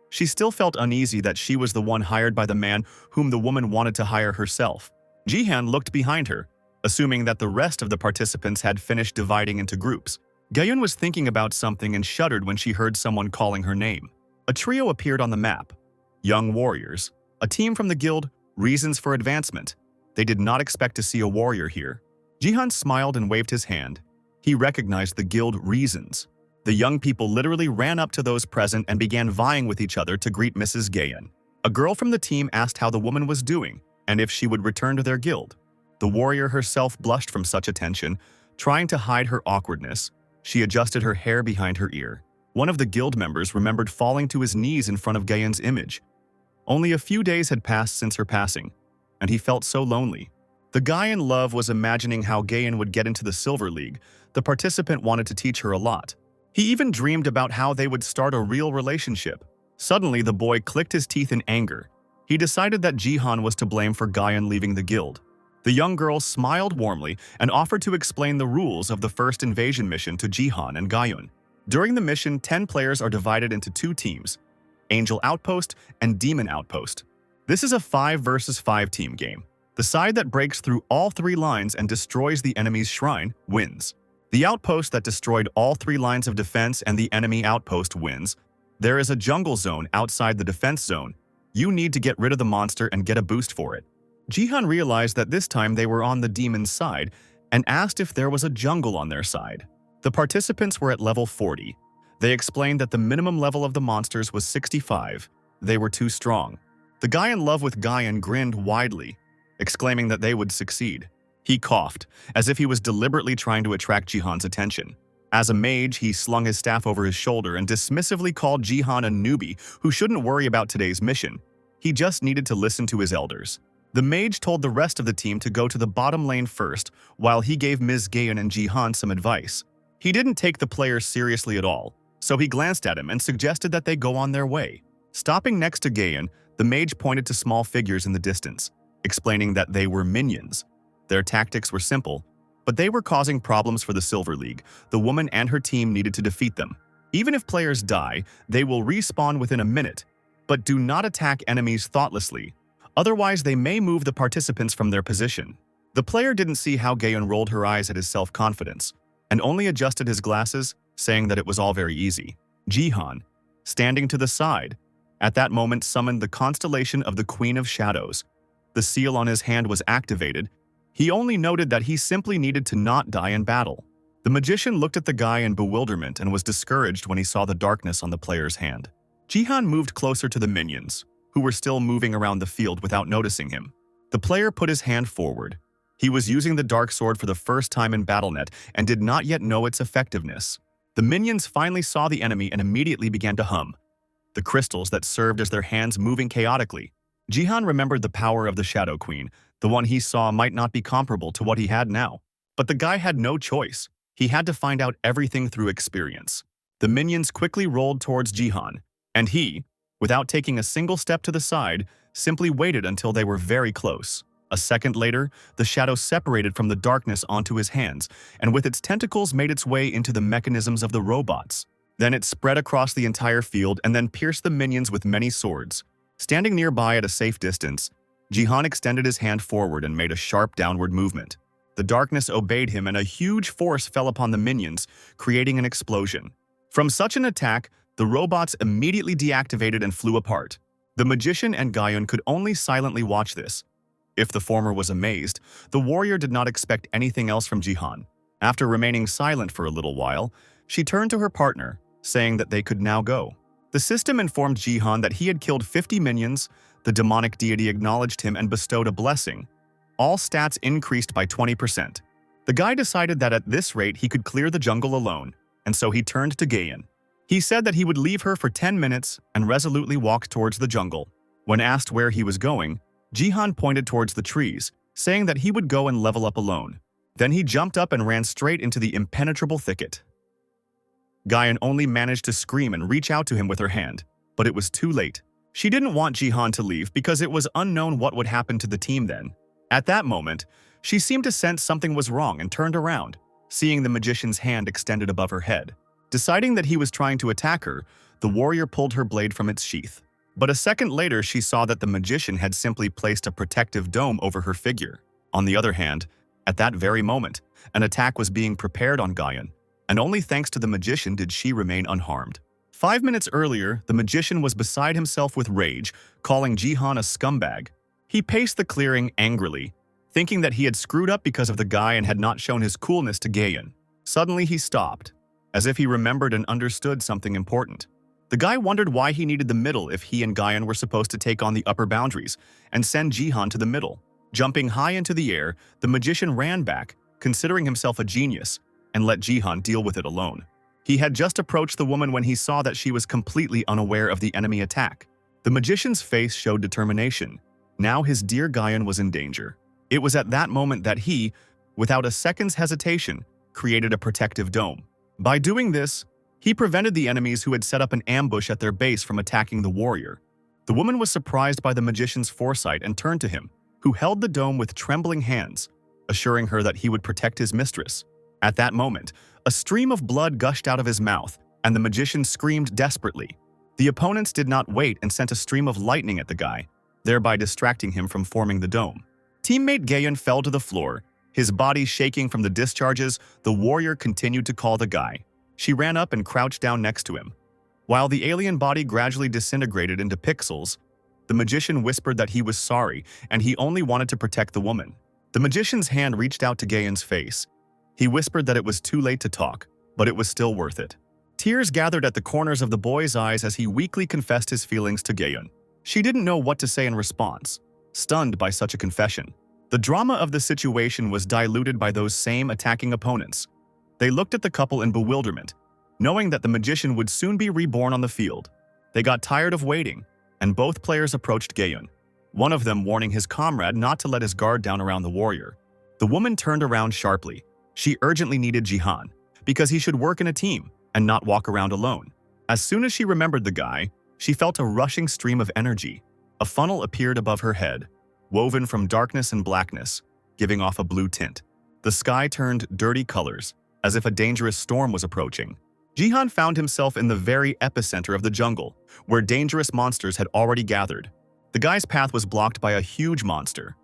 Speaker 1: She still felt uneasy that she was the one hired by the man whom the woman wanted to hire herself. Jihan looked behind her, assuming that the rest of the participants had finished dividing into groups. Gayun was thinking about something and shuddered when she heard someone calling her name. A trio appeared on the map. Young warriors, a team from the guild, Reasons for Advancement. They did not expect to see a warrior here. Jihan smiled and waved his hand. He recognized the guild Reasons. The young people literally ran up to those present and began vying with each other to greet Mrs. Gayun. A girl from the team asked how the woman was doing and if she would return to their guild. The warrior herself blushed from such attention, trying to hide her awkwardness. She adjusted her hair behind her ear. One of the guild members remembered falling to his knees in front of Gayun's image. Only a few days had passed since her passing, and he felt so lonely. The guy in love was imagining how Gayun would get into the Silver League. The participant wanted to teach her a lot. He even dreamed about how they would start a real relationship. Suddenly, the boy clicked his teeth in anger. He decided that Jihan was to blame for Gayun leaving the guild. The young girl smiled warmly and offered to explain the rules of the first invasion mission to Jihan and Gayun. During the mission, 10 players are divided into 2 teams, Angel Outpost and Demon Outpost. This is a 5 versus 5 team game. The side that breaks through all 3 lines and destroys the enemy's shrine wins. The outpost that destroyed all 3 lines of defense and the enemy outpost wins. There is a jungle zone outside the defense zone. You need to get rid of the monster and get a boost for it. Jihan realized that this time they were on the demon's side and asked if there was a jungle on their side. The participants were at level 40. They explained that the minimum level of the monsters was 65. They were too strong. The guy in love with Gayun grinned widely, exclaiming that they would succeed. He coughed, as if he was deliberately trying to attract Jihan's attention. As a mage, he slung his staff over his shoulder and dismissively called Jihan a newbie who shouldn't worry about today's mission. He just needed to listen to his elders. The mage told the rest of the team to go to the bottom lane first, while he gave Ms. Gayun and Jihan some advice. He didn't take the players seriously at all, so he glanced at him and suggested that they go on their way. Stopping next to Gayun, the mage pointed to small figures in the distance, explaining that they were minions. Their tactics were simple, but they were causing problems for the Silver League. The woman and her team needed to defeat them. Even if players die, they will respawn within a minute, but do not attack enemies thoughtlessly. Otherwise, they may move the participants from their position. The player didn't see how Gayun rolled her eyes at his self-confidence, and only adjusted his glasses, saying that it was all very easy. Jihan, standing to the side, at that moment summoned the constellation of the Queen of Shadows. The seal on his hand was activated. He only noted that he simply needed to not die in battle. The magician looked at the guy in bewilderment and was discouraged when he saw the darkness on the player's hand. Jihan moved closer to the minions, who were still moving around the field without noticing him. The player put his hand forward. He was using the dark sword for the first time in BattleNet and did not yet know its effectiveness. The minions finally saw the enemy and immediately began to hum, the crystals that served as their hands moving chaotically. Jihan remembered the power of the Shadow Queen. The one he saw might not be comparable to what he had now. But the guy had no choice. He had to find out everything through experience. The minions quickly rolled towards Jihan, and he, without taking a single step to the side, simply waited until they were very close. A second later, the shadow separated from the darkness onto his hands, and with its tentacles made its way into the mechanisms of the robots. Then it spread across the entire field and then pierced the minions with many swords. Standing nearby at a safe distance, Jihan extended his hand forward and made a sharp downward movement. The darkness obeyed him and a huge force fell upon the minions, creating an explosion. From such an attack, the robots immediately deactivated and flew apart. The magician and Gaiun could only silently watch this. If the former was amazed, the warrior did not expect anything else from Jihan. After remaining silent for a little while, she turned to her partner, saying that they could now go. The system informed Jihan that he had killed 50 minions. The demonic deity acknowledged him and bestowed a blessing. All stats increased by 20%. The guy decided that at this rate he could clear the jungle alone, and so he turned to Gaiun. He said that he would leave her for 10 minutes and resolutely walked towards the jungle. When asked where he was going, Jihan pointed towards the trees, saying that he would go and level up alone. Then he jumped up and ran straight into the impenetrable thicket. Gaiun only managed to scream and reach out to him with her hand, but it was too late. She didn't want Jihan to leave because it was unknown what would happen to the team then. At that moment, she seemed to sense something was wrong and turned around, seeing the magician's hand extended above her head. Deciding that he was trying to attack her, the warrior pulled her blade from its sheath. But a second later, she saw that the magician had simply placed a protective dome over her figure. On the other hand, at that very moment, an attack was being prepared on Gaiun, and only thanks to the magician did she remain unharmed. 5 minutes earlier, the magician was beside himself with rage, calling Jihan a scumbag. He paced the clearing angrily, thinking that he had screwed up because of the guy and had not shown his coolness to Gaiun. Suddenly he stopped, as if he remembered and understood something important. The guy wondered why he needed the middle if he and Gaiun were supposed to take on the upper boundaries and send Jihan to the middle. Jumping high into the air, the magician ran back, considering himself a genius, and let Jihan deal with it alone. He had just approached the woman when he saw that she was completely unaware of the enemy attack. The magician's face showed determination. Now his dear Gaiun was in danger. It was at that moment that he, without a second's hesitation, created a protective dome. By doing this, he prevented the enemies who had set up an ambush at their base from attacking the warrior. The woman was surprised by the magician's foresight and turned to him, who held the dome with trembling hands, assuring her that he would protect his mistress. At that moment, a stream of blood gushed out of his mouth, and the magician screamed desperately. The opponents did not wait and sent a stream of lightning at the guy, thereby distracting him from forming the dome. Teammate Gaiun fell to the floor. His body shaking from the discharges, the warrior continued to call the guy. She ran up and crouched down next to him. While the alien body gradually disintegrated into pixels, the magician whispered that he was sorry and he only wanted to protect the woman. The magician's hand reached out to Gaiun's face. He whispered that it was too late to talk, but it was still worth it. Tears gathered at the corners of the boy's eyes as he weakly confessed his feelings to Gaiun. She didn't know what to say in response, stunned by such a confession. The drama of the situation was diluted by those same attacking opponents. They looked at the couple in bewilderment, knowing that the magician would soon be reborn on the field. They got tired of waiting, and both players approached Gaiun, one of them warning his comrade not to let his guard down around the warrior. The woman turned around sharply. She urgently needed Jihan, because he should work in a team and not walk around alone. As soon as she remembered the guy, she felt a rushing stream of energy. A funnel appeared above her head, woven from darkness and blackness, giving off a blue tint. The sky turned dirty colors, as if a dangerous storm was approaching. Jihan found himself in the very epicenter of the jungle, where dangerous monsters had already gathered. The guy's path was blocked by a huge monster,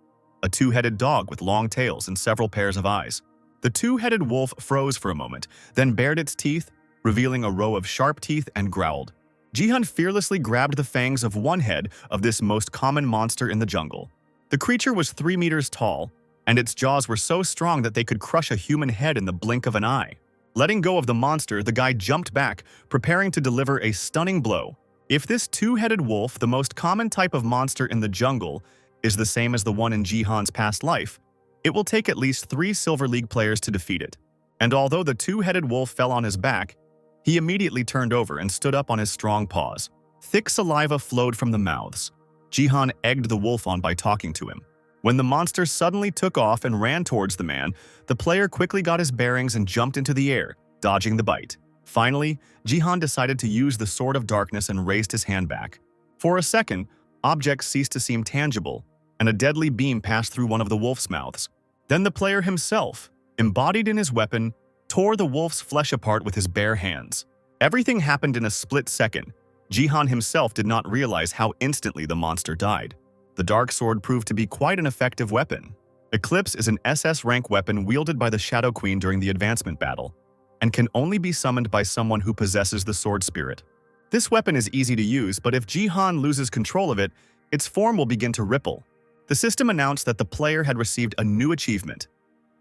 Speaker 1: a two-headed dog with long tails and several pairs of eyes. The two-headed wolf froze for a moment, then bared its teeth, revealing a row of sharp teeth, and growled. Jihan fearlessly grabbed the fangs of one head of this most common monster in the jungle. The creature was 3 meters tall, and its jaws were so strong that they could crush a human head in the blink of an eye. Letting go of the monster, the guy jumped back, preparing to deliver a stunning blow. If this two-headed wolf, the most common type of monster in the jungle, is the same as the one in Jihan's past life, it will take at least 3 Silver League players to defeat it. And although the two-headed wolf fell on his back, he immediately turned over and stood up on his strong paws. Thick saliva flowed from the mouths. Jihan egged the wolf on by talking to him. When the monster suddenly took off and ran towards the man, the player quickly got his bearings and jumped into the air, dodging the bite. Finally, Jihan decided to use the Sword of Darkness and raised his hand back. For a second, objects ceased to seem tangible, and a deadly beam passed through one of the wolf's mouths. Then the player himself, embodied in his weapon, tore the wolf's flesh apart with his bare hands. Everything happened in a split second. Jihan himself did not realize how instantly the monster died. The dark sword proved to be quite an effective weapon. Eclipse is an SS rank weapon wielded by the Shadow Queen during the advancement battle, and can only be summoned by someone who possesses the sword spirit. This weapon is easy to use, but if Jihan loses control of it, its form will begin to ripple. The system announced that the player had received a new achievement,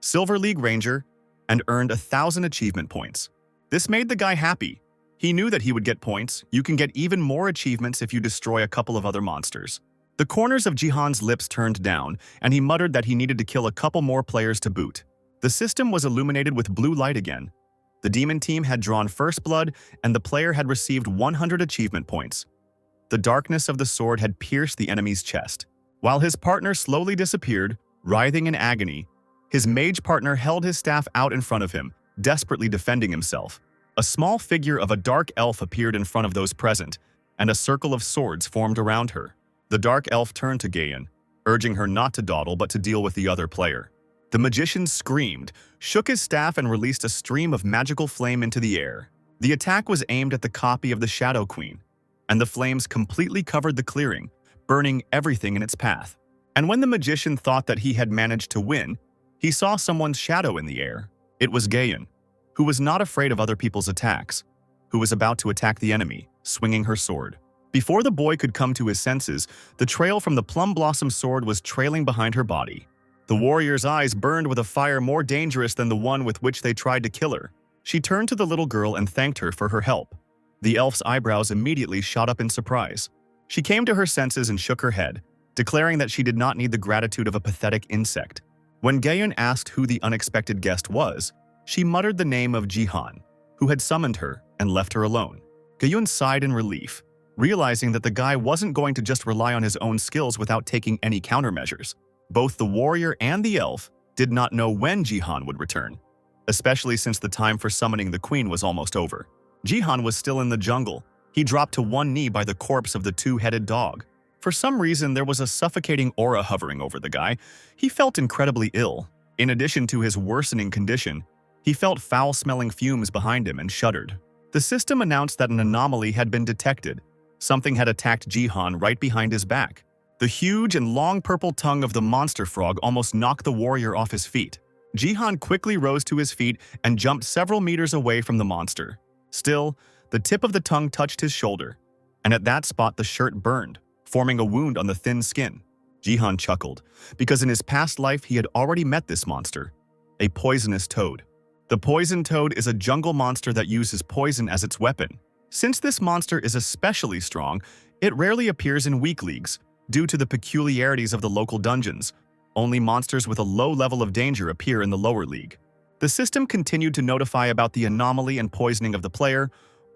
Speaker 1: Silver League Ranger, and earned 1,000 achievement points. This made the guy happy. He knew that he would get points. You can get even more achievements if you destroy a couple of other monsters. The corners of Jihan's lips turned down, and he muttered that he needed to kill a couple more players to boot. The system was illuminated with blue light again. The demon team had drawn first blood, and the player had received 100 achievement points. The darkness of the sword had pierced the enemy's chest. While his partner slowly disappeared, writhing in agony, his mage partner held his staff out in front of him, desperately defending himself. A small figure of a dark elf appeared in front of those present, and a circle of swords formed around her. The dark elf turned to Gayan, urging her not to dawdle but to deal with the other player. The magician screamed, shook his staff and released a stream of magical flame into the air. The attack was aimed at the copy of the Shadow Queen, and the flames completely covered the clearing, burning everything in its path. And when the magician thought that he had managed to win, he saw someone's shadow in the air. It was Gayan, who was not afraid of other people's attacks, who was about to attack the enemy, swinging her sword. Before the boy could come to his senses, the trail from the plum blossom sword was trailing behind her body. The warrior's eyes burned with a fire more dangerous than the one with which they tried to kill her. She turned to the little girl and thanked her for her help. The elf's eyebrows immediately shot up in surprise. She came to her senses and shook her head, declaring that she did not need the gratitude of a pathetic insect. When Gayan asked who the unexpected guest was, she muttered the name of Jihan, who had summoned her and left her alone. Gayan sighed in relief, realizing that the guy wasn't going to just rely on his own skills without taking any countermeasures. Both the warrior and the elf did not know when Jihan would return, especially since the time for summoning the queen was almost over. Jihan was still in the jungle. He dropped to one knee by the corpse of the two-headed dog. For some reason, there was a suffocating aura hovering over the guy. He felt incredibly ill. In addition to his worsening condition, he felt foul-smelling fumes behind him and shuddered. The system announced that an anomaly had been detected. Something had attacked Jihan right behind his back. The huge and long purple tongue of the monster frog almost knocked the warrior off his feet. Jihan quickly rose to his feet and jumped several meters away from the monster. Still, the tip of the tongue touched his shoulder, and at that spot the shirt burned, forming a wound on the thin skin. Jihan chuckled, because in his past life he had already met this monster, a poisonous toad. The poison toad is a jungle monster that uses poison as its weapon. Since this monster is especially strong, it rarely appears in weak leagues, due to the peculiarities of the local dungeons. Only monsters with a low level of danger appear in the lower league. The system continued to notify about the anomaly and poisoning of the player.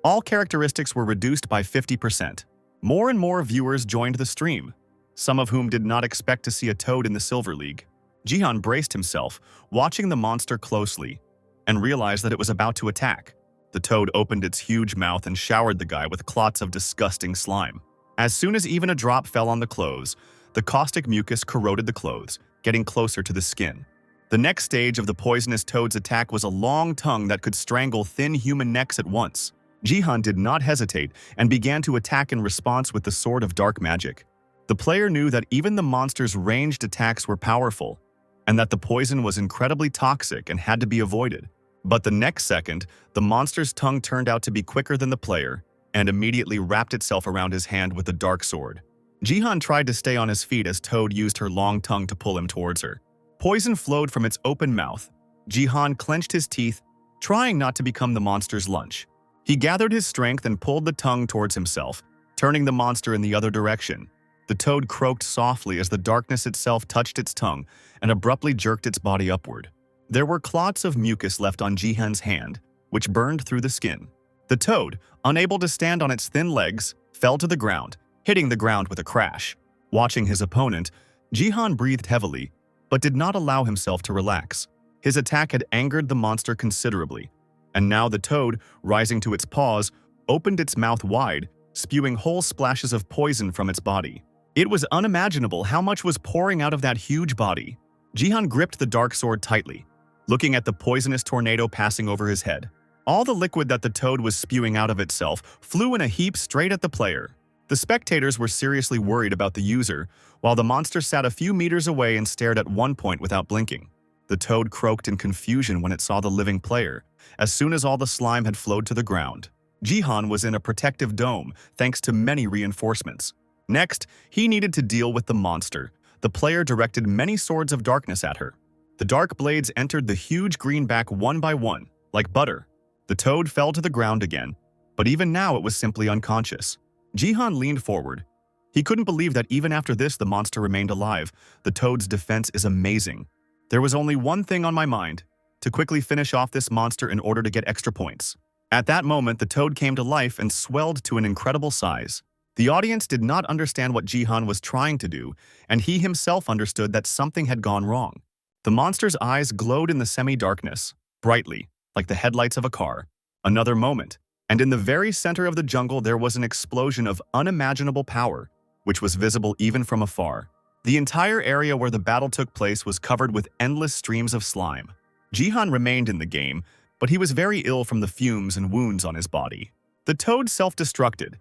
Speaker 1: All characteristics were reduced by 50%. More and more viewers joined the stream, some of whom did not expect to see a toad in the Silver League. Jihan braced himself, watching the monster closely, and realized that it was about to attack. The toad opened its huge mouth and showered the guy with clots of disgusting slime. As soon as even a drop fell on the clothes, the caustic mucus corroded the clothes, getting closer to the skin. The next stage of the poisonous toad's attack was a long tongue that could strangle thin human necks at once. Jihan did not hesitate and began to attack in response with the Sword of Dark Magic. The player knew that even the monster's ranged attacks were powerful, and that the poison was incredibly toxic and had to be avoided. But the next second, the monster's tongue turned out to be quicker than the player, and immediately wrapped itself around his hand with the dark sword. Jihan tried to stay on his feet as Toad used her long tongue to pull him towards her. Poison flowed from its open mouth. Jihan clenched his teeth, trying not to become the monster's lunch. He gathered his strength and pulled the tongue towards himself, turning the monster in the other direction. The toad croaked softly as the darkness itself touched its tongue and abruptly jerked its body upward. There were clots of mucus left on Jihan's hand, which burned through the skin. The toad, unable to stand on its thin legs, fell to the ground, hitting the ground with a crash. Watching his opponent, Jihan breathed heavily, but did not allow himself to relax. His attack had angered the monster considerably, and now the toad, rising to its paws, opened its mouth wide, spewing whole splashes of poison from its body. It was unimaginable how much was pouring out of that huge body. Jihan gripped the dark sword tightly, looking at the poisonous tornado passing over his head. All the liquid that the toad was spewing out of itself flew in a heap straight at the player. The spectators were seriously worried about the user, while the monster sat a few meters away and stared at one point without blinking. The toad croaked in confusion when it saw the living player, as soon as all the slime had flowed to the ground. Jihan was in a protective dome, thanks to many reinforcements. Next, he needed to deal with the monster. The player directed many swords of darkness at her. The dark blades entered the huge greenback one by one, like butter. The toad fell to the ground again, but even now it was simply unconscious. Jihan leaned forward. He couldn't believe that even after this the monster remained alive. The toad's defense is amazing. There was only one thing on my mind: to quickly finish off this monster in order to get extra points. At that moment, the toad came to life and swelled to an incredible size. The audience did not understand what Jihan was trying to do, and he himself understood that something had gone wrong. The monster's eyes glowed in the semi-darkness, brightly, like the headlights of a car. Another moment, and in the very center of the jungle there was an explosion of unimaginable power, which was visible even from afar. The entire area where the battle took place was covered with endless streams of slime. Jihan remained in the game, but he was very ill from the fumes and wounds on his body. The toad self-destructed,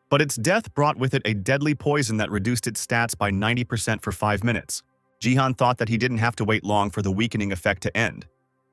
Speaker 1: but its death brought with it a deadly poison that reduced its stats by 90% for 5 minutes. Jihan thought that he didn't have to wait long for the weakening effect to end.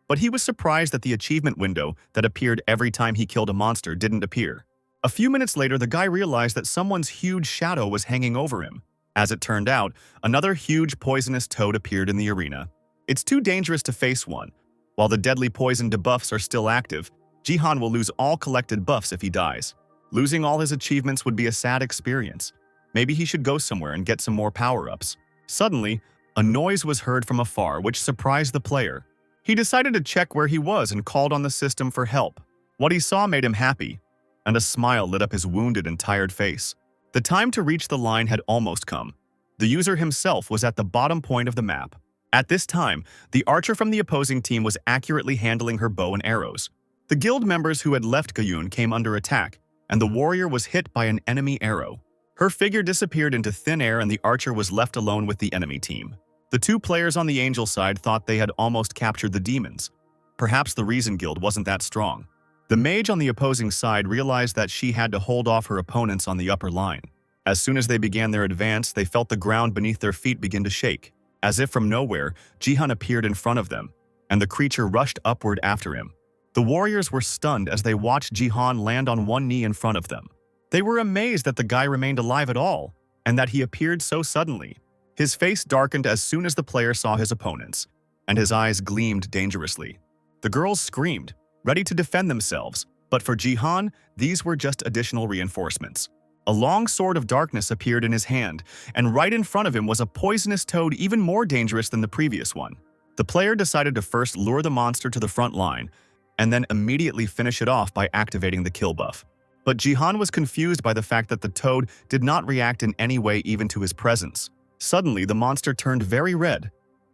Speaker 1: But he was surprised that the achievement window that appeared every time he killed a monster didn't appear. A few minutes later, the guy realized that someone's huge shadow was hanging over him. As it turned out, another huge poisonous toad appeared in the arena. It's too dangerous to face one. While the deadly poison debuffs are still active, Jihan will lose all collected buffs if he dies. Losing all his achievements would be a sad experience. Maybe he should go somewhere and get some more power-ups. Suddenly, a noise was heard from afar, which surprised the player. He decided to check where he was and called on the system for help. What he saw made him happy, and a smile lit up his wounded and tired face. The time to reach the line had almost come. The user himself was at the bottom point of the map. At this time, the archer from the opposing team was accurately handling her bow and arrows. The guild members who had left Gayun came under attack, and the warrior was hit by an enemy arrow. Her figure disappeared into thin air and the archer was left alone with the enemy team. The two players on the angel side thought they had almost captured the demons. Perhaps the Reason Guild wasn't that strong. The mage on the opposing side realized that she had to hold off her opponents on the upper line. As soon as they began their advance, they felt the ground beneath their feet begin to shake. As if from nowhere, Jihan appeared in front of them, and the creature rushed upward after him. The warriors were stunned as they watched Jihan land on one knee in front of them. They were amazed that the guy remained alive at all, and that he appeared so suddenly. His face darkened as soon as the player saw his opponents, and his eyes gleamed dangerously. The girls screamed, ready to defend themselves, but for Jihan, these were just additional reinforcements. A long sword of darkness appeared in his hand, and right in front of him was a poisonous toad even more dangerous than the previous one. The player decided to first lure the monster to the front line, and then immediately finish it off by activating the kill buff. But Jihan was confused by the fact that the toad did not react in any way even to his presence. Suddenly, the monster turned very red.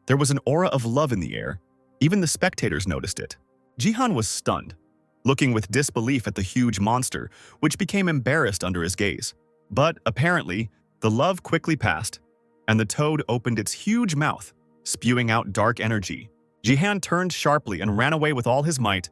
Speaker 1: There was an aura of love in the air. Even the spectators noticed it. Jihan was stunned, looking with disbelief at the huge monster, which became embarrassed under his gaze. But, apparently, the love quickly passed, and the toad opened its huge mouth, spewing out dark energy. Jihan turned sharply and ran away with all his might.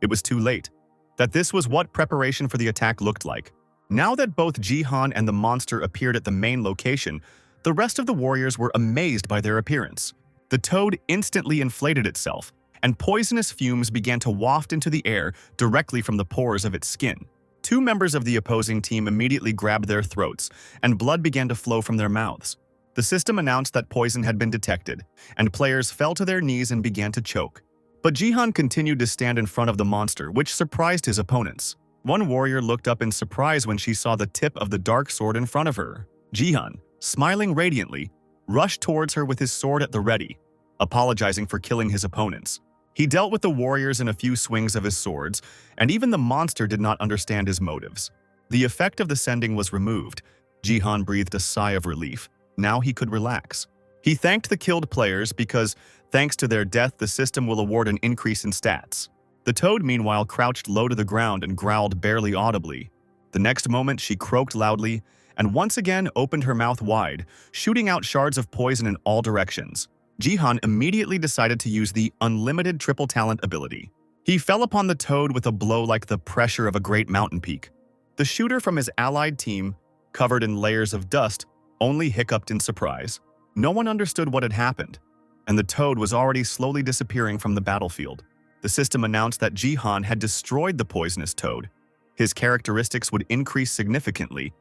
Speaker 1: It was too late. That this was what preparation for the attack looked like. Now that both Jihan and the monster appeared at the main location, the rest of the warriors were amazed by their appearance. The toad instantly inflated itself, and poisonous fumes began to waft into the air directly from the pores of its skin. Two members of the opposing team immediately grabbed their throats, and blood began to flow from their mouths. The system announced that poison had been detected, and players fell to their knees and began to choke. But Jihan continued to stand in front of the monster, which surprised his opponents. One warrior looked up in surprise when she saw the tip of the dark sword in front of her. Jihan, smiling radiantly, rushed towards her with his sword at the ready, apologizing for killing his opponents. He dealt with the warriors in a few swings of his swords, and even the monster did not understand his motives. The effect of the sending was removed. Jihan breathed a sigh of relief. Now he could relax. He thanked the killed players because, thanks to their death, the system will award an increase in stats. The toad, meanwhile, crouched low to the ground and growled barely audibly. The next moment, she croaked loudly and once again opened her mouth wide, shooting out shards of poison in all directions. Jihan immediately decided to use the unlimited triple talent ability. He fell upon the toad with a blow like the pressure of a great mountain peak. The shooter from his allied team, covered in layers of dust, only hiccuped in surprise. No one understood what had happened, and the toad was already slowly disappearing from the battlefield. The system announced that Jihan had destroyed the poisonous toad. His characteristics would increase significantly,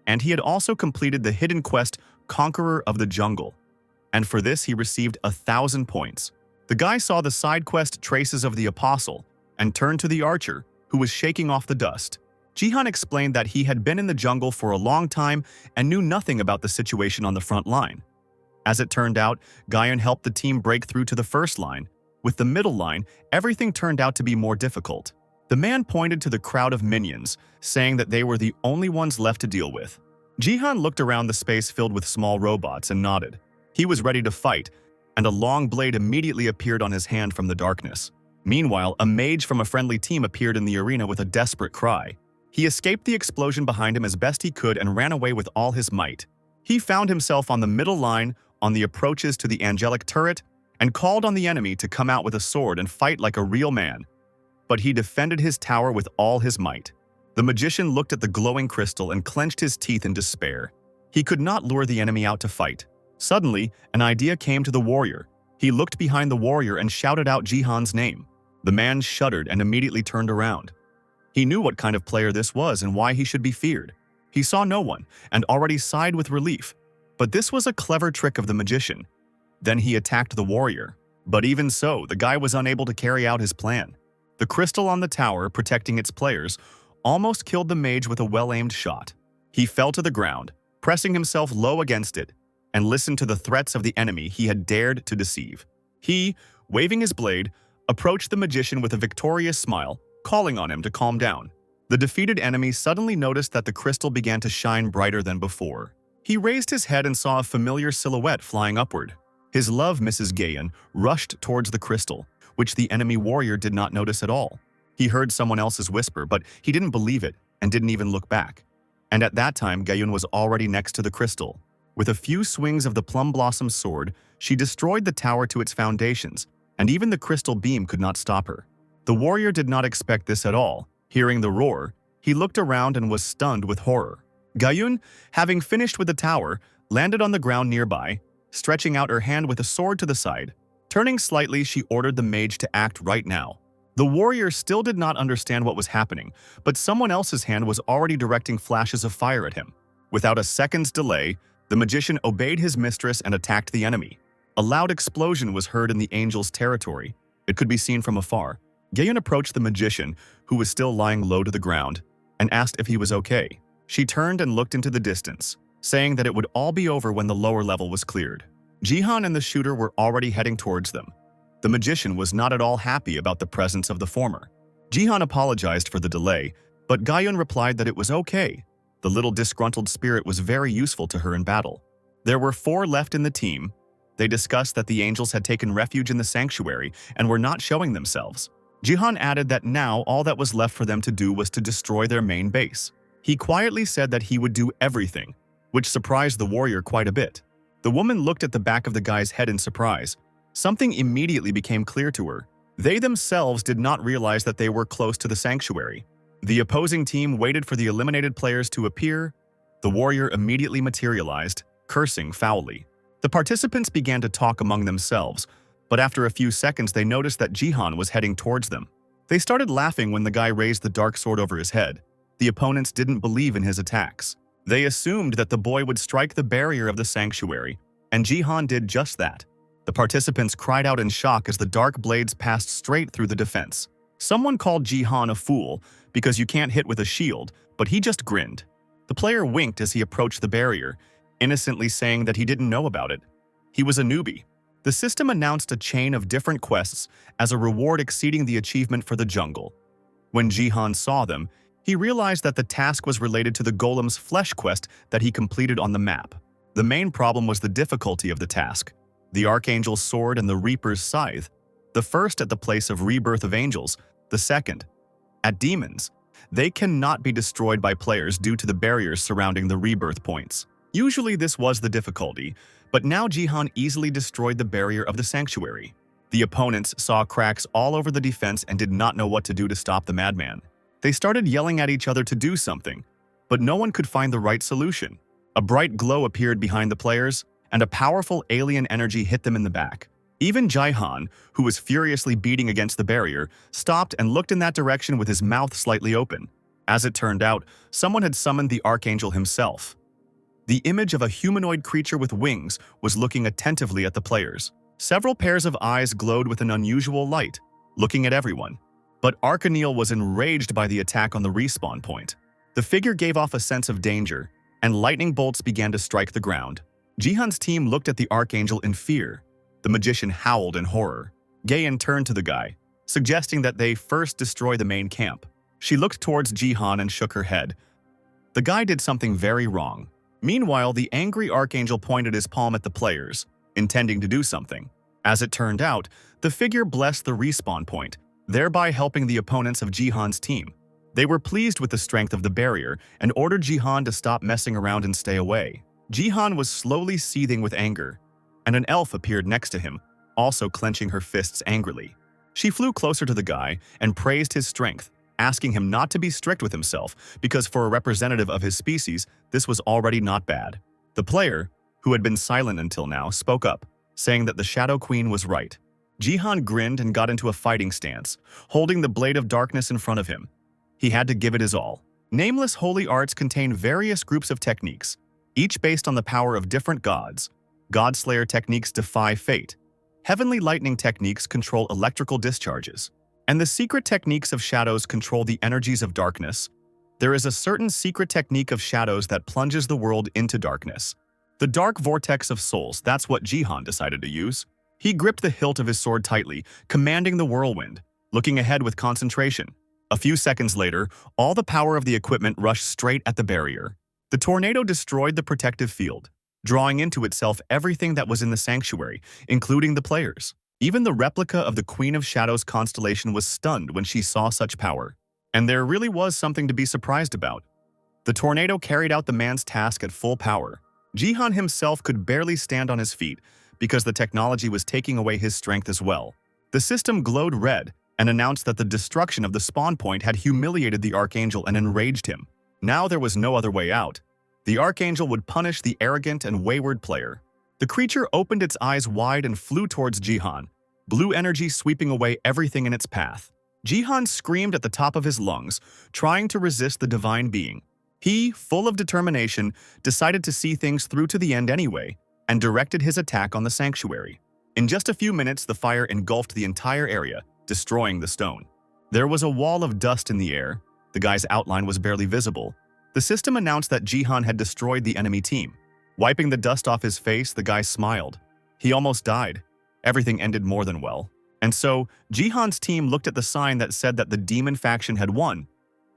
Speaker 1: and he had also completed the hidden quest Conqueror of the Jungle. And for this he received 1,000 points. The guy saw the side quest Traces of the Apostle and turned to the archer, who was shaking off the dust. Jihan explained that he had been in the jungle for a long time and knew nothing about the situation on the front line. As it turned out, Guyun helped the team break through to the first line. With the middle line, everything turned out to be more difficult. The man pointed to the crowd of minions, saying that they were the only ones left to deal with. Jihan looked around the space filled with small robots and nodded. He was ready to fight, and a long blade immediately appeared on his hand from the darkness. Meanwhile, a mage from a friendly team appeared in the arena with a desperate cry. He escaped the explosion behind him as best he could and ran away with all his might. He found himself on the middle line, on the approaches to the angelic turret, and called on the enemy to come out with a sword and fight like a real man. But he defended his tower with all his might. The magician looked at the glowing crystal and clenched his teeth in despair. He could not lure the enemy out to fight. Suddenly, an idea came to the warrior. He looked behind the warrior and shouted out Jihan's name. The man shuddered and immediately turned around. He knew what kind of player this was and why he should be feared. He saw no one and already sighed with relief. But this was a clever trick of the magician. Then he attacked the warrior. But even so, the guy was unable to carry out his plan. The crystal on the tower, protecting its players, almost killed the mage with a well-aimed shot. He fell to the ground, pressing himself low against it, and listened to the threats of the enemy he had dared to deceive. He, waving his blade, approached the magician with a victorious smile, calling on him to calm down. The defeated enemy suddenly noticed that the crystal began to shine brighter than before. He raised his head and saw a familiar silhouette flying upward. His love, Mrs. Gayan, rushed towards the crystal, which the enemy warrior did not notice at all. He heard someone else's whisper, but he didn't believe it and didn't even look back. And at that time, Gayun was already next to the crystal. With a few swings of the plum blossom sword, she destroyed the tower to its foundations, and even the crystal beam could not stop her. The warrior did not expect this at all. Hearing the roar, he looked around and was stunned with horror. Gayun, having finished with the tower, landed on the ground nearby, stretching out her hand with a sword to the side. Turning slightly, she ordered the mage to act right now. The warrior still did not understand what was happening, but someone else's hand was already directing flashes of fire at him. Without a second's delay, the magician obeyed his mistress and attacked the enemy. A loud explosion was heard in the angel's territory. It could be seen from afar. Gayun approached the magician, who was still lying low to the ground, and asked if he was okay. She turned and looked into the distance, saying that it would all be over when the lower level was cleared. Jihan and the shooter were already heading towards them. The magician was not at all happy about the presence of the former. Jihan apologized for the delay, but Gayun replied that it was okay. The little disgruntled spirit was very useful to her in battle. There were 4 left in the team. They discussed that the angels had taken refuge in the sanctuary and were not showing themselves. Jihan added that now all that was left for them to do was to destroy their main base. He quietly said that he would do everything, which surprised the warrior quite a bit. The woman looked at the back of the guy's head in surprise. Something immediately became clear to her. They themselves did not realize that they were close to the sanctuary. The opposing team waited for the eliminated players to appear. The warrior immediately materialized, cursing foully. The participants began to talk among themselves, but after a few seconds they noticed that Jihan was heading towards them. They started laughing when the guy raised the dark sword over his head. The opponents didn't believe in his attacks. They assumed that the boy would strike the barrier of the sanctuary, and Jihan did just that. The participants cried out in shock as the dark blades passed straight through the defense. Someone called Jihan a fool because you can't hit with a shield, but he just grinned. The player winked as he approached the barrier, innocently saying that he didn't know about it. He was a newbie. The system announced a chain of different quests as a reward exceeding the achievement for the jungle. When Jihan saw them, he realized that the task was related to the golem's flesh quest that he completed on the map. The main problem was the difficulty of the task. The Archangel's sword and the Reaper's scythe. The first at the place of rebirth of angels, the second at demons. They cannot be destroyed by players due to the barriers surrounding the rebirth points. Usually this was the difficulty, but now Jihan easily destroyed the barrier of the sanctuary. The opponents saw cracks all over the defense and did not know what to do to stop the madman. They started yelling at each other to do something, but no one could find the right solution. A bright glow appeared behind the players, and a powerful alien energy hit them in the back. Even Jihan, who was furiously beating against the barrier, stopped and looked in that direction with his mouth slightly open. As it turned out, someone had summoned the Archangel himself. The image of a humanoid creature with wings was looking attentively at the players. Several pairs of eyes glowed with an unusual light, looking at everyone. But Arcanil was enraged by the attack on the respawn point. The figure gave off a sense of danger, and lightning bolts began to strike the ground. Jihan's team looked at the Archangel in fear. The magician howled in horror. Gayan turned to the guy, suggesting that they first destroy the main camp. She looked towards Jihan and shook her head. The guy did something very wrong. Meanwhile, the angry Archangel pointed his palm at the players, intending to do something. As it turned out, the figure blessed the respawn point, thereby helping the opponents of Jihan's team. They were pleased with the strength of the barrier and ordered Jihan to stop messing around and stay away. Jihan was slowly seething with anger, and an elf appeared next to him, also clenching her fists angrily. She flew closer to the guy and praised his strength, asking him not to be strict with himself because for a representative of his species, this was already not bad. The player, who had been silent until now, spoke up, saying that the Shadow Queen was right. Jihan grinned and got into a fighting stance, holding the Blade of Darkness in front of him. He had to give it his all. Nameless holy arts contain various groups of techniques, each based on the power of different gods. Godslayer techniques defy fate. Heavenly lightning techniques control electrical discharges. And the secret techniques of shadows control the energies of darkness. There is a certain secret technique of shadows that plunges the world into darkness. The dark vortex of souls, that's what Jihan decided to use. He gripped the hilt of his sword tightly, commanding the whirlwind, looking ahead with concentration. A few seconds later, all the power of the equipment rushed straight at the barrier. The tornado destroyed the protective field, drawing into itself everything that was in the sanctuary, including the players. Even the replica of the Queen of Shadows constellation was stunned when she saw such power. And there really was something to be surprised about. The tornado carried out the man's task at full power. Jihan himself could barely stand on his feet because the technology was taking away his strength as well. The system glowed red and announced that the destruction of the spawn point had humiliated the Archangel and enraged him. Now there was no other way out. The Archangel would punish the arrogant and wayward player. The creature opened its eyes wide and flew towards Jihan, blue energy sweeping away everything in its path. Jihan screamed at the top of his lungs, trying to resist the divine being. He, full of determination, decided to see things through to the end anyway, and directed his attack on the sanctuary. In just a few minutes, the fire engulfed the entire area, destroying the stone. There was a wall of dust in the air. The guy's outline was barely visible. The system announced that Jihan had destroyed the enemy team. Wiping the dust off his face, the guy smiled. He almost died. Everything ended more than well. And so, Jihan's team looked at the sign that said that the demon faction had won.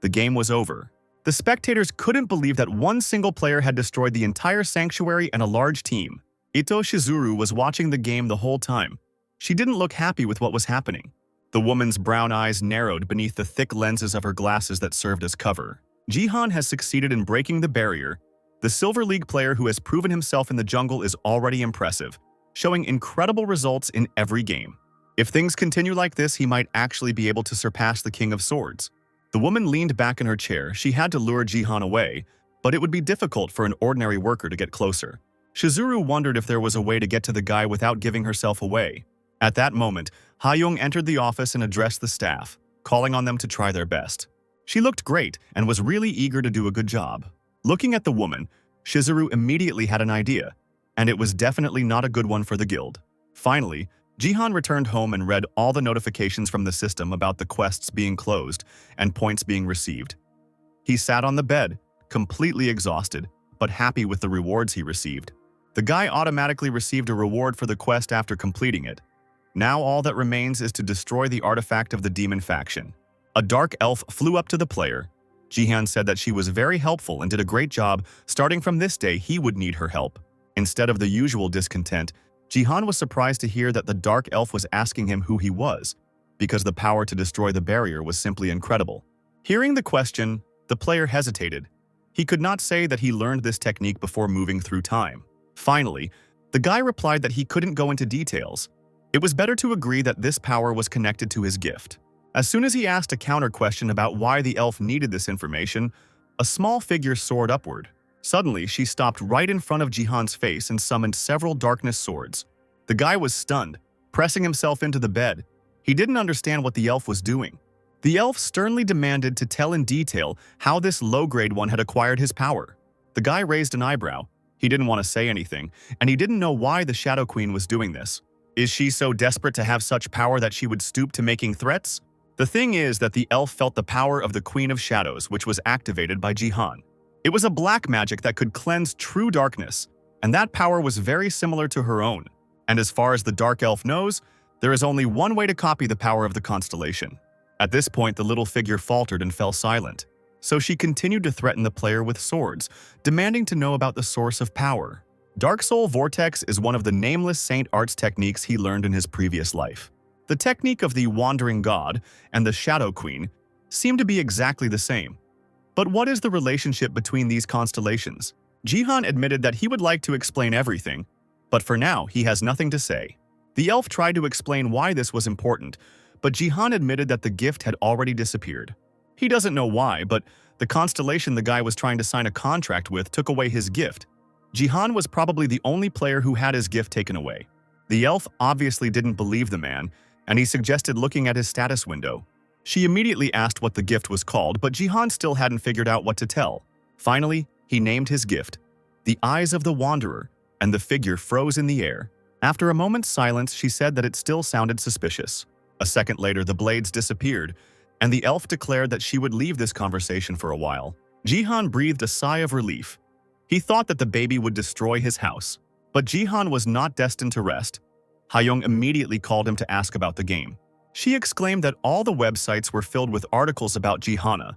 Speaker 1: The game was over. The spectators couldn't believe that one single player had destroyed the entire sanctuary and a large team. Ito Shizuru was watching the game the whole time. She didn't look happy with what was happening. The woman's brown eyes narrowed beneath the thick lenses of her glasses that served as cover. Jihan has succeeded in breaking the barrier. The Silver League player who has proven himself in the jungle is already impressive, showing incredible results in every game. If things continue like this, he might actually be able to surpass the King of Swords. The woman leaned back in her chair. She had to lure Jihan away, but it would be difficult for an ordinary worker to get closer. Shizuru wondered if there was a way to get to the guy without giving herself away. At that moment, Ha-young entered the office and addressed the staff, calling on them to try their best. She looked great and was really eager to do a good job. Looking at the woman, Shizuru immediately had an idea, and it was definitely not a good one for the guild. Finally, Jihan returned home and read all the notifications from the system about the quests being closed and points being received. He sat on the bed, completely exhausted, but happy with the rewards he received. The guy automatically received a reward for the quest after completing it. Now all that remains is to destroy the artifact of the demon faction. A dark elf flew up to the player. Jihan said that she was very helpful and did a great job. Starting from this day, he would need her help. Instead of the usual discontent, Jihan was surprised to hear that the dark elf was asking him who he was, because the power to destroy the barrier was simply incredible. Hearing the question, the player hesitated. He could not say that he learned this technique before moving through time. Finally, the guy replied that he couldn't go into details. It was better to agree that this power was connected to his gift. As soon as he asked a counter question about why the elf needed this information, a small figure soared upward. Suddenly, she stopped right in front of Jihan's face and summoned several darkness swords. The guy was stunned, pressing himself into the bed. He didn't understand what the elf was doing. The elf sternly demanded to tell in detail how this low-grade one had acquired his power. The guy raised an eyebrow. He didn't want to say anything, and he didn't know why the Shadow Queen was doing this. Is she so desperate to have such power that she would stoop to making threats? The thing is that the elf felt the power of the Queen of Shadows, which was activated by Jihan. It was a black magic that could cleanse true darkness, and that power was very similar to her own. And as far as the dark elf knows, there is only one way to copy the power of the constellation. At this point, the little figure faltered and fell silent. So she continued to threaten the player with swords, demanding to know about the source of power. Dark Soul Vortex is one of the nameless Saint Art's techniques he learned in his previous life. The technique of the Wandering God and the Shadow Queen seem to be exactly the same. But what is the relationship between these constellations? Jihan admitted that he would like to explain everything, but for now he has nothing to say. The elf tried to explain why this was important, but Jihan admitted that the gift had already disappeared. He doesn't know why, but the constellation the guy was trying to sign a contract with took away his gift. Jihan was probably the only player who had his gift taken away. The elf obviously didn't believe the man, and he suggested looking at his status window. She immediately asked what the gift was called, but Jihan still hadn't figured out what to tell. Finally, he named his gift, The Eyes of the Wanderer, and the figure froze in the air. After a moment's silence, she said that it still sounded suspicious. A second later, the blades disappeared, and the elf declared that she would leave this conversation for a while. Jihan breathed a sigh of relief. He thought that the baby would destroy his house. But Jihan was not destined to rest. Hayoung immediately called him to ask about the game. She exclaimed that all the websites were filled with articles about Jihana.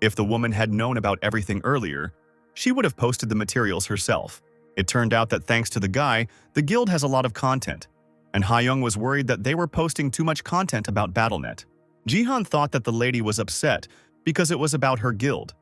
Speaker 1: If the woman had known about everything earlier, she would have posted the materials herself. It turned out that thanks to the guy, the guild has a lot of content, and Hayoung was worried that they were posting too much content about Battle.net. Jihan thought that the lady was upset because it was about her guild.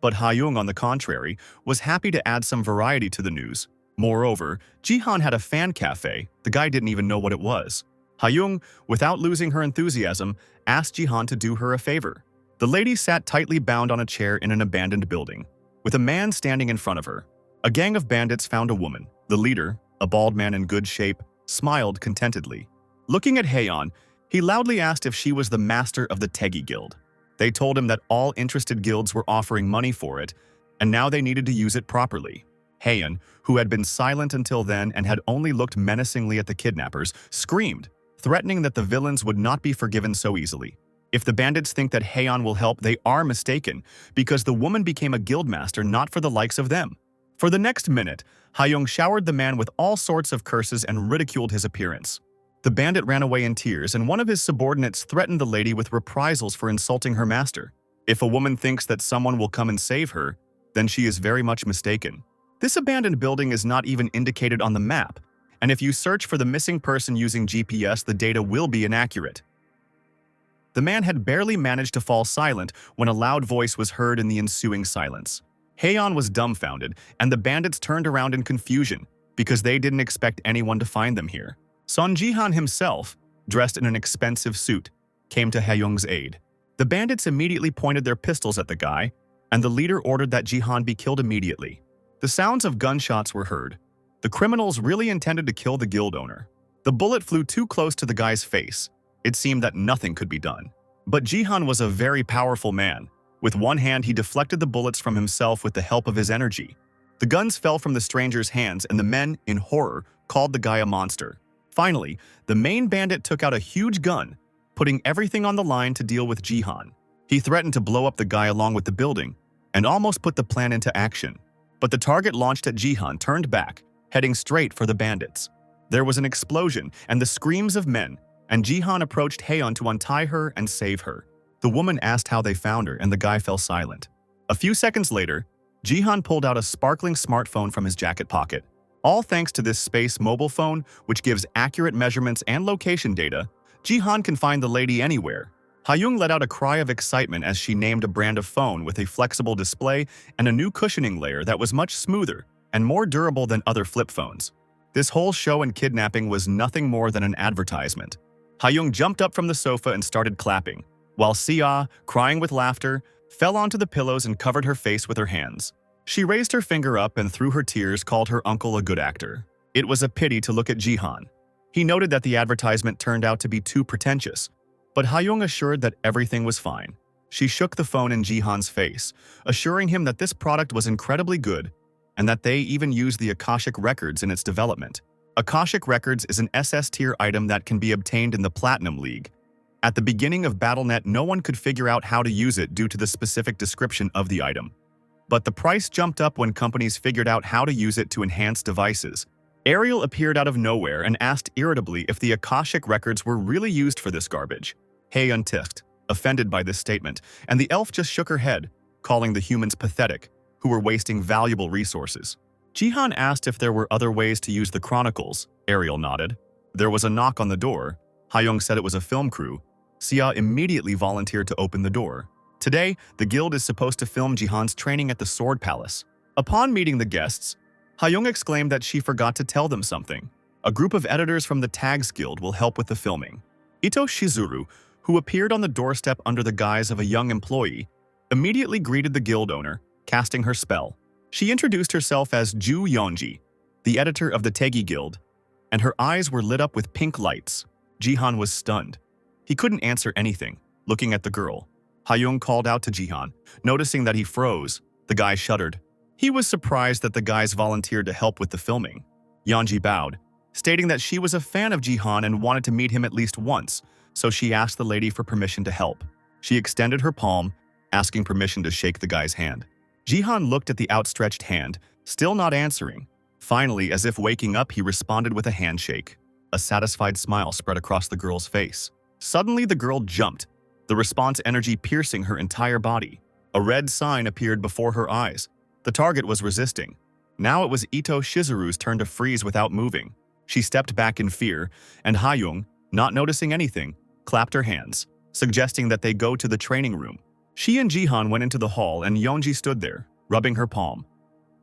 Speaker 1: But Hayoung, on the contrary, was happy to add some variety to the news. Moreover, Jihan had a fan cafe. The guy didn't even know what it was. Hayoung, without losing her enthusiasm, asked Jihan to do her a favor. The lady sat tightly bound on a chair in an abandoned building, with a man standing in front of her. A gang of bandits found a woman. The leader, a bald man in good shape, smiled contentedly. Looking at Haeyeon, he loudly asked if she was the master of the Tegi Guild. They told him that all interested guilds were offering money for it, and now they needed to use it properly. Haeyeon, who had been silent until then and had only looked menacingly at the kidnappers, screamed, threatening that the villains would not be forgiven so easily. If the bandits think that Haeyeon will help, they are mistaken, because the woman became a guildmaster not for the likes of them. For the next minute, Hayoung showered the man with all sorts of curses and ridiculed his appearance. The bandit ran away in tears, and one of his subordinates threatened the lady with reprisals for insulting her master. If a woman thinks that someone will come and save her, then she is very much mistaken. This abandoned building is not even indicated on the map, and if you search for the missing person using GPS, the data will be inaccurate. The man had barely managed to fall silent when a loud voice was heard in the ensuing silence. Haeyeon was dumbfounded, and the bandits turned around in confusion because they didn't expect anyone to find them here. Son Jihan himself, dressed in an expensive suit, came to Hayoung's aid. The bandits immediately pointed their pistols at the guy, and the leader ordered that Jihan be killed immediately. The sounds of gunshots were heard. The criminals really intended to kill the guild owner. The bullet flew too close to the guy's face. It seemed that nothing could be done. But Jihan was a very powerful man. With one hand, he deflected the bullets from himself with the help of his energy. The guns fell from the stranger's hands, and the men, in horror, called the guy a monster. Finally, the main bandit took out a huge gun, putting everything on the line to deal with Jihan. He threatened to blow up the guy along with the building, and almost put the plan into action. But the target launched at Jihan turned back, heading straight for the bandits. There was an explosion and the screams of men, and Jihan approached Haeyeon to untie her and save her. The woman asked how they found her, and the guy fell silent. A few seconds later, Jihan pulled out a sparkling smartphone from his jacket pocket. All thanks to this space mobile phone, which gives accurate measurements and location data, Jihan can find the lady anywhere. Hyung let out a cry of excitement as she named a brand of phone with a flexible display and a new cushioning layer that was much smoother and more durable than other flip phones. This whole show and kidnapping was nothing more than an advertisement. Hyung jumped up from the sofa and started clapping, while Sia, crying with laughter, fell onto the pillows and covered her face with her hands. She raised her finger up and through her tears called her uncle a good actor. It was a pity to look at Jihan. He noted that the advertisement turned out to be too pretentious, but Hyung assured that everything was fine. She shook the phone in Jihan's face, assuring him that this product was incredibly good and that they even used the Akashic Records in its development. Akashic Records is an SS-tier item that can be obtained in the Platinum League. At the beginning of BattleNet, no one could figure out how to use it due to the specific description of the item. But the price jumped up when companies figured out how to use it to enhance devices. Ariel appeared out of nowhere and asked irritably if the Akashic Records were really used for this garbage. Haeun ticked, offended by this statement, and the elf just shook her head, calling the humans pathetic, who were wasting valuable resources. Jihan asked if there were other ways to use the chronicles. Ariel nodded. There was a knock on the door. Hyung said it was a film crew. Sia immediately volunteered to open the door. Today, the guild is supposed to film Jihan's training at the Sword Palace. Upon meeting the guests, Hyung exclaimed that she forgot to tell them something. A group of editors from the Tags Guild will help with the filming. Ito Shizuru, who appeared on the doorstep under the guise of a young employee, immediately greeted the guild owner, casting her spell. She introduced herself as Ju Yeonji, the editor of the Tegi Guild, and her eyes were lit up with pink lights. Jihan was stunned. He couldn't answer anything, looking at the girl. Hyung called out to Jihan, noticing that he froze. The guy shuddered. He was surprised that the guys volunteered to help with the filming. Yeonji bowed, stating that she was a fan of Jihan and wanted to meet him at least once, so she asked the lady for permission to help. She extended her palm, asking permission to shake the guy's hand. Jihan looked at the outstretched hand, still not answering. Finally, as if waking up, he responded with a handshake. A satisfied smile spread across the girl's face. Suddenly, the girl jumped, the response energy piercing her entire body. A red sign appeared before her eyes. The target was resisting. Now it was Ito Shizuru's turn to freeze without moving. She stepped back in fear, and Hyung, not noticing anything, clapped her hands, suggesting that they go to the training room. She and Jihan went into the hall and Yeonji stood there, rubbing her palm.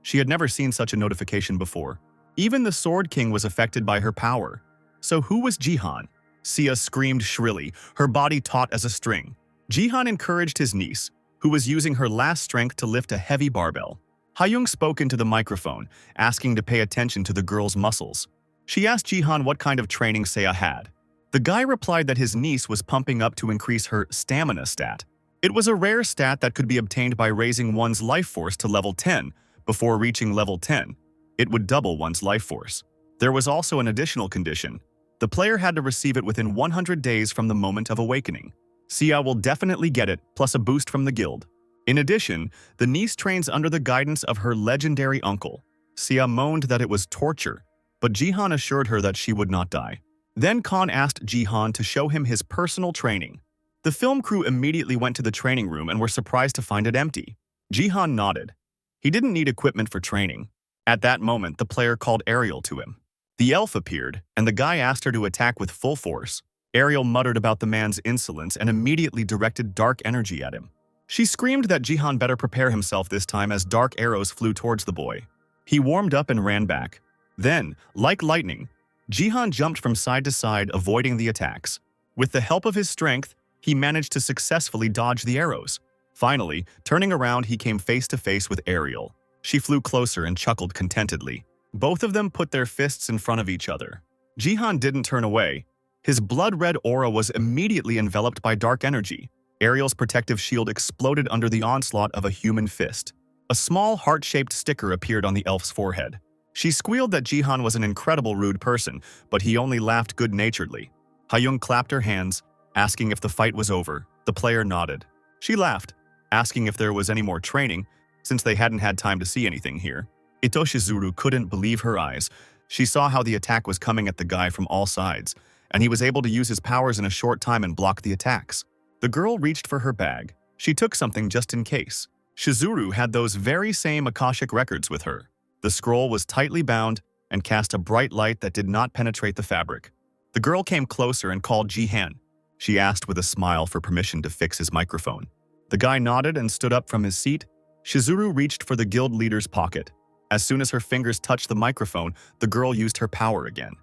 Speaker 1: She had never seen such a notification before. Even the Sword King was affected by her power. So who was Jihan? Sia screamed shrilly, her body taut as a string. Jihan encouraged his niece, who was using her last strength to lift a heavy barbell. Hyung spoke into the microphone, asking to pay attention to the girl's muscles. She asked Jihan what kind of training Sia had. The guy replied that his niece was pumping up to increase her stamina stat. It was a rare stat that could be obtained by raising one's life force to level 10. Before reaching level 10, it would double one's life force. There was also an additional condition. The player had to receive it within 100 days from the moment of awakening. Sia will definitely get it, plus a boost from the guild. In addition, the niece trains under the guidance of her legendary uncle. Sia moaned that it was torture, but Jihan assured her that she would not die. Then Khan asked Jihan to show him his personal training. The film crew immediately went to the training room and were surprised to find it empty. Jihan nodded. He didn't need equipment for training. At that moment, the player called Ariel to him. The elf appeared, and the guy asked her to attack with full force. Ariel muttered about the man's insolence and immediately directed dark energy at him. She screamed that Jihan better prepare himself this time as dark arrows flew towards the boy. He warmed up and ran back. Then, like lightning, Jihan jumped from side to side, avoiding the attacks. With the help of his strength, he managed to successfully dodge the arrows. Finally, turning around, he came face to face with Ariel. She flew closer and chuckled contentedly. Both of them put their fists in front of each other. Jihan didn't turn away. His blood-red aura was immediately enveloped by dark energy. Ariel's protective shield exploded under the onslaught of a human fist. A small heart-shaped sticker appeared on the elf's forehead. She squealed that Jihan was an incredible rude person, but he only laughed good-naturedly. Hyung clapped her hands, asking if the fight was over. The player nodded. She laughed, asking if there was any more training, since they hadn't had time to see anything here. Ito Shizuru couldn't believe her eyes. She saw how the attack was coming at the guy from all sides, and he was able to use his powers in a short time and block the attacks. The girl reached for her bag. She took something just in case. Shizuru had those very same Akashic records with her. The scroll was tightly bound, and cast a bright light that did not penetrate the fabric. The girl came closer and called Jihan. She asked with a smile for permission to fix his microphone. The guy nodded and stood up from his seat. Shizuru reached for the guild leader's pocket. As soon as her fingers touched the microphone, the girl used her power again.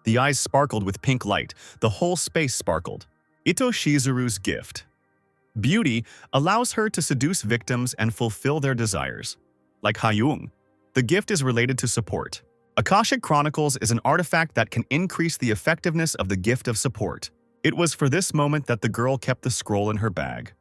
Speaker 1: The eyes sparkled with pink light. The whole space sparkled. Ito Shizuru's gift. Beauty allows her to seduce victims and fulfill their desires. Like Hayung, the gift is related to support. Akashic Chronicles is an artifact that can increase the effectiveness of the gift of support. It was for this moment that the girl kept the scroll in her bag.